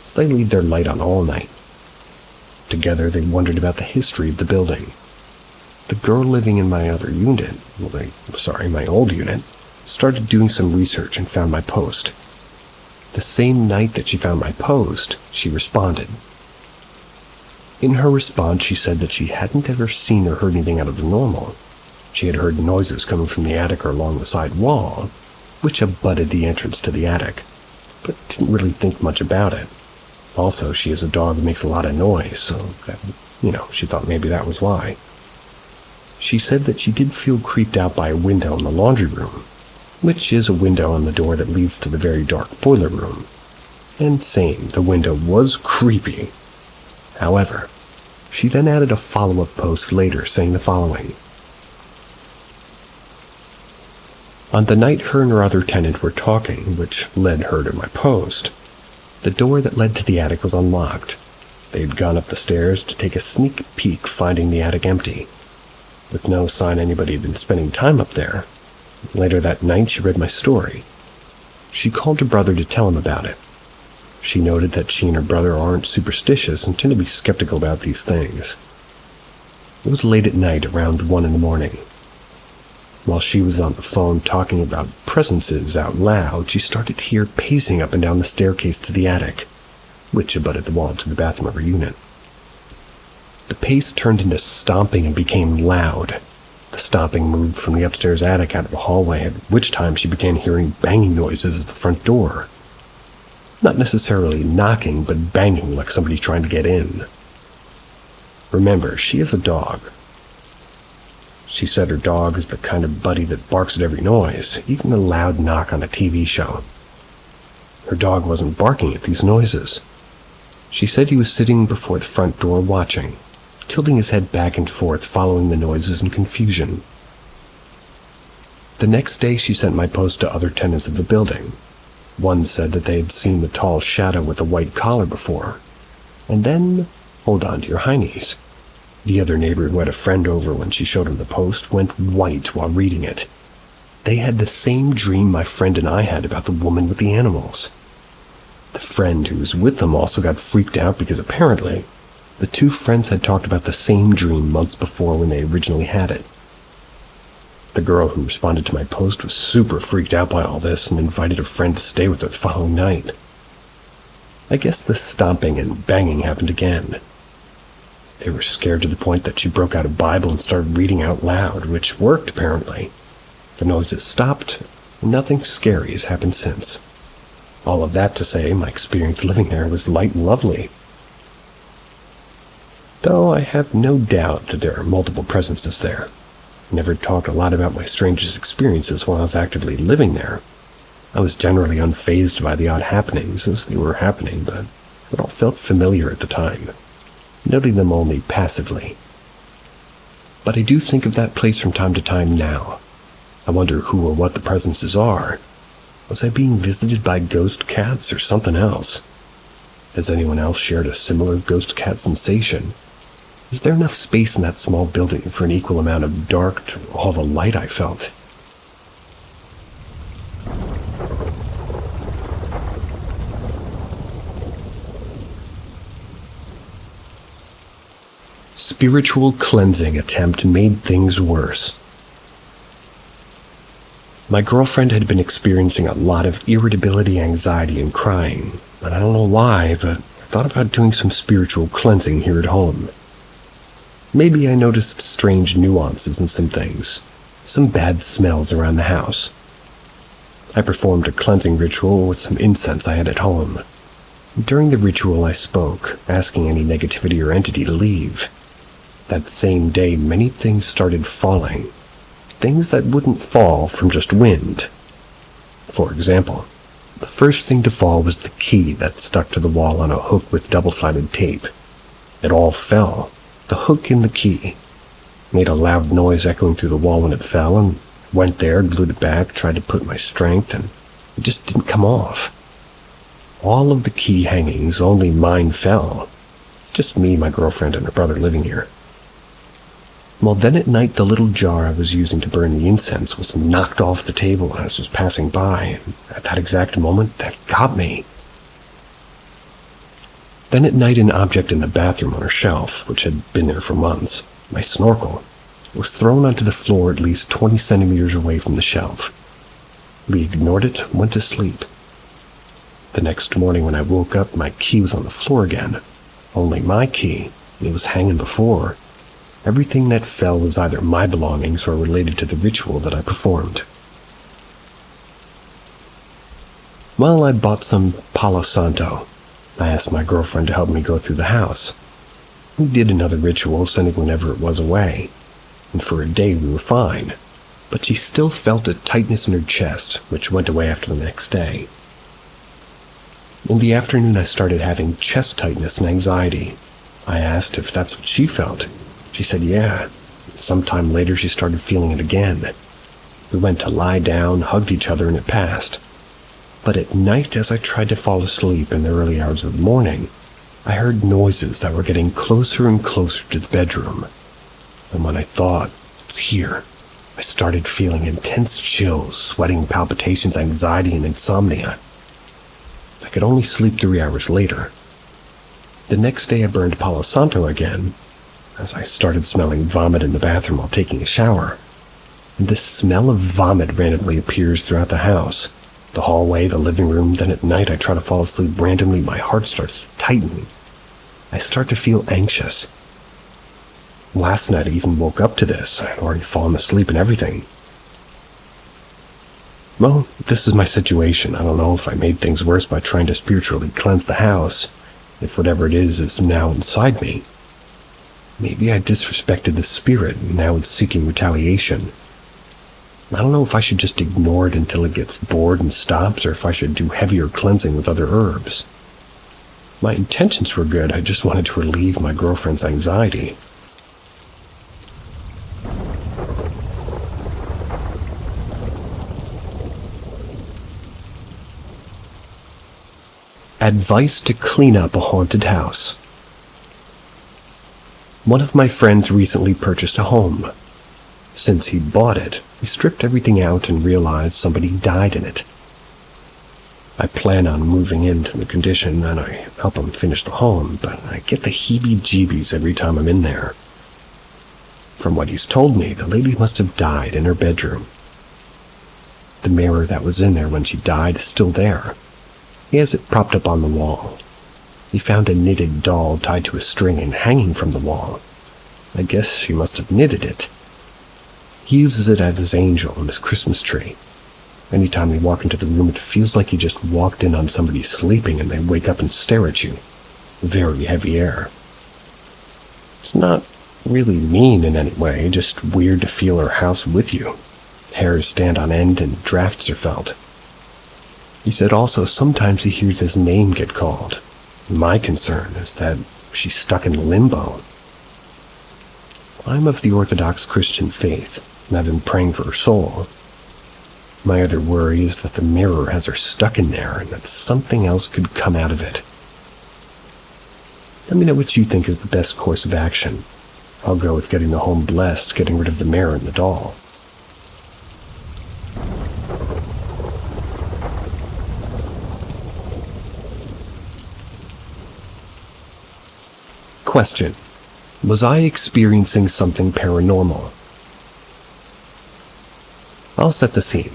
so they leave their light on all night. Together they wondered about the history of the building. The girl living in my other unit, my old unit, started doing some research and found my post. The same night that she found my post, she responded. In her response, she said that she hadn't ever seen or heard anything out of the normal. She had heard noises coming from the attic or along the side wall, which abutted the entrance to the attic, but didn't really think much about it. Also, she has a dog that makes a lot of noise, so that, she thought maybe that was why. She said that she did feel creeped out by a window in the laundry room, which is a window on the door that leads to the very dark boiler room. And same, the window was creepy. However, she then added a follow-up post later saying the following. On the night her and her other tenant were talking, which led her to my post, the door that led to the attic was unlocked. They had gone up the stairs to take a sneak peek, finding the attic empty, with no sign anybody had been spending time up there. Later that night, she read my story. She called her brother to tell him about it. She noted that she and her brother aren't superstitious and tend to be skeptical about these things. It was late at night, around 1 a.m. While she was on the phone talking about presences out loud, she started to hear pacing up and down the staircase to the attic, which abutted the wall to the bathroom of her unit. The pace turned into stomping and became loud. The stomping moved from the upstairs attic out of the hallway, at which time she began hearing banging noises at the front door. Not necessarily knocking, but banging like somebody trying to get in. Remember, she has a dog. She said her dog is the kind of buddy that barks at every noise, even a loud knock on a TV show. Her dog wasn't barking at these noises. She said he was sitting before the front door watching, tilting his head back and forth, following the noises in confusion. The next day, she sent my post to other tenants of the building. One said that they had seen the tall shadow with the white collar before. And then, hold on to your heinies. The other neighbor who had a friend over when she showed him the post went white while reading it. They had the same dream my friend and I had about the woman with the animals. The friend who was with them also got freaked out because apparently the two friends had talked about the same dream months before when they originally had it. The girl who responded to my post was super freaked out by all this and invited a friend to stay with her the following night. I guess the stomping and banging happened again. They were scared to the point that she broke out a Bible and started reading out loud, which worked apparently. The noises stopped, and nothing scary has happened since. All of that to say, my experience living there was light and lovely. Though I have no doubt that there are multiple presences there. I never talked a lot about my strangest experiences while I was actively living there. I was generally unfazed by the odd happenings as they were happening, but it all felt familiar at the time, noting them only passively. But I do think of that place from time to time now. I wonder who or what the presences are. Was I being visited by ghost cats or something else? Has anyone else shared a similar ghost cat sensation? Is there enough space in that small building for an equal amount of dark to all the light I felt? Spiritual cleansing attempt made things worse. My girlfriend had been experiencing a lot of irritability, anxiety, and crying, but I don't know why, but I thought about doing some spiritual cleansing here at home. Maybe I noticed strange nuances in some things, some bad smells around the house. I performed a cleansing ritual with some incense I had at home. During the ritual, I spoke, asking any negativity or entity to leave. That same day, many things started falling. Things that wouldn't fall from just wind. For example, the first thing to fall was the key that stuck to the wall on a hook with double-sided tape. It all fell. The hook and the key. Made a loud noise echoing through the wall when it fell, and went there, glued it back, tried to put my strength, and it just didn't come off. All of the key hangings, only mine fell. It's just me, my girlfriend, and her brother living here. Well, then at night, the little jar I was using to burn the incense was knocked off the table as I was passing by, and at that exact moment, that got me. Then at night, an object in the bathroom on her shelf, which had been there for months, my snorkel, was thrown onto the floor at least 20 centimeters away from the shelf. We ignored it, went to sleep. The next morning when I woke up, my key was on the floor again. Only my key. It was hanging before. Everything that fell was either my belongings or related to the ritual that I performed. Well, I bought some Palo Santo, I asked my girlfriend to help me go through the house. We did another ritual, sending whenever it was away, and for a day we were fine, but she still felt a tightness in her chest, which went away after the next day. In the afternoon, I started having chest tightness and anxiety. I asked if that's what she felt. She said yeah. Sometime later, she started feeling it again. We went to lie down, hugged each other, and it passed. But at night, as I tried to fall asleep in the early hours of the morning, I heard noises that were getting closer and closer to the bedroom. And when I thought, it's here, I started feeling intense chills, sweating, palpitations, anxiety, and insomnia. I could only sleep 3 hours later. The next day I burned Palo Santo again, as I started smelling vomit in the bathroom while taking a shower. And this smell of vomit randomly appears throughout the house. The hallway, the living room, then at night I try to fall asleep randomly, my heart starts to tighten. I start to feel anxious. Last night I even woke up to this. I had already fallen asleep and everything. Well, this is my situation. I don't know if I made things worse by trying to spiritually cleanse the house, if whatever it is now inside me. Maybe I disrespected the spirit and now it's seeking retaliation. I don't know if I should just ignore it until it gets bored and stops, or if I should do heavier cleansing with other herbs. My intentions were good, I just wanted to relieve my girlfriend's anxiety. Advice to clean up a haunted house. One of my friends recently purchased a home. Since he bought it, we stripped everything out and realized somebody died in it. I plan on moving into the condition that I help him finish the home, but I get the heebie-jeebies every time I'm in there. From what he's told me, the lady must have died in her bedroom. The mirror that was in there when she died is still there. He has it propped up on the wall. He found a knitted doll tied to a string and hanging from the wall. I guess she must have knitted it. He uses it as his angel on his Christmas tree. Anytime we walk into the room, it feels like he just walked in on somebody sleeping and they wake up and stare at you. Very heavy air. It's not really mean in any way, just weird to feel her house with you. Hairs stand on end and drafts are felt. He said also sometimes he hears his name get called. My concern is that she's stuck in limbo. I'm of the Orthodox Christian faith, and I've been praying for her soul. My other worry is that the mirror has her stuck in there and that something else could come out of it. Let me know what you think is the best course of action. I'll go with getting the home blessed, getting rid of the mirror and the doll. Question: was I experiencing something paranormal? I'll set the scene.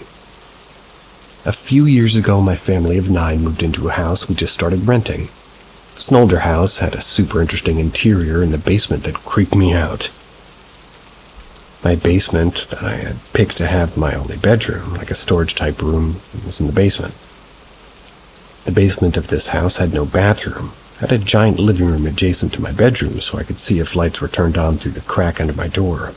A few years ago, my family of 9 moved into a house we just started renting. It was an older house, had a super interesting interior in the basement that creeped me out. My basement, that I had picked to have my only bedroom, like a storage type room, was in the basement. The basement of this house had no bathroom. I had a giant living room adjacent to my bedroom so I could see if lights were turned on through the crack under my door.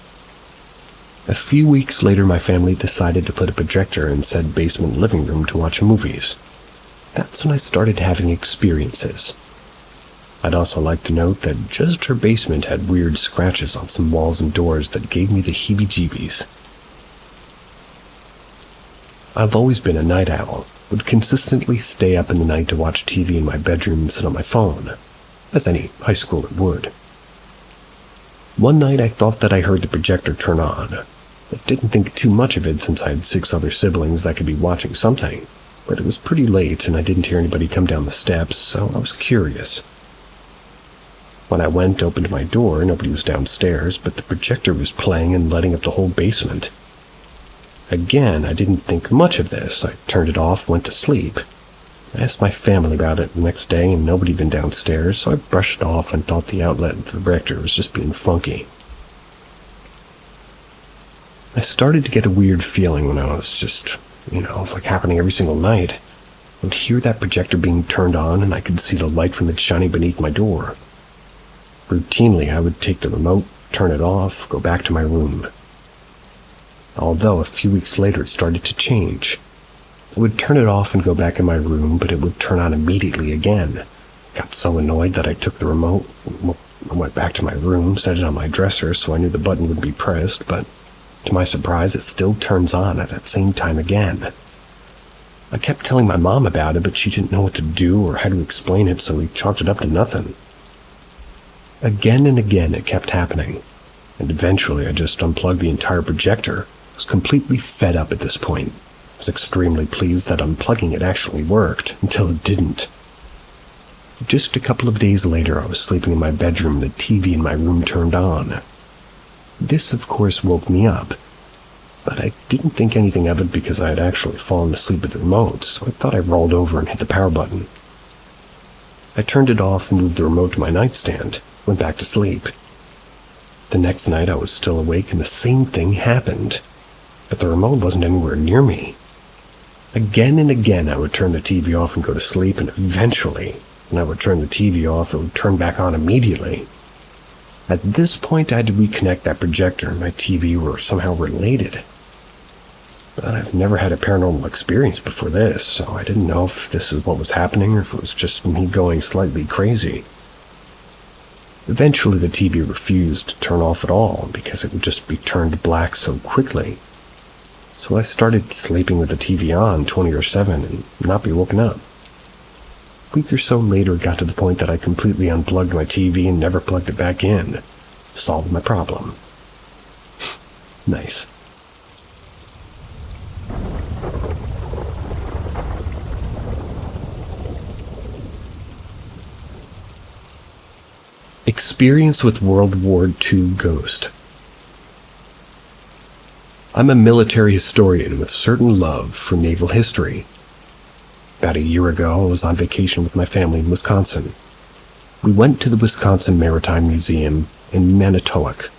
A few weeks later, my family decided to put a projector in said basement living room to watch movies. That's when I started having experiences. I'd also like to note that just her basement had weird scratches on some walls and doors that gave me the heebie-jeebies. I've always been a night owl. Would consistently stay up in the night to watch TV in my bedroom and sit on my phone, as any high schooler would. One night I thought that I heard the projector turn on. I didn't think too much of it since I had 6 other siblings that could be watching something, but it was pretty late and I didn't hear anybody come down the steps, so I was curious. When I went, opened my door, nobody was downstairs, but the projector was playing and lighting up the whole basement. Again, I didn't think much of this. I turned it off, went to sleep. I asked my family about it the next day and nobody had been downstairs, so I brushed it off and thought the outlet of the projector was just being funky. I started to get a weird feeling when I was just, it was like happening every single night. I would hear that projector being turned on, and I could see the light from it shining beneath my door. Routinely, I would take the remote, turn it off, go back to my room. Although a few weeks later it started to change. I would turn it off and go back in my room, but it would turn on immediately again. Got so annoyed that I took the remote, went back to my room, set it on my dresser so I knew the button would be pressed, but to my surprise it still turns on at that same time again. I kept telling my mom about it, but she didn't know what to do or how to explain it, so we chalked it up to nothing. Again and again it kept happening, and eventually I just unplugged the entire projector. I was completely fed up at this point. I was extremely pleased that unplugging it actually worked, until it didn't. Just a couple of days later, I was sleeping in my bedroom, the TV in my room turned on. This, of course, woke me up, but I didn't think anything of it because I had actually fallen asleep at the remote, so I thought I rolled over and hit the power button. I turned it off and moved the remote to my nightstand, went back to sleep. The next night, I was still awake and the same thing happened, but the remote wasn't anywhere near me. Again and again, I would turn the TV off and go to sleep, and eventually, when I would turn the TV off, it would turn back on immediately. At this point, I had to reconnect that projector and my TV were somehow related. But I've never had a paranormal experience before this, so I didn't know if this is what was happening or if it was just me going slightly crazy. Eventually, the TV refused to turn off at all because it would just be turned black so quickly. So I started sleeping with the TV on 24/7 and not be woken up. A week or so later, it got to the point that I completely unplugged my TV and never plugged it back in. Solved my problem. Nice. Experience with World War II ghost. I'm a military historian with certain love for naval history. About a year ago, I was on vacation with my family in Wisconsin. We went to the Wisconsin Maritime Museum in Manitowoc.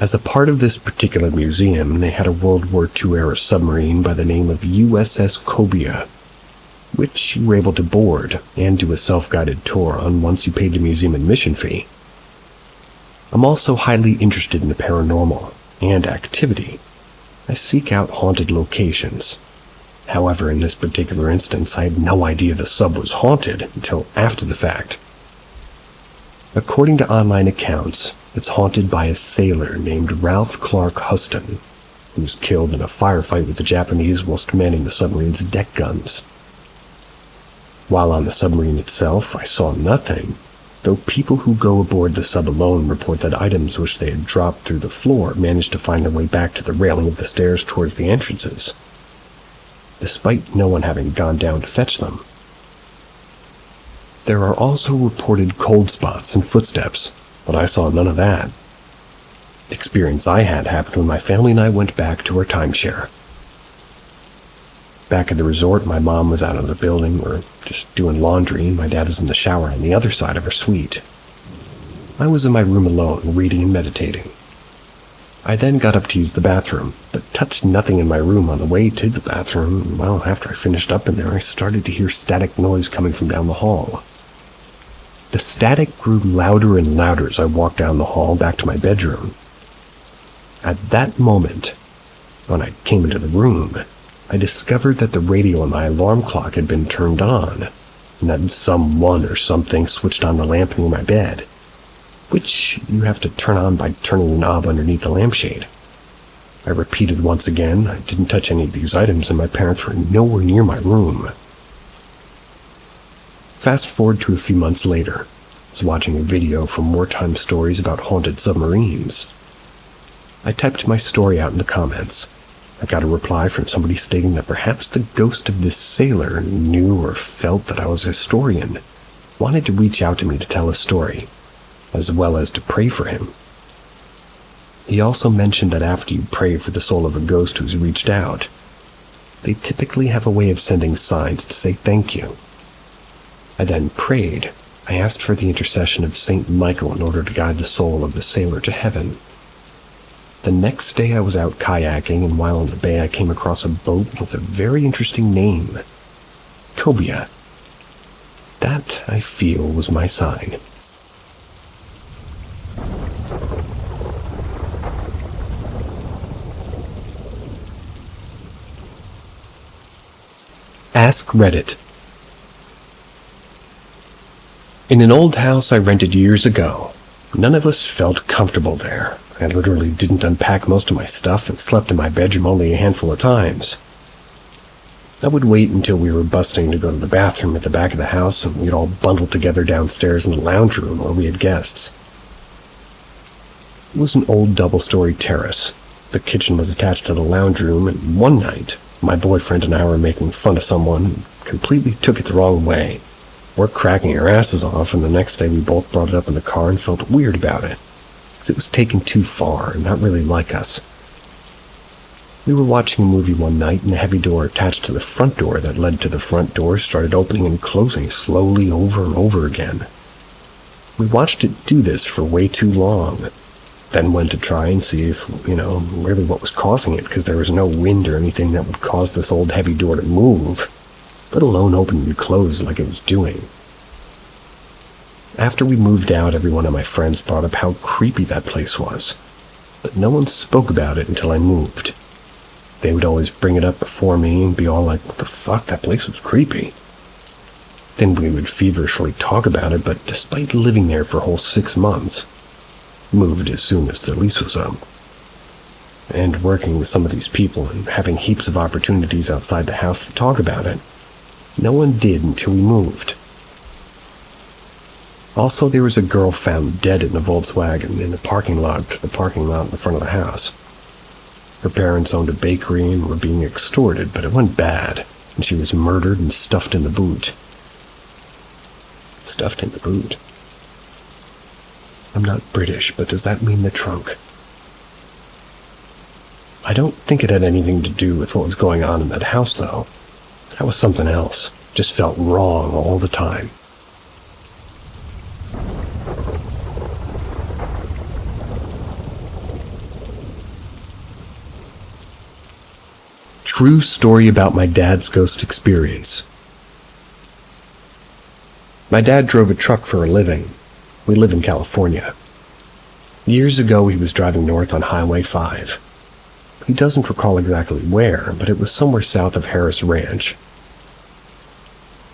As a part of this particular museum, they had a World War II-era submarine by the name of USS Cobia, which you were able to board and do a self-guided tour on once you paid the museum admission fee. I'm also highly interested in the paranormal and activity. I seek out haunted locations. However, in this particular instance, I had no idea the sub was haunted until after the fact. According to online accounts, it's haunted by a sailor named Ralph Clark Huston, who was killed in a firefight with the Japanese whilst manning the submarine's deck guns. While on the submarine itself, I saw nothing, though people who go aboard the sub alone report that items which they had dropped through the floor managed to find their way back to the railing of the stairs towards the entrances, despite no one having gone down to fetch them. There are also reported cold spots and footsteps, but I saw none of that. The experience I had happened when my family and I went back to our timeshare. Back at the resort, my mom was out of the building or just doing laundry, and my dad was in the shower on the other side of her suite. I was in my room alone, reading and meditating. I then got up to use the bathroom, but touched nothing in my room on the way to the bathroom. Well, after I finished up in there, I started to hear static noise coming from down the hall. The static grew louder and louder as I walked down the hall back to my bedroom. At that moment, when I came into the room, I discovered that the radio on my alarm clock had been turned on, and that someone or something switched on the lamp near my bed, which you have to turn on by turning the knob underneath the lampshade. I repeated once again, I didn't touch any of these items and my parents were nowhere near my room. Fast forward to a few months later, I was watching a video from wartime stories about haunted submarines. I typed my story out in the comments. I got a reply from somebody stating that perhaps the ghost of this sailor knew or felt that I was a historian, wanted to reach out to me to tell a story, as well as to pray for him. He also mentioned that after you pray for the soul of a ghost who's reached out, they typically have a way of sending signs to say thank you. I then prayed. I asked for the intercession of Saint Michael in order to guide the soul of the sailor to heaven. The next day I was out kayaking, and while in the bay I came across a boat with a very interesting name. Cobia. That, I feel, was my sign. Ask Reddit. In an old house I rented years ago, none of us felt comfortable there. I literally didn't unpack most of my stuff and slept in my bedroom only a handful of times. I would wait until we were busting to go to the bathroom at the back of the house, and we'd all bundle together downstairs in the lounge room where we had guests. It was an old double-story terrace. The kitchen was attached to the lounge room, and one night, my boyfriend and I were making fun of someone and completely took it the wrong way. We're cracking our asses off, and the next day we both brought it up in the car and felt weird about it, because it was taken too far and not really like us. We were watching a movie one night, and the heavy door attached to the front door that led to the front door started opening and closing slowly over and over again. We watched it do this for way too long, then went to try and see if, really what was causing it, because there was no wind or anything that would cause this old heavy door to move, let alone open and close like it was doing. After we moved out, every one of my friends brought up how creepy that place was, but no one spoke about it until I moved. They would always bring it up before me and be all like, "What the fuck, that place was creepy." Then we would feverishly talk about it, but despite living there for a whole 6 months, moved as soon as the lease was up. And working with some of these people and having heaps of opportunities outside the house to talk about it, no one did until we moved. Also, there was a girl found dead in the Volkswagen in the parking lot to the parking lot in the front of the house. Her parents owned a bakery and were being extorted, but it went bad, and she was murdered and stuffed in the boot. Stuffed in the boot? I'm not British, but does that mean the trunk? I don't think it had anything to do with what was going on in that house, though. That was something else. Just felt wrong all the time. True story about my dad's ghost experience. My dad drove a truck for a living. We live in California. Years ago, he was driving north on Highway 5. He doesn't recall exactly where, but it was somewhere south of Harris Ranch.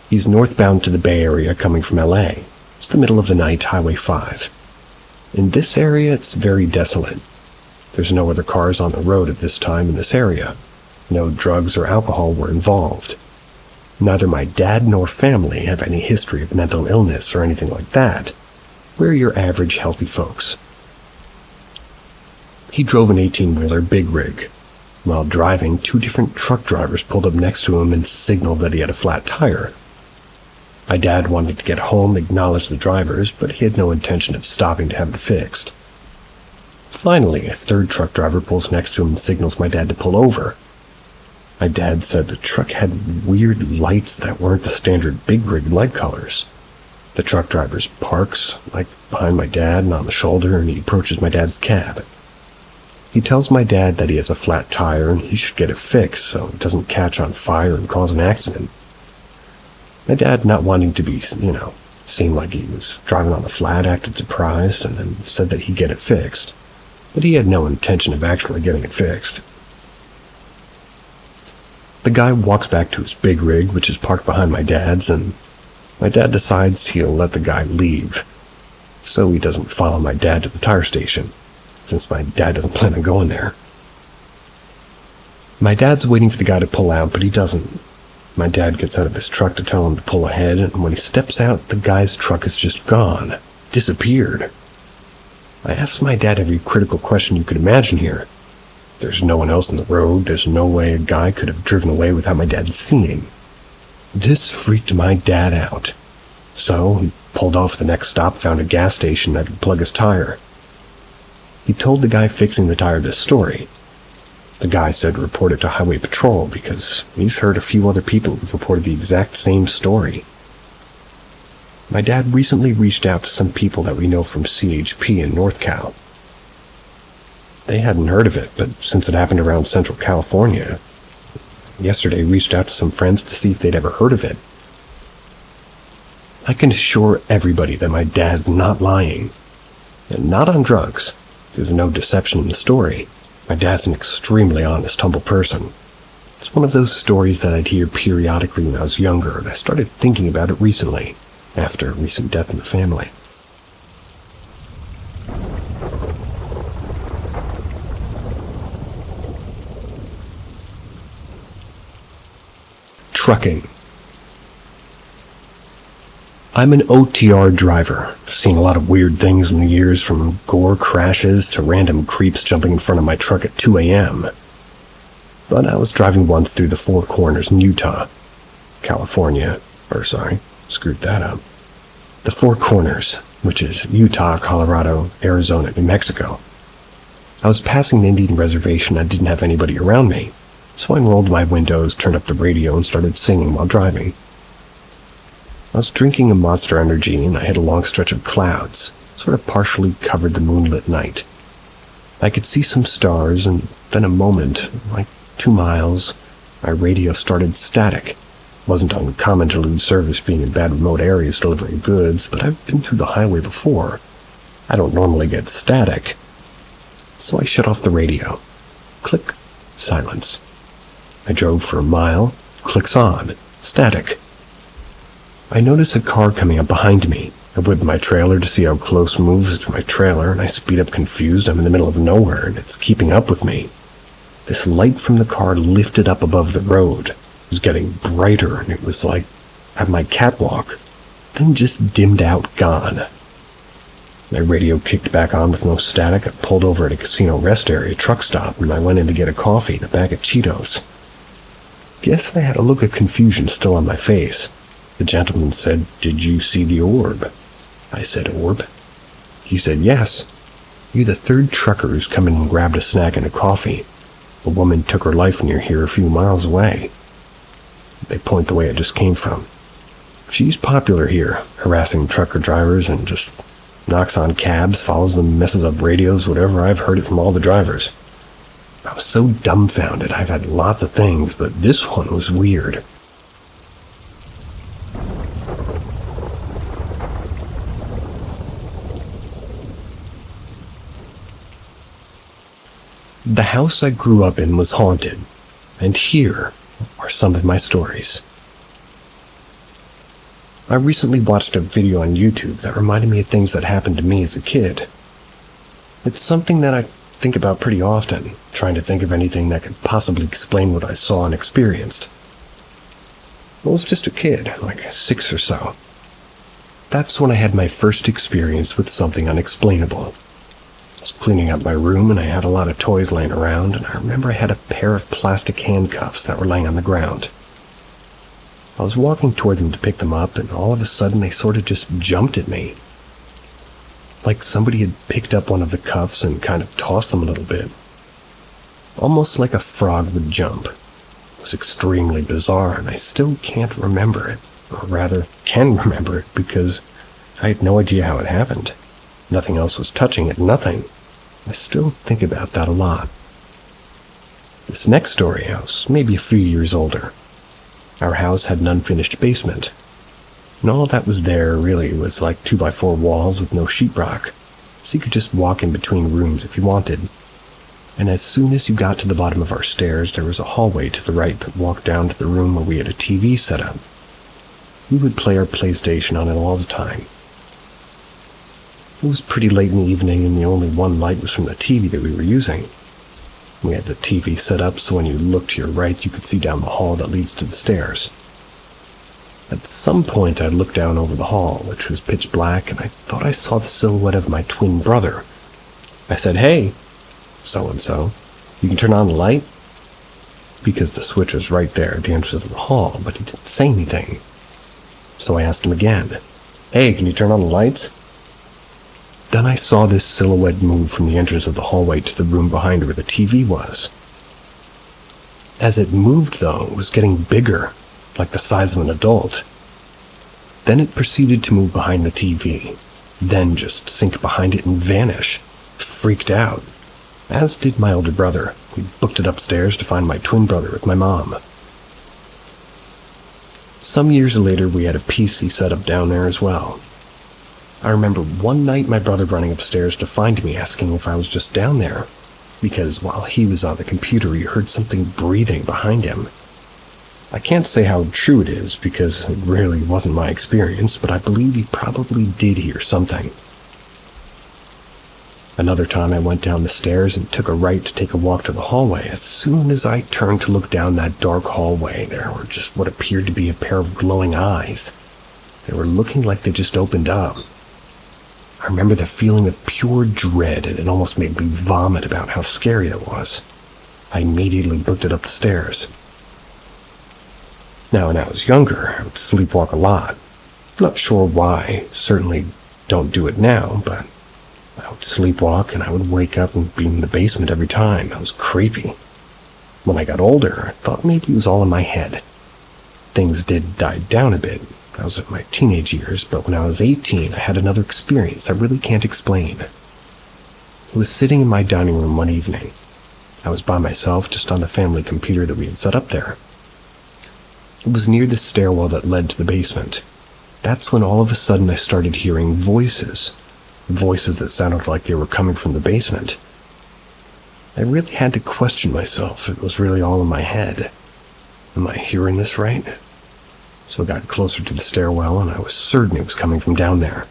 He's northbound to the Bay Area coming from LA. It's the middle of the night, Highway 5. In this area, it's very desolate. There's no other cars on the road at this time in this area. No drugs or alcohol were involved. Neither my dad nor family have any history of mental illness or anything like that. We're your average healthy folks. He drove an 18-wheeler big rig. While driving, 2 different truck drivers pulled up next to him and signaled that he had a flat tire. My dad wanted to get home, acknowledge the drivers, but he had no intention of stopping to have it fixed. Finally, a 3rd truck driver pulls next to him and signals my dad to pull over. My dad said the truck had weird lights that weren't the standard big rig light colors. The truck driver's parks, like behind my dad and on the shoulder, and he approaches my dad's cab. He tells my dad that he has a flat tire and he should get it fixed so it doesn't catch on fire and cause an accident. My dad, not wanting to be, seem like he was driving on the flat, acted surprised and then said that he'd get it fixed, but he had no intention of actually getting it fixed. The guy walks back to his big rig, which is parked behind my dad's, and my dad decides he'll let the guy leave, so he doesn't follow my dad to the tire station, since my dad doesn't plan on going there. My dad's waiting for the guy to pull out, but he doesn't. My dad gets out of his truck to tell him to pull ahead, and when he steps out, the guy's truck is just gone. Disappeared. I asked my dad every critical question you could imagine here. There's no one else on the road. There's no way a guy could have driven away without my dad seeing. This freaked my dad out. So he pulled off at the next stop, found a gas station that could plug his tire. He told the guy fixing the tire this story. The guy said report it to Highway Patrol because he's heard a few other people who've reported the exact same story. My dad recently reached out to some people that we know from CHP in North Cal. They hadn't heard of it, but since it happened around Central California, yesterday reached out to some friends to see if they'd ever heard of it. I can assure everybody that my dad's not lying, and not on drugs. There's no deception in the story. My dad's an extremely honest, humble person. It's one of those stories that I'd hear periodically when I was younger, and I started thinking about it recently, after a recent death in the family. Trucking. I'm an OTR driver. I've seen a lot of weird things in the years, from gore crashes to random creeps jumping in front of my truck at 2 a.m. But I was driving once through the Four Corners in Utah, California, screwed that up. The Four Corners, which is Utah, Colorado, Arizona, New Mexico. I was passing an Indian reservation. I didn't have anybody around me, so I rolled my windows, turned up the radio, and started singing while driving. I was drinking a Monster Energy, and I hit a long stretch of clouds, sort of partially covered the moonlit night. I could see some stars, and then a moment, like 2 miles, my radio started static. Wasn't uncommon to lose service being in bad remote areas delivering goods, but I've been through the highway before. I don't normally get static. So I shut off the radio. Click. Silence. I drove for a mile. Clicks on. Static. I notice a car coming up behind me. I whip my trailer to see how close it moves to my trailer, and I speed up confused. I'm in the middle of nowhere, and it's keeping up with me. This light from the car lifted up above the road. It was getting brighter, and it was like at my catwalk, then just dimmed out, gone. My radio kicked back on with no static. I pulled over at a casino rest area truck stop, and I went in to get a coffee and a bag of Cheetos. Guess I had a look of confusion still on my face. The gentleman said, "Did you see the orb?" I said, "Orb?" He said, "Yes. You're the third trucker who's come in and grabbed a snack and a coffee. A woman took her life near here a few miles away." They point the way it just came from. She's popular here, harassing trucker drivers and just knocks on cabs, follows them, messes up radios, whatever. I've heard it from all the drivers. I was so dumbfounded. I've had lots of things, but this one was weird. The house I grew up in was haunted, and here are some of my stories. I recently watched a video on YouTube that reminded me of things that happened to me as a kid. It's something that I think about pretty often, trying to think of anything that could possibly explain what I saw and experienced. I was just a kid, like 6 or so. That's when I had my first experience with something unexplainable. I was cleaning up my room, and I had a lot of toys laying around, and I remember I had a pair of plastic handcuffs that were laying on the ground. I was walking toward them to pick them up, and all of a sudden they sort of just jumped at me. Like somebody had picked up one of the cuffs and kind of tossed them a little bit. Almost like a frog would jump. It was extremely bizarre, and I still can't remember it. Or rather, can remember it, because I had no idea how it happened. Nothing else was touching it, nothing. I still think about that a lot. This next story, I was maybe a few years older. Our house had an unfinished basement, and all that was there really was like 2x4 walls with no sheetrock, so you could just walk in between rooms if you wanted. And as soon as you got to the bottom of our stairs, there was a hallway to the right that walked down to the room where we had a TV set up. We would play our PlayStation on it all the time. It was pretty late in the evening, and the only one light was from the TV that we were using. We had the TV set up so when you looked to your right, you could see down the hall that leads to the stairs. At some point, I looked down over the hall, which was pitch black, and I thought I saw the silhouette of my twin brother. I said, "Hey, so-and-so, you can turn on the light?" Because the switch was right there at the entrance of the hall, but he didn't say anything. So I asked him again, "Hey, can you turn on the lights?" Then I saw this silhouette move from the entrance of the hallway to the room behind where the TV was. As it moved, though, it was getting bigger, like the size of an adult. Then it proceeded to move behind the TV, then just sink behind it and vanish. Freaked out. as did my older brother. We booked it upstairs to find my twin brother with my mom. Some years later, we had a PC set up down there as well. I remember one night my brother running upstairs to find me asking if I was just down there, because while he was on the computer, he heard something breathing behind him. I can't say how true it is, because it really wasn't my experience, but I believe he probably did hear something. Another time I went down the stairs and took a right to take a walk to the hallway. As soon as I turned to look down that dark hallway, there were just what appeared to be a pair of glowing eyes. They were looking like they just opened up. I remember the feeling of pure dread, and it almost made me vomit about how scary that was. I immediately booked it up the stairs. Now, when I was younger, I would sleepwalk a lot. Not sure why, certainly don't do it now, but I would sleepwalk and I would wake up and be in the basement every time. It was creepy. When I got older, I thought maybe it was all in my head. Things did die down a bit. I was in my teenage years, but when I was 18, I had another experience I really can't explain. I was sitting in my dining room one evening. I was by myself, just on the family computer that we had set up there. It was near the stairwell that led to the basement. That's when all of a sudden I started hearing voices. Voices that sounded like they were coming from the basement. I really had to question myself if it was really all in my head. Am I hearing this right? So I got closer to the stairwell and I was certain it was coming from down there.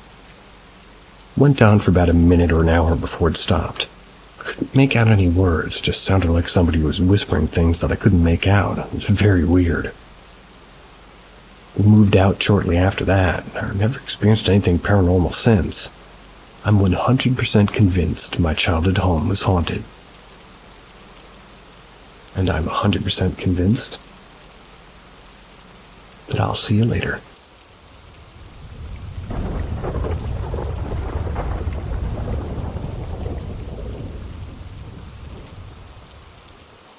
Went down for about a minute or an hour before it stopped. Couldn't make out any words, just sounded like somebody was whispering things that I couldn't make out. It was very weird. We moved out shortly after that. I've never experienced anything paranormal since. I'm 100% convinced my childhood home was haunted. And I'm 100% convinced that I'll see you later.